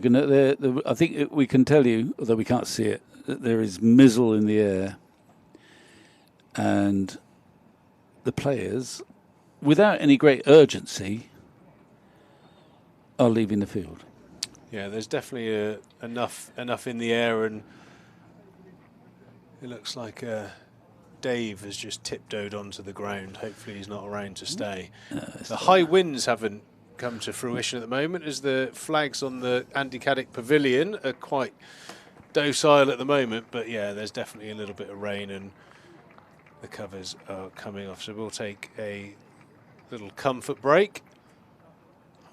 I think we can tell you, although we can't see it, that there is mizzle in the air, and the players, without any great urgency, are leaving the field. Yeah, there's definitely enough in the air, and it looks like Dave has just tiptoed onto the ground. Hopefully he's not around to stay. The high winds haven't come to fruition at the moment, as the flags on the Andy Caddick Pavilion are quite docile at the moment, but yeah, there's definitely a little bit of rain and the covers are coming off, so we'll take a little comfort break.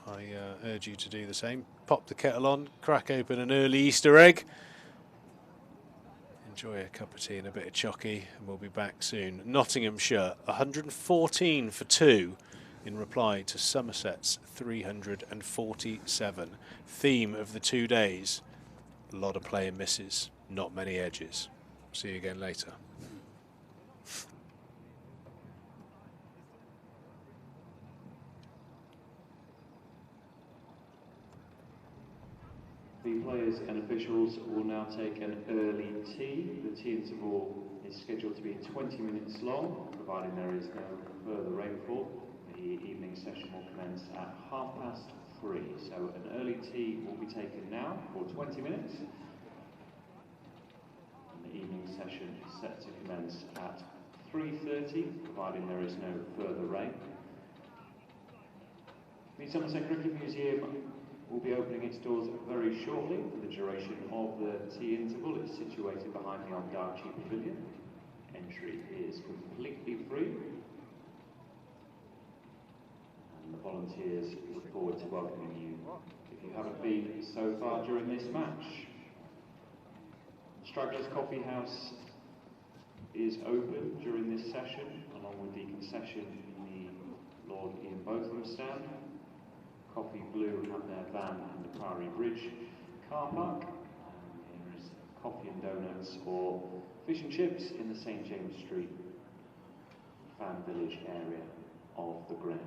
I urge you to do the same. Pop the kettle on, crack open an early Easter egg, enjoy a cup of tea and a bit of chocky, and we'll be back soon. Nottinghamshire 114 for 2 in reply to Somerset's 347. Theme of the 2 days: a lot of player misses, not many edges. See you again later. The players and officials will now take an early tea. The tea interval is scheduled to be 20 minutes long, providing there is no further rainfall. The evening session will commence at 3:30. So an early tea will be taken now for 20 minutes. And the evening session is set to commence at 3:30, providing there is no further rain. The Somerset Cricket Museum will be opening its doors very shortly for the duration of the tea interval. It's situated behind the Archie Pavilion. Entry is completely free. And the volunteers look forward to welcoming you if you haven't been so far during this match. Stragglers Coffee House is open during this session, along with the concession in the Lord Ian Botham stand. Coffee Blue have their van in the Priory Bridge car park. There is coffee and donuts or fish and chips in the St James Street fan village area of the ground.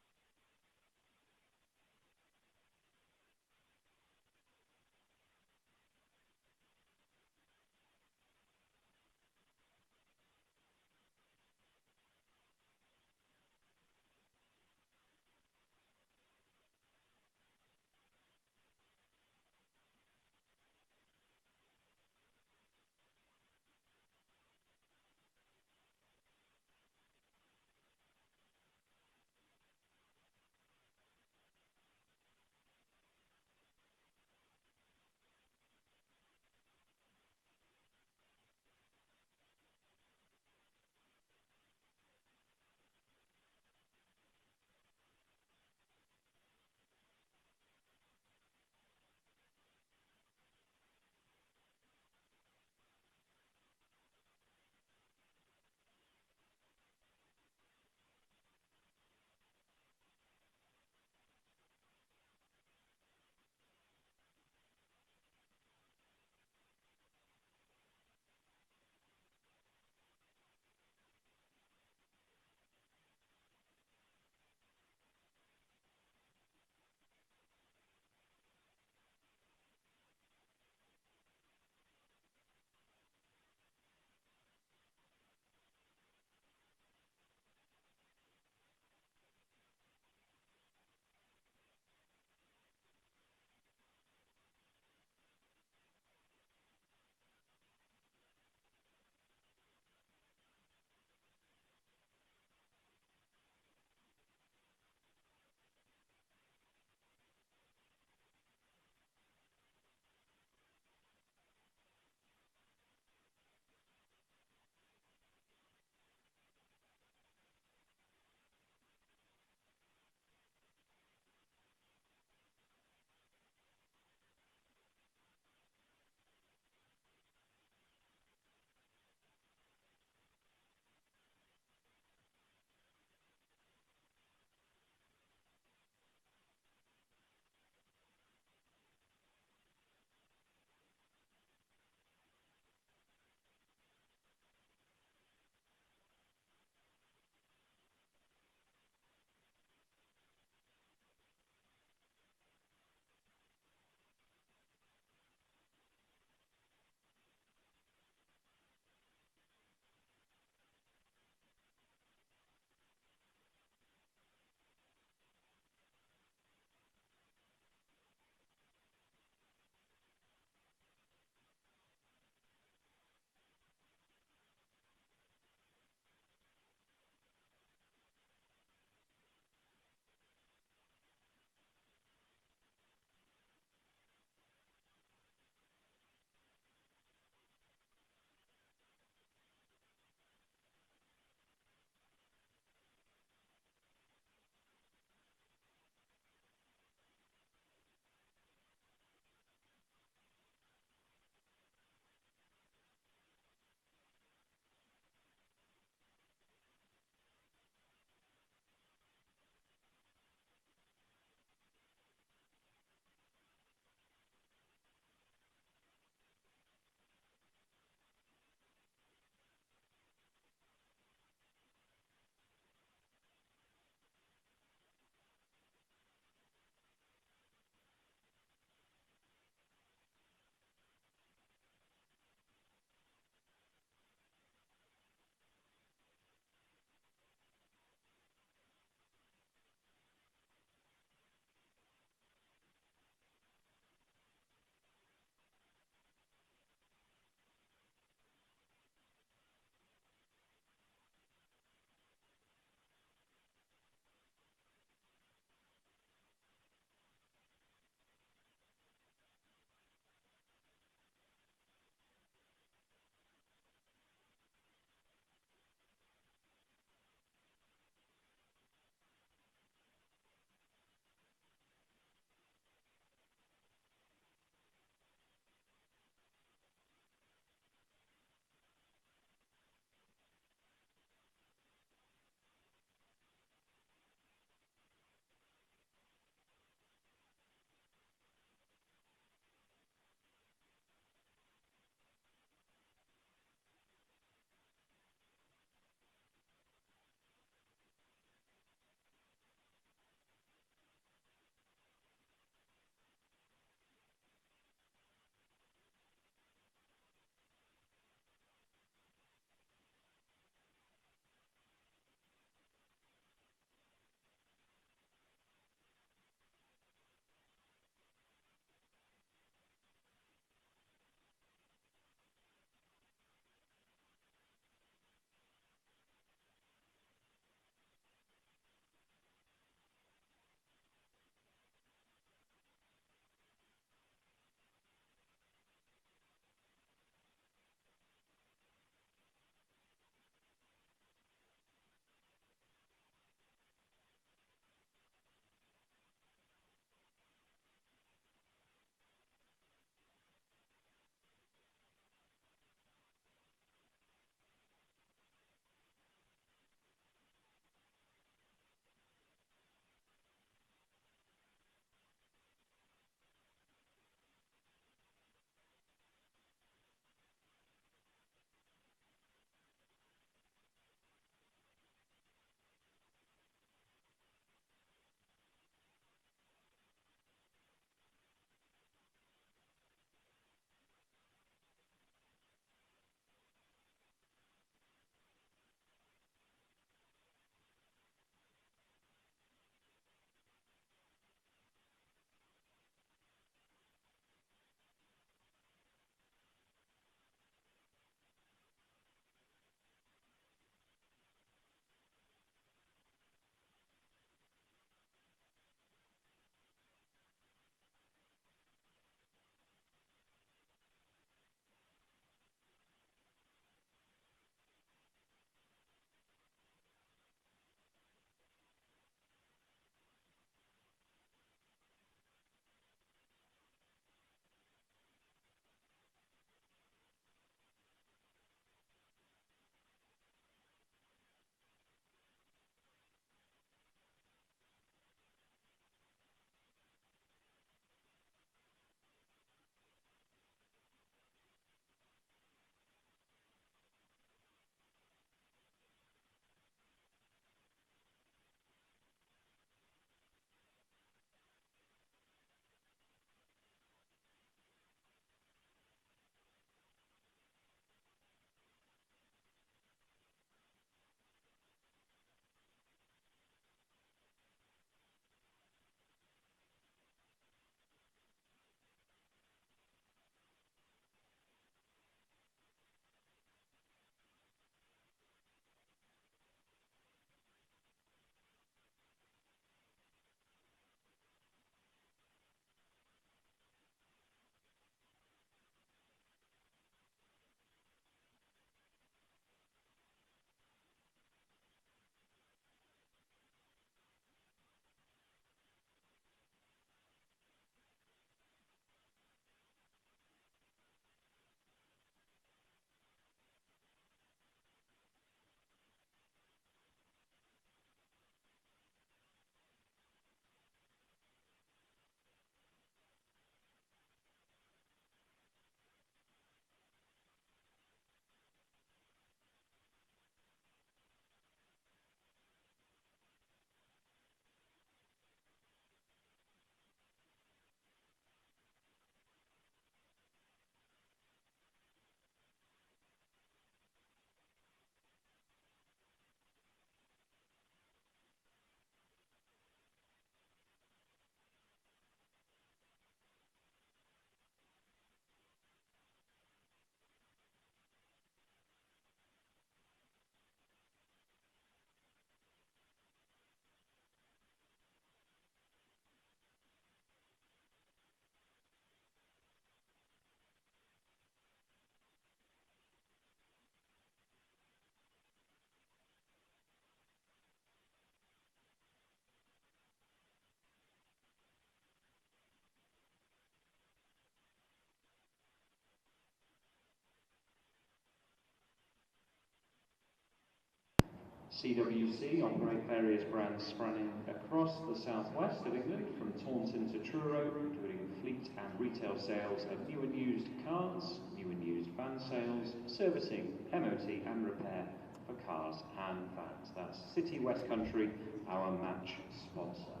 CWC operate various brands spanning across the southwest of England, from Taunton to Truro, including fleet and retail sales of new and used cars, new and used van sales, servicing, MOT and repair for cars and vans. That's City West Country, our match sponsor.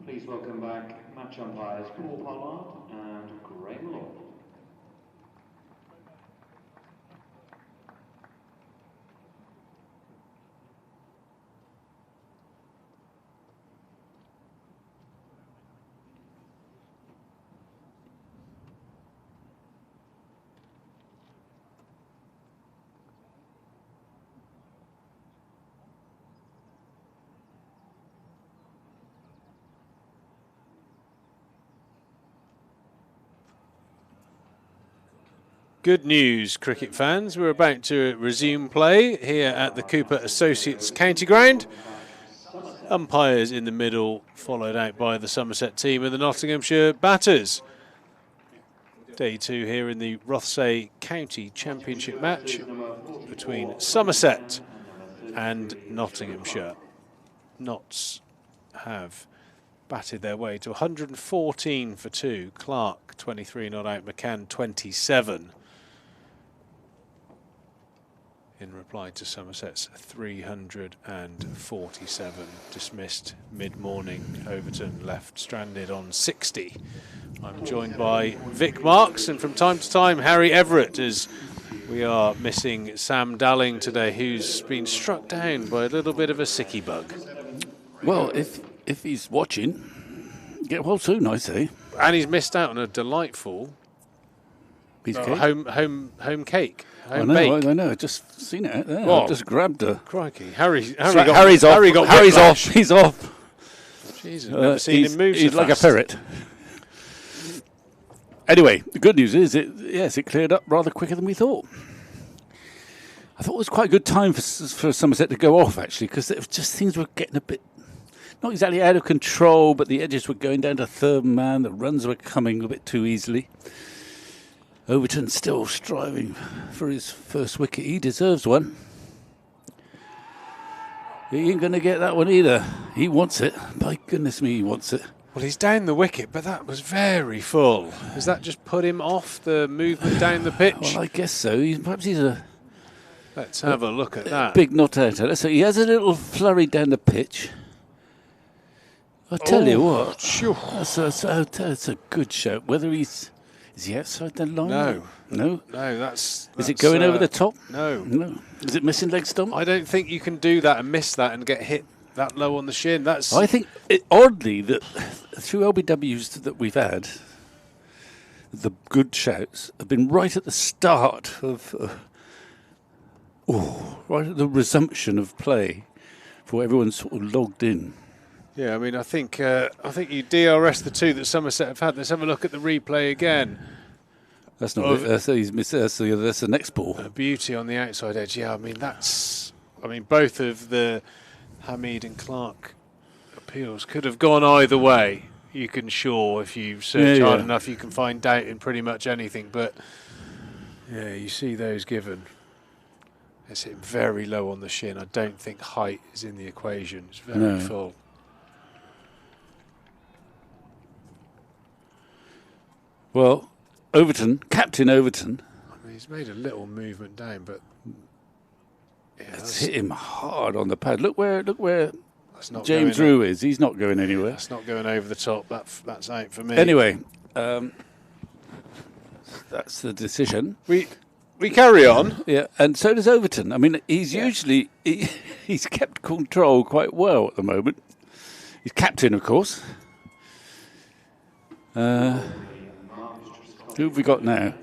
Please welcome back match umpires Paul Pollard and Graham Lloyd. Good news, cricket fans. We're about to resume play here at the Cooper Associates County Ground. Umpires in the middle, followed out by the Somerset team and the Nottinghamshire batters. Day 2 here in the Rothesay County Championship match between Somerset and Nottinghamshire. Notts have batted their way to 114 for 2. Clark 23 not out, McCann 27. In reply to Somerset's 347. Dismissed mid-morning. Overton left stranded on 60. I'm joined by Vic Marks and from time to time Harry Everett, as we are missing Sam Dalling today, who's been struck down by a little bit of a sicky bug. Well, if he's watching, get well soon, I say. And he's missed out on a delightful home cake. I know. I just seen it out there. What? I just grabbed her. Crikey, Harry's off. Harry's off. He's off. Jesus, never seen him move so he's like a fast. ferret. Anyway, the good news is it cleared up rather quicker than we thought. I thought it was quite a good time for Somerset to go off, actually, because things were getting a bit, not exactly out of control, but the edges were going down to third man. The runs were coming a bit too easily. Overton still striving for his first wicket. He deserves one. He ain't going to get that one either. He wants it. By goodness me, he wants it. Well, he's down the wicket, but that was very full. Does that just put him off the movement down the pitch? Well, I guess so. Perhaps he's Let's have a look at that. big not outer. So he has a little flurry down the pitch. I tell you what, that's a good shout. Whether is he outside the line? No, that's Is it going over the top? No. Is it missing leg stump? I don't think you can do that and miss that and get hit that low on the shin. I think oddly that through LBWs that we've had, the good shouts have been right at the start of, right at the resumption of play, for everyone sort of logged in. Yeah, I mean, I think you DRS the two that Somerset have had. Let's have a look at the replay again. That's not it. That's the next ball. A beauty on the outside edge. Yeah, I mean both of the Hamid and Clark appeals could have gone either way. You can if you search hard enough, you can find doubt in pretty much anything. But yeah, you see those given. It's hit very low on the shin. I don't think height is in the equation. It's very full. Well, Captain Overton. I mean, he's made a little movement down, but It's hit him hard on the pad. Look where not James Rue is. He's not going anywhere. That's not going over the top. That's out for me. Anyway, that's the decision. We carry on. Yeah, and so does Overton. I mean, he's usually he's kept control quite well at the moment. He's captain, of course. Who have we got now?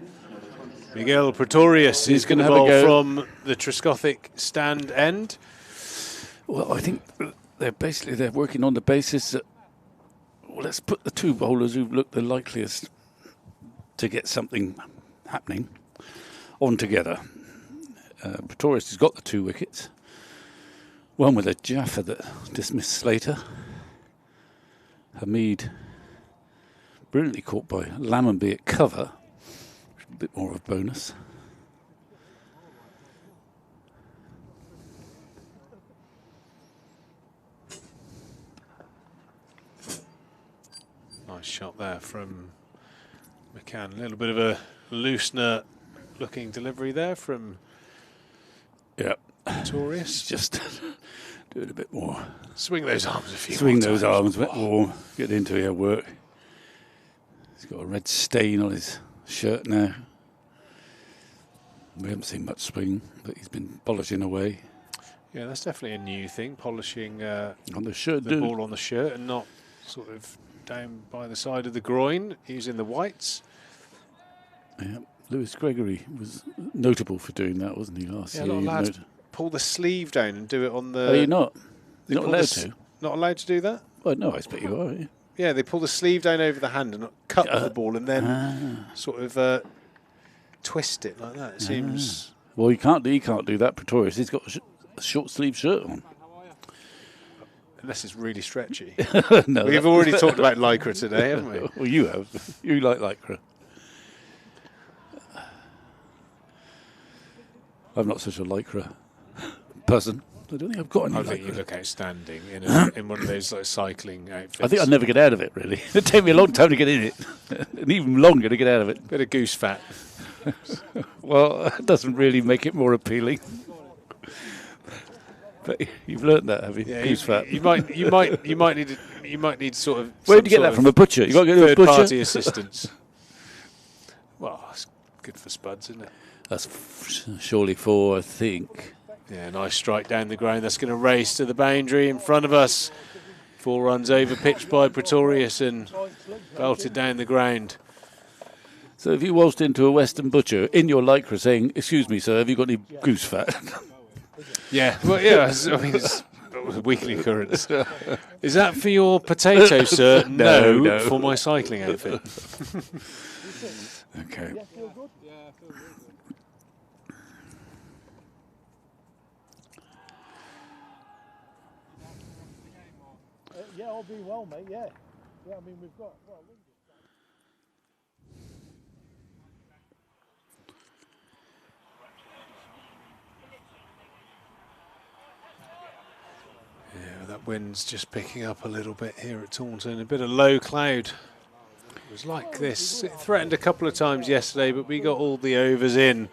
Miguel Pretorius is going to have a bowl go. from the Trescothick stand end. Well, I think they're working on the basis that, well, let's put the two bowlers who look the likeliest to get something happening on together. Pretorius has got the 2 wickets. One with a Jaffa that dismissed Slater. Hamid brilliantly caught by Lammonby at cover. A bit more of a bonus. Nice shot there from McCann. A little bit of a loosener looking delivery there from Pretorius. Just Do it a bit more. Swing those arms a few Swing more those times. arms a bit more. Get into your work. He's got a red stain on his shirt now. We haven't seen much swing, but he's been polishing away. Yeah, that's definitely a new thing, polishing On the shirt, the ball on the shirt and not sort of down by the side of the groin, using the whites. Yeah, Lewis Gregory was notable for doing that, wasn't he, last Yeah, a year? lot of lads pull the sleeve down and do it on the... Are you not? they You're not pull the allowed s- to? Not allowed to do that? Well, no, I expect you are. Yeah. Yeah, they pull the sleeve down over the hand and cut the ball and then sort of twist it like that. It seems... Well, he can't do that, Pretorius. He's got a short sleeve shirt on. Unless it's really stretchy. No, We've already talked about Lycra today, haven't we? Well, you have. You like Lycra. I'm not such a Lycra person. I don't think I've got any I think you Lycra. look outstanding in one of those like cycling outfits. I think I'd never get out of it, really. It'd take me a long time to get in it. And even longer to get out of it. Bit of goose fat. Well, it doesn't really make it more appealing. But you've learnt that, have you? Yeah, Goose fat. You might need sort of. Where did you get that from? A butcher? You got to go to a butcher. Third-party assistance. Well, it's good for spuds, isn't it? That's surely 4, I think. Yeah, nice strike down the ground. That's going to race to the boundary in front of us. 4 runs over, pitched by Pretorius and belted down the ground. So if you waltzed into a Western butcher in your Lycra saying, "Excuse me, sir, have you got any goose fat?" Yeah, well, yeah. I mean, it's a weekly occurrence. Is that for your potato, sir? No. For my cycling outfit. Okay. Yeah, I'll be well, mate. Yeah. Yeah, I mean, we've got. Well, Yeah, that wind's just picking up a little bit here at Taunton. A bit of low cloud. It was like this. It threatened a couple of times yesterday, but we got all the overs in.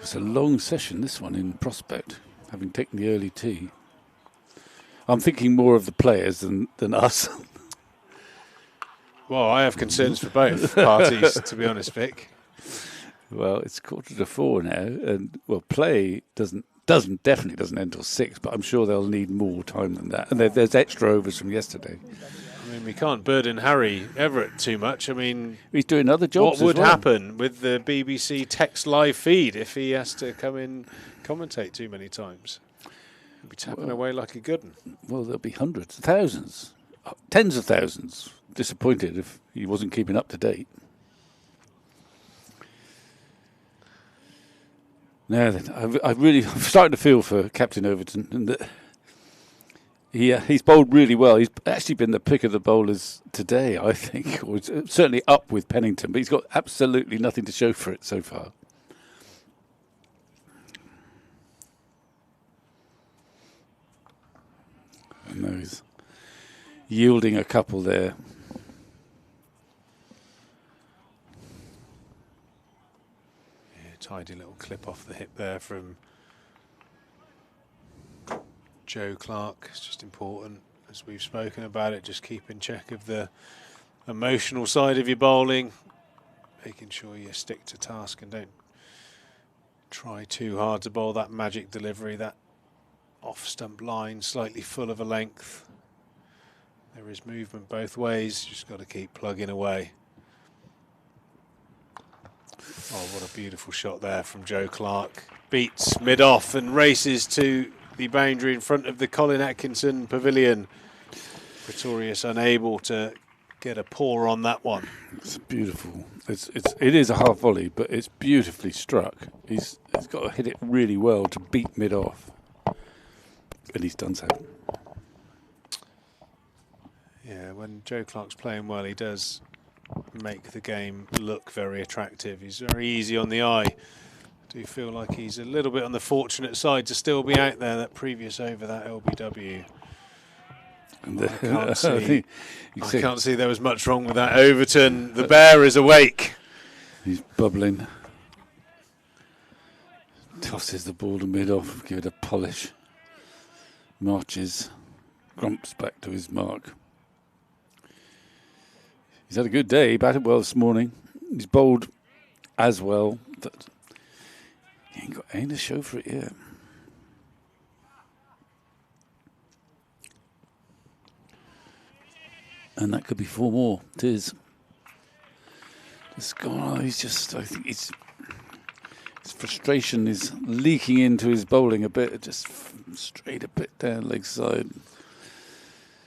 It's a long session, this one, in Prospect, having taken the early tee. I'm thinking more of the players than us. Well, I have concerns for both parties, to be honest, Vic. Well, it's 3:45 now, and well, play definitely doesn't end till 6, but I'm sure they'll need more time than that. And there's extra overs from yesterday. I mean, we can't burden Harry Everett too much. I mean, He's doing other jobs. what would as well. happen with the BBC text live feed if he has to come in commentate too many times? He'll be tapping away like a good one. Well, there'll be hundreds, thousands, tens of thousands disappointed if he wasn't keeping up to date. Now then, I'm starting to feel for Captain Overton, and that he's bowled really well. He's actually been the pick of the bowlers today, I think, or certainly up with Pennington, but he's got absolutely nothing to show for it so far. And now he's yielding a couple there. Tidy little clip off the hip there from Joe Clark. It's just important, as we've spoken about it, just keep in check of the emotional side of your bowling, making sure you stick to task and don't try too hard to bowl that magic delivery, that off-stump line, slightly full of a length. There is movement both ways, just got to keep plugging away. Oh, what a beautiful shot there from Joe Clark. Beats mid-off and races to the boundary in front of the Colin Atkinson pavilion. Pretorius unable to get a paw on that one. It's beautiful. It is a half volley, but it's beautifully struck. He's got to hit it really well to beat mid-off. And he's done so. Yeah, when Joe Clark's playing well, he does make the game look very attractive. He's very easy on the eye. I do feel like he's a little bit on the fortunate side to still be out there. That previous over, that LBW. I can't see there was much wrong with that. Overton, the bear is awake. He's bubbling. Tosses the ball to mid-off, give it a polish. marches Grumps back to his mark. He's had a good day. He batted well this morning. He's bowled as well, but he ain't got anything to show for it yet. And that could be 4 more. It is. Just gone. Oh, he's just. I think his frustration is leaking into his bowling a bit. Just straight a bit down leg side.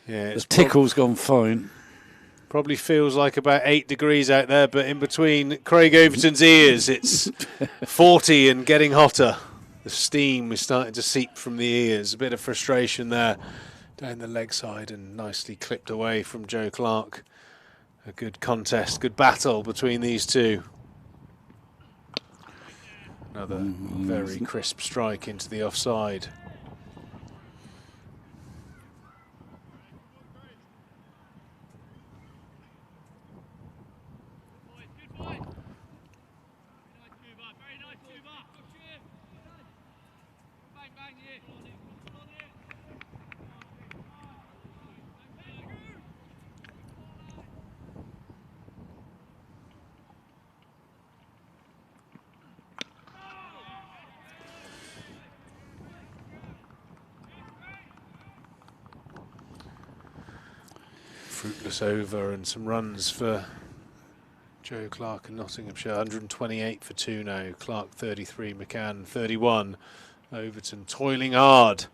Yeah, the tickle's gone fine. Probably feels like about 8 degrees out there, but in between Craig Overton's ears, it's 40 and getting hotter. The steam is starting to seep from the ears. A bit of frustration there down the leg side and nicely clipped away from Joe Clark. A good contest, good battle between these two. Another very crisp strike into the offside. Fruitless over and some runs for Joe Clark and Nottinghamshire. 128 for 2 now. Clark 33, McCann 31. Overton toiling hard.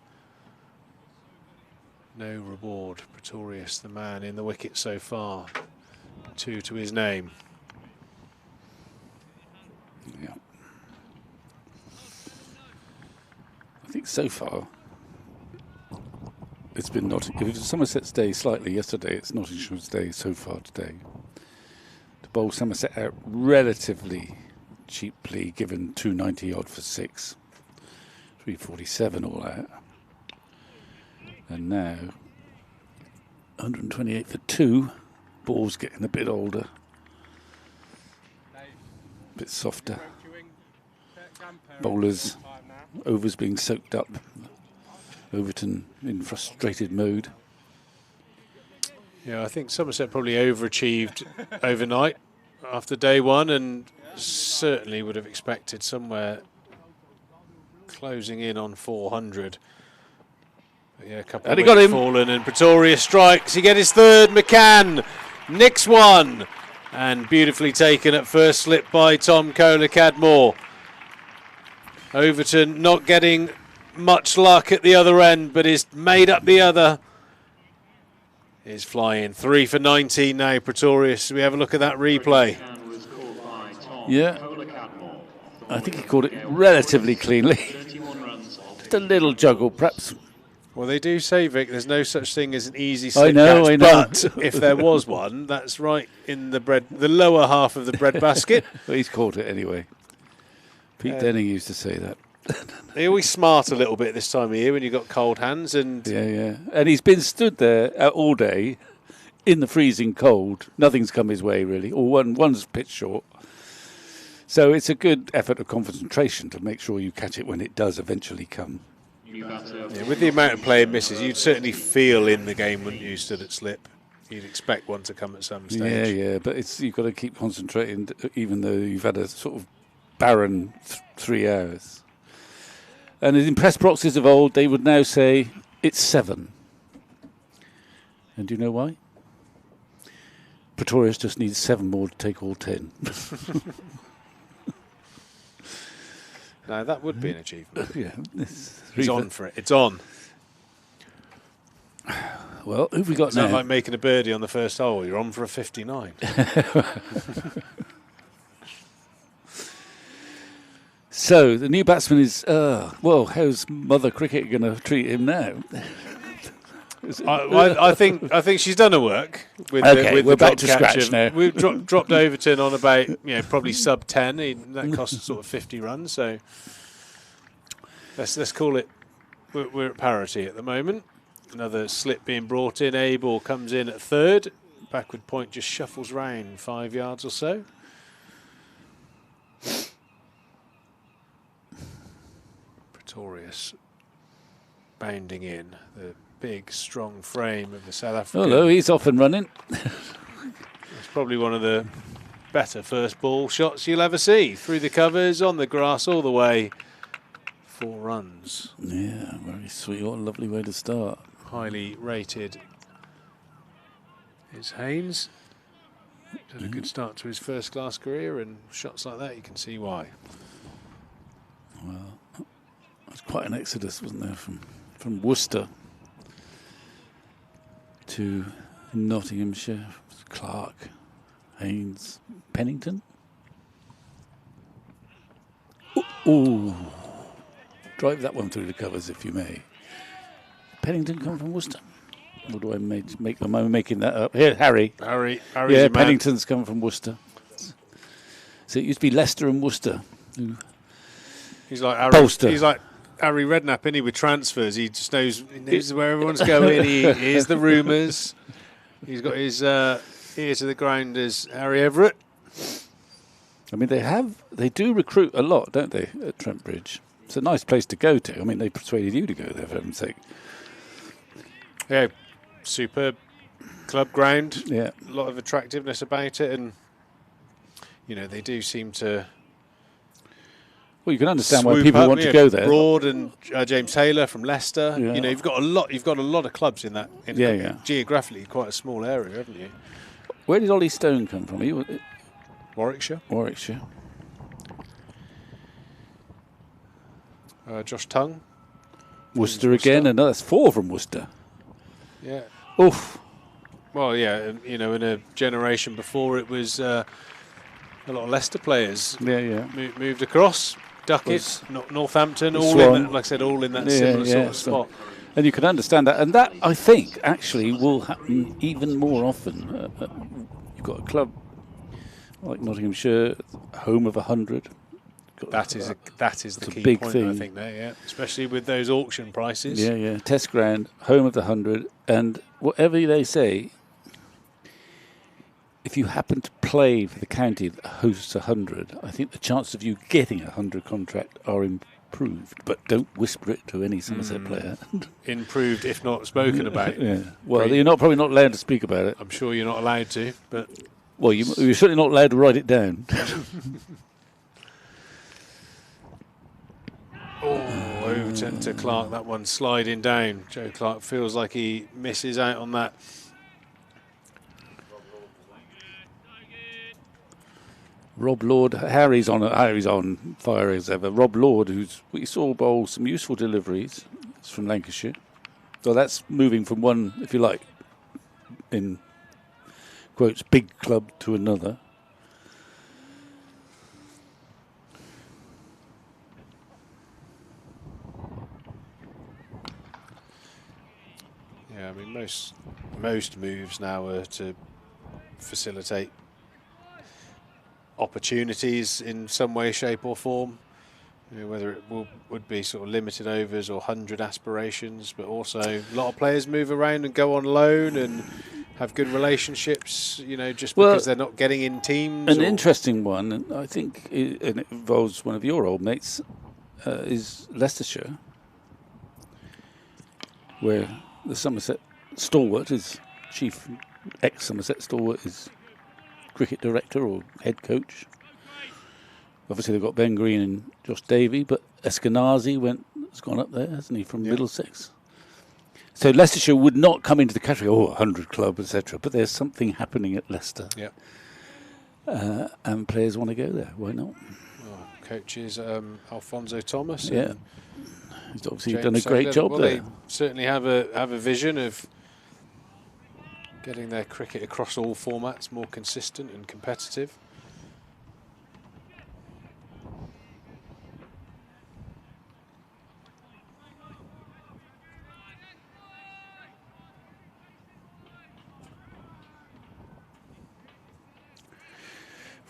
No reward. Pretorius, the man in the wicket so far. 2 to his name. Yeah. I think so far it's been it was Somerset's day slightly yesterday. It's Nottingshire's day so far today. To bowl Somerset out relatively cheaply, given 290 odd for 6, 347 all out, and now 128 for 2. Ball's getting a bit older, a bit softer. Bowlers, overs being soaked up. Overton in frustrated mode. Yeah, I think Somerset probably overachieved overnight after day one, and certainly would have expected somewhere closing in on 400. But yeah, a couple And of he got wickets him. fallen, and Pretorius strikes. He gets his 3rd. McCann nicks 1, and beautifully taken at first slip by Tom Kohler-Cadmore. Overton not getting much luck at the other end, but is made up the other. Is flying 3 for 19 now, Pretorius. We have a look at that replay. Yeah, I think he caught it relatively cleanly. Just a little juggle, perhaps. Well, they do say, Vic, there's no such thing as an easy I slip know. catch, but if there was one, that's right in the lower half of the bread basket. Well, he's caught it anyway. Pete Denning used to say that. They always smart a little bit this time of year when you've got cold hands. And Yeah. And he's been stood there all day in the freezing cold. Nothing's come his way, really. Or one's pitch short. So it's a good effort of concentration to make sure you catch it when it does eventually come. yeah, with the amount of play and misses, you'd certainly feel in the game, wouldn't you, stood at slip? You'd expect one to come at some stage. Yeah, but you've got to keep concentrating, even though you've had a sort of barren 3 hours. And in press boxes of old, they would now say it's 7. And do you know why? Pretorius just needs 7 more to take all 10. Now, that would be an achievement. Yeah, He's on for it. It's on. Well, who've we got It's now? not like making a birdie on the first hole. You're on for a 59. So, the new batsman is, well, how's Mother Cricket going to treat him now? I think she's done her work. With Okay, with we're the back to drop catch scratch of- now. We've dropped Overton on about probably sub 10. That cost sort of 50 runs. So let's call it. We're at parity at the moment. Another slip being brought in. A-ball comes in at 3rd. Backward point just shuffles round 5 yards or so. Pretorius bounding in. The big, strong frame of the South African. Hello, he's off and running. It's probably one of the better first ball shots you'll ever see. Through the covers, on the grass, all the way. 4 runs. Yeah, very sweet. What a lovely way to start. Highly rated is Haynes. Had a good start to his first-class career, and shots like that, you can see why. Well, it was quite an exodus, wasn't there, from Worcester to Nottinghamshire. Clark, Haynes, Pennington. Ooh. Drive that one through the covers, if you may. Pennington come from Worcester. Or do I make? Am I making that up? Here, Harry's yeah, Pennington's come from Worcester. So it used to be Leicester and Worcester. He's like Harry. Bolster. He's like Harry Redknapp, isn't he, with transfers? He just knows where everyone's going. He hears the rumours. He's got his ear to the ground as Harry Everett. I mean, they do recruit a lot, don't they, at Trent Bridge? It's a nice place to go to. I mean, they persuaded you to go there, for heaven's sake. Yeah, superb club ground. Yeah. A lot of attractiveness about it, and they do seem to. Well, you can understand why people want to go there. Broad and James Taylor from Leicester. Yeah. You've got a lot. You've got a lot of clubs in that. Geographically, quite a small area, haven't you? Where did Ollie Stone come from? Warwickshire. Warwickshire. Josh Tongue. Worcester again, and that's 4 from Worcester. Yeah. Oof. Well, yeah, in a generation before it was a lot of Leicester players. Yeah. Moved across. Duckett, Northampton, all Swan. in that, like I said, all in that similar sort of spot. And you can understand that, and that I think actually will happen even more often. You've got a club like Nottinghamshire, home of 100. That is the key big point, thing. I think, there, yeah. Especially with those auction prices. Yeah. Test ground, home of the 100, and whatever they say, if you happen to play for the county that hosts 100, I think the chances of you getting a 100 contract are improved. But don't whisper it to any Somerset player. Improved, if not spoken about. Yeah. Well, you're probably not allowed to speak about it. I'm sure you're not allowed to, but. Well, you're certainly not allowed to write it down. Overton to Clark, that one sliding down. Joe Clark feels like he misses out on that. Rob Lord, Harry's on fire as ever. Rob Lord, we saw bowl some useful deliveries. It's from Lancashire. So that's moving from one, if you like, in quotes, big club to another. Yeah, I mean most moves now are to facilitate opportunities in some way, shape or form. Whether it would be sort of limited overs or 100 aspirations, but also a lot of players move around and go on loan and have good relationships, just because they're not getting in teams. An interesting one, and I think and it involves one of your old mates, is Leicestershire, where the Somerset stalwart is ex-Somerset stalwart is cricket director or head coach. Obviously they've got Ben Green and Josh Davey, but Eskenazi has gone up there, hasn't he, from Middlesex? So Leicestershire would not come into the category, 100 club, etc. But there's something happening at Leicester. Yeah. And players want to go there. Why not? Well, coach is Alfonso Thomas. Yeah. He's obviously James done a great job there. They certainly have a vision of getting their cricket across all formats more consistent and competitive.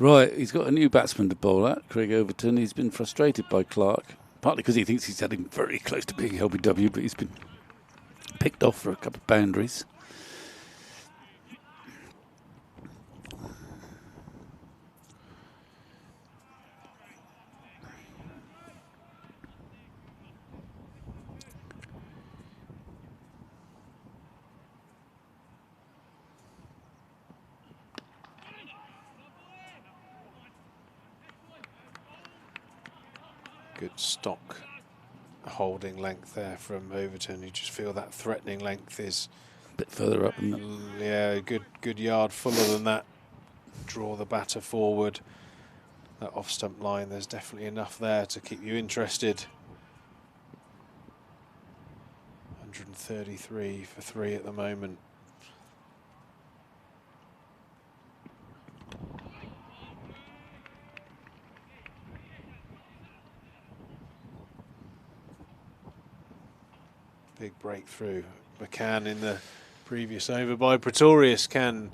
Right, he's got a new batsman to bowl at, Craig Overton. He's been frustrated by Clark, partly because he thinks he's heading very close to being LBW, but he's been picked off for a couple of boundaries. Good stock holding length there from Overton. You just feel that threatening length is A bit further up, isn't it? yeah, good yard fuller than that. Draw the batter forward. That off stump line, there's definitely enough there to keep you interested. 133 for 3 at the moment. Big breakthrough. McCann in the previous over by Pretorius. Can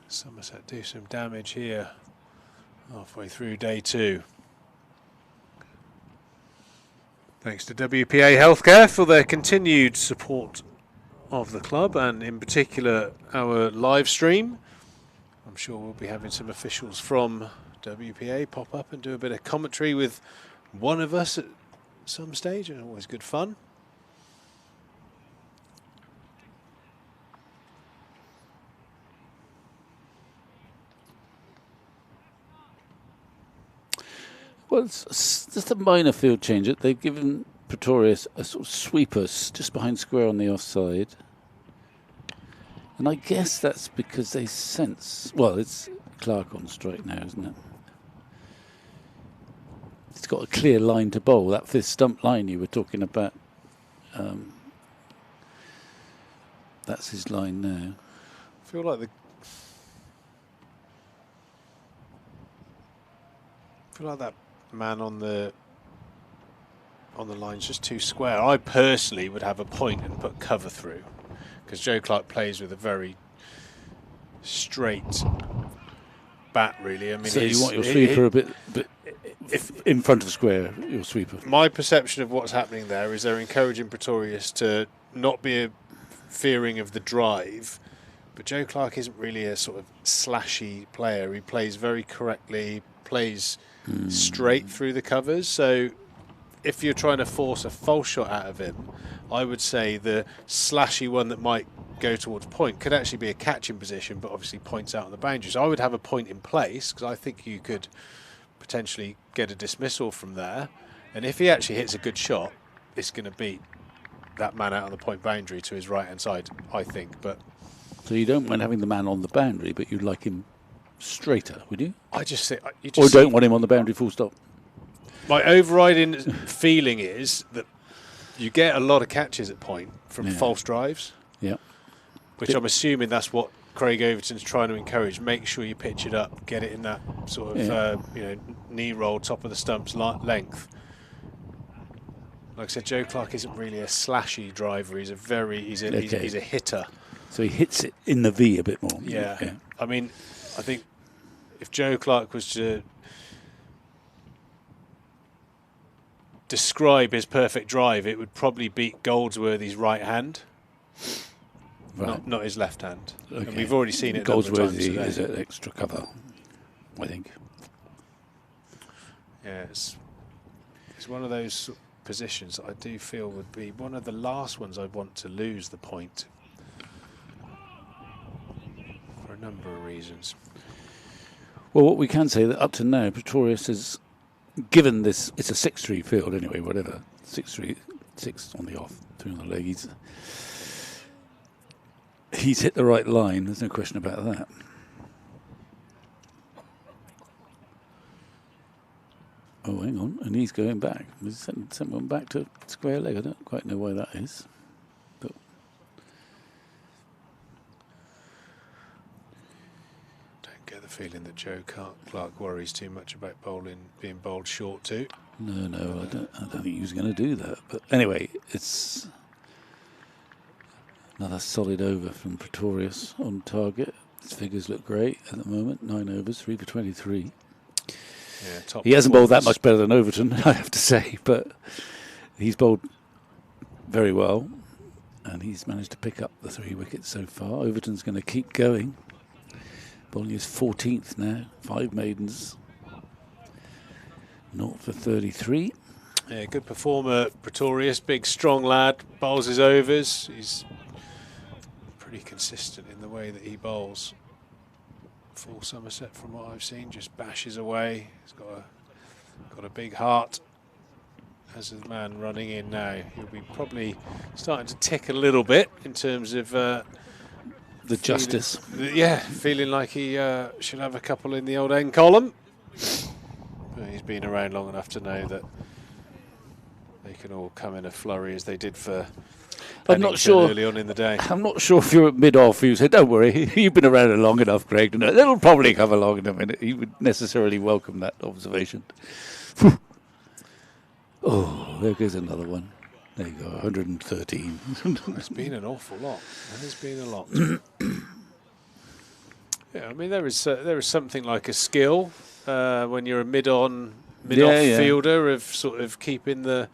Somerset do some damage here halfway through day 2? Thanks to WPA Healthcare for their continued support of the club, and in particular our live stream. I'm sure we'll be having some officials from WPA pop up and do a bit of commentary with one of us at some stage, and always good fun. Well, it's just a minor field change. They've given Pretorius a sort of sweeper just behind square on the offside. And I guess that's because they sense... Well, it's Clark on strike now, isn't it? It's got a clear line to bowl. That 5th stump line you were talking about. That's his line now. I feel like that man on the line's just too square. I personally would have a point and put cover through, because Joe Clark plays with a very straight bat, really. I mean, so you want your sweeper a bit if in front of square, your sweeper. My perception of what's happening there is they're encouraging Pretorius to not be fearing of the drive, but Joe Clark isn't really a sort of slashy player. He plays very correctly, plays straight through the covers. So if you're trying to force a false shot out of him, I would say the slashy one that might go towards point could actually be a catching position, but obviously points out on the boundaries. I would have a point in place, because I think you could potentially get a dismissal from there. And if he actually hits a good shot, it's going to beat that man out on the point boundary to his right hand side, I think. But so you don't mind having the man on the boundary, but you'd like him straighter, would you? I just say, or don't want him on the boundary full stop. My overriding feeling is that you get a lot of catches at point from false drives. Yeah. Which I'm assuming that's what Craig Overton's trying to encourage. Make sure you pitch it up, get it in that sort of knee roll, top of the stumps length. Like I said, Joe Clark isn't really a slashy driver. He's a hitter. So he hits it in the V a bit more. Yeah. I mean, I think if Joe Clark was to describe his perfect drive, it would probably beat Goldsworthy's right hand, not his left hand. Okay. And we've already seen it. Goldsworthy is an extra cover, I think. Yeah, it's one of those positions that I do feel would be one of the last ones I'd want to lose the point, for a number of reasons. Well, what we can say that up to now, Pretorius has given this, it's a 6-3 field anyway, whatever, 6-3, 6 on the off, 3 on the leg. He's hit the right line, there's no question about that. Oh, hang on, and he's going back. He's sent one back to square leg. I don't quite know why that is. But don't get the feeling that Joe Clark worries too much about being bowled short too. No, I don't think he was going to do that. But anyway, it's another solid over from Pretorius on target. His figures look great at the moment. 9 overs, 3 for 23. Yeah, he hasn't bowled that much better than Overton, I have to say, but he's bowled very well, and he's managed to pick up the 3 wickets so far. Overton's going to keep going. Bowling his 14th now, 5 maidens, 0 for 33. Yeah, good performer, Pretorius, big strong lad, bowls his overs. He's pretty consistent in the way that he bowls. Full Somerset from what I've seen, just bashes away. He's got a Got a big heart. As the man running in now, he'll be probably starting to tick a little bit in terms of The justice. Feeling like he should have a couple in the old end column. But he's been around long enough to know that they can all come in a flurry as they did for I'm not sure early on in the day. I'm not sure if you're at mid-off. You said, "Don't worry, you've been around it long enough, Craig. And it'll probably come along in a minute." He would necessarily welcome that observation. Oh, there goes another one. There you go, 113. It's been an awful lot. There's been a lot. Yeah, I mean there is something like a skill when you're a mid-off fielder of sort of keeping the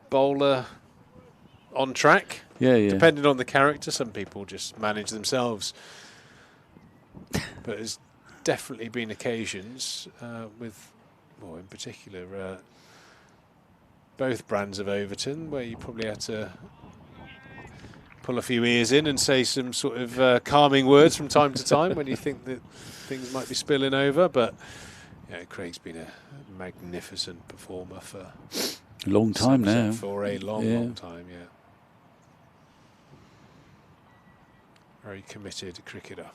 bowler on track. Yeah. Depending on the character, some people just manage themselves. But there's definitely been occasions in particular, both brands of Overton, where you probably had to pull a few ears in and say some sort of calming words from time to time when you think that things might be spilling over. But Craig's been a magnificent performer for a long time now. For a long time, yeah. Very committed cricketer.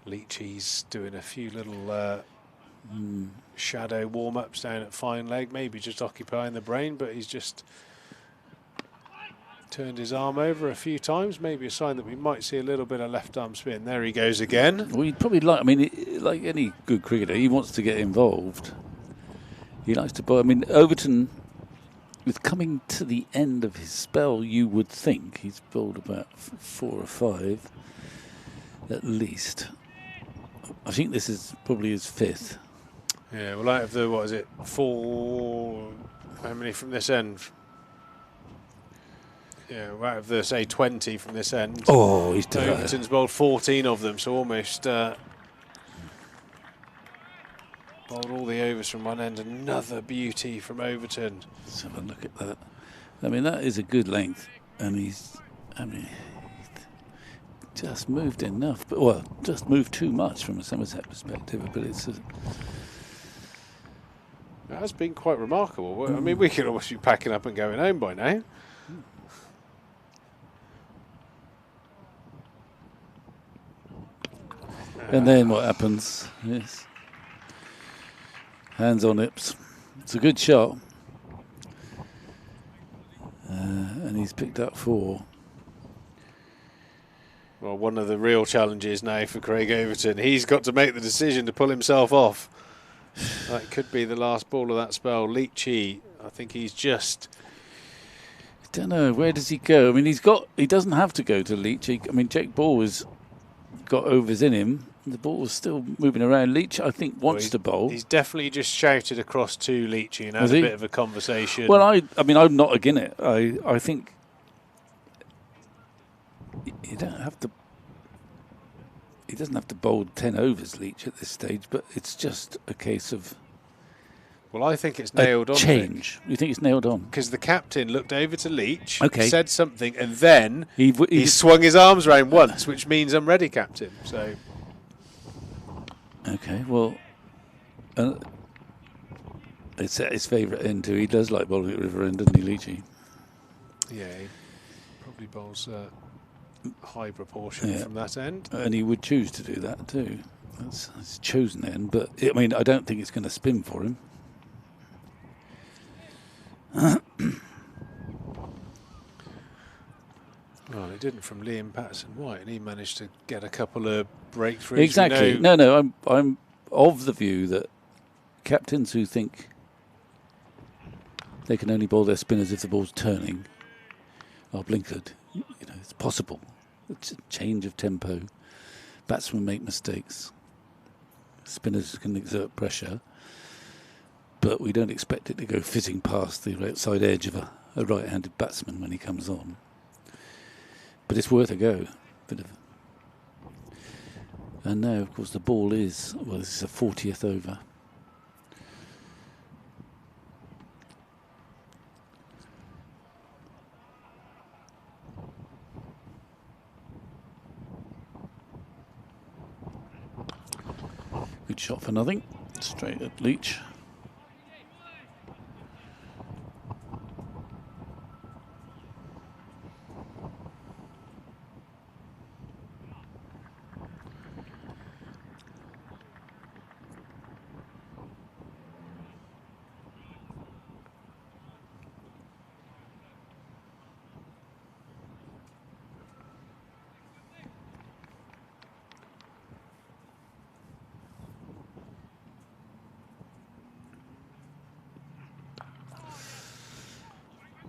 Leachy's doing a few little shadow warm-ups down at fine leg, maybe just occupying the brain, but he's just turned his arm over a few times, maybe a sign that we might see a little bit of left arm spin. There he goes again. Well, he'd probably like any good cricketer, he wants to get involved. He likes to bowl. I mean, Overton, with coming to the end of his spell, you would think he's bowled about 4 or 5 at least. I think this is probably his 5th. Yeah, well, out of the, 4, how many from this end? Yeah, well, out of the, say, 20 from this end. Oh, he's done. Overton's bowled 14 of them, so almost bowled all the overs from one end. Another beauty from Overton. Let's have a look at that. I mean, that is a good length, and he's just moved enough, but just moved too much from a Somerset perspective. But it has been quite remarkable. I mean, we could almost be packing up and going home by now. And then what happens? Yes, hands on hips. It's a good shot, and he's picked up 4. Well, one of the real challenges now for Craig Overton, he's got to make the decision to pull himself off. That could be the last ball of that spell. Leachy, I think he's just... I don't know, where does he go? I mean, he doesn't have to go to Leachy. I mean, Jake Ball has got overs in him. The ball was still moving around. Leach, I think, wants to bowl. He's definitely just shouted across to Leachy and had a bit of a conversation. Well, I mean, I'm not against it. I think you don't have to. He doesn't have to bowl 10 overs, Leach, at this stage, but it's just a case of. Well, I think it's nailed on. Change. You think it's nailed on? Because the captain looked over to Leach, okay, said something, and then he swung his arms around once, which means I'm ready, captain. So. Okay, well, it's his favourite end too. He does like bowling at river end, doesn't he, Leachy? Yeah, he probably bowls high proportion from that end. And he would choose to do that too. That's his chosen end, but I mean, I don't think it's going to spin for him. Well, it didn't from Liam Patterson-White, and he managed to get a couple of breakthroughs. Exactly. No, I'm of the view that captains who think they can only bowl their spinners if the ball's turning are blinkered. You know, it's possible. It's a change of tempo. Batsmen make mistakes. Spinners can exert pressure, but we don't expect it to go fizzing past the outside edge of a right-handed batsman when he comes on. But it's worth a go. And now, of course, the ball is, well, this is a 40th over. Good shot for nothing. Straight at Leach.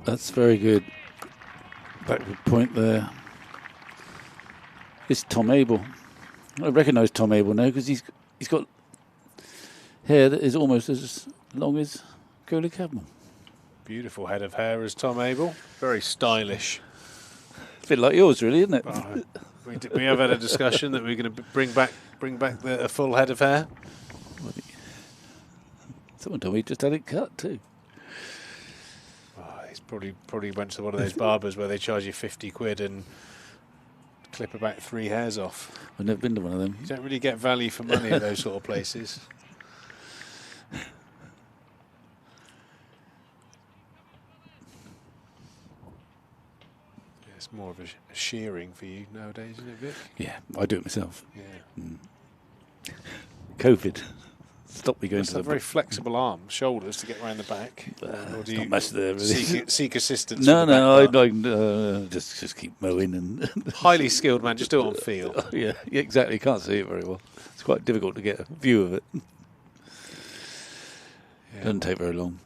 That's very good. Backward point there. It's Tom Abel. I recognise Tom Abel now because he's got hair that is almost as long as Coley Cadman. Beautiful head of hair as Tom Abel. Very stylish. It's a bit like yours, really, isn't it? We have had a discussion that we're going to bring back a full head of hair. Someone told me he just had it cut too. He's probably went to one of those barbers where they charge you 50 quid and clip about 3 hairs off. I've never been to one of them. You don't really get value for money at those sort of places. It's more of a shearing for you nowadays, isn't it, Vic? Yeah, I do it myself. Yeah. COVID stopped me going to the very flexible arms, shoulders to get around the back. Or do you not much there, really. seek assistance? No, I just keep mowing and highly skilled man. Just do it on feel. Yeah, exactly. You can't see it very well. It's quite difficult to get a view of it. Yeah. Doesn't take very long.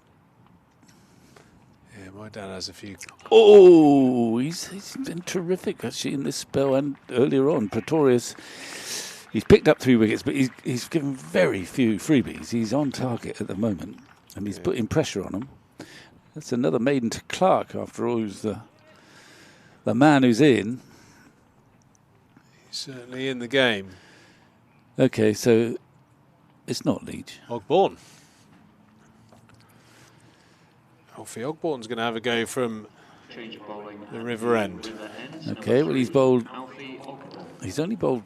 Yeah, my dad has a few. Oh, he's been terrific actually in this spell and earlier on. Pretorius, he's picked up 3 wickets, but he's given very few freebies. He's on target at the moment, and he's putting pressure on him. That's another maiden to Clark, after all, who's the man who's in. He's certainly in the game. Okay, so it's not Leach. Ogbourne. Alfie Ogbourne's going to have a go from the river end. Okay, well, he's only bowled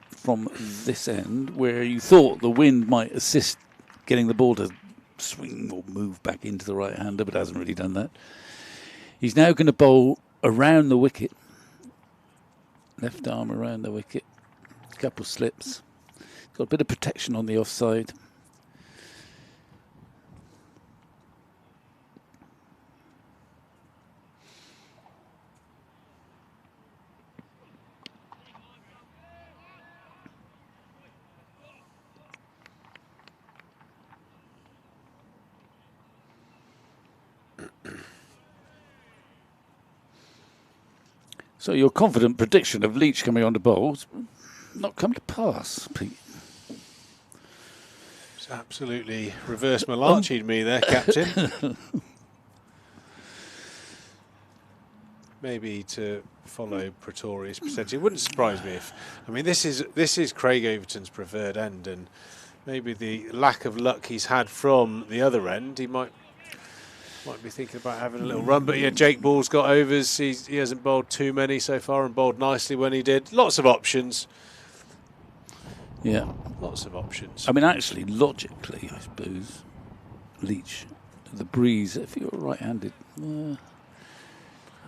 from this end, where you thought the wind might assist getting the ball to swing or move back into the right-hander, but hasn't really done that. He's now going to bowl around the wicket. Left arm around the wicket. A couple slips. Got a bit of protection on the offside. So your confident prediction of Leach coming on to bowls not coming to pass, Pete. It's absolutely reverse malarkeyed me there, Captain. Maybe to follow Pretorius potentially. It wouldn't surprise me if. I mean, this is Craig Overton's preferred end, and maybe the lack of luck he's had from the other end, he might be thinking about having a little run. But yeah, Jake Ball's got overs. He hasn't bowled too many so far and bowled nicely when he did. Lots of options. Yeah. Lots of options. I mean, actually, logically, I suppose, Leach, the breeze, if you're right-handed, I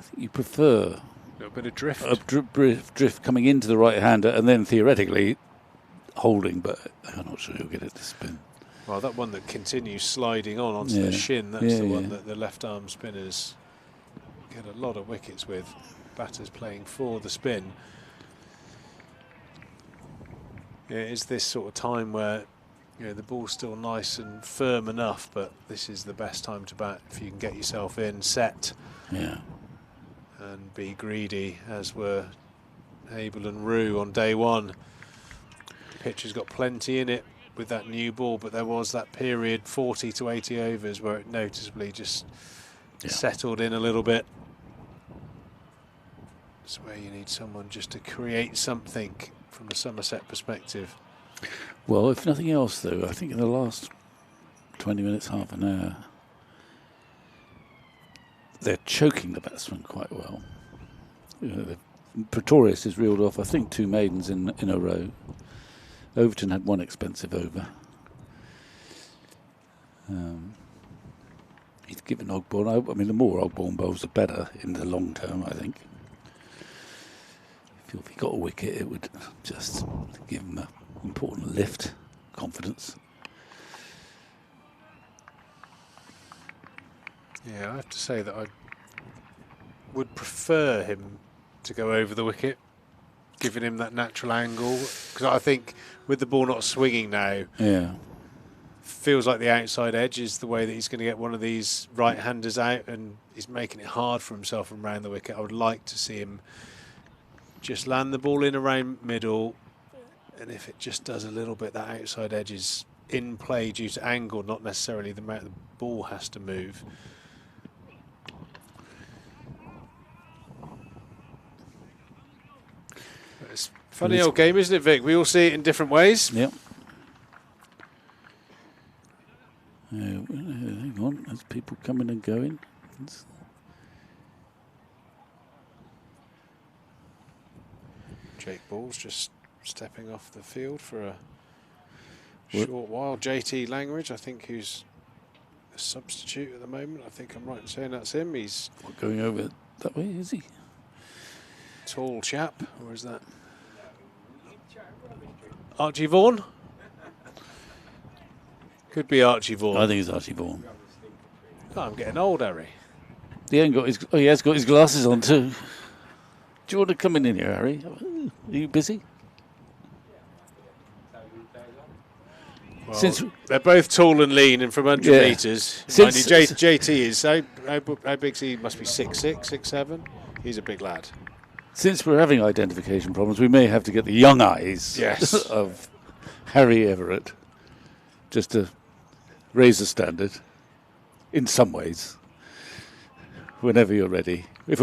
think you prefer A little bit of drift. drift coming into the right-hander and then theoretically holding, but I'm not sure you'll get it to spin. Well, that one that continues sliding onto the shin, that's the one that the left-arm spinners get a lot of wickets with. Batters playing for the spin. Yeah, it is this sort of time where the ball's still nice and firm enough, but this is the best time to bat if you can get yourself in, set, and be greedy, as were Abel and Rue on day one. The pitch has got plenty in it with that new ball, but there was that period, 40 to 80 overs, where it noticeably just settled in a little bit. It's where you need someone just to create something from a Somerset perspective. Well, if nothing else, though, I think in the last 20 minutes, half an hour, they're choking the batsman quite well. Pretorius has reeled off, I think, 2 maidens in a row. Overton had 1 expensive over. He's given Ogborn. I mean, the more Ogborn bowls, the better in the long term, I think. If he got a wicket, it would just give him an important lift, confidence. Yeah, I have to say that I would prefer him to go over the wicket, giving him that natural angle. Because I think with the ball not swinging now, feels like the outside edge is the way that he's going to get one of these right-handers out, and he's making it hard for himself from round the wicket. I would like to see him just land the ball in around middle, and if it just does a little bit, that outside edge is in play due to angle, not necessarily the amount the ball has to move. But it's a funny old game, isn't it, Vic? We all see it in different ways. Yep. Hang on, there's people coming and going. Jake Ball's just stepping off the field for a short while. JT Langridge, I think, who's a substitute at the moment. I think I'm right in saying that's him. He's not going over that way, is he? Tall chap, or is that Archie Vaughan? Could be Archie Vaughan. I think it's Archie Vaughan. Oh, I'm getting old, Harry. He has got his glasses on too. Do you want to come in here, Harry? Are you busy? Well, since they're both tall and lean and from 100 metres. JT is, how big is he? Must be 6'6", 6'7". He's a big lad. Since we're having identification problems, we may have to get the young eyes of Harry Everett just to raise the standard in some ways. Whenever you're ready. If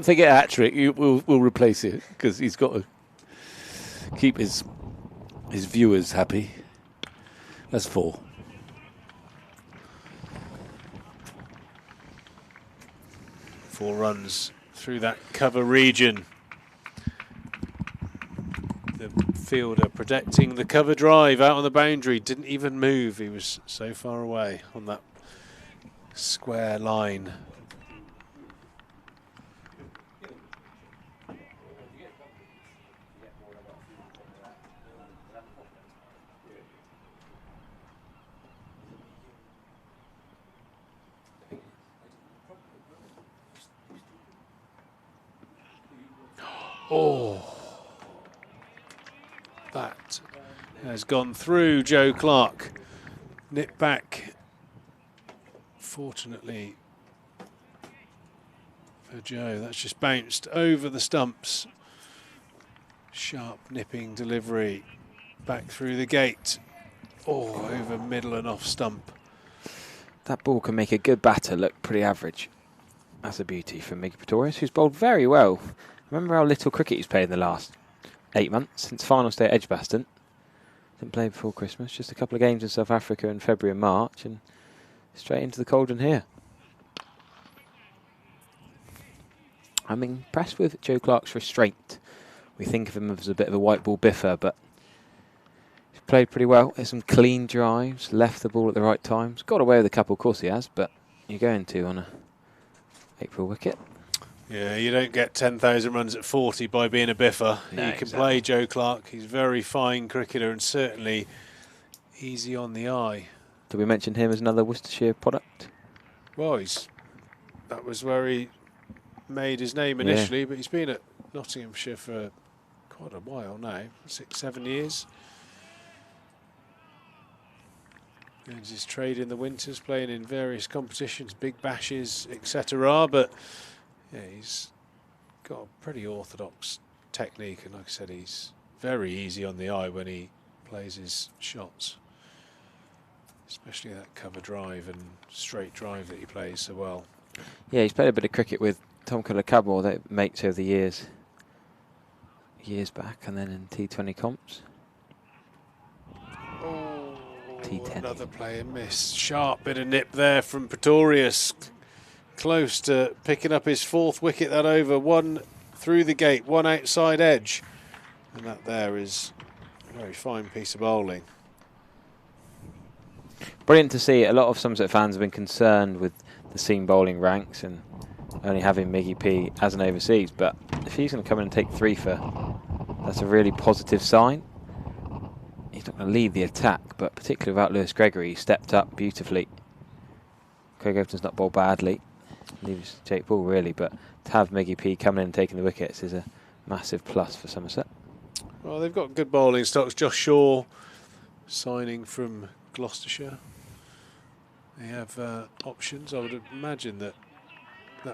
they get a hat-trick, we'll replace it, because he's got to keep his viewers happy. That's 4. Four runs through that cover region. The fielder protecting the cover drive out on the boundary. Didn't even move. He was so far away on that square line. Oh, that has gone through Joe Clark. Nip back, fortunately for Joe. That's just bounced over the stumps. Sharp nipping delivery back through the gate. Oh, over middle and off stump. That ball can make a good batter look pretty average. That's a beauty from Miggy Pretorius, who's bowled very well. Remember how little cricket he's played in the last 8 months, since final stay at Edgbaston. Didn't play before Christmas, just a couple of games in South Africa in February and March, and straight into the cauldron here. I'm impressed with Joe Clark's restraint. We think of him as a bit of a white ball biffer, but he's played pretty well. There's some clean drives, left the ball at the right times. Got away with a couple, of course he has, but you're going to on a April wicket. Yeah, you don't get 10,000 runs at 40 by being a biffer. No, you can play Joe Clark. He's a very fine cricketer and certainly easy on the eye. Did we mention him as another Worcestershire product? Well, that was where he made his name initially, but he's been at Nottinghamshire for quite a while now, 6, 7 years. Earns his trade in the winters, playing in various competitions, big bashes, etc. But yeah, he's got a pretty orthodox technique, and like I said, he's very easy on the eye when he plays his shots, especially that cover drive and straight drive that he plays so well. Yeah, he's played a bit of cricket with Tom Cudler-Cudmore, that mates over the years back, and then in T20 comps. Oh, T10. Another player missed. Sharp bit of nip there from Pretorius. Close to picking up his 4th wicket that over. One through the gate, one outside edge. And that there is a very fine piece of bowling. Brilliant to see. A lot of Somerset fans have been concerned with the seam bowling ranks and only having Miggy P as an overseas, but if he's going to come in and take 3 for, that's a really positive sign. He's not going to lead the attack, but particularly without Lewis Gregory, he stepped up beautifully. Craig Overton's not bowled badly, leaves Jake Ball really, but to have Miggy P coming in and taking the wickets is a massive plus for Somerset. Well, they've got good bowling stocks. Josh Shaw signing from Gloucestershire. They have options. I would imagine that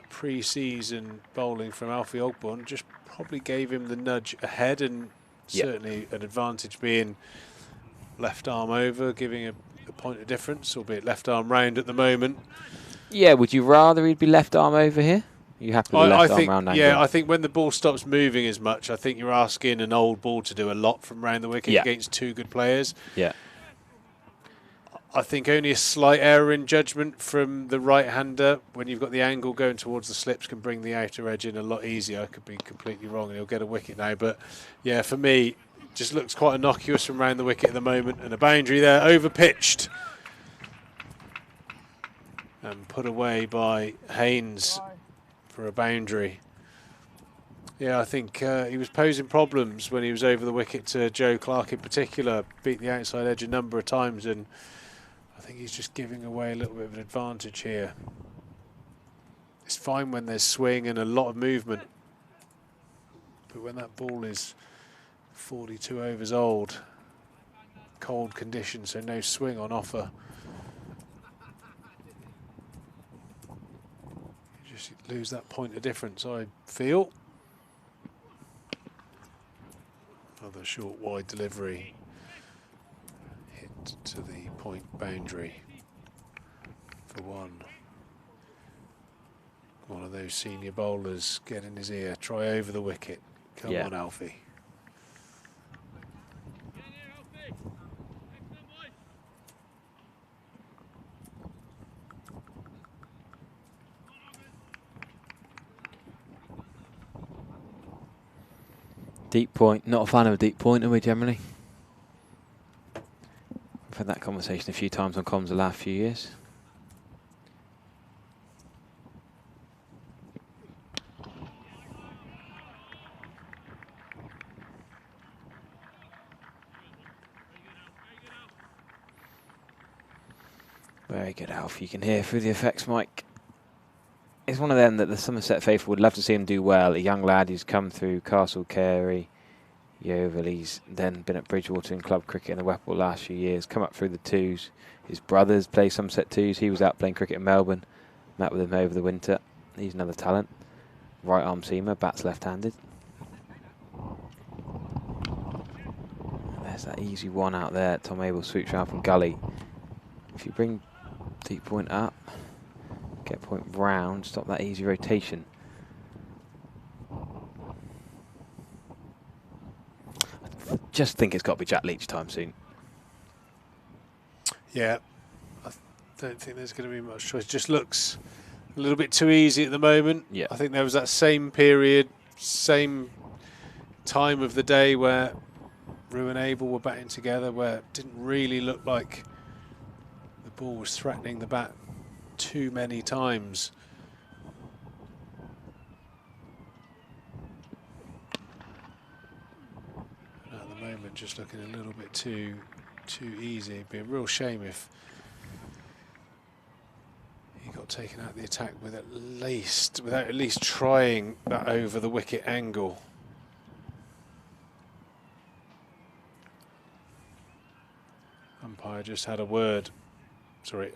pre-season bowling from Alfie Ogborn just probably gave him the nudge ahead, and certainly an advantage being left arm over, giving a point of difference, albeit left arm round at the moment. Yeah, would you rather he'd be left arm over here? You happy with left arm round angle? Yeah, I think when the ball stops moving as much, I think you're asking an old ball to do a lot from round the wicket against 2 good players. Yeah. I think only a slight error in judgment from the right-hander when you've got the angle going towards the slips can bring the outer edge in a lot easier. I could be completely wrong and he'll get a wicket now. But, yeah, for me, just looks quite innocuous from round the wicket at the moment. And a boundary there, over-pitched. And put away by Haynes for a boundary. Yeah, I think he was posing problems when he was over the wicket to Joe Clark in particular. Beat the outside edge a number of times, and I think he's just giving away a little bit of an advantage here. It's fine when there's swing and a lot of movement, but when that ball is 42 overs old, cold conditions, so no swing on offer, you just lose that point of difference, I feel. Another short wide delivery. Hit to the point boundary for 1. One of those senior bowlers get in his ear. Try over the wicket. Come on, Alfie. Deep point. Not a fan of a deep point, are we, generally? We've had that conversation a few times on comms the last few years. Very good, Alf. You can hear through the effects mic. It's one of them that the Somerset faithful would love to see him do well. A young lad who's come through Castle Carey, Yeovil. He's then been at Bridgewater in club cricket in the Whipple last few years. Come up through the 2s. His brothers play Somerset 2s. He was out playing cricket in Melbourne. Met with him over the winter. He's another talent. Right arm seamer, bats left-handed. There's that easy one out there. Tom Abel swoops round from gully. If you bring deep point up, get point round, stop that easy rotation. I just think it's got to be Jack Leach time soon. Yeah, I don't think there's going to be much choice. Just looks a little bit too easy at the moment. Yeah. I think there was that same period, same time of the day where Rue and Abel were batting together, where it didn't really look like the ball was threatening the bat too many times. At the moment, just looking a little bit too easy. It'd be a real shame if he got taken out of the attack with without at least trying that over the wicket angle. Umpire just had a word. Sorry,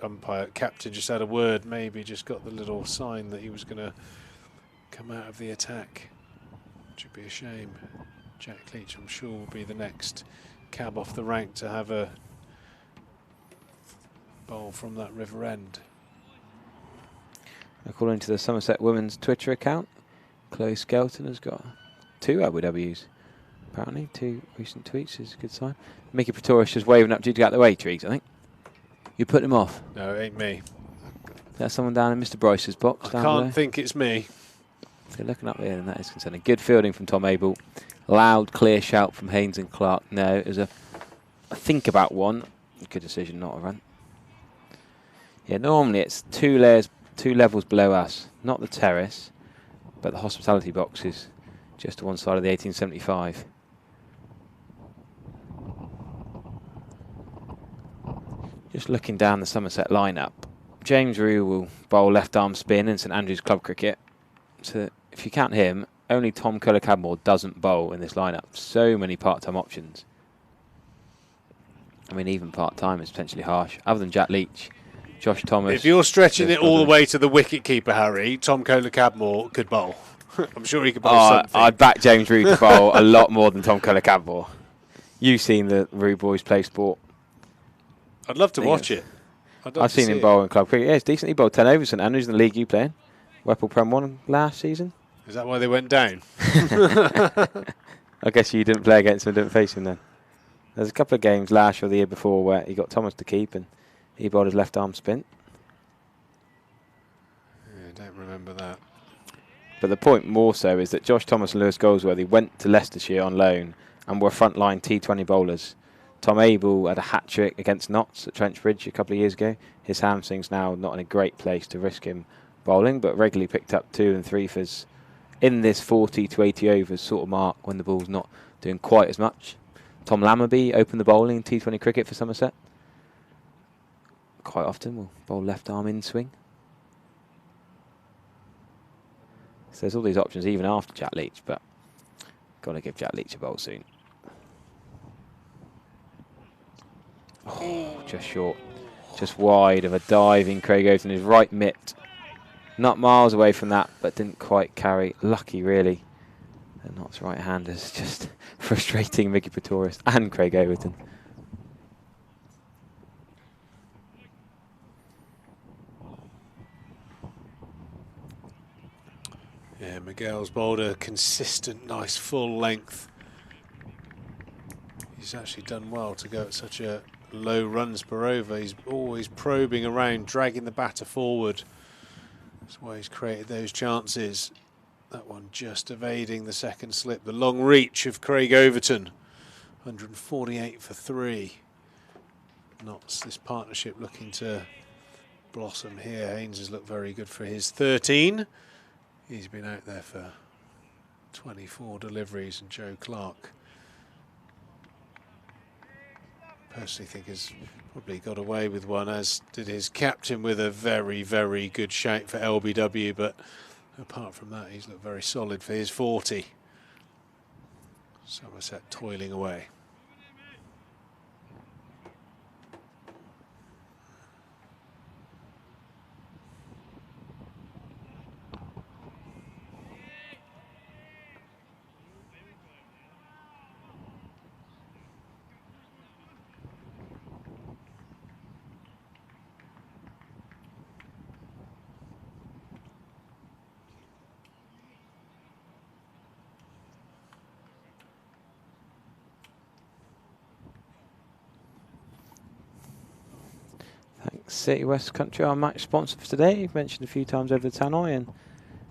captain just had a word, maybe just got the little sign that he was going to come out of the attack. Which would be a shame. Jack Leach, I'm sure, will be the next cab off the rank to have a bowl from that river end. According to the Somerset Women's Twitter account, Chloe Skelton has got 2 Abu W's. Apparently, 2 recent tweets is a good sign. Mickey Pretorius just waving up to you to get out the way, Trees, I think. You put him off. No, it ain't me. That's someone down in Mr. Bryce's box. I down can't below. think it's me. So looking up here, and that is concerning. Good fielding from Tom Abel. Loud, clear shout from Haynes and Clark. No, it was a think about one. Good decision, not a run. Yeah, normally it's two levels below us. Not the terrace, but the hospitality box is just to one side of the 1875. Just looking down the Somerset lineup, James Rue will bowl left arm spin in St Andrews Club cricket. So if you count him, only Tom Kohler-Cadmore doesn't bowl in this lineup. So many part-time options. I mean, even part-time is potentially harsh. Other than Jack Leach, Josh Thomas. If you're stretching it all the way to the wicket-keeper, Harry, Tom Kohler-Cadmore could bowl. I'm sure he could bowl something. I'd back James Rue to bowl a lot more than Tom Kohler-Cadmore. You've seen the Rue boys play sport. I'd love to watch it. I've seen him bowl in club cricket. Yeah, it's decent. He bowled 10 overs St Andrews in the league you play in. Whipple Prem 1 last season. Is that why they went down? I guess you didn't play against him, didn't face him then. There's a couple of games last year or the year before where he got Thomas to keep and he bowled his left arm spin. Yeah, I don't remember that. But the point more so is that Josh Thomas and Lewis Goldsworthy went to Leicestershire on loan and were frontline T20 bowlers. Tom Abel had a hat-trick against Notts at Trench Bridge a couple of years ago. His hamstring's now not in a great place to risk him bowling, but regularly picked up 2 and 3 fers in this 40 to 80 overs sort of mark when the ball's not doing quite as much. Tom Lammerby opened the bowling in T20 cricket for Somerset. Quite often will bowl left arm in swing. So there's all these options even after Jack Leach, but got to give Jack Leach a bowl soon. Oh, just short. Just wide of a diving Craig Overton, his right mitt. Not miles away from that, but didn't quite carry. Lucky, really. And Nott's right-handers, just frustrating Mickey Pretorius and Craig Overton. Yeah, Miguel's bowled a consistent, nice full length. He's actually done well to go at such a low runs per over. He's always probing around, dragging the batter forward. That's why he's created those chances. That one just evading the second slip. The long reach of Craig Overton. 148 for 3. Notts, this partnership looking to blossom here. Haynes has looked very good for his 13. He's been out there for 24 deliveries, and Joe Clark, personally think has probably got away with one, as did his captain with a very, very good shout for LBW, but apart from that he's looked very solid for his 40. Somerset toiling away. City West Country, our match sponsor for today. You've mentioned a few times over the tannoy, and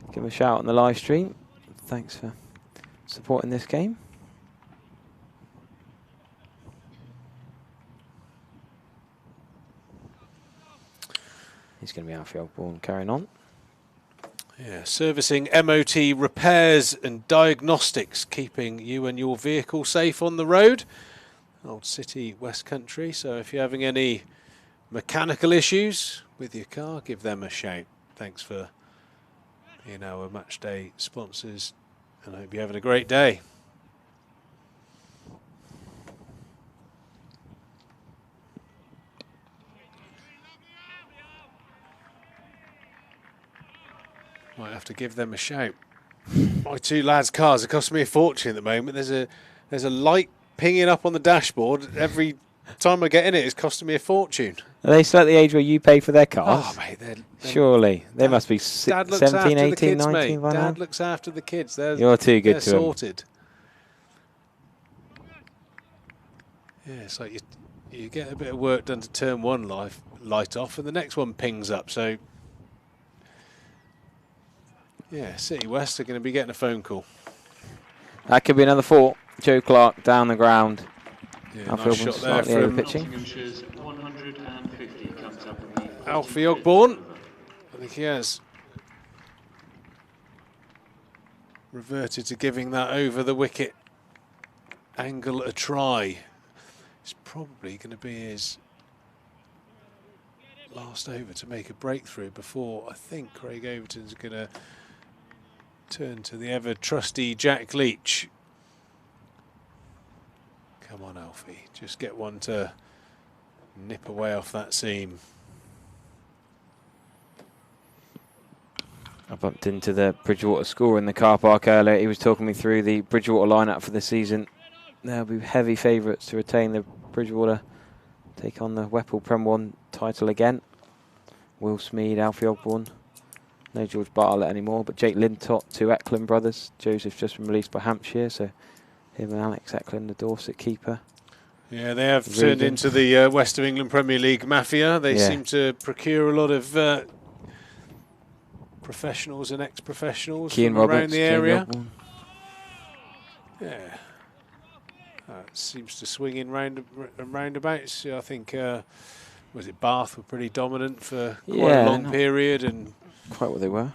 give them a shout on the live stream. Thanks for supporting this game. He's going to be outfield ball and carrying on. Yeah, servicing, MOT, repairs and diagnostics, keeping you and your vehicle safe on the road. Old City West Country, so if you're having any mechanical issues with your car, give them a shout. Thanks for being our match day sponsors, and I hope you're having a great day. Might have to give them a shout. My 2 lads' cars are costing me a fortune at the moment. There's a light pinging up on the dashboard every time I get in it. It's costing me a fortune. Are they still at the age where you pay for their cars? Oh, mate, surely. They must be 17, 18, kids, 19 by now. Dad looks after the kids. You're too good to sorted. Yeah, it's like you get a bit of work done to turn one light off and the next one pings up. So, yeah, City West are going to be getting a phone call. That could be another 4. Joe Clark down the ground. Yeah, nice shot there from Nottinghamshire's 150 comes up in the Alfie Ogborn. I think he has reverted to giving that over the wicket angle a try. It's probably going to be his last over to make a breakthrough before I think Craig Overton's going to turn to the ever trusty Jack Leach. Come on, Alfie, just get one to nip away off that seam. I bumped into the Bridgewater scorer in the car park earlier. He was talking me through the Bridgewater lineup for the season. They'll be heavy favourites to retain the Bridgewater, take on the Whipple Prem 1 title again. Will Smead, Alfie Ogborn, no George Bartlett anymore, but Jake Lintott, 2 Eklund brothers. Joseph's just been released by Hampshire, so him and Alex Eklund, the Dorset keeper. Yeah, they have turned into the West of England Premier League mafia. They seem to procure a lot of professionals and ex-professionals from around the area. Yeah, seems to swing in roundabouts. I think was it Bath were pretty dominant for quite a long period, and quite what they were.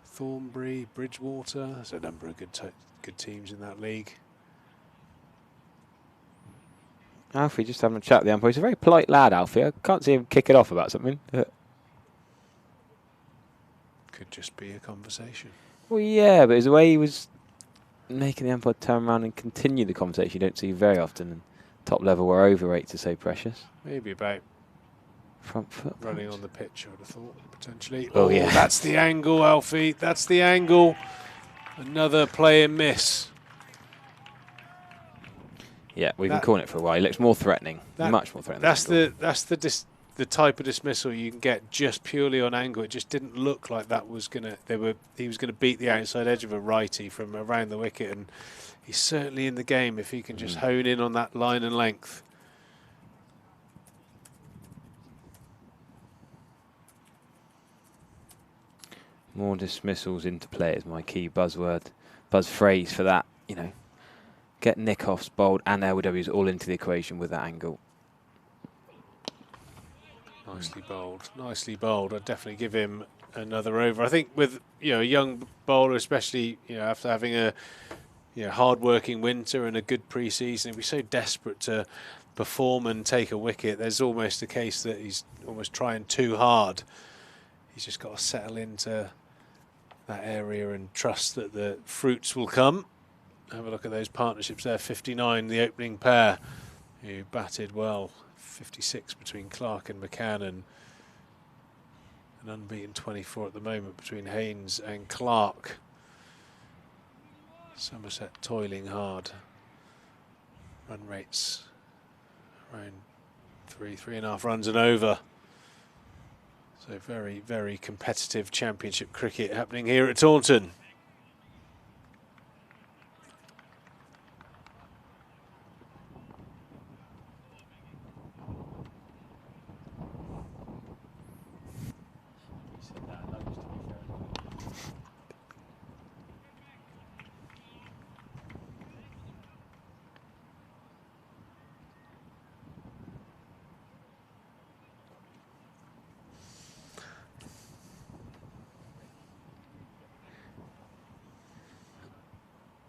Thornbury, Bridgewater. There's a number of good teams in that league. Alfie just having a chat with the umpire. He's a very polite lad, Alfie. I can't see him kick it off about something. Could just be a conversation. Well, yeah, but it's the way he was making the umpire turn around and continue the conversation you don't see very often. And top level where over rates are so precious. Maybe about front foot running on the pitch, I would have thought, potentially. Oh, yeah. That's the angle, Alfie. That's the angle. Another play and miss. Yeah, we've been calling it for a while. He looks more threatening, much more threatening. That's the type of dismissal you can get just purely on angle. It just didn't look like that was gonna. He was gonna beat the outside edge of a righty from around the wicket, and he's certainly in the game if he can just hone in on that line and length. More dismissals into play is my key buzz phrase for that. You know, get Nickoffs bowled and LWs all into the equation with that angle. Nicely bowled, nicely bowled. I'd definitely give him another over. I think with a young bowler, especially after having a hard-working winter and a good pre-season, he'd be so desperate to perform and take a wicket. There's almost a case that he's almost trying too hard. He's just got to settle into that area and trust that the fruits will come. Have a look at those partnerships there. 59, the opening pair, who batted well. 56 between Clark and McCann, and an unbeaten 24 at the moment between Haynes and Clark. Somerset toiling hard. Run rates around 3.5 runs and over. So very, very competitive championship cricket happening here at Taunton.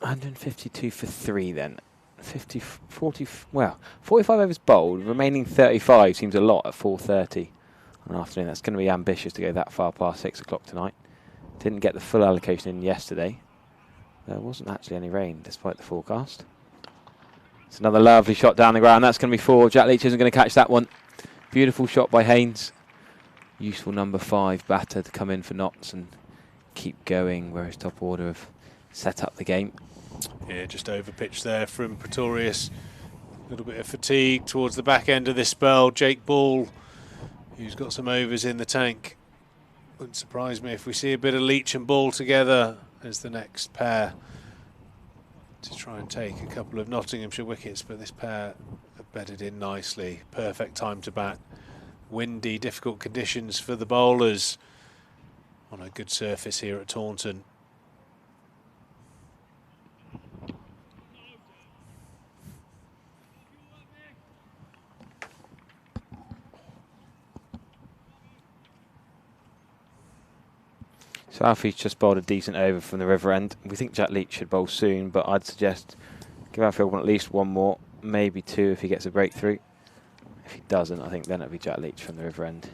$152 for 3 then. 45 overs bowled, remaining 35 seems a lot at 4:30 on afternoon. That's going to be ambitious to go that far past 6 o'clock tonight. Didn't get the full allocation in yesterday. There wasn't actually any rain despite the forecast. It's another lovely shot down the ground. That's going to be 4. Jack Leach isn't going to catch that one. Beautiful shot by Haynes. Useful number 5 batter to come in for Notts and keep going where his top order have set up the game. Yeah, just over pitch there from Pretorius. A little bit of fatigue towards the back end of this spell. Jake Ball, who's got some overs in the tank. Wouldn't surprise me if we see a bit of Leach and Ball together as the next pair to try and take a couple of Nottinghamshire wickets, but this pair have bedded in nicely. Perfect time to bat. Windy, difficult conditions for the bowlers on a good surface here at Taunton. So Alfie's just bowled a decent over from the river end. We think Jack Leach should bowl soon, but I'd suggest give Alfie Ogborn at least one more, maybe two if he gets a breakthrough. If he doesn't, I think then it'll be Jack Leach from the river end.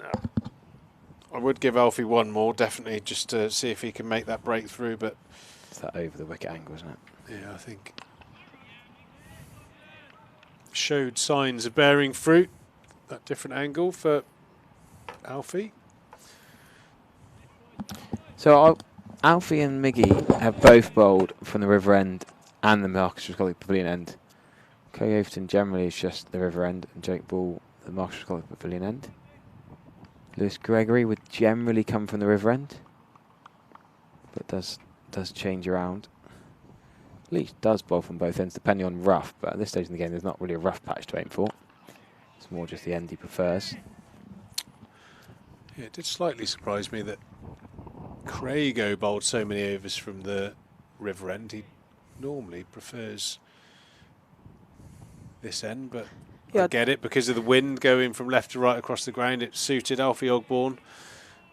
I would give Alfie one more, definitely, just to see if he can make that breakthrough, but... It's that over the wicket angle, isn't it? Yeah, I think... Showed signs of bearing fruit, that different angle for Alfie. So Alfie and Miggy have both bowled from the river end and the Marcus Roscoe Pavilion end. Craig Overton generally is just the river end, and Jake Ball the Marcus Roscoe Pavilion end. Lewis Gregory would generally come from the river end, but does change around. Leach does bowl from both ends, depending on rough, but at this stage in the game, there's not really a rough patch to aim for. It's more just the end he prefers. Yeah, it did slightly surprise me that Craig bowled so many overs from the river end. He normally prefers this end, but yeah, I get it because of the wind going from left to right across the ground. It suited Alfie Ogborn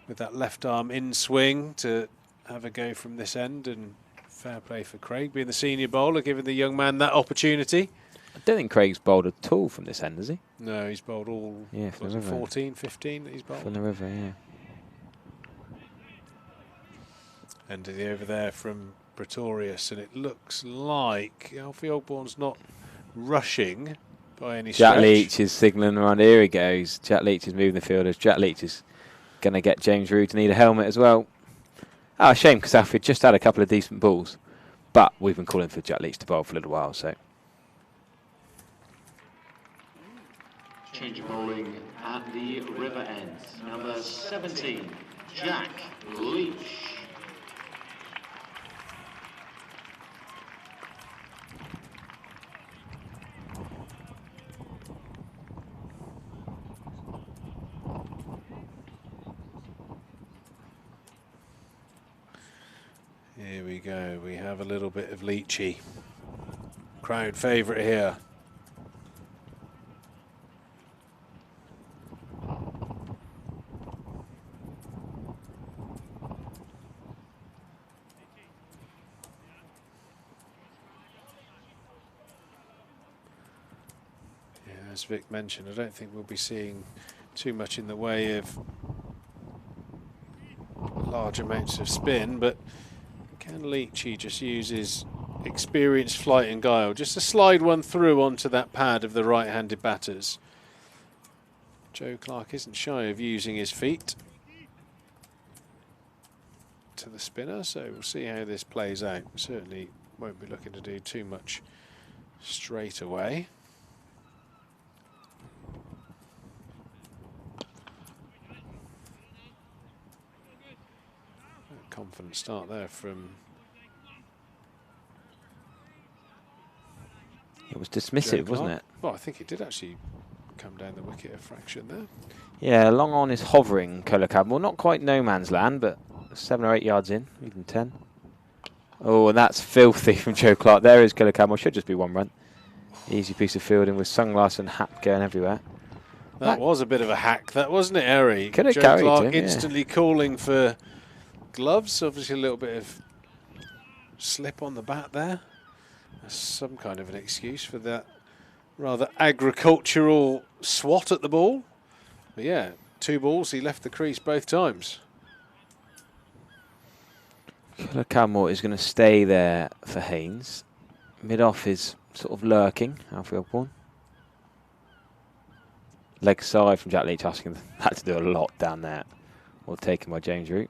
with that left arm in swing to have a go from this end, and fair play for Craig being the senior bowler, giving the young man that opportunity. I don't think Craig's bowled at all from this end, has he? No, he's bowled all, yeah, was it 14, 15 that he's bowled? From the river, yeah. And the over there from Pretorius, and it looks like Alfie Ogborn's not rushing by any stretch. Jack Leach is signalling around. Here he goes. Jack Leach is moving the fielders. Jack Leach is going to get James Rew to need a helmet as well. Ah, shame, because Alfie just had a couple of decent balls, but we've been calling for Jack Leach to bowl for a little while, so. Change of bowling at the river end. Number 17, Jack Leach. Here we go, we have a little bit of Leachy. Crowd favourite here. Yeah, as Vic mentioned, I don't think we'll be seeing too much in the way of large amounts of spin, but can Leachy just use his experienced flight and guile just to slide one through onto that pad of the right-handed batters? Joe Clark isn't shy of using his feet to the spinner, so we'll see how this plays out. Certainly won't be looking to do too much straight away. Confident start there from... It was dismissive, wasn't it? Well, I think it did actually come down the wicket a fraction there. Yeah, long on is hovering, Kola Cadmore. Not quite no man's land, but 7 or 8 yards in, even 10. Oh, and that's filthy from Joe Clark. There is Kola Cadmore. Should just be one run. Easy piece of fielding with sunglass and hat going everywhere. That was a bit of a hack, that wasn't it, Harry? Could have Joe carried Clark him, yeah. instantly calling for gloves. Obviously a little bit of slip on the bat there. That's some kind of an excuse for that rather agricultural swat at the ball. But yeah, 2 balls, he left the crease both times. Kola Cadmore is going to stay there for Haynes. Mid-off is sort of lurking, Alfie Ogborn. Leg side from Jack Leach, asking that to do a lot down there. Or taken by James Rew.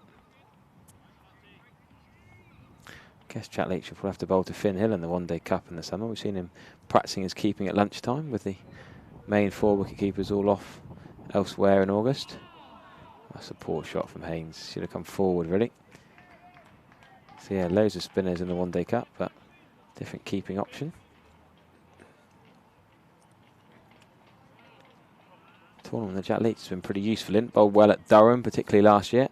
Guess Jack Leach will have to bowl to Finn Hill in the One Day Cup in the summer. We've seen him practicing his keeping at lunchtime with the main 4 wicket keepers all off elsewhere in August. That's a poor shot from Haynes. Should have come forward, really. So yeah, loads of spinners in the One Day Cup, but different keeping option. Tournament that Jack Leach has been pretty useful in. Bowled well at Durham, particularly last year.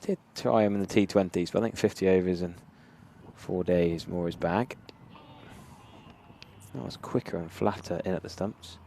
Did try him in the T20s, but I think 50 overs and 4 days more his bag. That was quicker and flatter in at the stumps.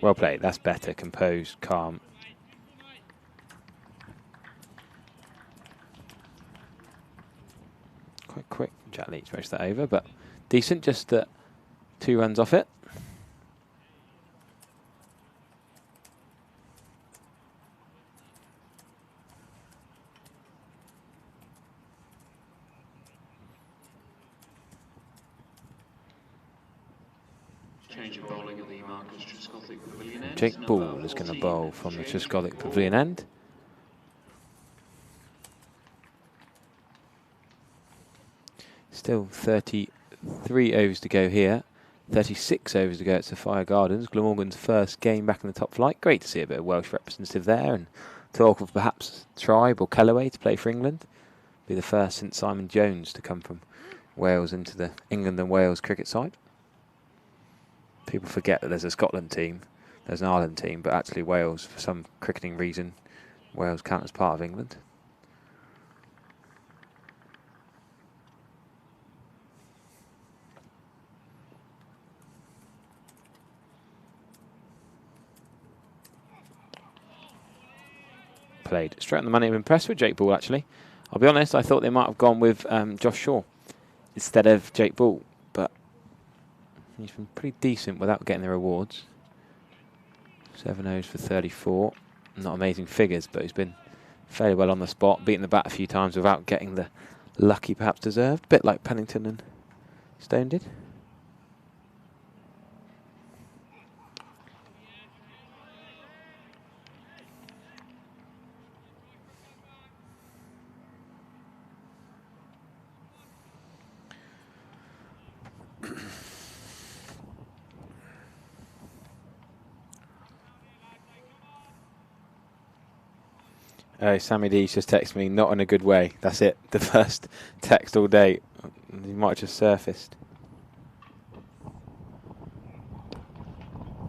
Well played. That's better. Composed, calm. Quite quick. Jack Leach most that over, but decent. Just 2 runs off it. Jake Ball is going to bowl from the Trescothick Pavilion end. Still 33 overs to go here. 36 overs to go at Sophia Gardens. Glamorgan's first game back in the top flight. Great to see a bit of Welsh representative there, and talk of perhaps Tribe or Callaway to play for England. Be the first since Simon Jones to come from Wales into the England and Wales cricket side. People forget that there's a Scotland team, there's an Ireland team, but actually Wales, for some cricketing reason, Wales count as part of England. Played straight on the money. I'm impressed with Jake Ball, actually. I'll be honest, I thought they might have gone with Josh Shaw instead of Jake Ball, but he's been pretty decent without getting the rewards. 7 overs for 34. Not amazing figures, but he's been fairly well on the spot, beating the bat a few times without getting the luck he perhaps deserved. Bit like Pennington and Stone did. Sammy D's just texted me, not in a good way. That's it. The first text all day. He might have just surfaced.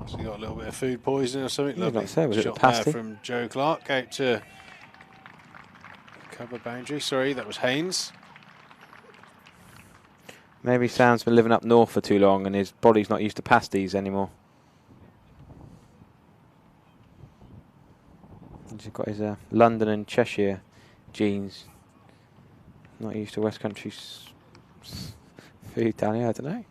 So you got a little bit of food poisoning or something? Yeah, Lovely. like I said, was it the Shot there pasty? from Joe Clark out to cover boundary. Sorry, that was Haynes. Maybe Sam's been living up north for too long and his body's not used to pasties anymore. He's got his London and Cheshire genes. Not used to West Country food down here, I don't know.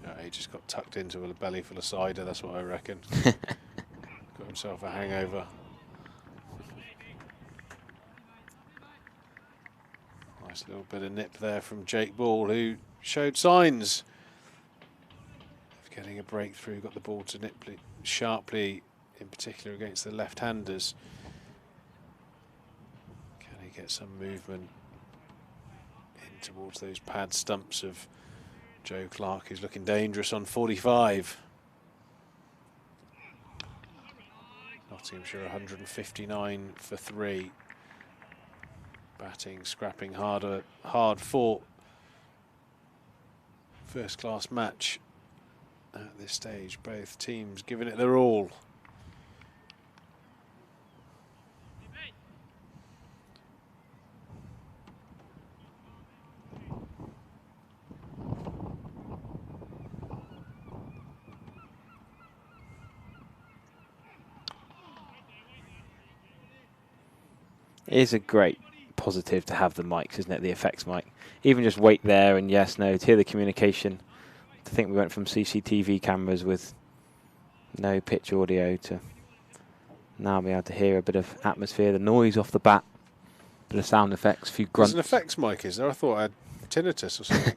Yeah, he just got tucked into a belly full of cider, that's what I reckon. Got himself a hangover. Nice little bit of nip there from Jake Ball, who showed signs of getting a breakthrough. Got the ball to nip sharply, in particular against the left-handers. Can he get some movement in towards those pad stumps of Joe Clark, who's looking dangerous on 45. Nottinghamshire 159 for 3. Batting, scrapping harder, hard fought. First class match at this stage. Both teams giving it their all. It is a great positive to have the mics, isn't it? The effects mic. Even just wait there and yes, no, to hear the communication. I think we went from CCTV cameras with no pitch audio to now be able to hear a bit of atmosphere, the noise off the bat, bit of sound effects, a few grunts. There's an effects mic, is there? I thought I had tinnitus or something.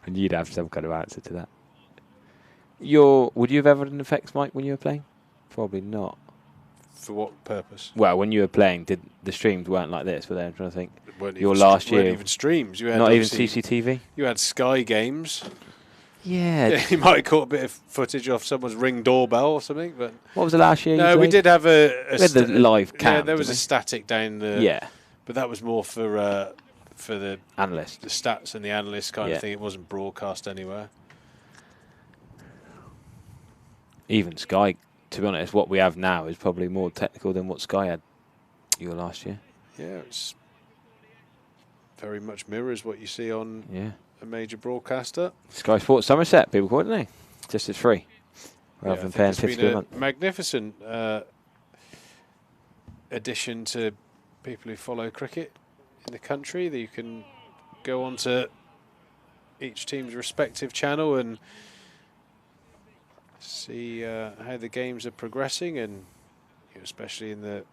And you'd have some kind of answer to that. Would you have ever had an effects mic when you were playing? Probably not. For what purpose? Well, when you were playing, the streams weren't like this, were they? I'm trying to think. Your even last year. Weren't even streams. You had not even CCTV? You had Sky Games. Yeah. You might have caught a bit of footage off someone's Ring doorbell or something. But what was the last year? No, we did have we had the live cam. Yeah, there was a static down the. Yeah. But that was more for the analyst, the stats and the analyst kind of thing. It wasn't broadcast anywhere. Even Sky, to be honest, what we have now is probably more technical than what Sky had your last year. Yeah, it's very much mirrors what you see on a major broadcaster. Sky Sports Somerset, people call it, don't they? Just as free, rather than paying £50 a month. Magnificent addition to people who follow cricket in the country, that you can go on to each team's respective channel and see how the games are progressing, and especially in the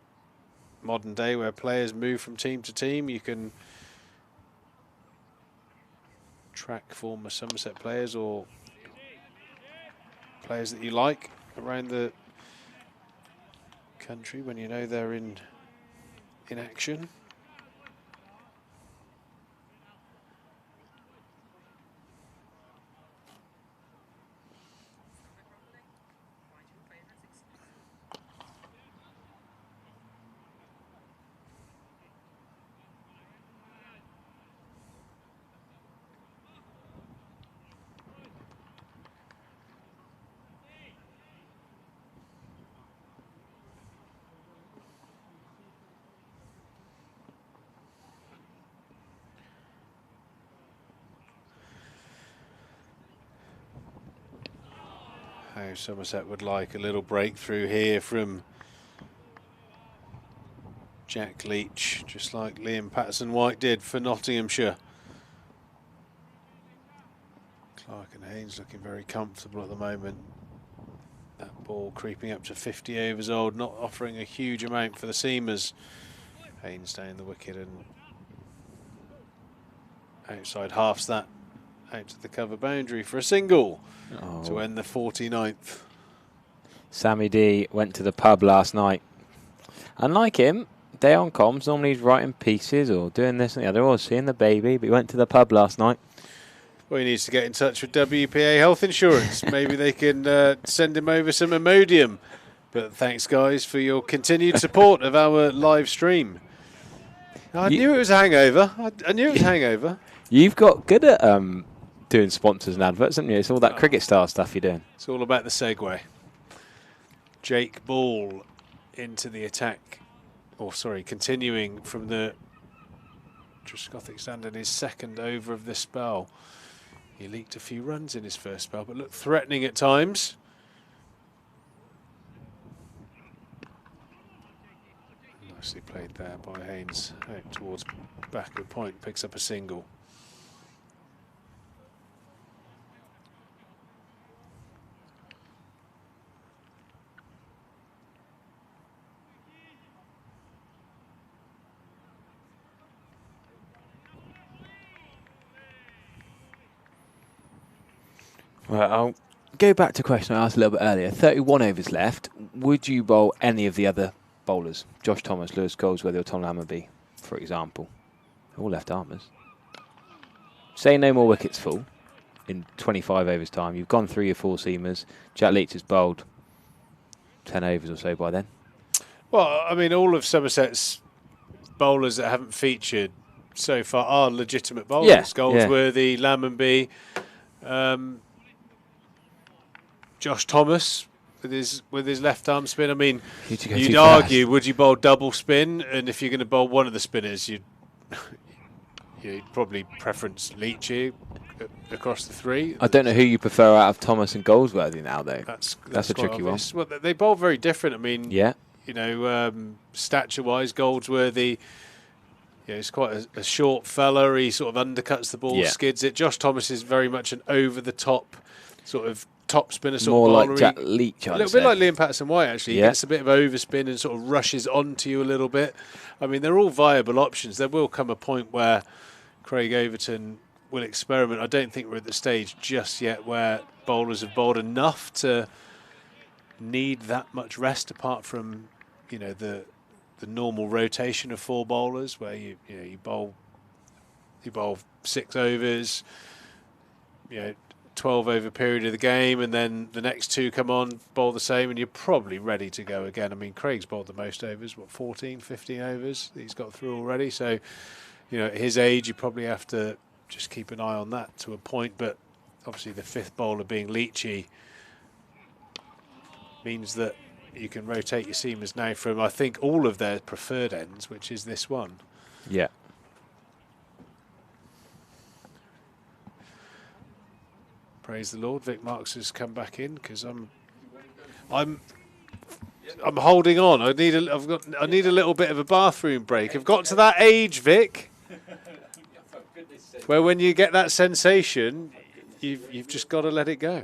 modern day where players move from team to team, you can track former Somerset players or players that you like around the country when you know they're in action. How Somerset would like a little breakthrough here from Jack Leach, just like Liam Patterson-White did for Nottinghamshire. Clark and Haynes looking very comfortable at the moment. That ball creeping up to 50 overs old, not offering a huge amount for the seamers. Haynes down the wicket and outside halves that out to the cover boundary for a single to end the 49th. Sammy D went to the pub last night. Unlike him, day on comms, normally he's writing pieces or doing this and the other, or seeing the baby, but he went to the pub last night. Well, he needs to get in touch with WPA Health Insurance. Maybe they can send him over some Imodium. But thanks, guys, for your continued support of our live stream. I knew it was a hangover. I knew it was a hangover. You've got good at doing sponsors and adverts, haven't you? It's all that cricket style stuff you're doing. It's all about the segue. Jake Ball into the attack. Or, sorry, continuing from the Trescothic stand in his second over of this spell. He leaked a few runs in his first spell, but looked threatening at times. Nicely played there by Haynes. Out towards backward point, picks up a single. Right, I'll go back to a question I asked a little bit earlier. 31 overs left. Would you bowl any of the other bowlers? Josh Thomas, Lewis Goldsworthy or Tom Lammerby, for example. All left armers. Say no more wickets fall in 25 overs time. You've gone through your four seamers. Jack Leach has bowled 10 overs or so by then. Well, I mean, all of Somerset's bowlers that haven't featured so far are legitimate bowlers. Yeah, Goldsworthy, Lammerby, Josh Thomas with his left arm spin. I mean, you'd argue, would you bowl double spin? And if you're going to bowl one of the spinners, you'd probably preference Leachy across the three. I don't know who you prefer out of Thomas and Goldsworthy now, though. That's a tricky obvious one. Well, they bowl very different. I mean, stature-wise, Goldsworthy, he's quite a short fella. He sort of undercuts the ball, skids it. Josh Thomas is very much an over-the-top sort of top spinner, sort more of like Jack Leach, a little bit like Liam Patterson-White, actually. He gets a bit of overspin and sort of rushes onto you a little bit. I mean, they're all viable options. There will come a point where Craig Overton will experiment. I don't think we're at the stage just yet where bowlers have bowled enough to need that much rest, apart from the normal rotation of four bowlers, where you bowl 6 overs, 12 over period of the game, and then the next two come on, bowl the same, and you're probably ready to go again. I mean, Craig's bowled the most overs, 14, 15 overs that he's got through already. So, at his age, you probably have to just keep an eye on that to a point. But obviously the fifth bowler being Leachy means that you can rotate your seamers now from, I think, all of their preferred ends, which is this one. Yeah. Praise the Lord. Vic Marks has come back in because I'm holding on. I need a little bit of a bathroom break. I've got to that age, Vic, where when you get that sensation, you've just got to let it go.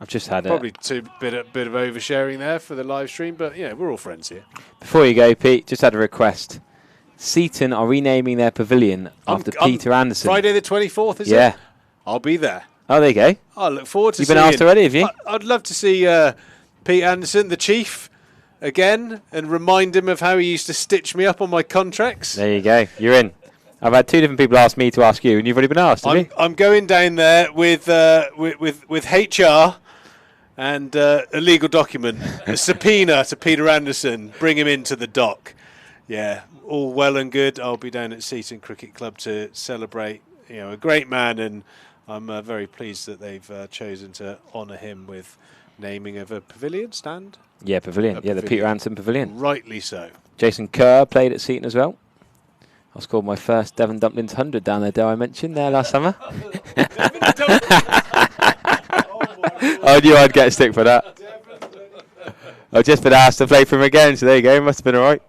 I've just had probably a bit of oversharing there for the live stream, but we're all friends here. Before you go, Pete, just had a request. Seaton are renaming their pavilion after Peter Anderson. Friday the 24th, is it? Yeah. I'll be there. Oh, there you go. I look forward to You've been asked already, have you? I'd love to see Pete Anderson, the chief, again, and remind him of how he used to stitch me up on my contracts. There you go. You're in. I've had 2 different people ask me to ask you, and you've already been asked, have you? I'm going down there with HR and a legal document, a subpoena to Peter Anderson, bring him into the dock. Yeah, all well and good. I'll be down at Seaton Cricket Club to celebrate, a great man, and I'm very pleased that they've chosen to honour him with naming of a pavilion stand. Yeah, pavilion. The Peter Anderson Pavilion. Rightly so. Jason Kerr played at Seaton as well. I scored my first Devon Dumplings 100 down there, I mentioned there last summer. I knew I'd get a stick for that. I've just been asked to play for him again, so there you go. Must have been all right.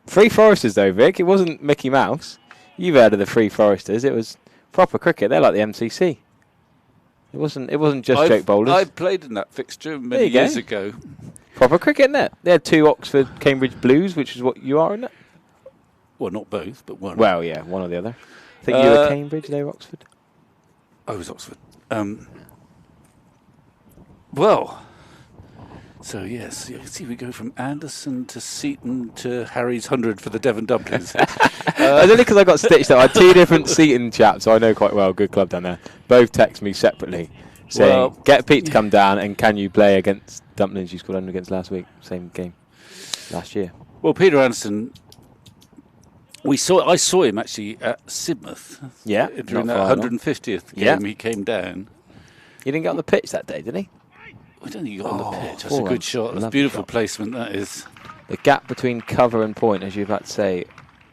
Free Foresters, though, Vic. It wasn't Mickey Mouse. You've heard of the Free Foresters. It was proper cricket. They're like the MCC. It wasn't just joke bowlers. I played in that fixture many years ago. Proper cricket, isn't it? They had 2 Oxford Cambridge Blues, which is what you are, isn't it? Well, not both, but one. Well, yeah, one or the other. I think you were Cambridge, they were Oxford. I was Oxford. Well, so yes, you can see we go from Anderson to Seaton to Harry's 100 for the Devon Dumplings. Only because I got stitched up. I had 2 different Seaton chaps, so I know quite well. Good club down there. Both text me separately saying, get Pete to come down, and can you play against Dumplings you scored 100 against last week? Same game last year. Well, Peter Anderson, I saw him actually at Sidmouth. Yeah, during that 150th game. He came down. He didn't get on the pitch that day, did he? I don't think he got on the pitch. That's a good shot. That's a beautiful placement, that is. The gap between cover and point, as you've had to say,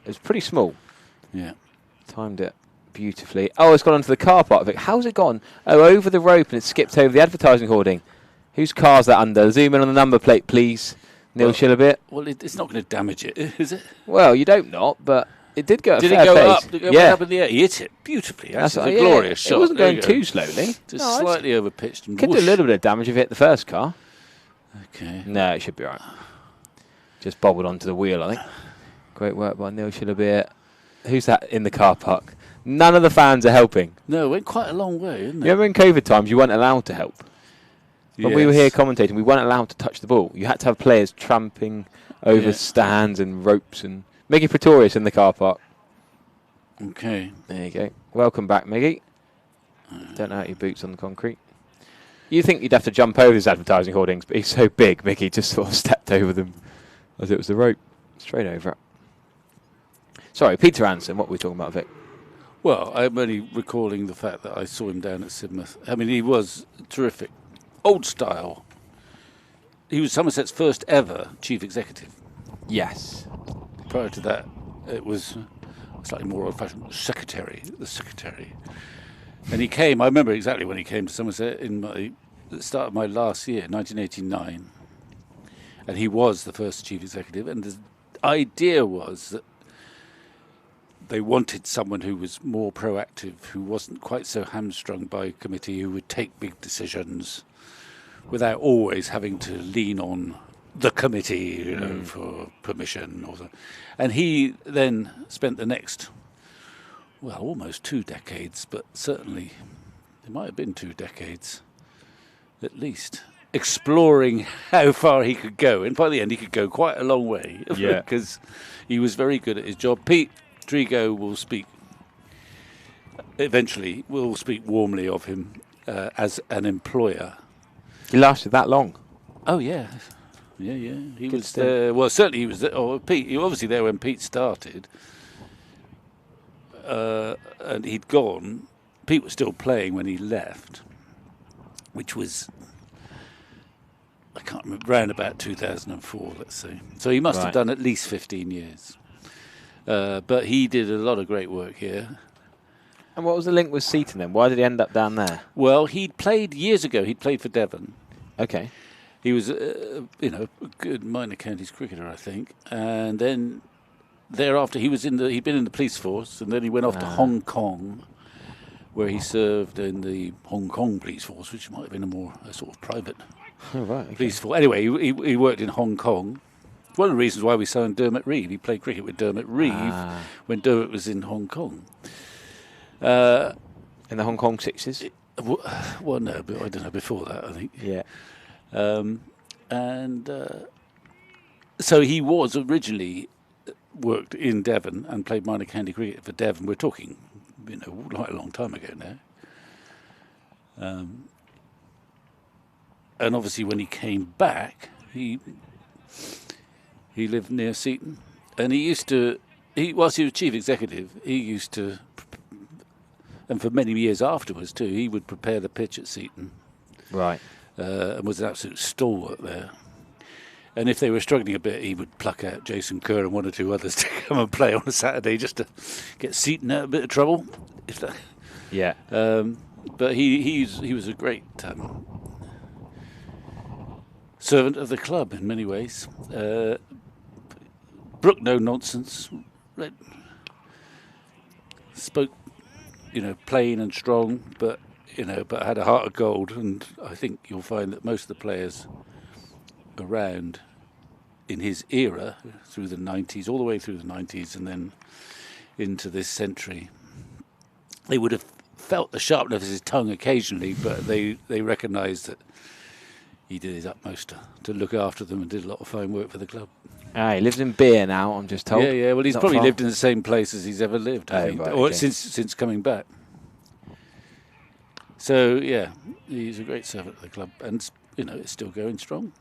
is pretty small. Yeah. Timed it beautifully. Oh, it's gone onto the car park, Vic. How's it gone? Oh, over the rope, and it skipped over the advertising hoarding. Whose car's that under? Zoom in on the number plate, please. Neil Shillabit. Well, it's not going to damage it, is it? Well, you don't not, but it did go at a fair pace. Did it go up? Did it go up in the air? He hit it beautifully. That's a glorious shot. It wasn't going too slowly. Just slightly overpitched. And could do a little bit of damage if it hit the first car. Okay. No, it should be all right. Just bobbled onto the wheel, I think. Great work by Neil Shillabit. Who's that in the car park? None of the fans are helping. No, it went quite a long way, didn't it? You remember in COVID times you weren't allowed to help? When we were here commentating, we weren't allowed to touch the ball. You had to have players tramping over stands and ropes, and Miggy Pretorius in the car park. Okay. There you go. Welcome back, Miggy. Don't know how your boots on the concrete. You think you'd have to jump over his advertising hoardings, but he's so big, Miggy just sort of stepped over them as it was the rope. Straight over it. Sorry, Peter Anderson, what were we talking about, Vic? Well, I'm only recalling the fact that I saw him down at Sidmouth. I mean, he was terrific. Old style. He was Somerset's first ever chief executive. Yes. Prior to that, it was slightly more old-fashioned the secretary. And he came, I remember exactly when he came to Somerset at the start of my last year, 1989. And he was the first chief executive. And the idea was that they wanted someone who was more proactive, who wasn't quite so hamstrung by a committee, who would take big decisions without always having to lean on the committee, for permission. And he then spent the next, almost 2 decades, but certainly it might have been 2 decades at least, exploring how far he could go. And by the end, he could go quite a long way because he was very good at his job. Pete Drigo will speak warmly of him as an employer. He lasted that long? Oh, yeah. Yeah. He was there. Well, certainly he was there. Oh, Pete, he was obviously there when Pete started. And he'd gone. Pete was still playing when he left, which was, I can't remember, around about 2004, let's say. So he must have done at least 15 years. But he did a lot of great work here. And what was the link with Seaton then? Why did he end up down there? Well, he'd played years ago. He'd played for Devon. Okay. He was, a good minor counties cricketer, I think. And then thereafter, he'd been in the police force, and then he went off to Hong Kong, where he served in the Hong Kong police force, which might have been a sort of private police force. Anyway, he worked in Hong Kong. One of the reasons why we signed Dermot Reeve. He played cricket with Dermot Reeve when Dermot was in Hong Kong. In the Hong Kong Sixes? Well, no, but I don't know, before that, I think. Yeah. So he was originally worked in Devon and played minor county cricket for Devon. We're talking, quite a long time ago now. And obviously when he came back, he lived near Seaton. And whilst he was chief executive, he used to, and for many years afterwards too, he would prepare the pitch at Seaton. Right. And was an absolute stalwart there. And if they were struggling a bit, he would pluck out Jason Kerr and one or two others to come and play on a Saturday just to get Seaton out of a bit of trouble. Yeah. But he was a great servant of the club in many ways. Brook no nonsense. Spoke, plain and strong, but had a heart of gold. And I think you'll find that most of the players around in his era, through the 90s, all the way through the 90s, and then into this century, they would have felt the sharpness of his tongue occasionally, but they recognised that he did his utmost to look after them and did a lot of fine work for the club. He lives in Beer now, I'm just told. Yeah. Well, he's Not probably far. lived in the same place as he's ever lived, I think, right, or okay. since coming back. So yeah, he's a great servant of the club, and it's still going strong.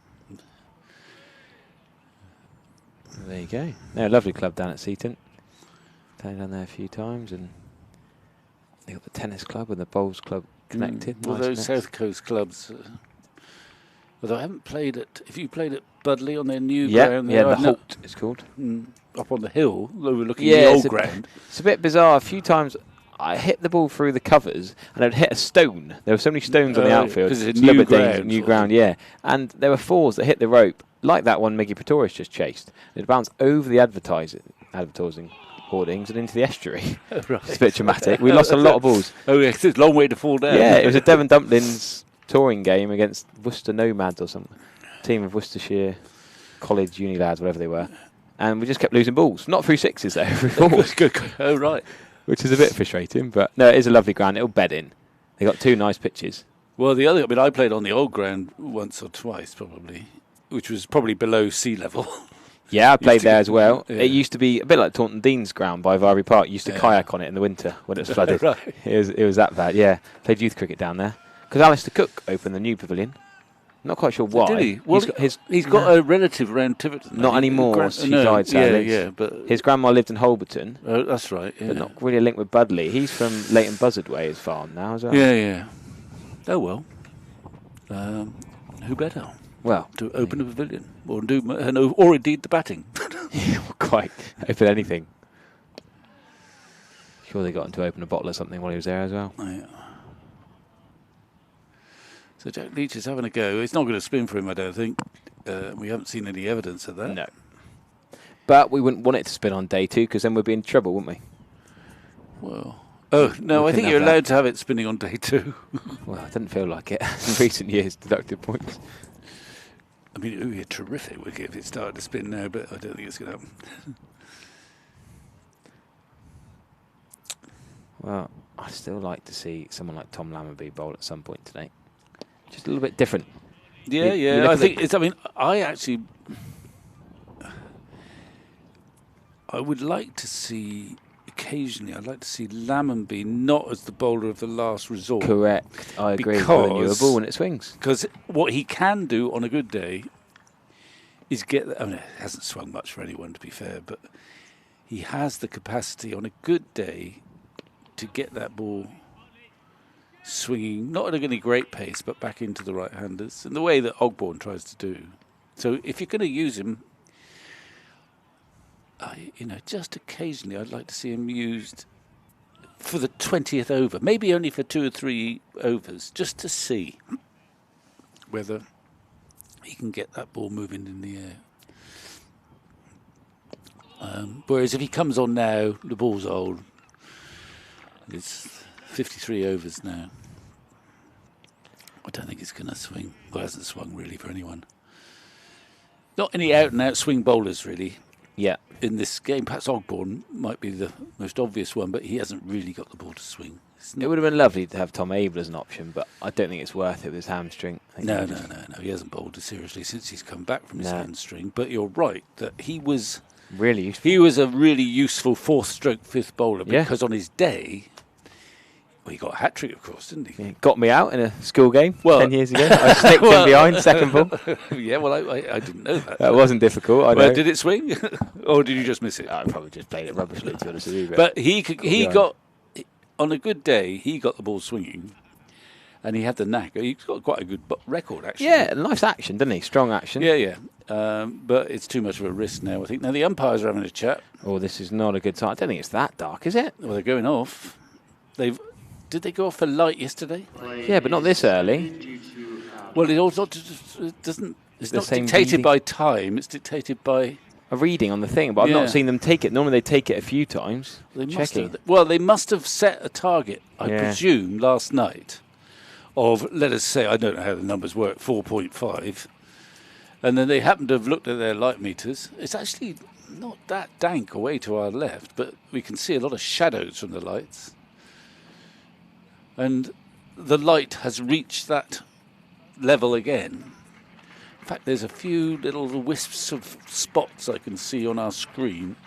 There you go. They're a lovely club down at Seaton. Played down there a few times, and they got the tennis club and the bowls club connected. Well, Nice those mix. South Coast clubs. Although I haven't played at. If you played at Budley on their new ground, Yeah, there, the Holt it's called. up on the hill, overlooking the old ground. It's a bit bizarre. A few times I hit the ball through the covers and I'd hit a stone. There were so many stones on the outfield. 'cause it's a Slubber new things, ground, new sort ground, of. yeah. And there were fours that hit the rope, like that one Miggy Pretorius just chased. It bounced over the advertising hoardings and into the estuary. Right. It's a bit dramatic. We lost a lot of balls. Oh, yeah, 'cause it's a long way to fall down. Yeah, it was a Devon Dumplings touring game against Worcester Nomads or something. Team of Worcestershire College uni lads, whatever they were. And we just kept losing balls. Not through sixes, though, through fours. Good. Oh, right. Which is a bit frustrating, but no, it is a lovely ground. It'll bed in. They got two nice pitches. Well, I played on the old ground once or twice, probably, which was probably below sea level. Yeah, I played to there get- as well. yeah. It used to be a bit like Taunton Dean's ground by Varvey Park. You used to kayak on it in the winter when it was flooded. Right. It was that bad, yeah. Played youth cricket down there. Because Alistair Cook opened the new pavilion. Not quite sure why. Did he? Well, he's got a relative around Tiverton. Not anymore. She died, sadly. Yeah, but His grandma lived in Holberton, that's right. Yeah. but not really a link with Budley. He's from Leighton Buzzard Way, his farm now as well. Yeah. Oh well. Who better Well, to open a pavilion or indeed the batting? quite open anything. Sure, they got him to open a bottle or something while he was there as well. Oh, yeah. So Jack Leach is having a go. It's not going to spin for him, I don't think. We haven't seen any evidence of that. No. But we wouldn't want it to spin on day two because then we'd be in trouble, wouldn't we? Well, no, We I can think have you're that. allowed to have it spinning on day two. Well, it didn't feel like it. In recent years, deducted points. I mean, it would be a terrific wicket if it started to spin now, but I don't think it's going to happen. Well, I'd still like to see someone like Tom Lammerby bowl at some point today. Just a little bit different. Yeah, You look I at think the- it's. I mean, I would like to see occasionally. I'd like to see Lammonby not as the bowler of the last resort. Correct. I agree with a newer Because- ball when it swings. Because what he can do on a good day is get. I mean, it hasn't swung much for anyone, to be fair, but he has the capacity on a good day to get that ball swinging, not at any great pace, but back into the right-handers, in the way that Ogborn tries to do. So if you're going to use him, just occasionally, I'd like to see him used for the 20th over, maybe only for 2 or 3 overs, just to see whether he can get that ball moving in the air. Whereas if he comes on now, the ball's old. It's 53 overs now. I don't think it's going to swing. Well, it hasn't swung really for anyone. Not any out-and-out swing bowlers, really. Yeah. In this game, perhaps Ogborne might be the most obvious one, but he hasn't really got the ball to swing. It would have been lovely to have Tom Abel as an option, but I don't think it's worth it with his hamstring. No. He hasn't bowled seriously since he's come back from his hamstring. But you're right that he was really useful. He was a really useful 4th-stroke 5th bowler because on his day, well, he got a hat-trick, of course, didn't he? Yeah, got me out in a school game 10 years ago. I snicked him behind, second ball. Yeah, well, I didn't know that. That wasn't difficult, I know. Well, did it swing? Or did you just miss it? I probably just played it rubbishly, to be honest with you. But he got, on a good day, he got the ball swinging. And he had the knack. He's got quite a good record, actually. Yeah, nice action, didn't he? Strong action. Yeah. But it's too much of a risk now, I think. Now, the umpires are having a chat. Oh, this is not a good time. I don't think it's that dark, is it? Well, they're going off. Did they go off for light yesterday? Yeah, but not this early. Well, it's not dictated by time. It's dictated by a reading on the thing. But I've not seen them take it. Normally they take it a few times. They must have set a target, I presume, last night of, let us say, I don't know how the numbers work, 4.5. And then they happen to have looked at their light meters. It's actually not that dank away to our left, but we can see a lot of shadows from the lights. And the light has reached that level again. In fact, there's a few little wisps of spots I can see on our screen.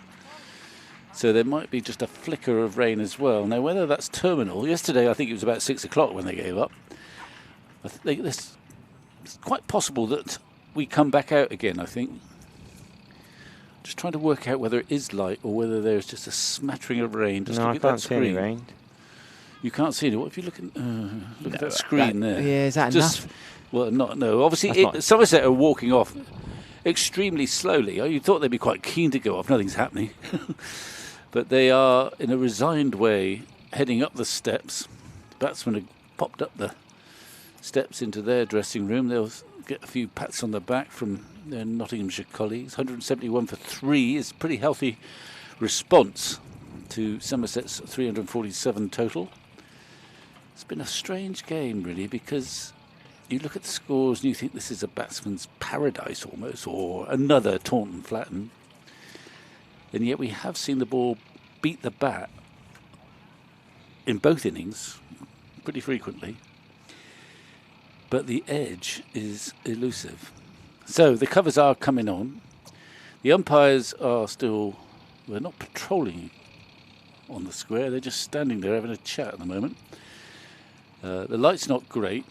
So there might be just a flicker of rain as well. Now, whether that's terminal, yesterday I think it was about 6 o'clock when they gave up. I think it's quite possible that we come back out again, I think. Just trying to work out whether it is light or whether there's just a smattering of rain. Just look at that screen. See any rain. You can't see it. What if you look at that screen there? Yeah, is that enough? Well, no. Obviously, Somerset are walking off extremely slowly. You thought they'd be quite keen to go off. Nothing's happening. But they are, in a resigned way, heading up the steps. The batsmen have popped up the steps into their dressing room. They'll get a few pats on the back from their Nottinghamshire colleagues. 171 for 3 is a pretty healthy response to Somerset's 347 total. It's been a strange game, really, because you look at the scores and you think this is a batsman's paradise almost, or another Taunton Flatton. And yet we have seen the ball beat the bat in both innings pretty frequently. But the edge is elusive. So the covers are coming on. The umpires are still, they're not patrolling on the square, they're just standing there having a chat at the moment. The light's not great.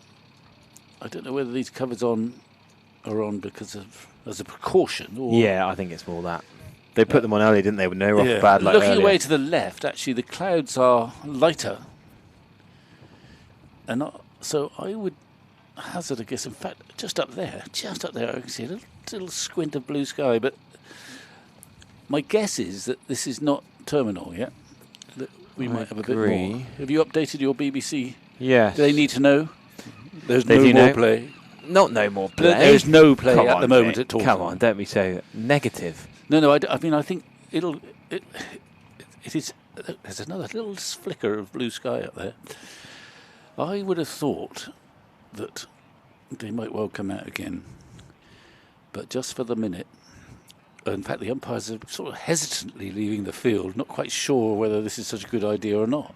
I don't know whether these covers are on because of as a precaution. Or yeah, I think it's more that. They put them on early, didn't they? With no rough bad light. Looking away to the left, actually, the clouds are lighter. And so I would hazard a guess. In fact, just up there, I can see a little squint of blue sky. But my guess is that this is not terminal yet. That we might have a bit more. Have you updated your BBC? Yes. Do they need to know? There's no more play. Not no more play. There's no play at the moment at all. Come on, don't be so negative. No. I mean, I think it is. There's another little flicker of blue sky up there. I would have thought that they might well come out again, but just for the minute. In fact, the umpires are sort of hesitantly leaving the field, not quite sure whether this is such a good idea or not.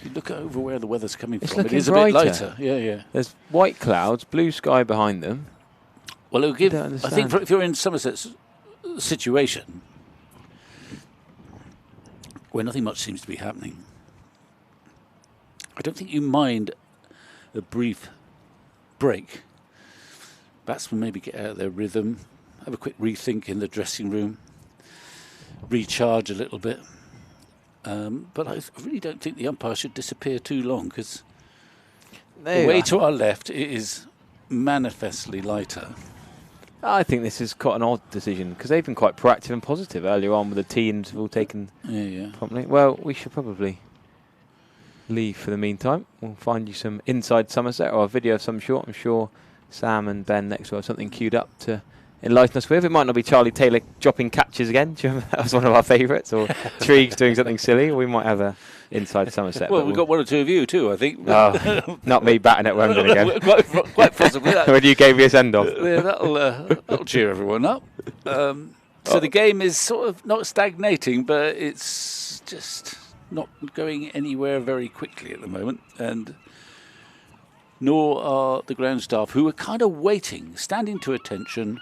You look over where the weather's coming from. It is brighter. A bit lighter. Yeah. There's white clouds, blue sky behind them. Well, it'll give. I think if you're in Somerset's situation, where nothing much seems to be happening, I don't think you mind a brief break. Batsmen maybe get out of their rhythm, have a quick rethink in the dressing room, recharge a little bit. But I really don't think the umpire should disappear too long, because the way to our left it is manifestly lighter. I think this is quite an odd decision, because they've been quite proactive and positive earlier on with the tea interval taken promptly. Well, we should probably leave for the meantime. We'll find you some inside Somerset or a video of some sort. I'm sure Sam and Ben next will have something queued up to enlighten us with. It might not be Charlie Taylor dropping catches again. Do you remember that was one of our favourites? Or Triggs doing something silly. We might have a inside Somerset. Well, we've got one or two of you too, I think. Oh, not me batting at Wimbledon again. quite possibly. When you gave me a send-off. Yeah, that'll cheer everyone up. So the game is sort of not stagnating, but it's just not going anywhere very quickly at the moment. And nor are the ground staff, who are kind of waiting, standing to attention.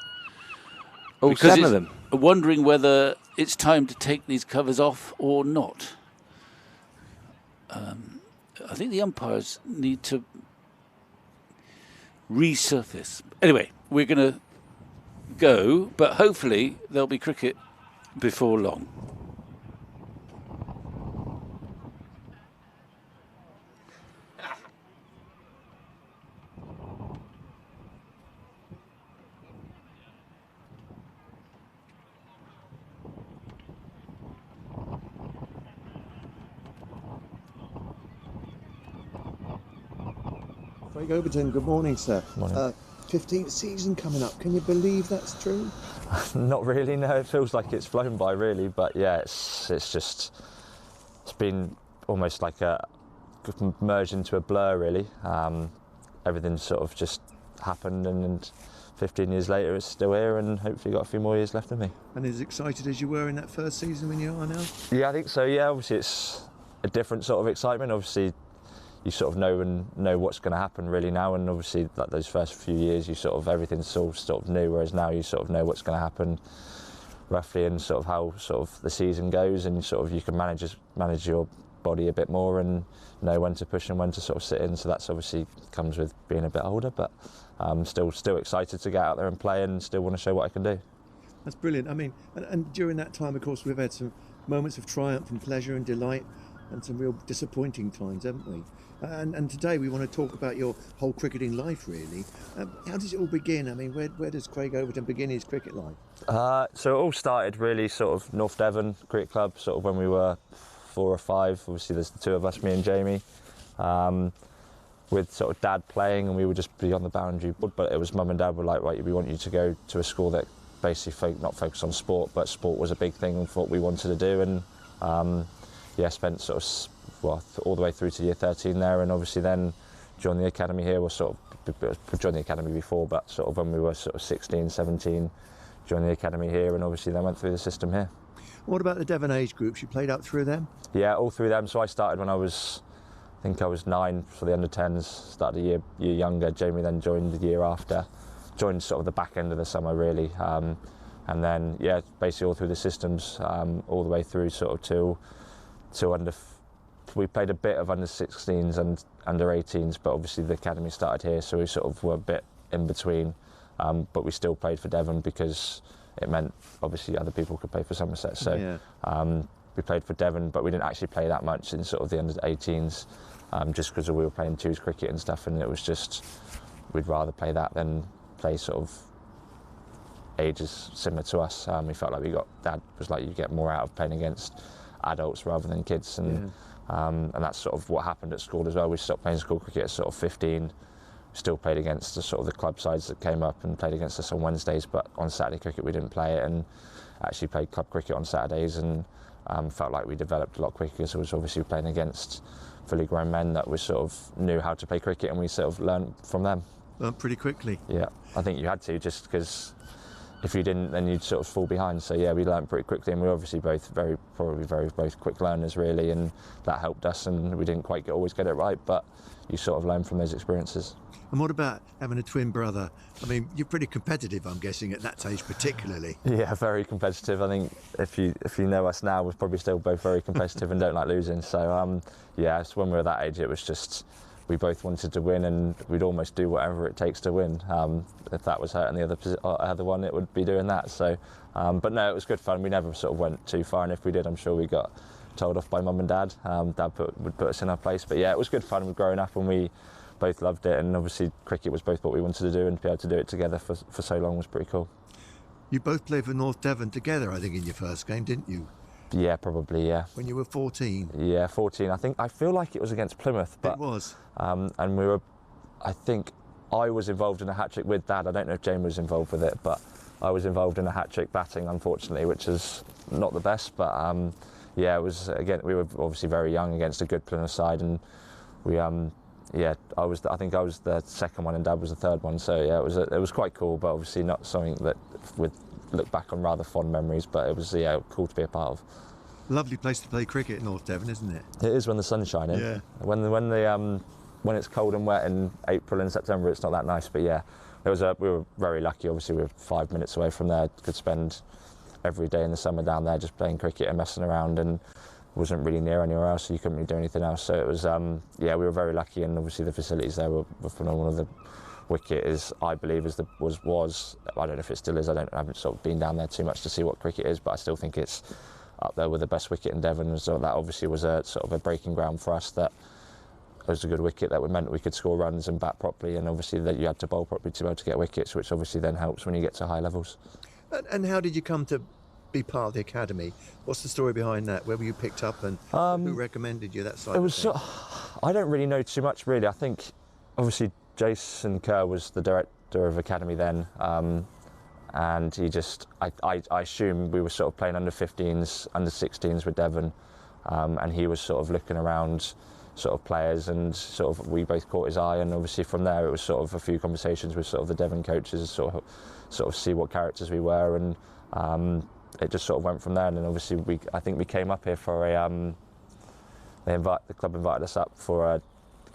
Oh, because 7 of them. Wondering whether it's time to take these covers off or not. I think the umpires need to resurface. Anyway, we're going to go, but hopefully there'll be cricket before long. Craig Overton, good morning, sir. Morning. 15th season coming up. Can you believe that's true? Not really, no. It feels like it's flown by, really. But yeah, it's been almost like merged into a blur, really. Everything sort of just happened, and 15 years later, it's still here, and hopefully got a few more years left of me. And as excited as you were in that first season when you are now? Yeah, I think so. Yeah, obviously it's a different sort of excitement. Obviously, you sort of know what's going to happen really now, and obviously like those first few years, you sort of everything's sort of new, whereas now you sort of know what's going to happen roughly, and sort of how sort of the season goes, and sort of you can manage your body a bit more and know when to push and when to sort of sit in. So that's obviously comes with being a bit older, but still excited to get out there and play, and still want to show what I can do. That's brilliant. I mean, and during that time, of course, we've had some moments of triumph and pleasure and delight, and some real disappointing times, haven't we? And today we want to talk about your whole cricketing life, really. How does it all begin? I mean, where does Craig Overton begin his cricket life? So it all started really sort of North Devon Cricket Club, sort of when we were 4 or 5. Obviously there's the two of us, me and Jamie, with sort of Dad playing, and we would just be on the boundary. But it was Mum and Dad were like, right, we want you to go to a school that basically not focused on sport, but sport was a big thing and what we wanted to do. And spent sort of all the way through to year 13 there, and obviously then joined the academy here. Was sort of joined the academy before, but sort of when we were sort of 16, 17, joined the academy here, and obviously then went through the system here. What about the Devon age groups? You played up through them? Yeah, all through them. So I started when I was 9 for the under 10s. Started a year younger. Jamie then joined the year after. Joined sort of the back end of the summer really, and then basically all through the systems, all the way through sort of to under. We played a bit of under 16s and under 18s, but obviously the academy started here, so we sort of were a bit in between. But we still played for Devon because it meant obviously other people could play for Somerset. So we played for Devon, but we didn't actually play that much in sort of the under 18s, just because we were playing twos cricket and stuff, and it was just we'd rather play that than play sort of ages similar to us. We felt like Dad was like, you get more out of playing against adults rather than kids, and that's sort of what happened at school as well. We stopped playing school cricket at sort of 15, still played against the sort of the club sides that came up and played against us on Wednesdays, but on Saturday cricket we didn't play it, and actually played club cricket on Saturdays, and felt like we developed a lot quicker because it was obviously playing against fully grown men that we sort of knew how to play cricket, and we sort of learned from them. Learned pretty quickly. Yeah, I think you had to, just because if you didn't, then you'd sort of fall behind. So yeah, we learned pretty quickly, and we're obviously both both quick learners really, and that helped us. And we didn't quite always get it right, but you sort of learn from those experiences. And what about having a twin brother? I mean, you're pretty competitive, I'm guessing, at that age particularly. Yeah, very competitive. I think if you know us now, we're probably still both very competitive and don't like losing. So so when we were that age, it was just we both wanted to win, and we'd almost do whatever it takes to win. If that was hurting the other one, it would be doing that. So, but no, it was good fun. We never sort of went too far, and if we did, I'm sure we got told off by Mum and Dad. Dad would put us in our place. But yeah, it was good fun. We're growing up, and we both loved it, and obviously cricket was both what we wanted to do, and to be able to do it together for so long was pretty cool. You both played for North Devon together, I think, in your first game, didn't you? Yeah, probably, yeah. When you were 14? Yeah, 14. I feel like it was against Plymouth, but It was. and we were. I think I was involved in a hat trick with Dad. I don't know if Jamie was involved with it, but I was involved in a hat trick batting, unfortunately, which is not the best. But yeah, it was again. We were obviously very young against a good Plymouth side, and we yeah. I think I was the second one, and Dad was the third one. So yeah, it was quite cool, but obviously not something that would look back on rather fond memories. But it was cool to be a part of. Lovely place to play cricket in North Devon, isn't it? It is when the sun's shining. Yeah. When it's cold and wet in April and September, it's not that nice. But yeah, we were very lucky. Obviously, we were 5 minutes away from there. Could spend every day in the summer down there just playing cricket and messing around, and wasn't really near anywhere else, so you couldn't really do anything else. So it was, yeah, we were very lucky, and obviously the facilities there were phenomenal. The wicket is, I believe, was I don't know if it still is. I haven't sort of been down there too much to see what cricket is, but I still think it's up there with the best wicket in Devon. So that obviously was a sort of a breaking ground for us. That was a good wicket that meant we could score runs and bat properly, and obviously that you had to bowl properly to be able to get wickets, which obviously then helps when you get to high levels. And how did you come to be part of the academy? What's the story behind that? Where were you picked up, and who recommended you, that side it was of things? I don't really know too much, really. I think obviously Jason Kerr was the director of academy then, and he just I assume we were sort of playing under 15s, under 16s with Devon, and he was sort of looking around sort of players, and sort of we both caught his eye, and obviously from there it was sort of a few conversations with sort of the Devon coaches, sort of see what characters we were, and it just sort of went from there. And then obviously I think we came up here for the club invited us up for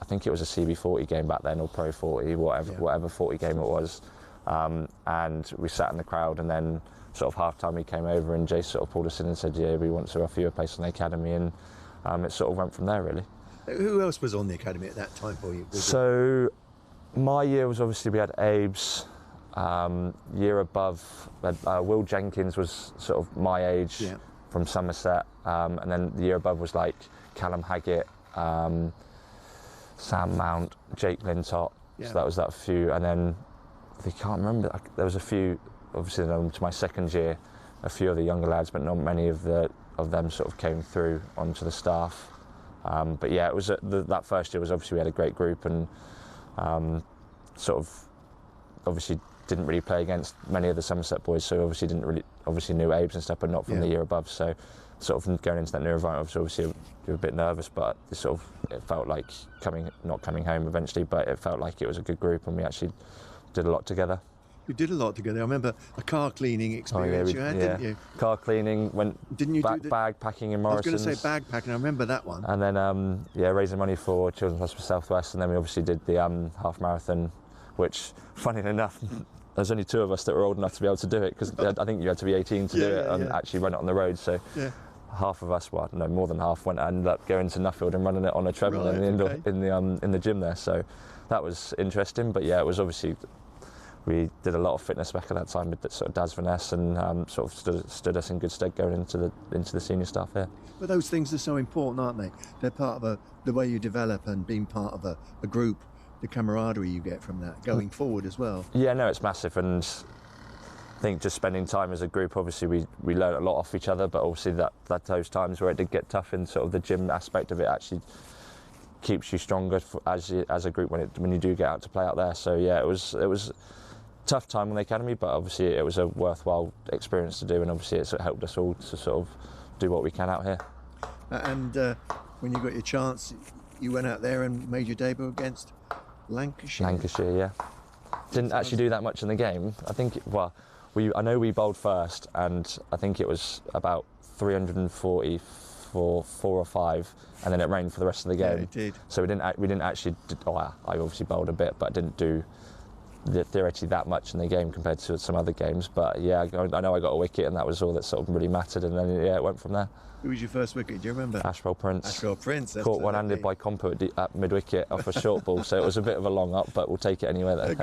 I think it was a CB40 game back then, or Pro 40, whatever 40 game it was, and we sat in the crowd, and then sort of half time he came over and Jace sort of pulled us in and said, yeah, we want to offer you a place on the academy, and it sort of went from there, really. Who else was on the academy at that time for you? So my year was obviously, we had Abe's, year above, Will Jenkins was sort of my age, yeah, from Somerset, and then the year above was like Callum Haggett, Sam Mount, Jake Lintott, yeah. So that was that few, and then I can't remember, there was a few, obviously to my second year, a few of the younger lads, but not many of them sort of came through onto the staff. But yeah, it was that first year was obviously we had a great group, and sort of obviously didn't really play against many of the Somerset boys, so obviously knew Abe's and stuff, but not from the year above. So sort of going into that new environment, obviously you were a bit nervous, but it felt like not coming home eventually, but it felt like it was a good group, and we actually did a lot together. You did a lot together. I remember a car cleaning experience you had, didn't you? Car cleaning, didn't you bag packing in Morrison's. I was going to say bag packing, I remember that one. And then, raising money for Children's Hospital South West, and then we obviously did the half marathon, which, funny enough, there's only 2 of us that were old enough to be able to do it, because I think you had to be 18 to do it and actually run it on the road. So half of us, well, no, more than half, ended up going to Nuffield and running it on a treadmill in the gym there. So that was interesting. But yeah, it was obviously, we did a lot of fitness back at that time with sort of Daz Vaness, and sort of stood us in good stead going into the senior staff here. But those things are so important, aren't they? They're part of the way you develop, and being part of a group, the camaraderie you get from that going forward as well. Yeah, no, it's massive, and I think just spending time as a group, obviously we learn a lot off each other, but obviously that those times where it did get tough in sort of the gym aspect of it actually keeps you stronger as a group when you do get out to play out there. So yeah, it was tough time on the academy, but obviously it was a worthwhile experience to do, and obviously it's helped us all to sort of do what we can out here. And when you got your chance, you went out there and made your debut against Lancashire. Lancashire, yeah. Didn't actually do that much in the game. I think, I know we bowled first, and I think it was about 340 for 4 or 5, and then it rained for the rest of the game. Yeah, it did. So we didn't actually. I obviously bowled a bit, but didn't do theoretically that much in the game compared to some other games. But yeah, I know I got a wicket, and that was all that sort of really mattered, and then it went from there. Who was your first wicket, do you remember? Ashwell Prince. Ashwell Prince, Caught absolutely. one-handed by Compo at mid-wicket off a short ball, so it was a bit of a long up, but we'll take it anywhere that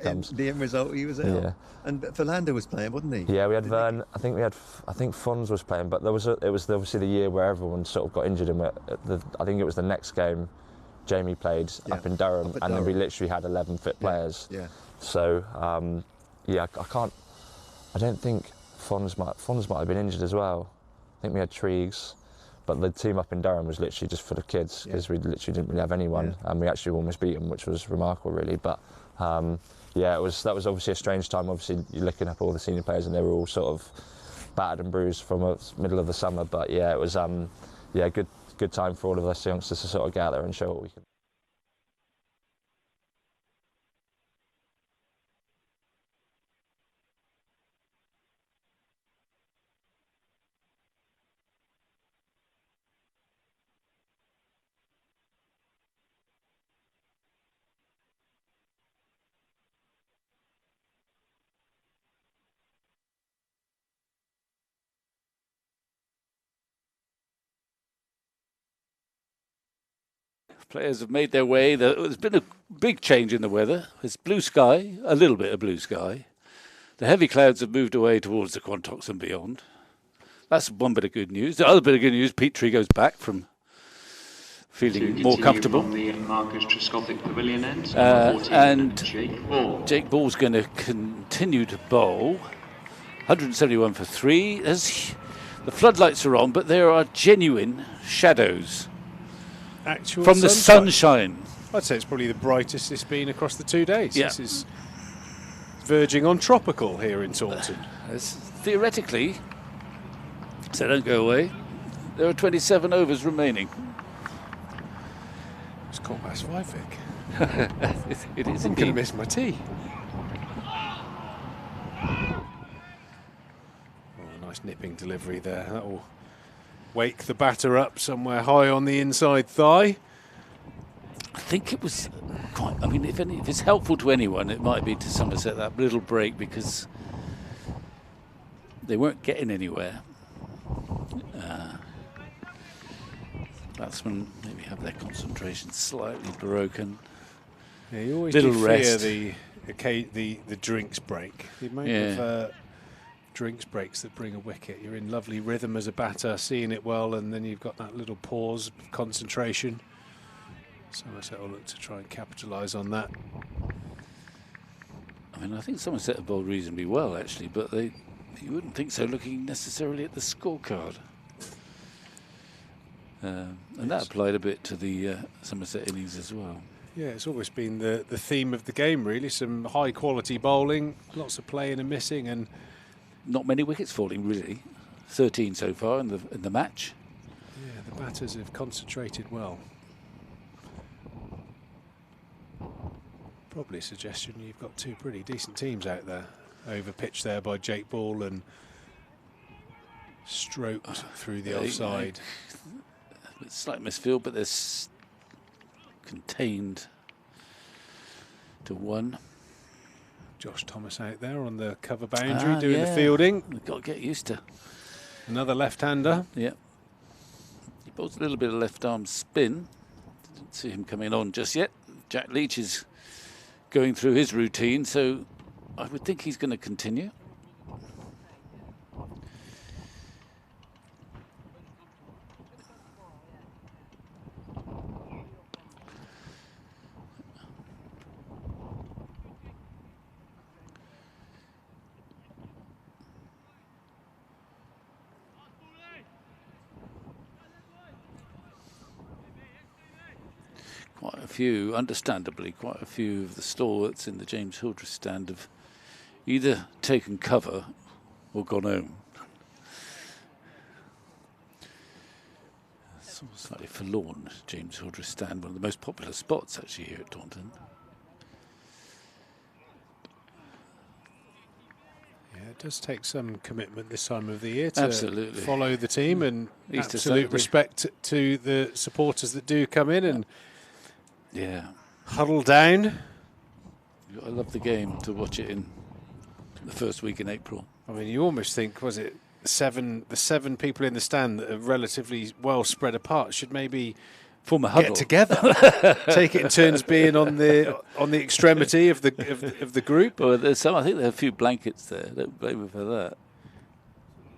comes. The end result, he was out. Yeah. And Philander was playing, wasn't he? Yeah, we had Vern. I think Fons was playing, but it was obviously the year where everyone sort of got injured, and I think it was the next game Jamie played up in Durham, and then we literally had 11 fit players. Yeah. So I don't think Fons might have been injured as well. I think we had Triggs, but the team up in Durham was literally just for the kids because we literally didn't really have anyone, and we actually almost beat them, which was remarkable, really. But yeah, that was obviously a strange time. Obviously, you're looking up all the senior players, and they were all sort of battered and bruised from the middle of the summer. But yeah, it was good time for all of us youngsters to sort of get out there and show what we can. Players have made their way. There's been a big change in the weather. It's blue sky, a little bit of blue sky. The heavy clouds have moved away towards the Quantocks and beyond. That's one bit of good news. The other bit of good news, Petrie goes back from feeling more comfortable. The Marcus Trescothic Pavilion end, and Jake Ball. Jake Ball's going to continue to bowl. 171 for 3. The floodlights are on, but there are genuine shadows. Actual from the sunshine. I'd say it's probably the brightest it's been across the 2 days. Yeah. This is verging on tropical here in Taunton. Theoretically, so don't go away, there are 27 overs remaining. It's 5:15, Vic. It is I'm going to indeed. miss my tea. Oh, nice nipping delivery there. That will wake the batter up somewhere high on the inside thigh. I think it was quite. I mean, if it's helpful to anyone, it might be to Somerset that little break because they weren't getting anywhere. Batsmen maybe have their concentration slightly broken. Yeah, you always Little do rest. fear the drinks break. The amount of drinks breaks that bring a wicket. You're in lovely rhythm as a batter, seeing it well, and then you've got that little pause, concentration. Somerset will look to try and capitalise on that. I mean, I think Somerset have bowled reasonably well, actually, but you wouldn't think so looking necessarily at the scorecard. And that applied a bit to the Somerset innings as well. Yeah, it's always been the theme of the game, really. Some high-quality bowling, lots of playing and missing, and not many wickets falling, really. 13 so far in the match. yeah, the batters have concentrated well. Probably a suggestion you've got two pretty decent teams out there. Over pitched there by Jake Ball and stroked through the offside. Slight misfield, but there's contained to 1. Josh Thomas out there on the cover boundary doing the fielding. We've got to get used to. Another left-hander. Yeah. He bowls a little bit of left arm spin. Didn't see him coming on just yet. Jack Leach is going through his routine, so I would think he's going to continue. Quite a few, understandably, quite a few of the stalwarts in the James Hildreth stand have either taken cover or gone home. It's slightly forlorn, James Hildreth stand, one of the most popular spots actually here at Taunton. Yeah, it does take some commitment this time of the year to Absolutely. follow the team, and Easter absolute Saturday. respect to the supporters that do come in and Yeah. huddle down. I love the game to watch it in the first week in April. I mean, you almost think, was it the seven people in the stand that are relatively well spread apart should maybe form a huddle get together, take it in turns being on the extremity of the group. Well, there's some. I think there are a few blankets there. Don't blame me for that.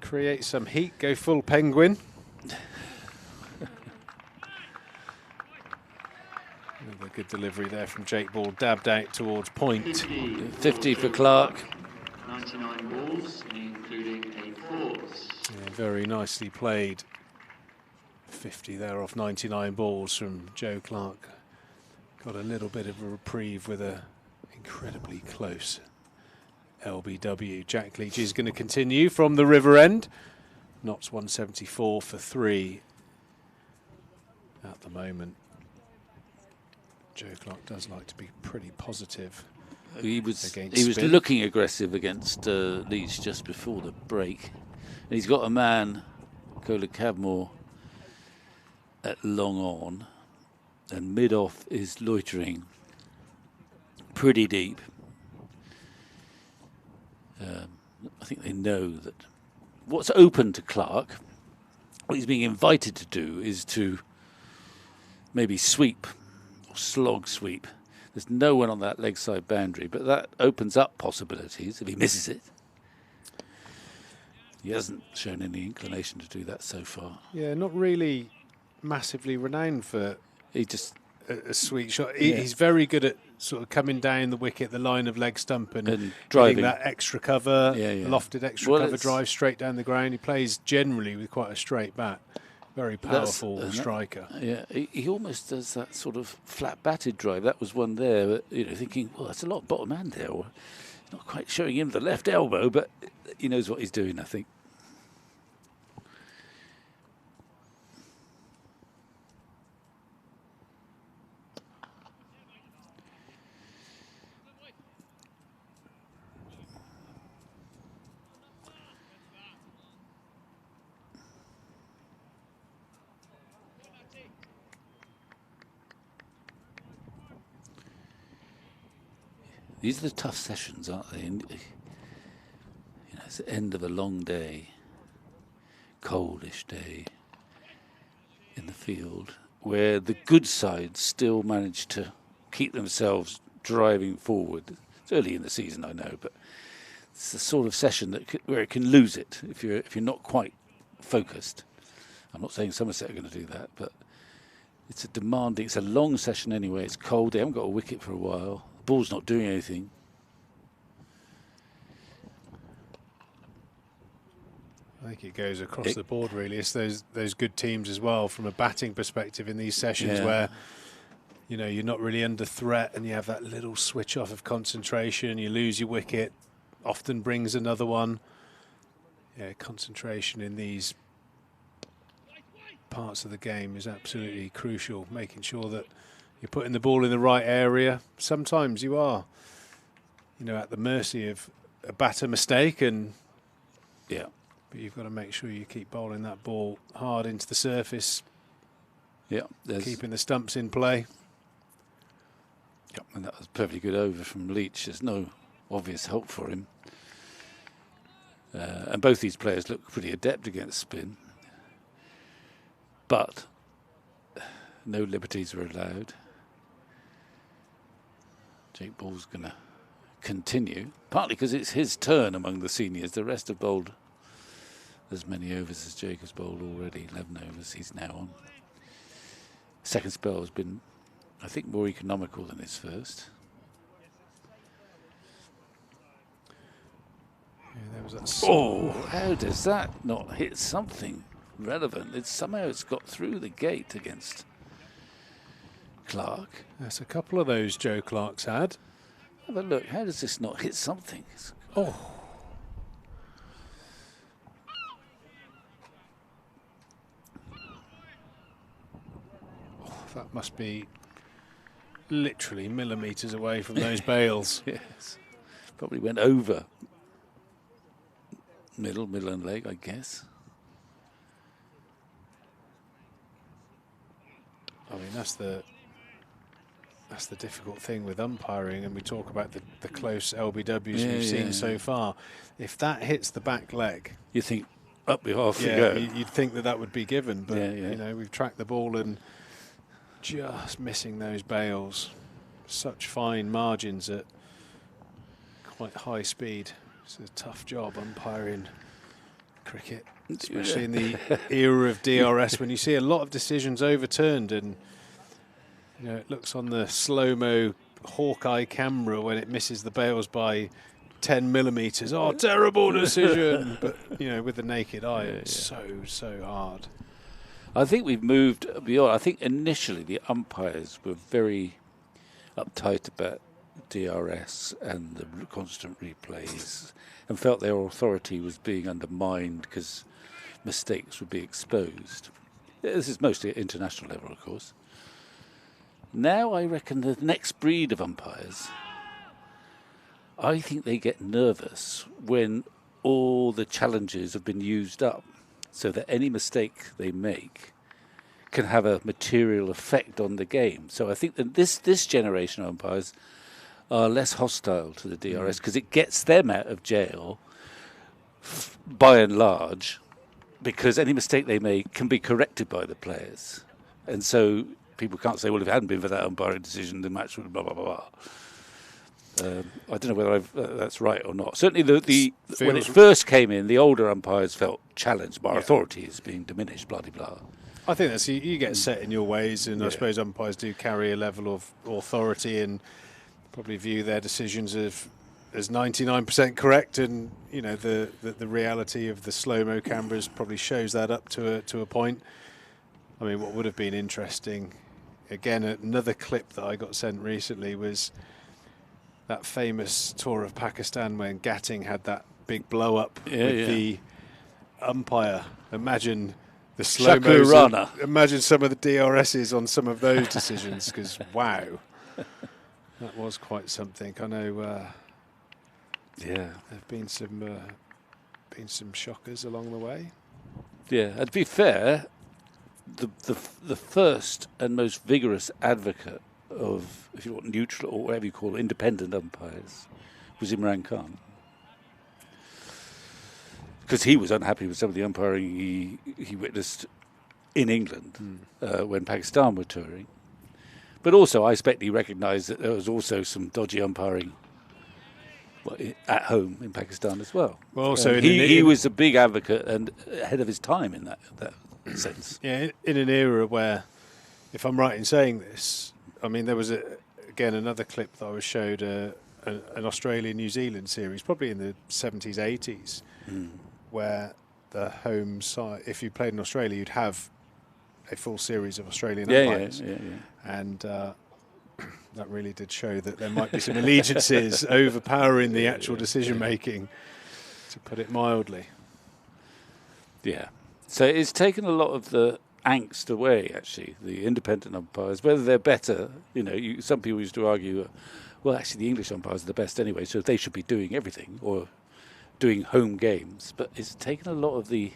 Create some heat. Go full penguin. Another good delivery there from Jake Ball, dabbed out towards point. 50 for Clark. 99 balls, including a pause. Yeah, very nicely played. 50 there off 99 balls from Joe Clark. Got a little bit of a reprieve with a incredibly close LBW. Jack Leach is going to continue from the river end. Knots 174 for 3 at the moment. Joe Clark does like to be pretty positive. He was spin. looking aggressive against Leach just before the break. And he's got a man, Cola Cadmore, at long on, and mid-off is loitering pretty deep. I think they know that what's open to Clark, what he's being invited to do is to maybe sweep or slog sweep. There's no one on that leg side boundary, but that opens up possibilities if he misses it. He hasn't shown any inclination to do that so far. Yeah, not really massively renowned for a sweet shot. He's very good at sort of coming down the wicket, the line of leg stump, and driving that extra cover, lofted extra cover drive straight down the ground. He plays generally with quite a straight bat. Very powerful striker. Yeah, he almost does that sort of flat-batted drive. That was one there, but, thinking, well, that's a lot of bottom hand there. Not quite showing him the left elbow, but he knows what he's doing, I think. These are the tough sessions, aren't they? And, it's the end of a long day, coldish day in the field, where the good sides still manage to keep themselves driving forward. It's early in the season, I know, but it's the sort of session where it can lose it if you're not quite focused. I'm not saying Somerset are going to do that, but it's a long session anyway. It's cold. They haven't got a wicket for a while. The ball's not doing anything. I think it goes across the board, really. It's those good teams as well from a batting perspective in these sessions where, you're not really under threat and you have that little switch off of concentration. You lose your wicket, often brings another one. Yeah, concentration in these parts of the game is absolutely crucial, making sure that you're putting the ball in the right area. Sometimes you are, at the mercy of a batter mistake, but you've got to make sure you keep bowling that ball hard into the surface. Yeah, keeping the stumps in play. Yep, and that was a perfectly good over from Leach. There's no obvious help for him. And both these players look pretty adept against spin. But no liberties were allowed. Jake Ball's going to continue, partly because it's his turn among the seniors. The rest have bowled as many overs as Jake has bowled already, 11 overs he's now on. Second spell has been, I think, more economical than his first. Yeah, there was that how does that not hit something relevant? Somehow it's got through the gate against Clark. There's a couple of those Joe Clark's had. Have a look. How does this not hit something? That must be literally millimetres away from those bails. Yes. Probably went over middle and leg, I guess. I mean, that's the difficult thing with umpiring, and we talk about the close LBWs we've seen so far. If that hits the back leg, you think up the half we go. You'd think that would be given, but we've tracked the ball and just missing those bails. Such fine margins at quite high speed. It's a tough job umpiring cricket, especially in the era of DRS, when you see a lot of decisions overturned, and it looks on the slow-mo Hawkeye camera when it misses the bails by 10 millimetres. Oh, terrible decision. But, with the naked eye, it's so hard. I think we've moved beyond. I think initially the umpires were very uptight about DRS and the constant replays and felt their authority was being undermined because mistakes would be exposed. This is mostly at international level, of course. Now I reckon the next breed of umpires, I think they get nervous when all the challenges have been used up, so that any mistake they make can have a material effect on the game. So I think that this generation of umpires are less hostile to the DRS because it gets them out of jail by and large, because any mistake they make can be corrected by the players. And so people can't say, well, if it hadn't been for that umpiring decision, the match would blah, blah, blah, blah. I don't know whether that's right or not. Certainly, when it first came in, the older umpires felt challenged by authority as being diminished, blah, blah, blah. I think that's you get set in your ways, and I suppose umpires do carry a level of authority and probably view their decisions as 99% correct, and the reality of the slow-mo cameras probably shows that up to a point. I mean, what would have been interesting, again, another clip that I got sent recently was that famous tour of Pakistan when Gatting had that big blow up with the umpire. Imagine the slow-mos. Imagine some of the DRSs on some of those decisions, because wow, that was quite something. I know. There've been some shockers along the way. Yeah, and to be fair, the first and most vigorous advocate of, if you want, neutral or whatever you call it, independent umpires was Imran Khan, because he was unhappy with some of the umpiring he witnessed in England when Pakistan were touring. But also, I expect he recognised that there was also some dodgy umpiring at home in Pakistan as well. Well, also he was a big advocate and ahead of his time in that sense. Yeah, in an era where, if I'm right in saying this, I mean, there was another clip that I was showed an Australia-New Zealand series, probably in the 70s, 80s, where the home side, if you played in Australia, you'd have a full series of Australian umpires. And that really did show that there might be some allegiances overpowering the actual decision-making, to put it mildly. Yeah. So it's taken a lot of the angst away, actually, the independent umpires, whether they're better. Some people used to argue, well, actually, the English umpires are the best anyway, so they should be doing everything or doing home games. But it's taken a lot of the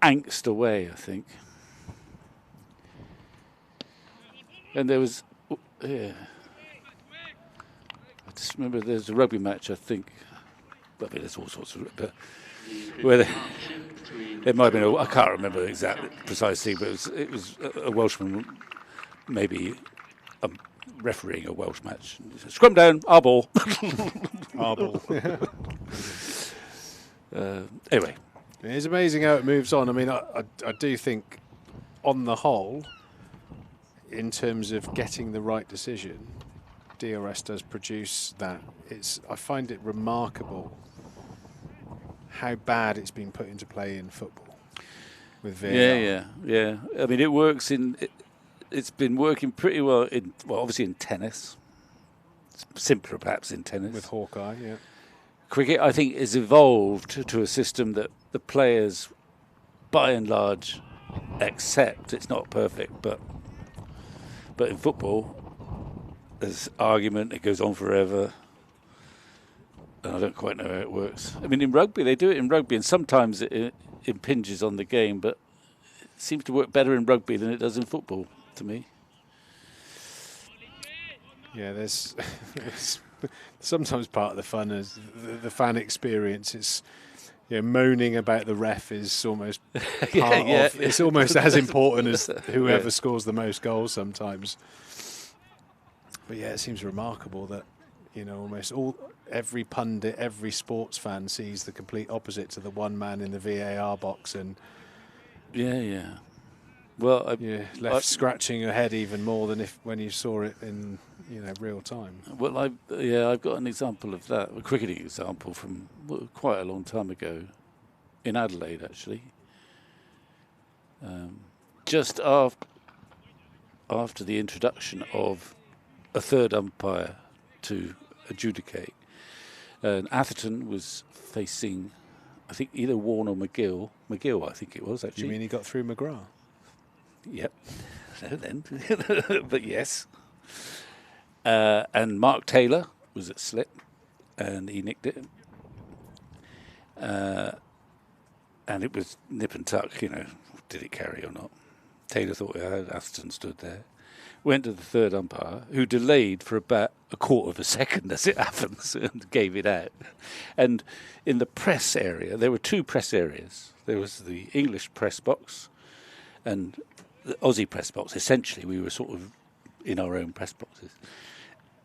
angst away, I think. And there was, I just remember there's a rugby match, I think, there's all sorts of, but where it might have been, I can't remember exactly precisely, but it was a Welshman maybe refereeing a Welsh match. Scrum down, our ball. Our ball. Anyway. It's amazing how it moves on. I mean, I do think, on the whole, in terms of getting the right decision, DRS does produce that. I find it remarkable how bad it's been put into play in football with VAR. Yeah. I mean, it works it's been working pretty well obviously in tennis. It's simpler perhaps in tennis. With Hawkeye, yeah. Cricket, I think, has evolved to a system that the players, by and large, accept. It's not perfect, but in football, there's argument, it goes on forever, and I don't quite know how it works. I mean, in rugby, they do it in rugby, and sometimes it impinges on the game, but it seems to work better in rugby than it does in football, to me. Yeah, there's sometimes part of the fun is the fan experience. It's moaning about the ref is almost part of. It's almost as important as whoever scores the most goals sometimes. But yeah, it seems remarkable that almost every pundit, every sports fan sees the complete opposite to the one man in the VAR box, and well, left scratching your head even more than when you saw it in real time. Well, I've got an example of that, a cricketing example from quite a long time ago, in Adelaide actually. Just after the introduction of a third umpire to adjudicate, and Atherton was facing, I think, either Warne or McGill. McGill, I think it was actually. You mean he got through McGrath? Yep. No, then, but yes. And Mark Taylor was at slip, and he nicked it. And it was nip and tuck, did it carry or not? Taylor thought Atherton stood there. Went to the third umpire, who delayed for about a quarter of a second, as it happens, and gave it out. And in the press area, there were two press areas. There was the English press box and the Aussie press box. Essentially, we were sort of in our own press boxes.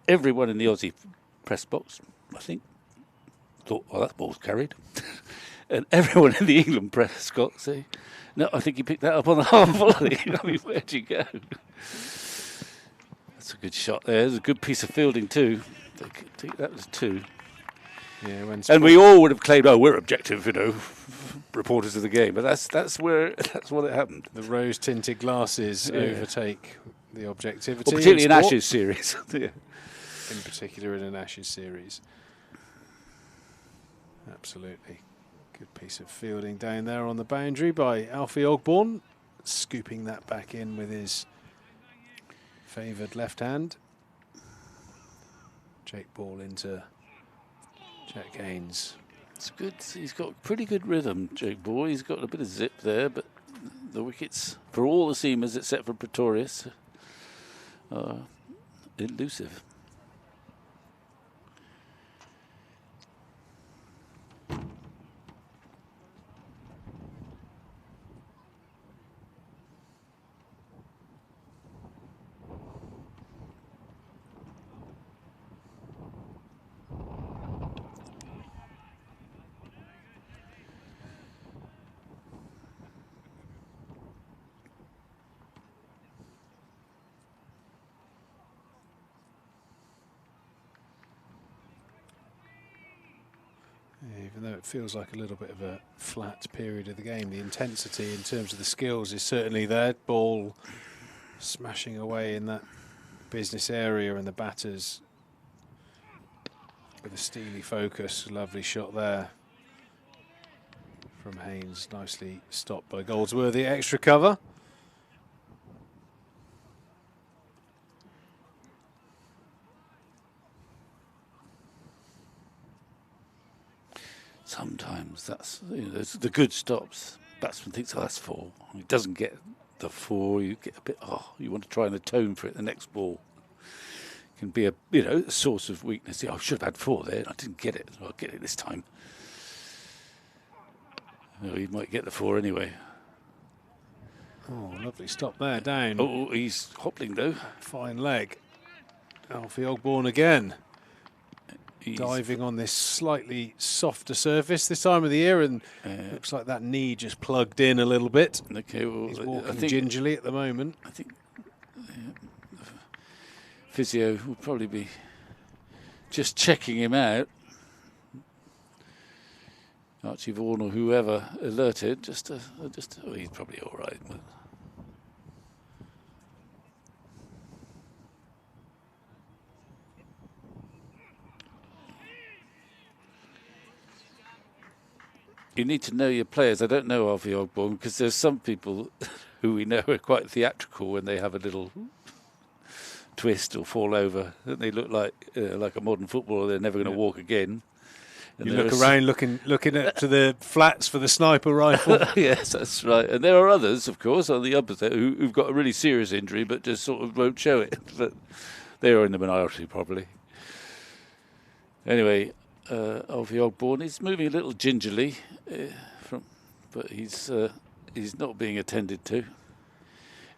Everyone in the Aussie press box, I think, thought, well, that ball's carried. And everyone in the England press box said, no, I think he picked that up on the half volley. I mean, where'd you go? That's a good shot there. There's a good piece of fielding too. That was two. Yeah, and we all would have claimed, we're objective, reporters of the game. But that's what it happened. The rose-tinted glasses overtake the objectivity. Well, particularly in Ashes series. Yeah. In particular in an Ashes series. Absolutely. Good piece of fielding down there on the boundary by Alfie Ogborn, scooping that back in with his favoured left hand. Jake Ball into Jack Haynes. It's good. He's got pretty good rhythm, Jake Ball. He's got a bit of zip there, but the wickets, for all the seamers except for Pretorius, are elusive. Even though it feels like a little bit of a flat period of the game, the intensity in terms of the skills is certainly there. Ball smashing away in that business area, and the batters with a steely focus. Lovely shot there from Haynes, nicely stopped by Goldsworthy. Extra cover. Sometimes that's the good stops. Batsman thinks, that's four. He doesn't get the four. You get a bit. You want to try and atone for it. The next ball can be a source of weakness. I should have had four there. I didn't get it. I'll get it this time. He might get the four anyway. Oh, lovely stop there, down. Oh, he's hobbling though. Fine leg. Alfie Ogborn again. Diving on this slightly softer surface this time of the year, and looks like that knee just plugged in a little bit. Okay, well, he's walking gingerly at the moment. I think physio will probably be just checking him out. Archie Vaughan or whoever alerted, he's probably all right. But you need to know your players. I don't know Alfie Ogborn because there's some people who we know are quite theatrical when they have a little twist or fall over. They look like a modern footballer. They're never going to walk again. And you look around looking up to the flats for the sniper rifle. Yes, that's right. And there are others, of course, on the opposite who've got a really serious injury but just sort of won't show it. But they are in the minority, probably. Anyway, Alfie Ogborn is moving a little gingerly, but he's not being attended to,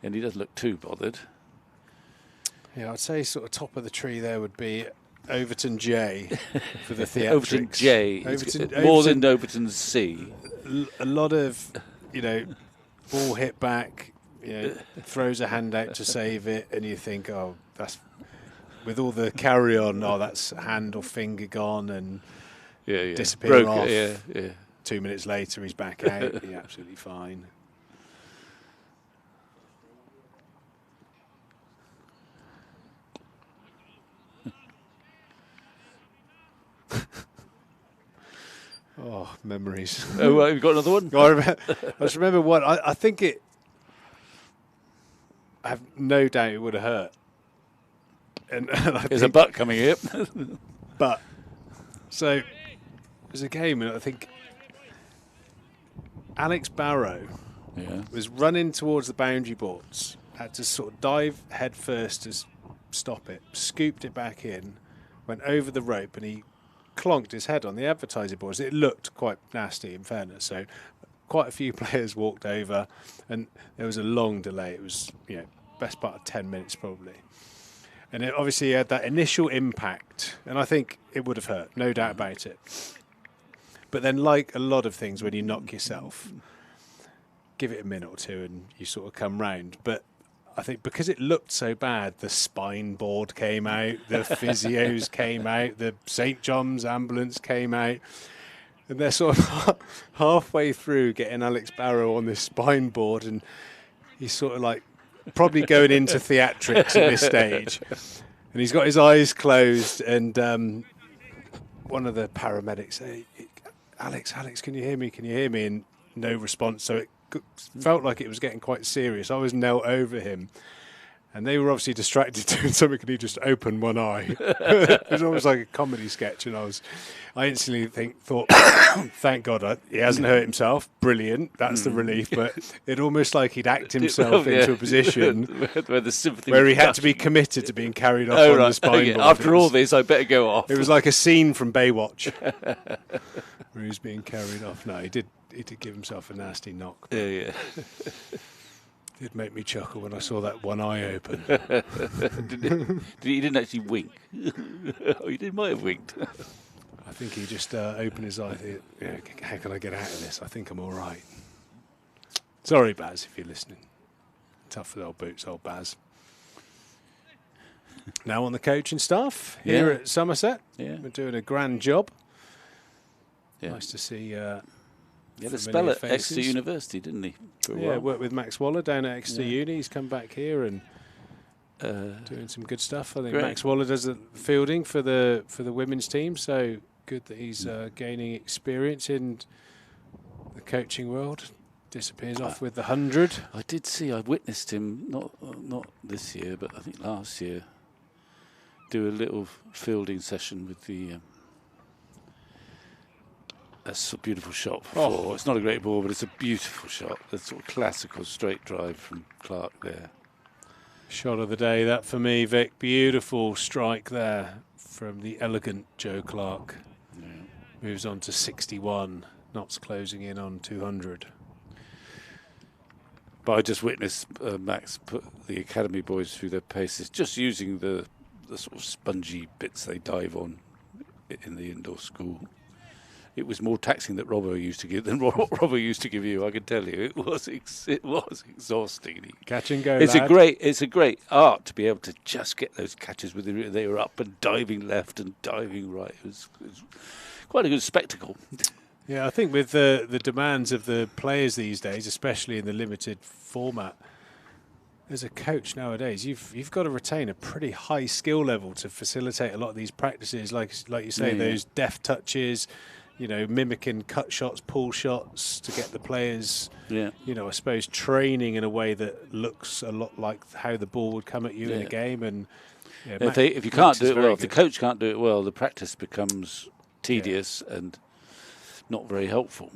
and he doesn't look too bothered. Yeah, I'd say sort of top of the tree there would be Overton J for the theatrics. Overton J, more than Overton C. A lot of, ball hit back, throws a hand out to save it, and you think, oh, that's with all the carry on, oh, that's hand or finger gone and Yeah. disappear Broke off. it, yeah. 2 minutes later, he's back out. He's absolutely fine. Oh, memories. Oh, well, you've got another one? I just remember one. I think it. I have no doubt it would have hurt. And There's a butt coming up. But so there's a game, and I think Alex Barrow was running towards the boundary boards, had to sort of dive head first to stop it, scooped it back in, went over the rope, and he clonked his head on the advertising boards. It looked quite nasty, in fairness. So quite a few players walked over, and there was a long delay. It was, best part of 10 minutes probably. And it obviously had that initial impact, and I think it would have hurt, no doubt about it. But then, like a lot of things, when you knock yourself, give it a minute or two and you sort of come round. But I think because it looked so bad, the spine board came out, the physios came out, the St. John's ambulance came out, and they're sort of halfway through getting Alex Barrow on this spine board, and he's sort of like probably going into theatrics at this stage. And he's got his eyes closed, and one of the paramedics say, Alex, can you hear me? Can you hear me? And no response. So it felt like it was getting quite serious. I was knelt over him, and they were obviously distracted doing something, and he just opened one eye. It was almost like a comedy sketch, and I instantly thought, thank God he hasn't hurt himself. Brilliant, that's the relief. But it almost like he'd act himself into a position where the sympathy where he had to be committed to being carried off on the spine board. After all this, I better go off. It was like a scene from Baywatch where he was being carried off. No, he did give himself a nasty knock. Yeah. It made me chuckle when I saw that one eye open. He didn't actually wink. He might have winked. I think he just opened his eye. How can I get out of this? I think I'm all right. Sorry, Baz, if you're listening. Tough with old boots, old Baz. Now on the coaching staff here at Somerset. Yeah. We're doing a grand job. Yeah. Nice to see. He had a spell at Exeter University, didn't he? Worked with Max Waller down at Exeter Uni. He's come back here and doing some good stuff. I think Max Waller does the fielding for the women's team, so good that he's gaining experience in the coaching world. Disappears off with the 100. I did see. I witnessed him not this year, but I think last year do a little fielding session with the. That's a beautiful shot. It's not a great ball, but it's a beautiful shot. That's sort of classical straight drive from Clark there. Shot of the day, that for me, Vic. Beautiful strike there from the elegant Joe Clark. Yeah. Moves on to 61. Knots closing in on 200. But I just witnessed Max put the academy boys through their paces, just using the sort of spongy bits they dive on in the indoor school. It was more taxing that Robbo used to give than what Robbo used to give you. I can tell you, it was exhausting. Catch and go. It's a great art to be able to just get those catches with they were up and diving left and diving right. It was quite a good spectacle. Yeah, I think with the demands of the players these days, especially in the limited format, as a coach nowadays, you've got to retain a pretty high skill level to facilitate a lot of these practices, like you say, those deft touches. Mimicking cut shots, pull shots to get the players, I suppose, training in a way that looks a lot like how the ball would come at you in a game. And if you can't do it well, if the coach can't do it well, the practice becomes tedious and not very helpful.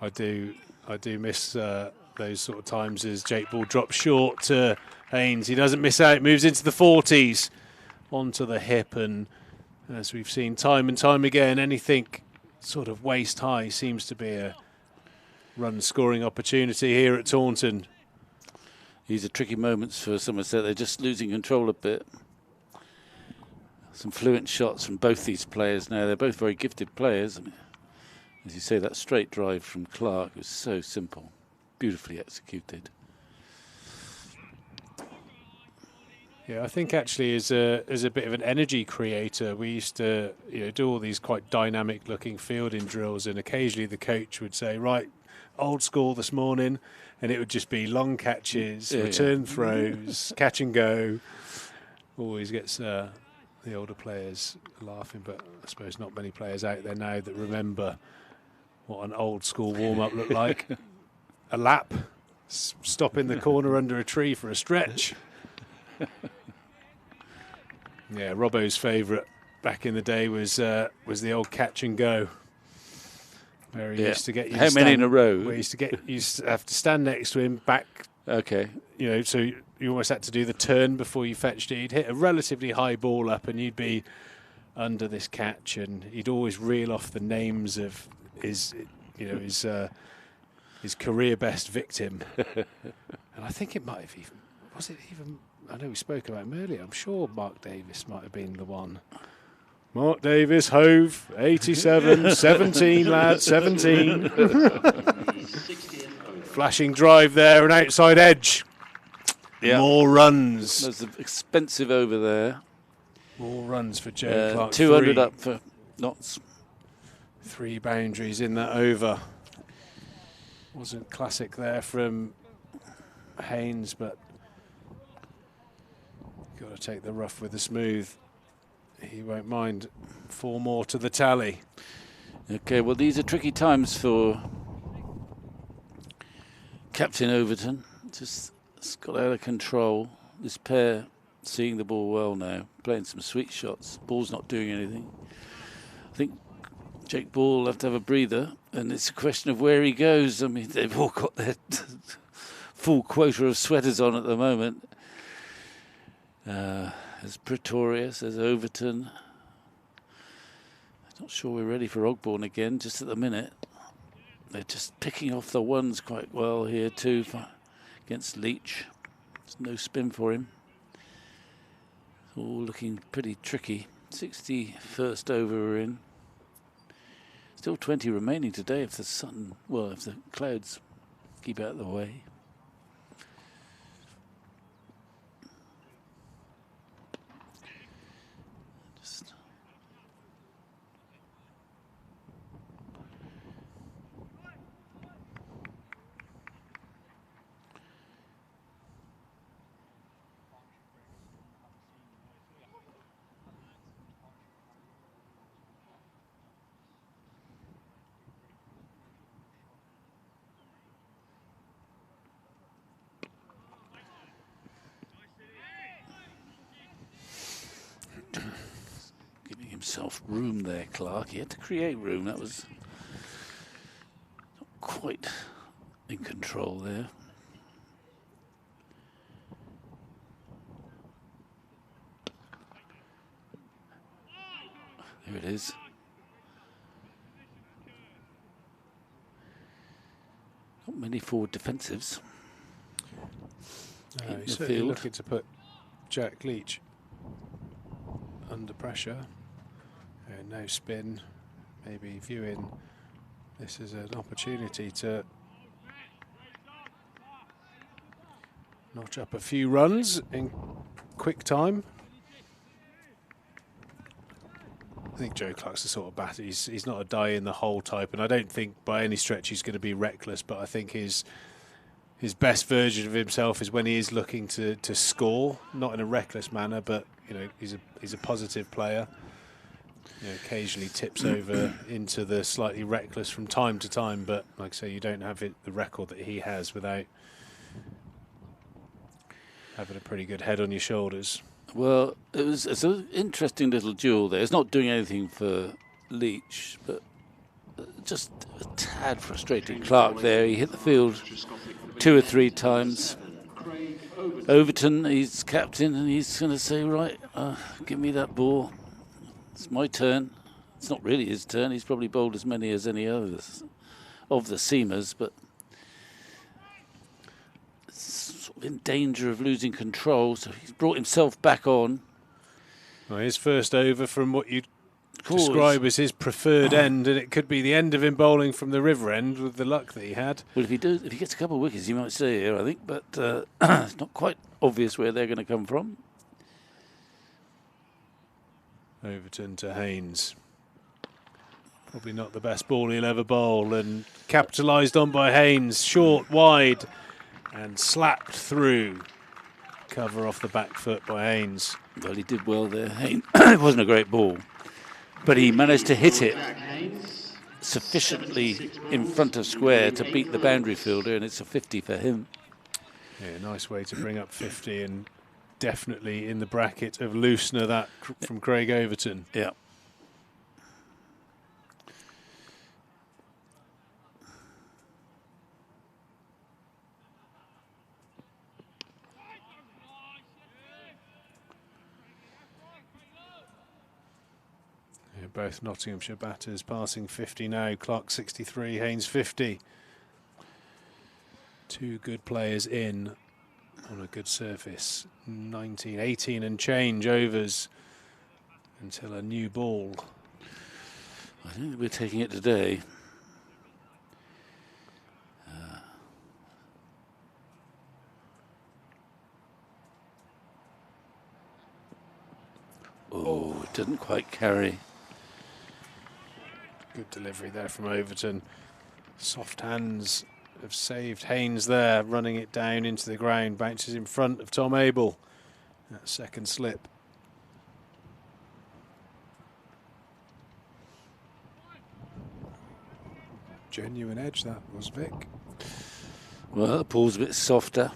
I do miss those sort of times as Jake Ball drops short to Haynes. He doesn't miss out, moves into the 40s, onto the hip, and as we've seen time and time again, anything sort of waist high seems to be a run scoring opportunity here at Taunton. These are tricky moments for Somerset. They're just losing control a bit. Some fluent shots from both these players now. They're both very gifted players. I mean, as you say, that straight drive from Clark was so simple, beautifully executed. Yeah, I think actually as a bit of an energy creator, we used to do all these quite dynamic looking fielding drills, and occasionally the coach would say, right, old school this morning, and it would just be long catches, return throws, catch and go. Always gets the older players laughing, but I suppose not many players out there now that remember what an old school warm up looked like. A lap, stop in the corner under a tree for a stretch. Yeah, Robbo's favourite back in the day was the old catch and go. Where he used to get you. How many in a row? Where you used to have to stand next to him back. Okay. So you almost had to do the turn before you fetched it. He'd hit a relatively high ball up, and you'd be under this catch, and he'd always reel off the names of his career best victim. And I think it might have even. I know we spoke about him earlier. I'm sure Mark Davis might have been the one. Mark Davis, Hove, 87, 17, lad, 17. Flashing drive there, an outside edge. Yeah. More runs. There's an expensive over there. More runs for Joe Clark. 200 up for Notts. 3 boundaries in that over. Wasn't classic there from Haynes, but got to take the rough with the smooth. He won't mind. 4 more to the tally. Okay, well, these are tricky times for Captain Overton. Just it's got out of control. This pair seeing the ball well now, playing some sweet shots. Ball's not doing anything. I think Jake Ball will have to have a breather, and it's a question of where he goes. I mean, they've all got their full quota of sweaters on at the moment. There's Pretorius, there's Overton. I'm not sure we're ready for Ogborne again just at the minute. They're just picking off the ones quite well here too against Leach. There's no spin for him. It's all looking pretty tricky. 61st over we're in. Still 20 remaining today if the clouds keep out of the way. Giving himself room there, Clark. He had to create room. That was not quite in control there. There it is. Not many forward defensives. He's certainly looking to put Jack Leach under pressure. No spin. Maybe viewing this as an opportunity to notch up a few runs in quick time. I think Joe Clark's the sort of batter. He's not a die-in-the-hole type, and I don't think by any stretch he's going to be reckless, but I think his best version of himself is when he is looking to score, not in a reckless manner, but he's a positive player. Occasionally tips over into the slightly reckless from time to time, but like I say, you don't have the record that he has without having a pretty good head on your shoulders. Well, it's an interesting little duel there. It's not doing anything for Leach, but just a tad frustrating. Clark there, he hit the field 2 or 3 times. Overton, he's captain, and he's going to say, right, give me that ball. It's my turn. It's not really his turn. He's probably bowled as many as any others of the seamers, but sort of in danger of losing control, so he's brought himself back on. Well, his first over from what you'd describe as his preferred end, and it could be the end of him bowling from the river end with the luck that he had. Well, if he gets a couple of wickets, he might stay here, I think, but it's not quite obvious where they're going to come from. Overton to Haynes. Probably not the best ball he'll ever bowl, and capitalised on by Haynes. Short, wide, and slapped through. Cover off the back foot by Haynes. Well, he did well there. It wasn't a great ball, but he managed to hit it sufficiently in front of square to beat the boundary fielder, and it's a 50 for him. Yeah, nice way to bring up 50, and definitely in the bracket of loosener that from Craig Overton. Yeah. Both Nottinghamshire batters passing 50 now. Clark 63, Haynes 50. Two good players in on a good surface. 19, 18 and change overs until a new ball. I think we're taking it today. Oh, it didn't quite carry. Good delivery there from Overton. Soft hands have saved Haynes there, running it down into the ground. Bounces in front of Tom Abel. That second slip. Genuine edge that was, Vic. Well, the ball's a bit softer.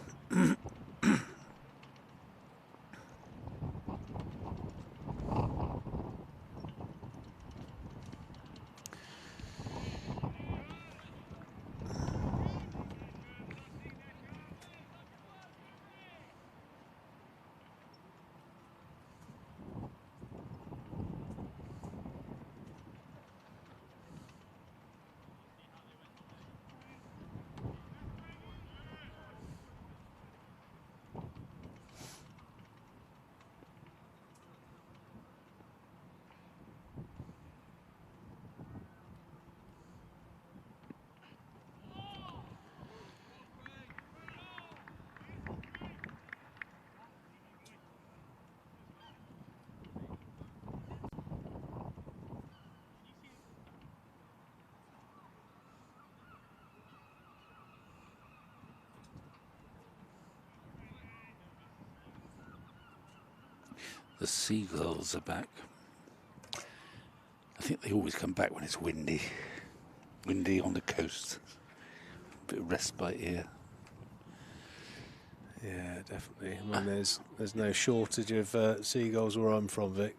The seagulls are back. I think they always come back when it's windy. Windy on the coast. A bit of respite here. Yeah, definitely. I mean, there's no shortage of seagulls where I'm from, Vic.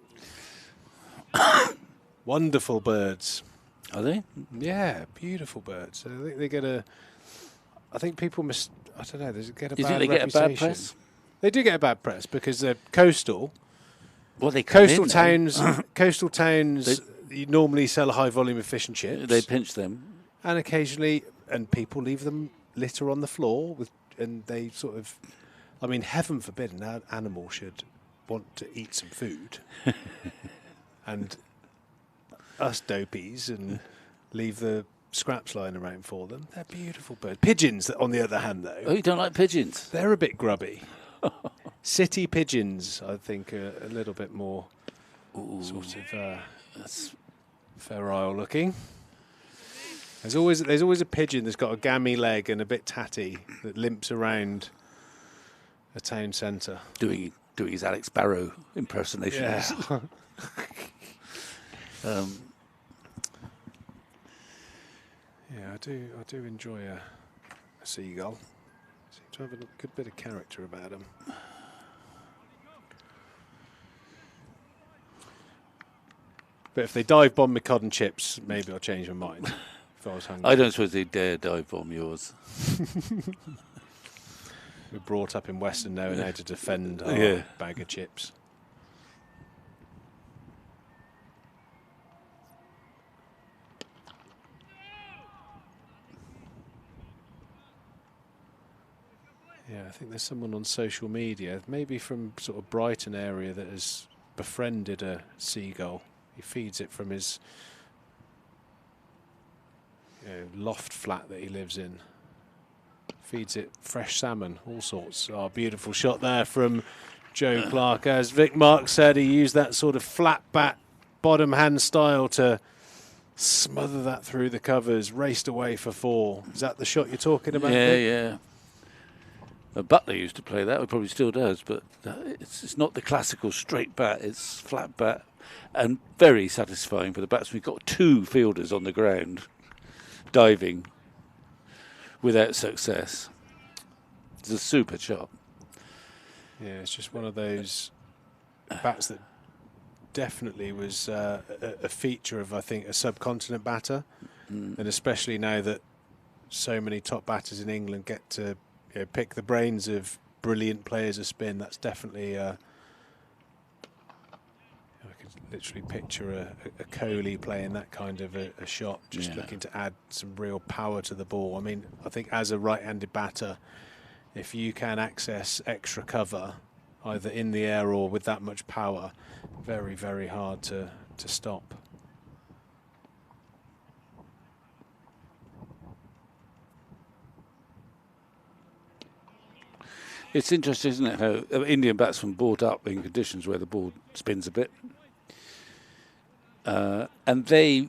Wonderful birds. Are they? Yeah, beautiful birds. I think they get a. I think people I don't know. They get a You bad think they get a bad reputation. press? They do get a bad press because they're coastal. Well, they come Coastal in, towns. Coastal towns. You normally sell a high volume of fish and chips. They pinch them. And occasionally, and people leave them litter on the floor and they sort of. I mean, heaven forbid an animal should want to eat some food, and us dopies and leave the scraps lying around for them. They're beautiful birds. Pigeons, on the other hand, though. Oh, you don't like pigeons? They're a bit grubby. City pigeons, I think, are a little bit more sort of That's feral looking. There's always a pigeon that's got a gammy leg and a bit tatty that limps around a town centre. doing his Alex Barrow impersonation. Yeah. Yeah, I do enjoy a seagull. Seem to have a good bit of character about them. But if they dive bomb my cod and chips, maybe I'll change my mind. If I was hungry. I don't suppose they dare dive bomb yours. We're brought up in Western knowing how to defend our Yeah. bag of chips. Yeah, I think there's someone on social media, maybe from sort of Brighton area, that has befriended a seagull. He feeds it from his loft flat that he lives in. Feeds it fresh salmon, all sorts. Oh, beautiful shot there from Joe Clark. As Vic Mark said, he used that sort of flat bat, bottom hand style to smother that through the covers, raced away for 4. Is that the shot you're talking about? Yeah, Vic? yeah. Butler used to play that, he probably still does, but it's not the classical straight bat, it's flat bat, and very satisfying for the batsman. We've got 2 fielders on the ground diving without success. It's a super shot. Yeah, it's just one of those bats that definitely was a feature of, I think, a subcontinent batter, and especially now that so many top batters in England get to pick the brains of brilliant players of spin. That's definitely I can literally picture a Kohli playing that kind of a shot, just looking to add some real power to the ball. I mean, I think as a right-handed batter, if you can access extra cover either in the air or with that much power, very, very hard to stop. It's interesting, isn't it, how Indian batsmen brought up in conditions where the ball spins a bit. And they,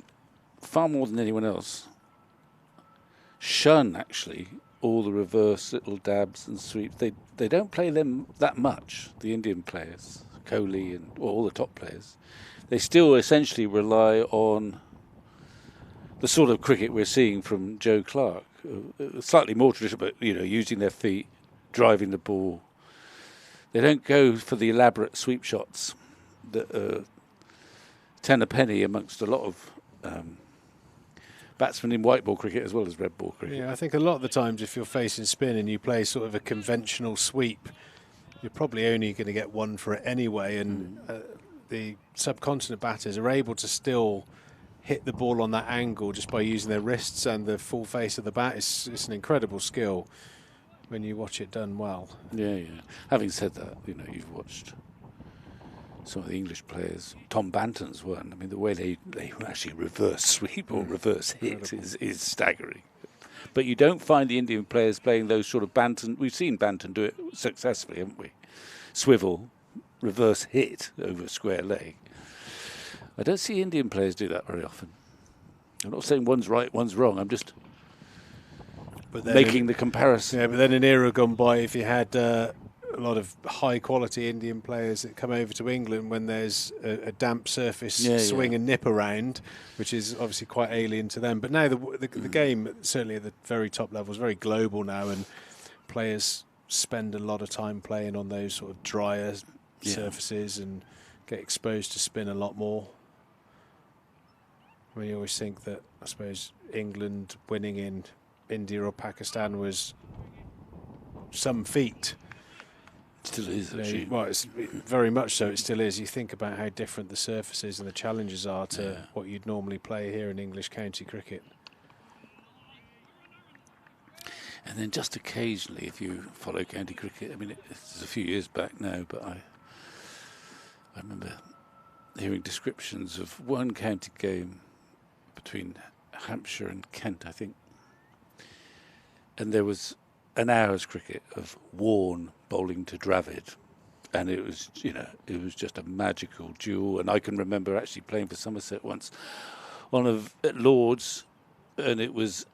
far more than anyone else, shun, actually, all the reverse little dabs and sweeps. They don't play them that much, the Indian players, Kohli and all the top players. They still essentially rely on the sort of cricket we're seeing from Joe Clark. Slightly more traditional, but, using their feet, driving the ball. They don't go for the elaborate sweep shots that 10 a penny amongst a lot of batsmen in white ball cricket as well as red ball cricket. Yeah, I think a lot of the times if you're facing spin and you play sort of a conventional sweep, you're probably only going to get 1 for it anyway, and the subcontinent batters are able to still hit the ball on that angle just by using their wrists and the full face of the bat. It's an incredible skill when you watch it done well. Yeah. Having said that, you've watched some of the English players. Tom Banton's one. I mean, the way they actually reverse sweep or reverse hit is staggering. But you don't find the Indian players playing those sort of Banton. We've seen Banton do it successfully, haven't we? Swivel, reverse hit over a square leg. I don't see Indian players do that very often. I'm not saying one's right, one's wrong. I'm just making the comparison. Yeah, but then an era gone by, if you had a lot of high-quality Indian players that come over to England when there's a damp surface swing and nip around, which is obviously quite alien to them. But now the game, certainly at the very top level, is very global now, and players spend a lot of time playing on those sort of drier surfaces and get exposed to spin a lot more. I mean, you always think that, I suppose, England winning in India or Pakistan was some feat. Still is, actually. Well, it's very much so. It still is. You think about how different the surfaces and the challenges are to what you'd normally play here in English county cricket. And then just occasionally, if you follow county cricket, I mean, it's a few years back now, but I remember hearing descriptions of one county game between Hampshire and Kent, I think. And there was an hour's cricket of Warne bowling to Dravid. And it was, it was just a magical duel. And I can remember actually playing for Somerset once at Lord's, and it was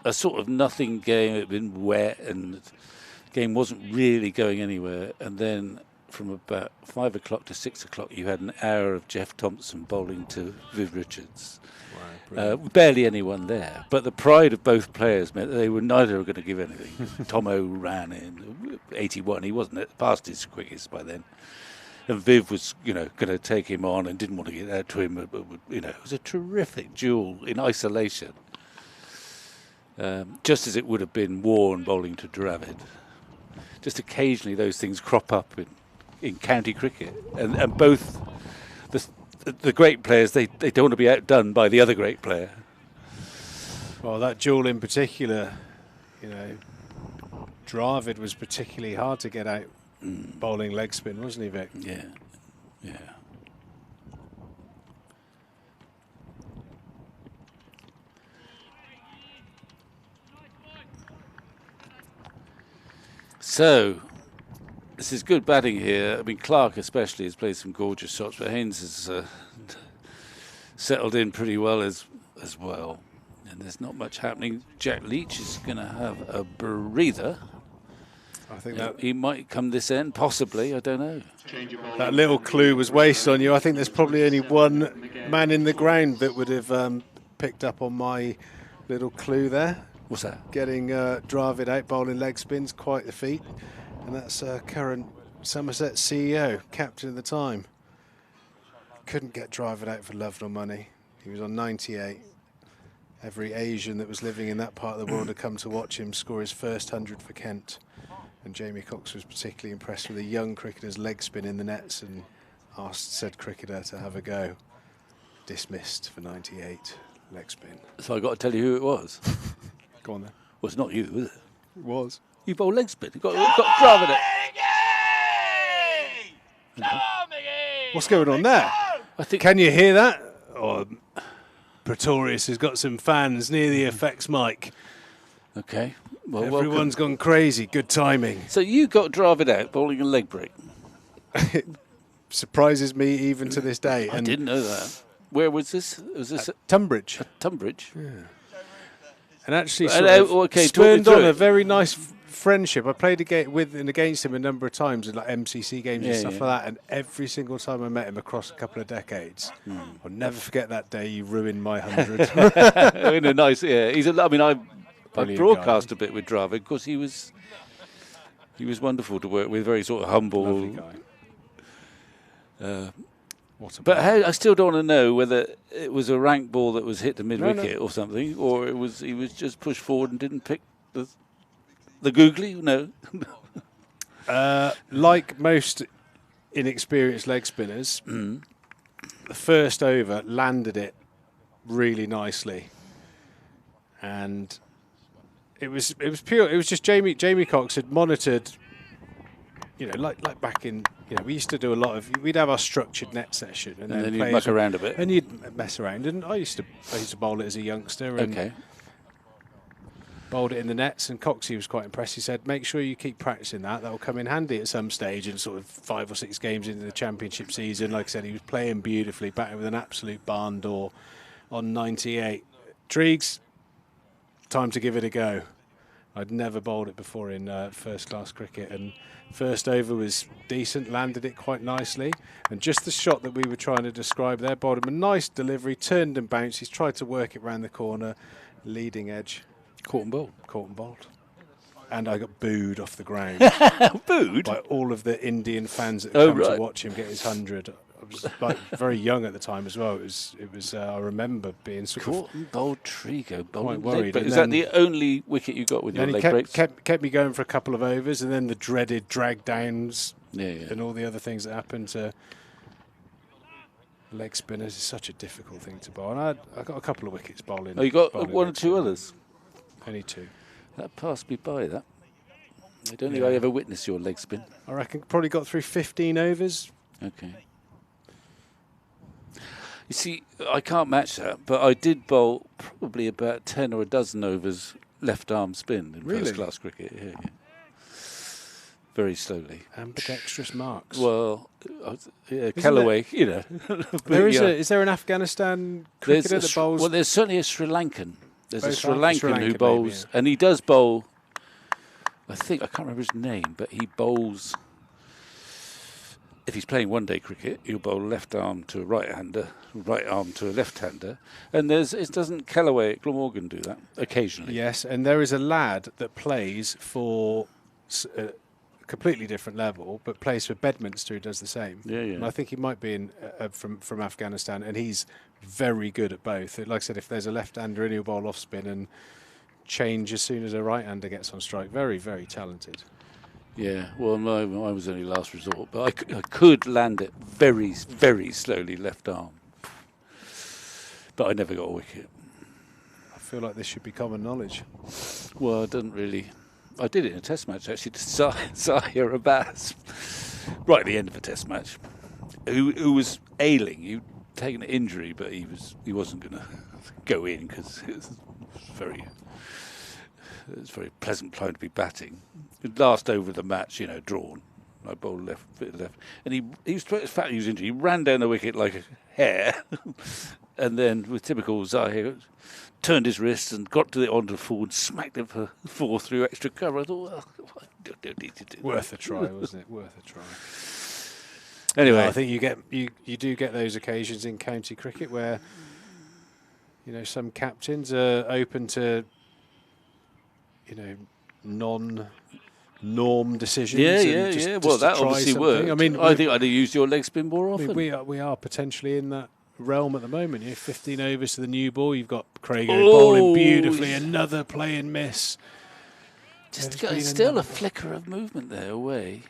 a sort of nothing game. It had been wet and the game wasn't really going anywhere. And then from about 5 o'clock to 6 o'clock, you had an hour of Jeff Thompson bowling to Viv Richards. Wow, barely anyone there, but the pride of both players meant that they were neither were going to give anything. Tomo ran in 81; he wasn't past his quickest by then, and Viv was, going to take him on and didn't want to get out to him. But it was a terrific duel in isolation, just as it would have been Warne bowling to Dravid. Just occasionally, those things crop up in county cricket, and both the great players, they don't want to be outdone by the other great player. Well, that duel in particular, Dravid was particularly hard to get out bowling leg spin, wasn't he, Vic? Yeah. So, this is good batting here. I mean, Clark especially has played some gorgeous shots, but Haynes has settled in pretty well as well. And there's not much happening. Jack Leach is going to have a breather. I think that he might come this end, possibly. I don't know. that little clue was wasted on you. I think there's probably only one man in the ground that would have picked up on my little clue there. What's that? Getting Dravid out bowling leg spins, quite the feat. And that's current Somerset CEO, captain at the time. Couldn't get Dravid out for love nor money. He was on 98. Every Asian that was living in that part of the world had come to watch him score his first 100 for Kent. And Jamie Cox was particularly impressed with a young cricketer's leg spin in the nets and asked said cricketer to have a go. Dismissed for 98, leg spin. So I got to tell you who it was. Go on then. Well, it's not you, is it? It was. You bowled leg spin. You got Dravid it. What's going on there? I think. Can you hear that? Oh, Pretorius has got some fans near the effects mic. Okay. Well, everyone's gone crazy. Good timing. So you got Dravid out bowling a leg break. It surprises me even to this day. I didn't know that. Where was this? Was this at Tunbridge? At Tunbridge. Yeah. And actually, okay, spurned on a very nice friendship. I played with and against him a number of times in like MCC games and stuff like that. And every single time I met him across a couple of decades, I'll never forget that day you ruined my 100. In a nice, He's I broadcast guy. A bit with Dravid because he was wonderful to work with, very sort of humble. Lovely guy. But I still don't want to know whether it was a rank ball that was hit to mid-wicket or something, or he was just pushed forward and didn't pick the googly. No. Like most inexperienced leg spinners, the first over landed it really nicely, and it was pure. It was just Jamie Cox had monitored. Like back in, we used to do a lot of. We'd have our structured net session, and then you'd muck around a bit, and you'd mess around. And I used to bowl it as a youngster, and bowled it in the nets. And Coxie was quite impressed. He said, "Make sure you keep practicing that. That will come in handy at some stage." And sort of 5 or 6 games into the championship season, like I said, he was playing beautifully, batting with an absolute barn door on 98. Treegs, time to give it a go. I'd never bowled it before in first-class cricket, and first over was decent, landed it quite nicely. And just the shot that we were trying to describe there, bowled him a nice delivery, turned and bounced. He's tried to work it round the corner, leading edge. Caught and bowled. Caught and bowled. And I got booed off the ground. Booed? By all of the Indian fans that had come to watch him get his 100. I was very young at the time as well. It was. I remember being caught and bowled Trigo, quite worried. Is that the only wicket you got with your leg breaks? Kept me going for a couple of overs, and then the dreaded drag downs and all the other things that happen to leg spinners is such a difficult thing to bowl. And I got a couple of wickets bowling. Oh, you got one or two others? Only 2. That passed me by, that. I don't think I ever witnessed your leg spin. I reckon probably got through 15 overs. Okay. You see, I can't match that, but I did bowl probably about 10 or a dozen overs left arm spin in first-class cricket. Yeah. Very slowly. Ambidextrous marks. Well, Callaway, Is there an Afghanistan cricketer that bowls? Well, there's certainly a Sri Lankan. There's a Sri Lankan who bowls, and he does bowl. I can't remember his name, but he bowls. If he's playing one-day cricket, he'll bowl left arm to a right-hander, right arm to a left-hander, and doesn't Callaway at Glamorgan do that occasionally? Yes, and there is a lad that plays for a completely different level, but plays for Bedminster who does the same. Yeah. And I think he might be from Afghanistan, and he's very good at both. Like I said, if there's a left-hander in, he'll bowl off spin and change as soon as a right-hander gets on strike. Very, very talented. Yeah, well, I was only last resort, but I could land it very, very slowly left arm. But I never got a wicket. I feel like this should be common knowledge. Well, it doesn't really. I did it in a test match, actually, to Zahir Abbas, right at the end of a test match, who was ailing. He'd taken an injury, but he wasn't going to go in because it was very pleasant time to be batting. Last over of the match, drawn. I bowled left, bit left, and he was fat. He was injured. He ran down the wicket like a hare, and then with typical Zahir, turned his wrist and got to the onto the forward, smacked it for 4 through extra cover. I thought, well, don't need to do Worth a try, wasn't it? Worth a try. Anyway, I think you do get those occasions in county cricket where some captains are open to non-norm decisions. Yeah. Well, that obviously worked. I mean, I think I'd have used your leg spin more often. We are potentially in that realm at the moment. 15 overs to the new ball. You've got Craig bowling beautifully. Another play and miss. Still a flicker of movement there away.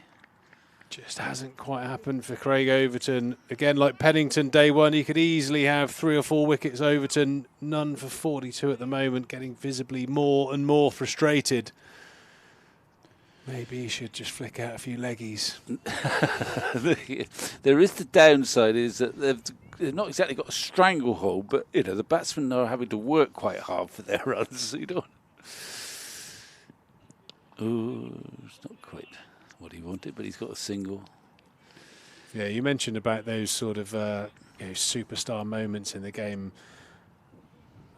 Just hasn't quite happened for Craig Overton. Again, like Pennington day one, he could easily have 3 or 4 wickets. Overton, none for 42 at the moment, getting visibly more and more frustrated. Maybe he should just flick out a few leggies. There is the downside, is that they've not exactly got a stranglehold, but the batsmen are having to work quite hard for their runs. It's not quite what he wanted, but he's got a single. Yeah, you mentioned about those sort of superstar moments in the game.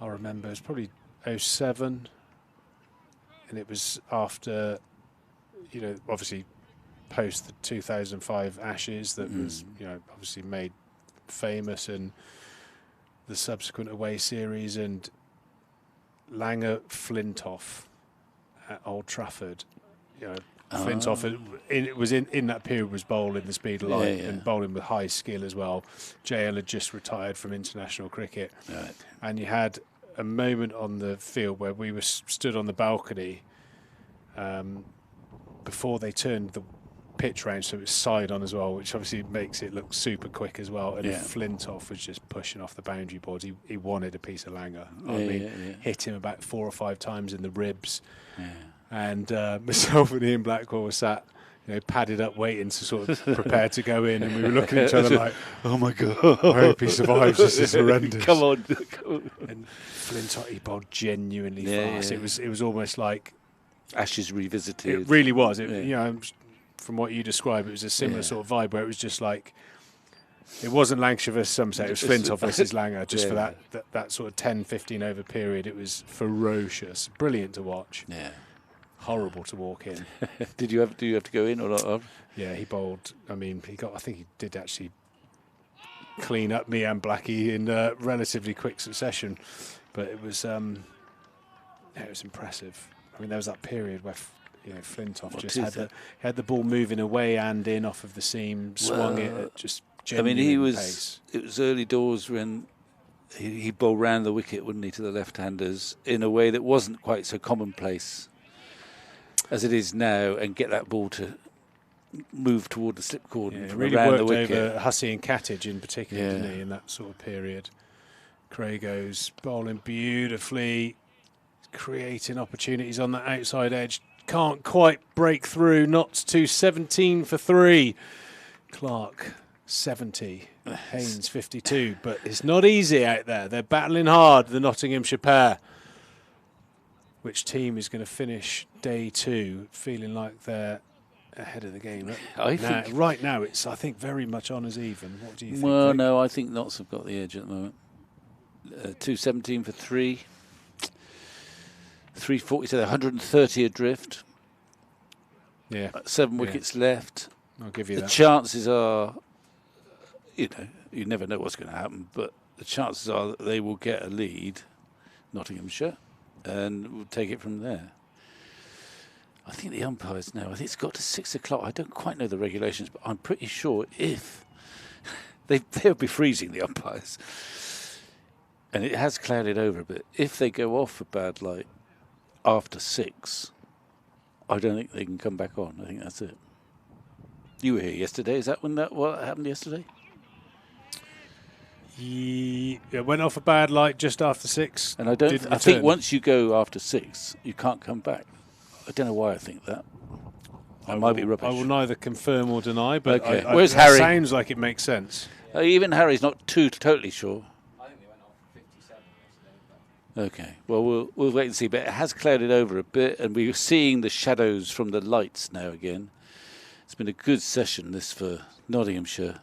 I remember it was probably 07, and it was after, obviously post the 2005 Ashes that was, obviously made famous, and the subsequent away series, and Langer Flintoff at Old Trafford. Flintoff was in that period was bowling the speed of light and bowling with high skill as well. JL had just retired from international cricket, and you had a moment on the field where we were stood on the balcony before they turned the pitch round, so it was side on as well, which obviously makes it look super quick as well. And Flintoff was just pushing off the boundary boards. He wanted a piece of Langer. Hit him about 4 or 5 times in the ribs. And myself and Ian Blackwell were sat, padded up, waiting to sort of prepare to go in, and we were looking at each other like, "Oh my god, I hope he survives. This is horrendous." Come on. And Flintoff, he bowled genuinely fast. It was almost like Ashes revisited. It really was. From what you described, it was a similar sort of vibe where it was just like, it wasn't Lancashire versus Somerset, it was Flintoff versus Langer, just for that sort of 10-15 over period. It was ferocious, brilliant to watch. Yeah. Horrible to walk in. Do you have to go in or not? Yeah, he bowled. I think he did actually clean up me and Blackie in relatively quick succession, but it was impressive. There was that period where Flintoff just had the ball moving away and in off of the seam, swung it at just genuine pace. It was early doors when he bowled round the wicket, wouldn't he, to the left-handers in a way that wasn't quite so commonplace as it is now, and get that ball to move toward the slip cordon from really around worked the wicket. Over Hussey and Cattage in particular, didn't he, in that sort of period. Craig's bowling beautifully, creating opportunities on that outside edge. Can't quite break through. Notts to 17 for 3. Clark 70. Haynes 52. But it's not easy out there. They're battling hard, the Nottinghamshire pair. Which team is going to finish day 2 feeling like they're ahead of the game? Right now, it's, I think, very much on as even. What do you think? Well, no, I think Notts have got the edge at the moment. 217 for 3. 340, so 130 adrift. Yeah. 7 wickets left. I'll give you the that. The chances are, you never know what's going to happen, but the chances are that they will get a lead, Nottinghamshire, and we'll take it from there. I think the umpires now, I think it's got to 6 o'clock. I don't quite know the regulations, but I'm pretty sure if they'll be freezing, the umpires. And it has clouded over a bit. If they go off for bad light after 6, I don't think they can come back on. I think that's it. You were here yesterday. Is that what happened yesterday? Yeah, went off a bad light just after 6. And I think once you go after 6, you can't come back. I don't know why I think that. I might be rubbish. I will neither confirm or deny, but okay. Where's Harry? It sounds like it makes sense. Even Harry's not totally sure. I think they went off 57 yesterday. Okay, well, we'll wait and see. But it has clouded over a bit, and we're seeing the shadows from the lights now again. It's been a good session, this, for Nottinghamshire.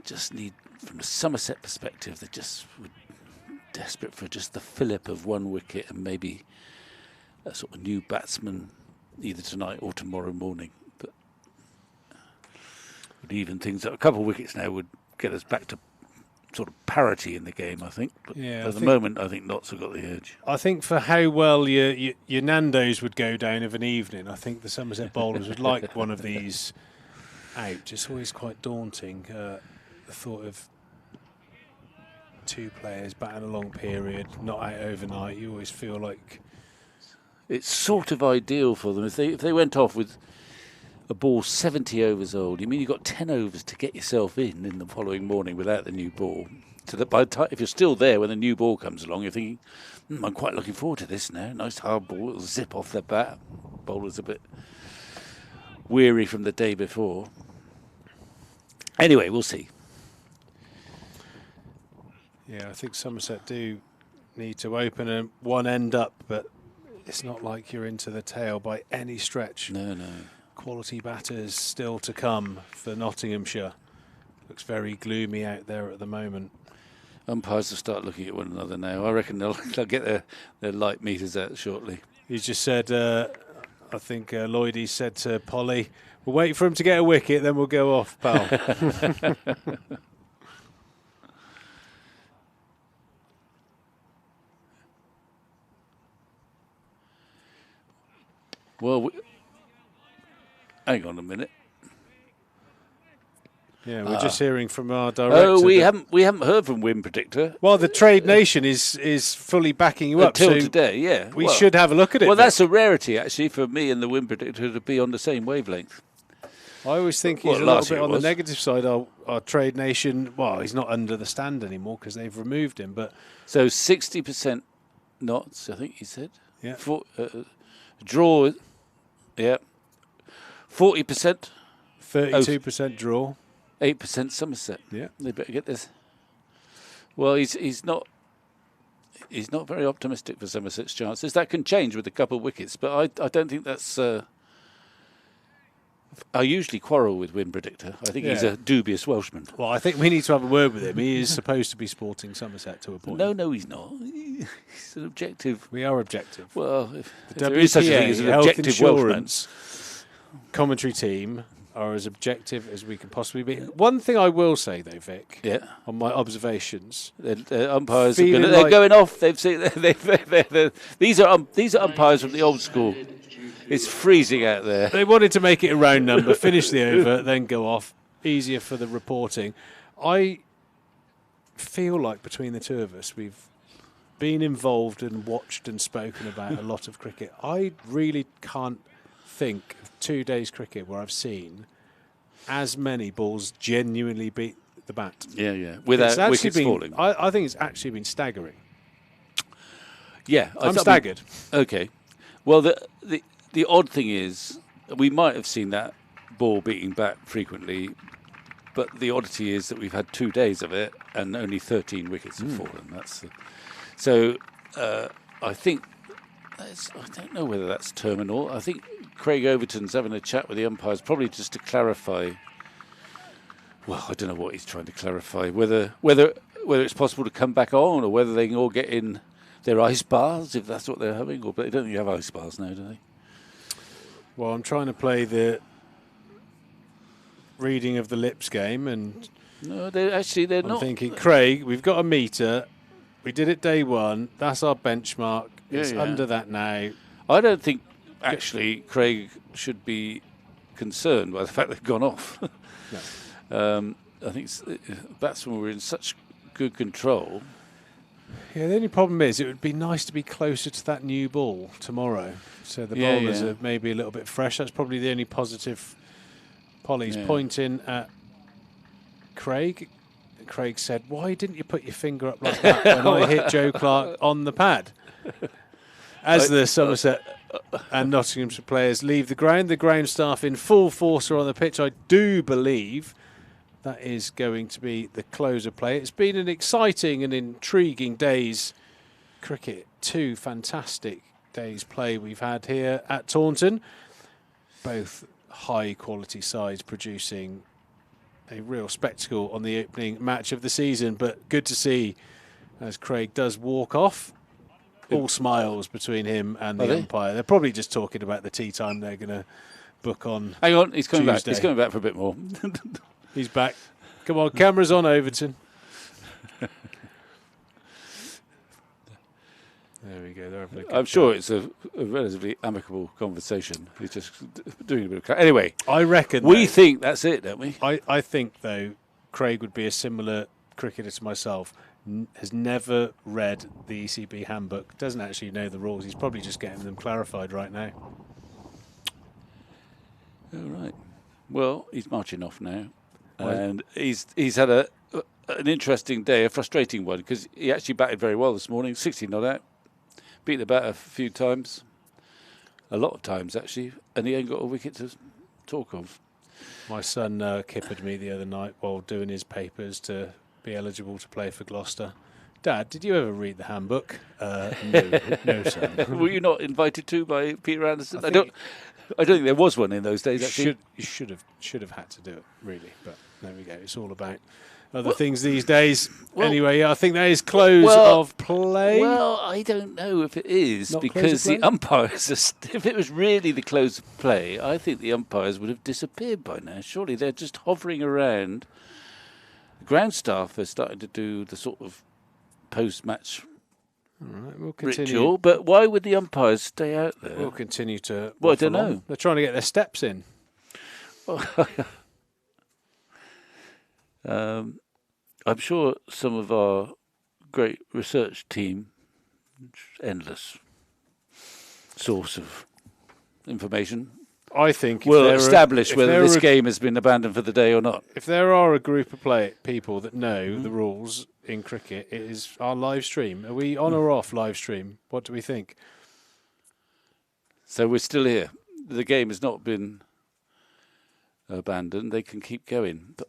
Just need, from a Somerset perspective, they just were desperate for just the fillip of one wicket and maybe a sort of new batsman either tonight or tomorrow morning. But would even things up. A couple of wickets now would get us back to sort of parity in the game, I think. But at the moment, I think Notts have got the edge. I think for how well your Nando's would go down of an evening, I think the Somerset bowlers would like one of these out. It's always quite daunting, the thought of two players batting a long period, not out overnight. You always feel like it's sort of ideal for them if they went off with a ball 70 overs old. You mean you've got 10 overs to get yourself in the following morning without the new ball. So that by the time, if you're still there when the new ball comes along, you're thinking, I'm quite looking forward to this now. Nice hard ball, it'll zip off the bat. Bowler's a bit weary from the day before. Anyway, we'll see. Yeah, I think Somerset do need to open one end up, but it's not like you're into the tail by any stretch. No. Quality batters still to come for Nottinghamshire. Looks very gloomy out there at the moment. Umpires will start looking at one another now. I reckon they'll get their light meters out shortly. He's just said, I think Lloydie said to Polly, we'll wait for him to get a wicket, then we'll go off, pal. Well, hang on a minute. Yeah, we're just hearing from our director. Oh, we haven't heard from Win Predictor. Well, the Trade Nation is fully backing you up until today. Yeah, we should have a look at it. Well, that's a rarity actually for me and the Win Predictor to be on the same wavelength. I always think he's a little bit on the negative side. Our Trade Nation. Well, he's not under the stand anymore because they've removed him. But so 60% Notts, I think he said. Yeah. Draw. Yeah. 40%. 32% draw. 8% Somerset. Yeah. They better get this. Well, he's not very optimistic for Somerset's chances. That can change with a couple of wickets, but I don't think that's. I usually quarrel with Win Predictor. I think he's a dubious Welshman. Well, I think we need to have a word with him. He is supposed to be supporting Somerset to a point. No, he's not. He's an objective. We are objective. Well, if the WPA, there is such a thing as an objective Welshman. Commentary team are as objective as we can possibly be. One thing I will say, though, Vic, on my observations, the umpires they're going off. They've seen these are umpires from the old school. It's freezing out there. They wanted to make it a round number, finish the over, then go off. Easier for the reporting. I feel like between the two of us, we've been involved and watched and spoken about a lot of cricket. I really can't think of 2 days cricket where I've seen as many balls genuinely beat the bat. Yeah. Without wickets falling. I think it's actually been staggering. Yeah. I'm staggered. Okay. Well, the odd thing is, we might have seen that ball beating bat frequently, but the oddity is that we've had 2 days of it and only 13 wickets have fallen. So I think, I don't know whether that's terminal. I think Craig Overton's having a chat with the umpires, probably just to clarify. Well, I don't know what he's trying to clarify, whether it's possible to come back on or whether they can all get in their ice baths, if that's what they're having. But they don't think you have ice baths now, do they? Well, I'm trying to play the reading of the lips game, and no, they're not. I'm thinking, Craig, we've got a meter. We did it day one. That's our benchmark. It's under that now. I don't think actually Craig should be concerned by the fact they've gone off. No. I think batsmen were in such good control. Yeah, the only problem is it would be nice to be closer to that new ball tomorrow. So the bowlers are maybe a little bit fresh. That's probably the only positive. Polly's pointing at Craig. Craig said, why didn't you put your finger up like that when I hit Joe Clark on the pad? As the Somerset and Nottinghamshire players leave the ground staff in full force are on the pitch. I do believe that is going to be the close of play. It's been an exciting and intriguing day's cricket. 2 fantastic days' play we've had here at Taunton. Both high quality sides producing a real spectacle on the opening match of the season. But good to see as Craig does walk off. All smiles between him and the umpire. They're probably just talking about the tea time they're going to book on. Hang on, he's coming Tuesday. back. He's coming back for a bit more. He's back. Come on, camera's on, Overton. There we go. They're having a good I'm sure it's a relatively amicable conversation. He's just doing a bit of... Anyway, I reckon we think that's it, don't we? I think, though, Craig would be a similar cricketer to myself. Has never read the ECB handbook, doesn't actually know the rules. He's probably just getting them clarified right now. All right. Well, he's marching off now. And he's had an interesting day, a frustrating one, because he actually batted very well this morning, 60 not out. Beat the bat a few times, a lot of times actually, and he ain't got a wicket to talk of. My son kippered me the other night while doing his papers to be eligible to play for Gloucester. Dad, did you ever read the handbook? No, son. Were you not invited to by Peter Anderson? I don't think there was one in those days. Actually, you should have had to do it, really. But there we go. It's all about other things these days. Anyway, I think that is close of play. Well, I don't know if it is, Not because close of the umpires, if it was really the close of play, I think the umpires would have disappeared by now. Surely they're just hovering around. The ground staff are starting to do the sort of post-match we'll continue. ritual, but why would the umpires stay out there? We'll continue to... Well, I don't know. They're trying to get their steps in. I'm sure some of our great research team, endless source of information, I think will establish whether this game has been abandoned for the day or not. If there are a group of people that know the rules in cricket, it is our live stream. Are we on or off live stream? What do we think? So we're still here. The game has not been abandoned. They can keep going. But,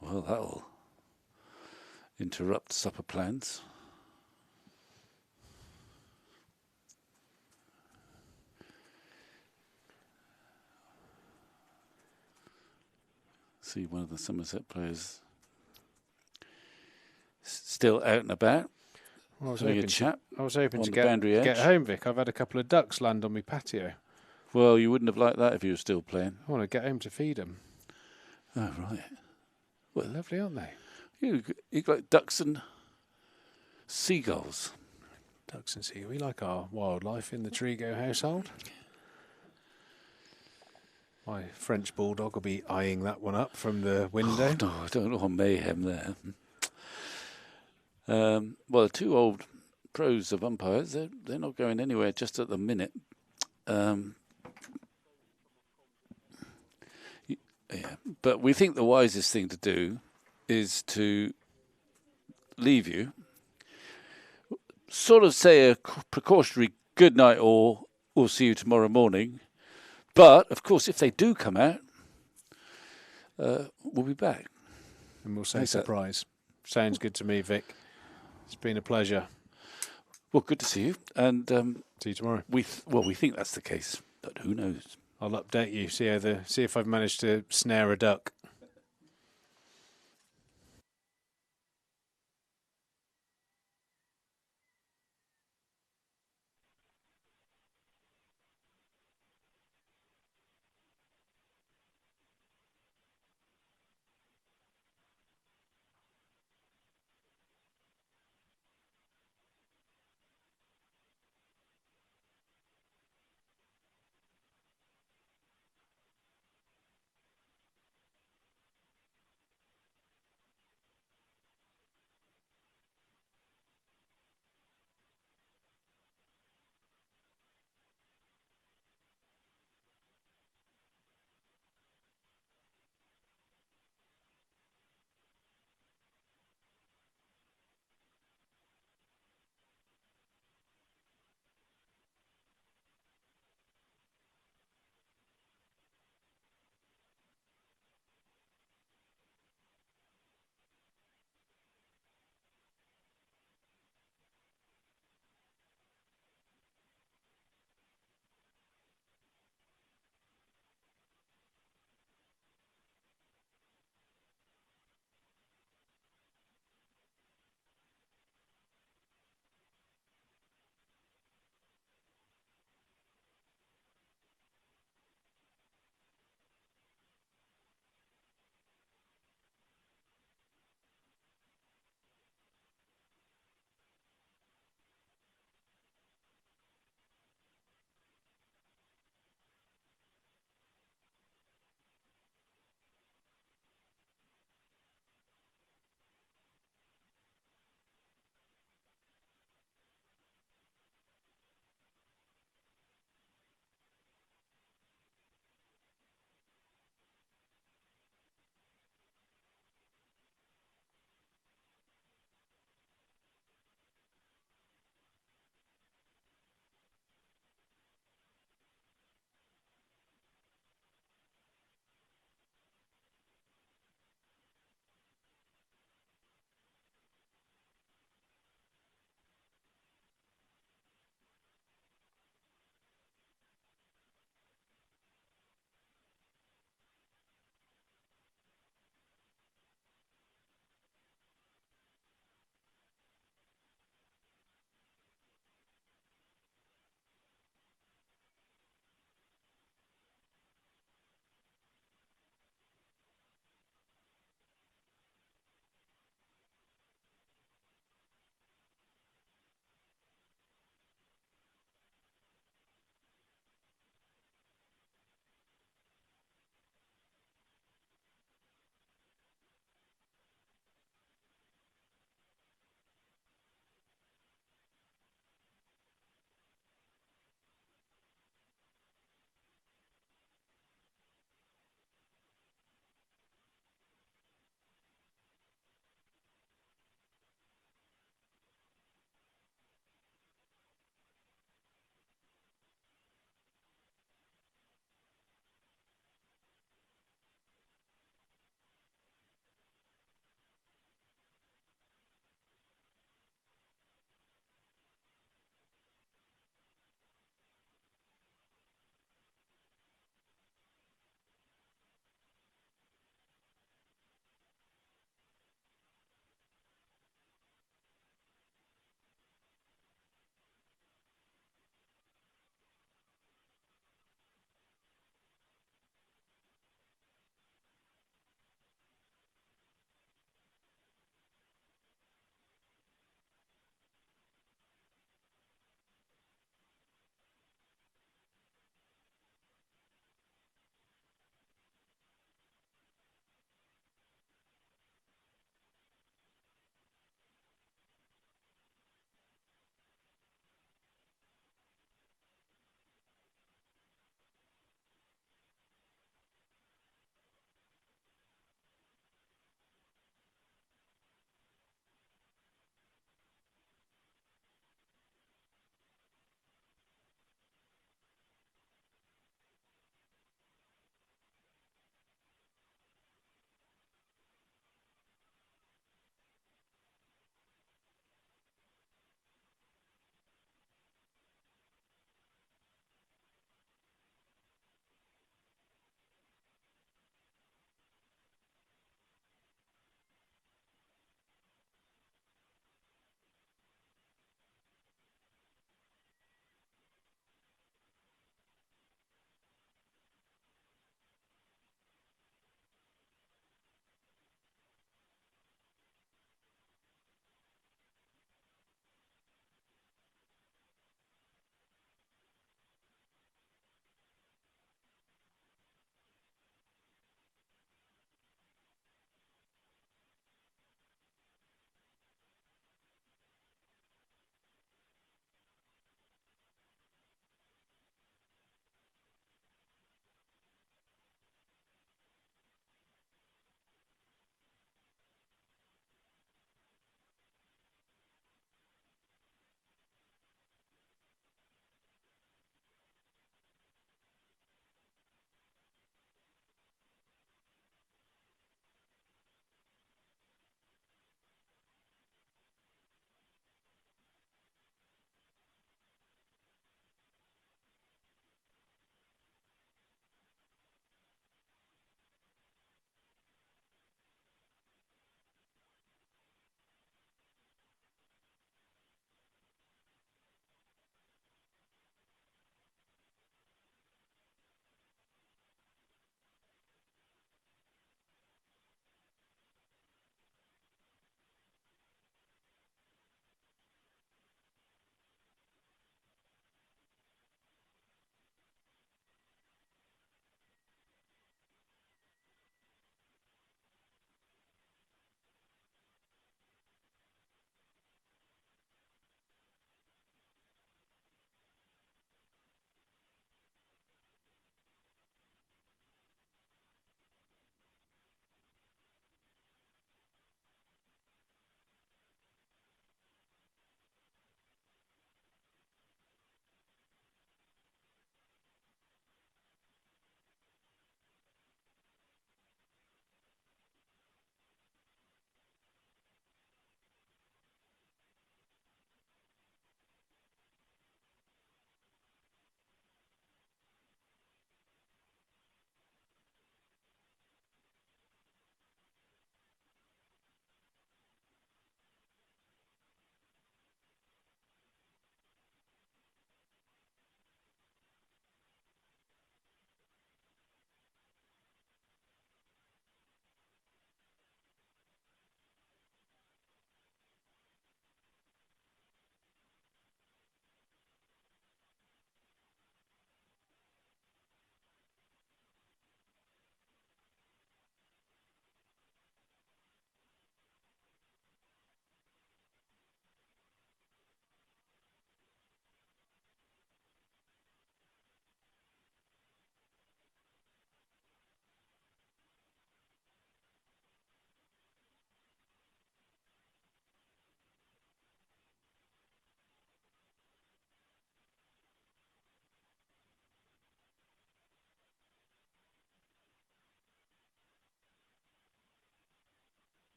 well, that'll interrupt supper plans. See one of the Somerset players still out and about. I was hoping to get home, Vic. I've had a couple of ducks land on my patio. Well, you wouldn't have liked that if you were still playing. I want to get home to feed them. Oh, right. Well, lovely, aren't they? You got ducks and seagulls. Ducks and seagulls. We like our wildlife in the Trigo household. My French bulldog will be eyeing that one up from the window. Oh, no, I don't know mayhem there. Well, the two old pros of umpires, they're not going anywhere just at the minute. Yeah, but we think the wisest thing to do is to leave you, sort of say a precautionary good night or we'll see you tomorrow morning. But, of course, if they do come out, we'll be back. And we'll say surprise. Sounds good to me, Vic. It's been a pleasure. Well, good to see you. And see you tomorrow. We think that's the case, but who knows? I'll update you. See if I've managed to snare a duck.